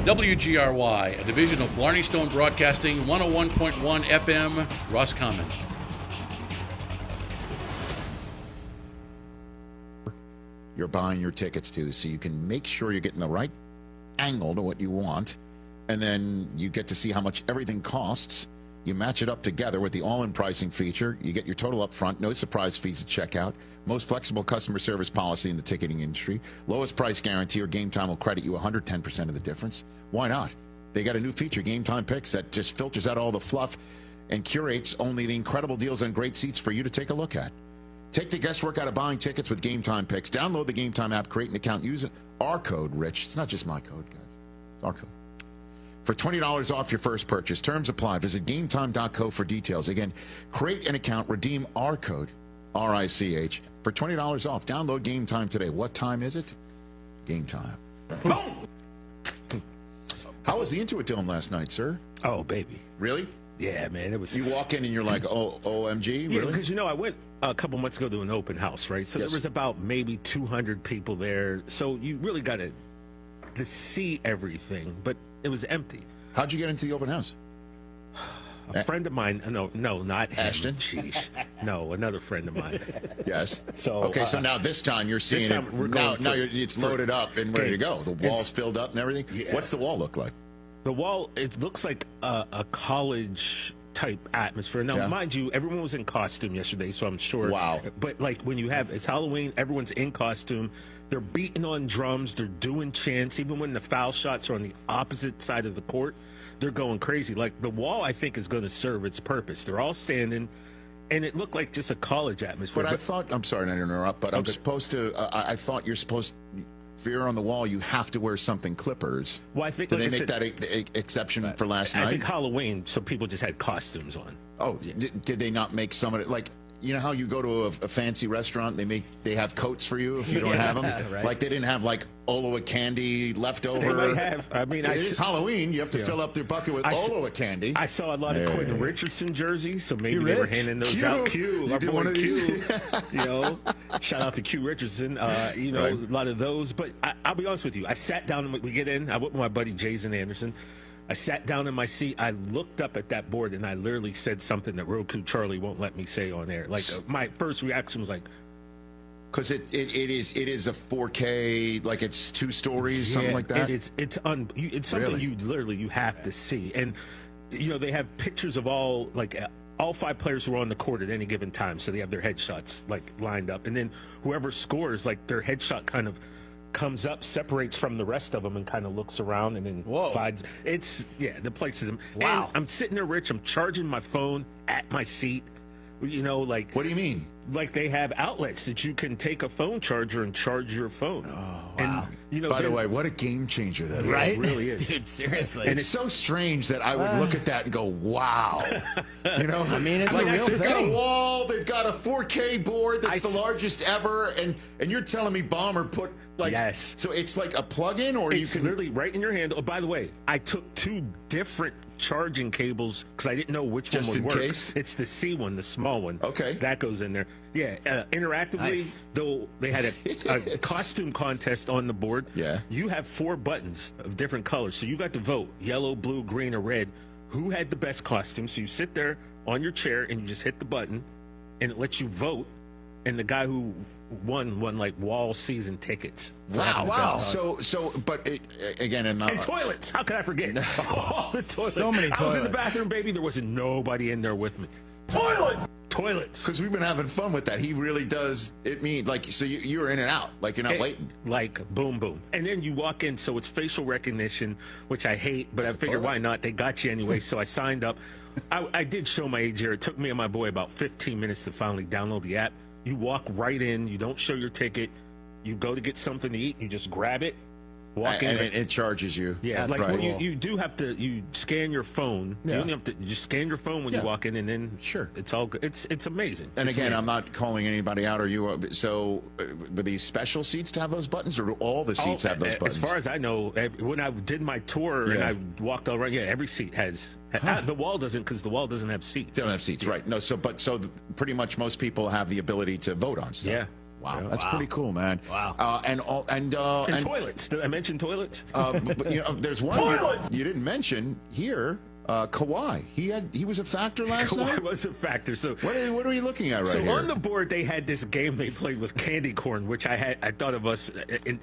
WGRY, a division of Blarney Stone Broadcasting, 101.1 FM, Roscommon. You're buying your tickets to, so you can make sure you're getting the right angle to what you want, and then you get to see how much everything costs. You match it up together with the all-in pricing feature. You get your total up front, no surprise fees at checkout, most flexible customer service policy in the ticketing industry, lowest price guarantee, or Game Time will credit you 110% of the difference. Why not? They got a new feature, Game Time Picks, that just filters out all the fluff and curates only the incredible deals on great seats for you to take a look at. Take the guesswork out of buying tickets with Game Time Picks. Download the Game Time app, create an account, use our code, Rich. It's not just my code, guys. It's our code. For $20 off your first purchase. Terms apply. Visit GameTime.co for details. Again, create an account, redeem our code, RICH, for $20 off. Download Game Time today. What time is it? Game Time. How was the Intuit Dome last night, sir? Oh, baby. Really? Yeah, man. It was. You walk in and you're like, oh, OMG? Yeah, Really? because, I went a couple months ago to an open house, right? So Yes. there was about maybe 200 people there. So you really got to see everything, but it was empty. How'd you get into the open house? A friend of mine, no, not him. Ashton? Jeez. No, another friend of mine. Yes. So Okay, so now this time you're seeing time it. we're Now, going now for- it's loaded up and ready to go. The wall's filled up and everything. Yeah. What's the wall look like? The wall, it looks like a college type atmosphere. Now, Yeah. mind you, everyone was in costume yesterday, so I'm sure. Wow. But like when you have, it's Halloween, everyone's in costume. They're beating on drums. They're doing chants. Even when the foul shots are on the opposite side of the court, they're going crazy. Like the wall, I think, is going to serve its purpose. They're all standing, and it looked like just a college atmosphere. But I thought, I'm sorry to interrupt, but I'm supposed to, I thought you're supposed, if you're on the wall, you have to wear something Clippers. Well, I think, Did like they I make said, that exception for last I night? think Halloween, so people just had costumes on. Oh, did they not make some of it? Like, you know how you go to a fancy restaurant, they have coats for you if you don't have them? Right. Like they didn't have like Oloa candy leftover. They might have. I mean, it is Halloween. You have to fill up their bucket with Oloa candy. I saw a lot of Quentin Richardson jerseys, so maybe they were handing those Q. out. Q, You our did boy one of these? Q. Shout out to Q Richardson. Right. A lot of those. But I'll be honest with you. I sat down and we get in. I went with my buddy Jason Anderson. I sat down in my seat. I looked up at that board and I literally said something that Roku Charlie won't let me say on air. Like my first reaction was like, because it is a 4K, like it's 2 stories, something like that. It's something Really? you have to see, and they have pictures of all 5 players who are on the court at any given time, so they have their headshots lined up, and then whoever scores, their headshot kind of comes up, separates from the rest of them, and kind of looks around and then slides. The place is wow. And I'm sitting there, Rich. I'm charging my phone at my seat. What do you mean? Like they have outlets that you can take a phone charger and charge your phone. Oh, wow. And, by the way, what a game changer that is. Right? It really is. Dude, seriously. And it's so strange that I would look at that and go, wow. I mean, it's a real they've got a thing. wall, they've got a 4K board that's the largest ever, and you're telling me Bomber put, yes. So it's like a plug-in, or it's you can... literally right in your hand. Oh, by the way, I took 2 different charging cables because I didn't know which one would work. Case? It's the C one, the small one. Okay. That goes in there. Yeah, interactively, though they had a costume contest on the board. Yeah. You have 4 buttons of different colors. So you got to vote, yellow, blue, green, or red. Who had the best costume? So you sit there on your chair and you just hit the button and it lets you vote. And the guy who won wall season tickets. Wow. But again, and toilets. How could I forget? All the toilets. So many I was in the toilets. bathroom, baby. There wasn't nobody in there with me. Toilets. Because we've been having fun with that. He really does. It mean so you're in and out, you're not waiting. Boom, boom. And then you walk in, so it's facial recognition, which I hate, but I figured why not? They got you anyway, so I signed up. I did show my age here. It took me and my boy about 15 minutes to finally download the app. You walk right in. You don't show your ticket. You go to get something to eat. You just grab it, walk in. And it charges you. Yeah, That's right. you do have to. You scan your phone. Yeah. You only have to just scan your phone when you walk in, and then it's all good. It's amazing. And it's again, amazing. I'm not calling anybody out, or you. So, were these special seats to have those buttons, or do all the seats have those buttons? As far as I know, when I did my tour and I walked all around, every seat has. The wall doesn't, because the wall doesn't have seats. They don't have seats, right? No, so pretty much most people have the ability to vote on stuff. Wow, that's pretty cool, man. Wow. And toilets. Did I mention toilets? But there's one you didn't mention here. Kawhi, he was a factor last night. Kawhi was a factor. So what are we looking at right here? So on the board, they had this game they played with candy corn, which I thought of us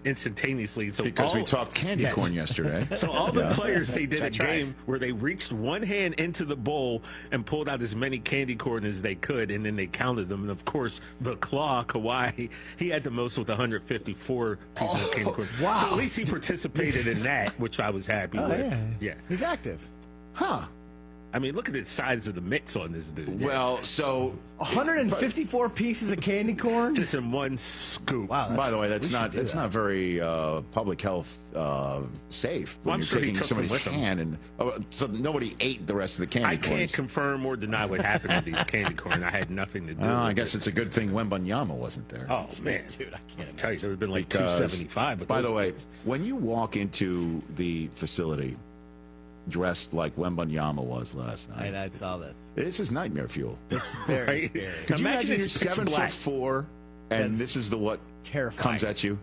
instantaneously. So because we talked candy corn yesterday. So all the players, they did a game where they reached one hand into the bowl and pulled out as many candy corn as they could, and then they counted them. And of course, the claw, Kawhi, he had the most with 154 pieces of candy corn. Wow. So at least he participated in that, which I was happy with. Yeah. He's active. Huh. I mean, look at the size of the mitts on this dude. Well, so 154 pieces of candy corn just in one scoop. Wow. By the way, that's not very public health safe. When I'm you're sure he taking took them somebody's with him. hand and so nobody ate the rest of the candy I corn. can't confirm or deny what happened to these candy corn. I had nothing to do with I it. guess it's a good thing Wembanyama wasn't there. Oh man, dude, I can't tell you, there would have been like Because, 275. By the way, when you walk into the facility dressed like Wembanyama was last night, I saw this. This is nightmare fuel. It's very scary. Could you imagine you're it's pitch 7'4" and That's this is what terrifying. comes at you?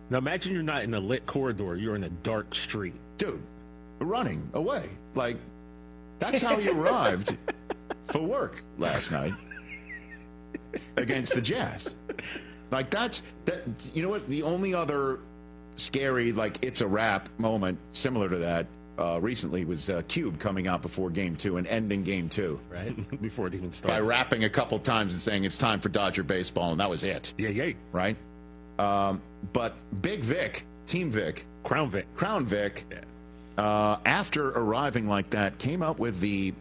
Now imagine you're not in a lit corridor, you're in a dark street. Dude, running away. Like, that's how he arrived for work last night against the Jazz. Like, that. You know what? The only other scary, like, it's a wrap moment similar to that recently was Cube coming out before Game 2 and ending Game 2. Right? Before it even By started. rapping a couple times and saying it's time for Dodger baseball, and that was it. Yeah. Right? But Big Vic, Team Vic, Crown Vic. after arriving like that, came up with the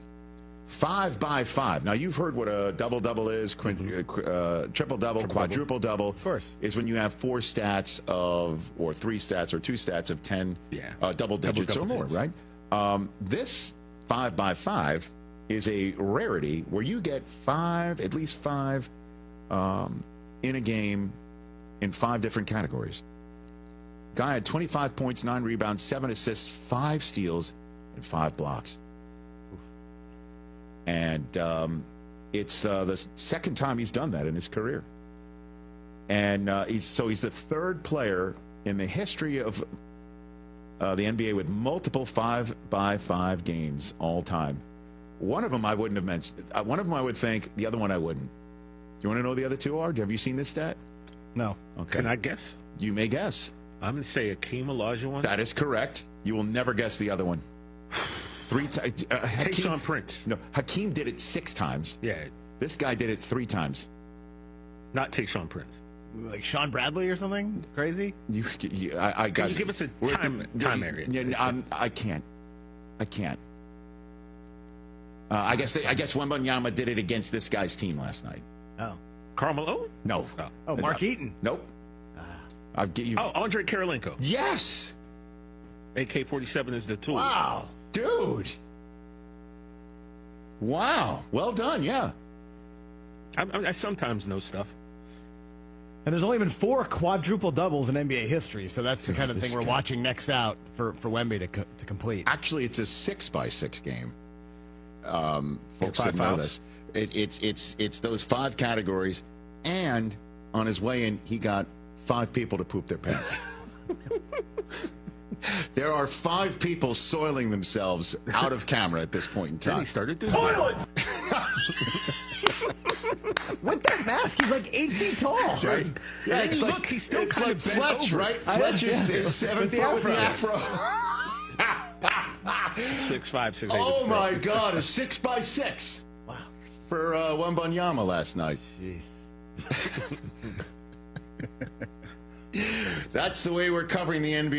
5x5. Now, you've heard what a double-double is, triple-double, quadruple-double. Of course. Is when you have 4 stats or 3 stats or 2 stats of 10 double digits or more, right? This 5x5 is a rarity where you get at least 5 in a game in 5 different categories. Guy had 25 points, 9 rebounds, 7 assists, 5 steals, and 5 blocks. And it's the second time he's done that in his career. And he's the third player in the history of the NBA with multiple 5x5 games all time. One of them I wouldn't have mentioned. One of them I would think. The other one I wouldn't. Do you want to know the other 2 are? Have you seen this stat? No. Okay. Can I guess? You may guess. I'm going to say Akeem Olajuwon. That is correct. You will never guess the other one. 3 times. Tayshaun Prince. No, Hakeem did it 6 times. Yeah. This guy did it 3 times. Not Tayshaun Prince. Like Sean Bradley or something crazy? I got. Can you give us a time area? Yeah, I can't. I guess Wembanyama did it against this guy's team last night. Oh. Carmelo? No. Oh, Mark Eaton. Nope. I'll get you. Oh, Andre Karolinko. Yes. AK-47 is the tool. Wow. Dude. Wow. Well done. Yeah. I sometimes know stuff. And there's only been 4 quadruple doubles in NBA history, so that's the kind of thing we're watching next out for Wemby to complete. Actually, it's a 6x6 game. Folks Yeah, that know fouls. this, it's those 5 categories, and on his way in, he got 5 people to poop their pants. There are 5 people soiling themselves out of camera at this point in time. Then he started doing toilets. With that mask, he's like 8 feet tall. Right? Yeah, And it's then like, look, he's still it's kind like of bent Fletch, over. right? Fletch is 7 foot with the afro. 6'5", 6'8". Oh my God, a 6x6. Wow. For Wembanyama last night. Jeez. That's the way we're covering the NBA.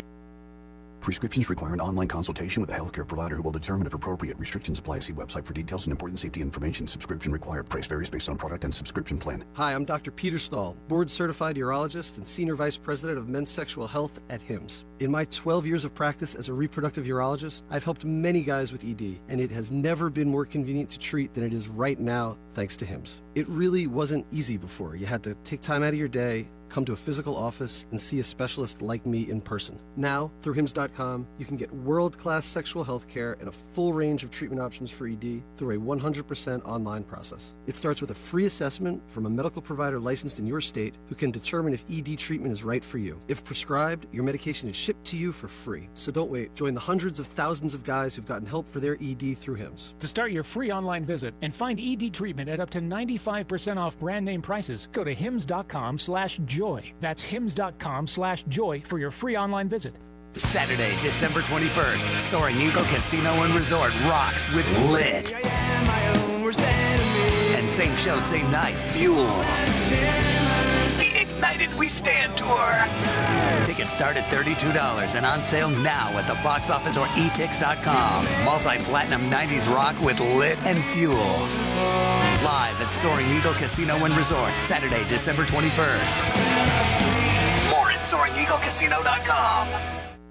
Prescriptions require an online consultation with a healthcare provider who will determine if appropriate. Restrictions apply. See website for details and important safety information. Subscription required. Price varies based on product and subscription plan. Hi, I'm Dr. Peter Stahl, board-certified urologist and Senior Vice President of Men's Sexual Health at HIMSS. In my 12 years of practice as a reproductive urologist, I've helped many guys with ED, and it has never been more convenient to treat than it is right now, thanks to HIMSS. It really wasn't easy before. You had to take time out of your day, come to a physical office and see a specialist like me in person. Now, through HIMS.com, you can get world-class sexual health care and a full range of treatment options for ED through a 100% online process. It starts with a free assessment from a medical provider licensed in your state who can determine if ED treatment is right for you. If prescribed, your medication is shipped to you for free. So don't wait. Join the hundreds of thousands of guys who've gotten help for their ED through HIMS. To start your free online visit and find ED treatment at up to 95% off brand name prices, go to hims.com/joy. That's hims.com/joy for your free online visit. Saturday, December 21st, Soaring Eagle Casino and Resort rocks with Lit. And same show, same night, Fuel. The Ignited We Stand Tour. Tickets start at $32 and on sale now at the box office or etix.com. Multi-platinum 90s rock with Lit and Fuel. Live at Soaring Eagle Casino and Resort, Saturday, December 21st. More at SoaringEagleCasino.com.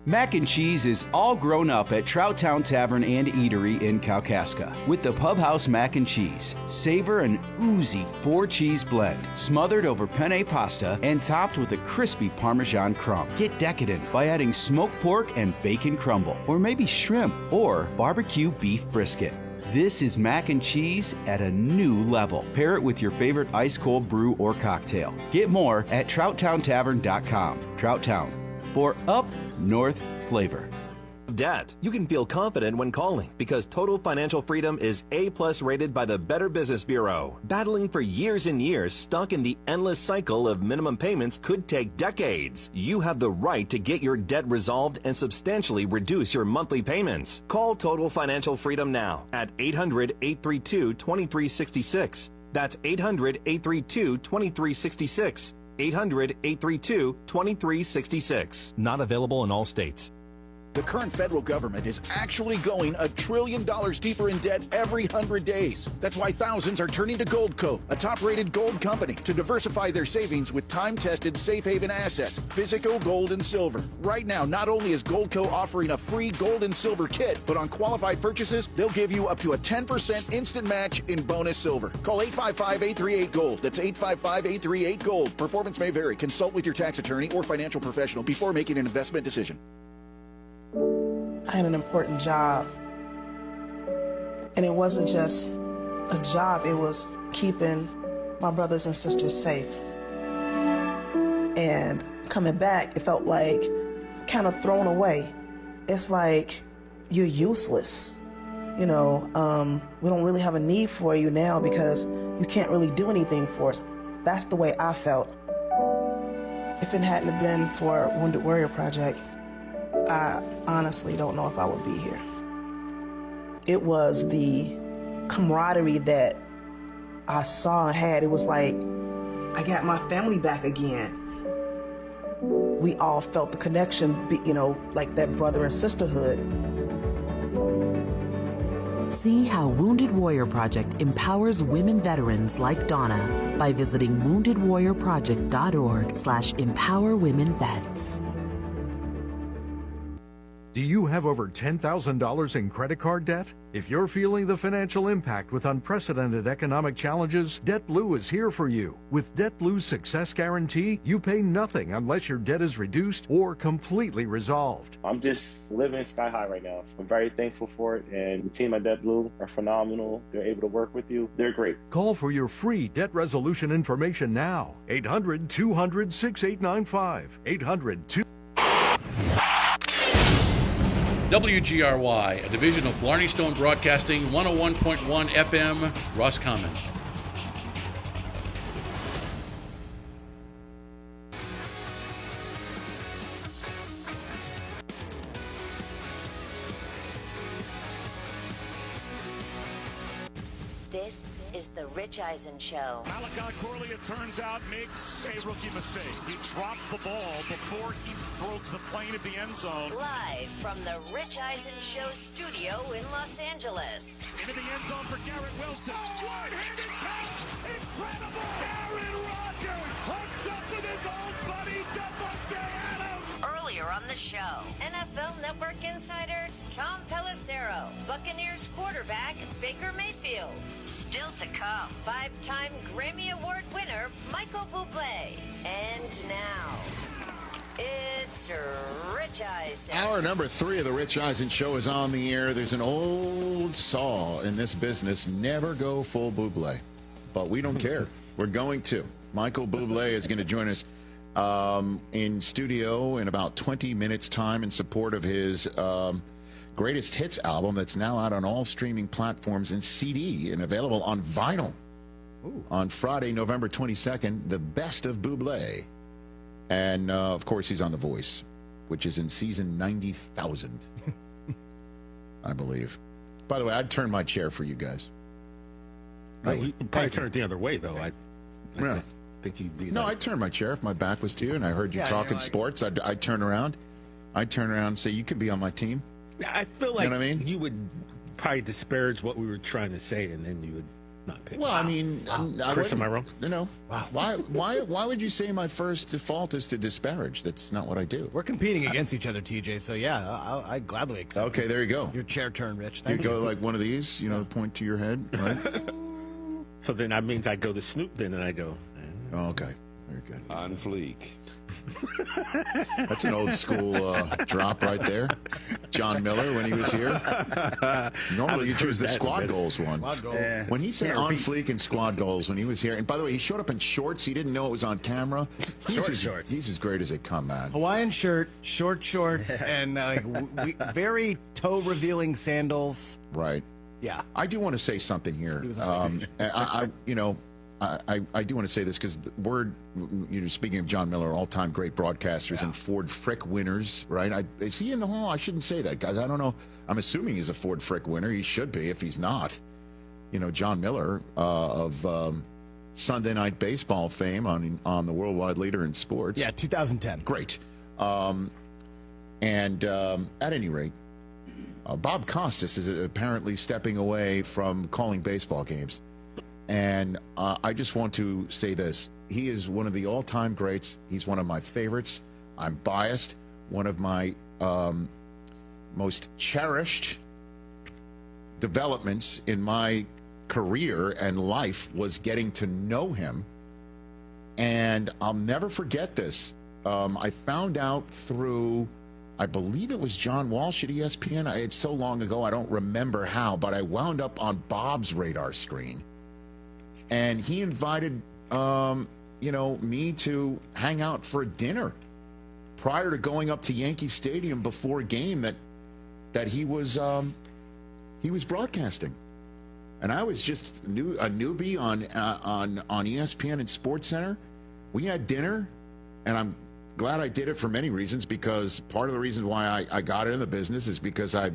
Mac and cheese is all grown up at Trout Town Tavern and Eatery in Kalkaska with the Pub House Mac and Cheese. Savor an oozy 4-cheese blend smothered over penne pasta and topped with a crispy Parmesan crumb. Get decadent by adding smoked pork and bacon crumble, or maybe shrimp or barbecue beef brisket. This is mac and cheese at a new level. Pair it with your favorite ice-cold brew or cocktail. Get more at TroutTownTavern.com. Trout Town, for up north flavor. Debt. You can feel confident when calling because Total Financial Freedom is A+ rated by the Better Business Bureau. Battling for years and years, stuck in the endless cycle of minimum payments could take decades. You have the right to get your debt resolved and substantially reduce your monthly payments. Call Total Financial Freedom now at 800-832-2366. That's 800-832-2366. 800-832-2366. Not available in all states. The current federal government is actually going $1 trillion deeper in debt every 100 days. That's why thousands are turning to Goldco, a top-rated gold company, to diversify their savings with time-tested safe haven assets, physical gold and silver. Right now, not only is Goldco offering a free gold and silver kit, but on qualified purchases, they'll give you up to a 10% instant match in bonus silver. Call 855-838-GOLD. That's 855-838-GOLD. Performance may vary. Consult with your tax attorney or financial professional before making an investment decision. I had an important job, and it wasn't just a job, it was keeping my brothers and sisters safe. And coming back, it felt like kind of thrown away. It's like you're useless. You know, we don't really have a need for you now because you can't really do anything for us. That's the way I felt. If it hadn't been for Wounded Warrior Project, I honestly don't know if I would be here. It was the camaraderie that I saw and had. It was like I got my family back again. We all felt the connection, you know, like that brother and sisterhood. See how Wounded Warrior Project empowers women veterans like Donna by visiting woundedwarriorproject.org/empowerwomenvets. Do you have over $10,000 in credit card debt? If you're feeling the financial impact with unprecedented economic challenges, DebtBlue is here for you. With DebtBlue's Success Guarantee, you pay nothing unless your debt is reduced or completely resolved. I'm just living sky high right now. I'm very thankful for it, and the team at DebtBlue are phenomenal. They're able to work with you. They're great. Call for your free debt resolution information now. 800-200-6895. 800-200. WGRY, a division of Blarney Stone Broadcasting, 101.1 FM, Roscommon. This is the Rich Eisen Show. Malachi Corley, it turns out, makes a rookie mistake. He dropped the ball before he broke the plane of the end zone. Live from the Rich Eisen Show studio in Los Angeles. Into the end zone for Garrett Wilson. One-handed catch! Incredible! Aaron Rodgers hooks up with his old buddy, Devontae Adams. Earlier on the show, NFL Network insider Tom Pelissero, Buccaneers quarterback Baker Mayfield. Still to come, 5-time Grammy Award winner Michael Bublé. And now, it's Rich Eisen. Hour number 3 of the Rich Eisen Show is on the air. There's an old saw in this business, never go full Bublé. But we don't care. We're going to. Michael Bublé is going to join us in studio in about 20 minutes' time in support of his greatest hits album that's now out on all streaming platforms and CD and available on vinyl. Ooh. On Friday, November 22nd, The Best of Bublé. And, of course, he's on The Voice, which is in season 90,000, I believe. By the way, I'd turn my chair for you guys. You'd probably turn it the other way, though. I think you'd be. No, I'd turn my chair if my back was to you and I heard you talking sports. I'd turn around. I'd turn around and say, you could be on my team. I feel like you know what I mean? You would probably disparage what we were trying to say, and then you would not pick. Well, I mean, Chris, am I wrong? No. Wow. Why would you say my first default is to disparage? That's not what I do. We're competing against each other, TJ. So yeah, I gladly accept. Okay, there you go. Your chair turn, Rich. You go like one of these, point to your head, right? So then that means I go to Snoop, then, and I go. Oh, okay, very good. On fleek. That's an old school drop right there. John Miller when he was here. Normally you choose the squad goals one. When he said on fleek and squad goals when he was here, and by the way, he showed up in shorts. He didn't know it was on camera. Shorts. He's as great as they come, man. Hawaiian shirt, short shorts, and very toe revealing sandals. Right. Yeah. I do want to say something here. I do want to say this because speaking of John Miller, all-time great broadcasters and Ford Frick winners, right? Is he in the hall? I shouldn't say that, guys. I don't know. I'm assuming he's a Ford Frick winner. He should be if he's not. John Miller of Sunday Night Baseball fame on the Worldwide Leader in Sports. Yeah, 2010. Great. At any rate, Bob Costas is apparently stepping away from calling baseball games. And I just want to say this. He is one of the all-time greats. He's one of my favorites. I'm biased. One of my most cherished developments in my career and life was getting to know him. And I'll never forget this. I found out through, I believe it was John Walsh at ESPN. It's so long ago, I don't remember how, but I wound up on Bob's radar screen. And he invited, me to hang out for dinner prior to going up to Yankee Stadium before a game that he was broadcasting, and I was just a newbie on ESPN and SportsCenter. We had dinner, and I'm glad I did it for many reasons, because part of the reason why I got in the business is because I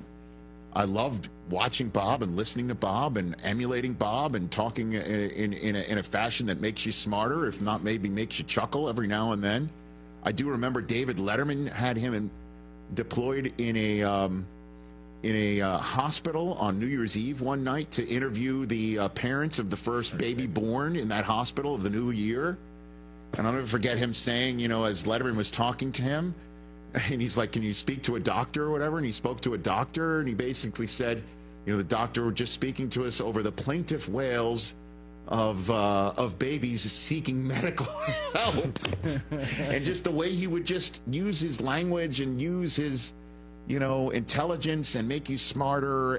loved watching Bob and listening to Bob and emulating Bob and talking in a fashion that makes you smarter, if not maybe makes you chuckle every now and then. I do remember David Letterman had him deployed in a hospital on New Year's Eve one night to interview the parents of the first baby born in that hospital of the new year. And I'll never forget him saying, as Letterman was talking to him, and he's like, can you speak to a doctor or whatever? And he spoke to a doctor, and he basically said, the doctor were just speaking to us over the plaintive wails of babies seeking medical help. And just the way he would just use his language and use his, intelligence and make you smarter.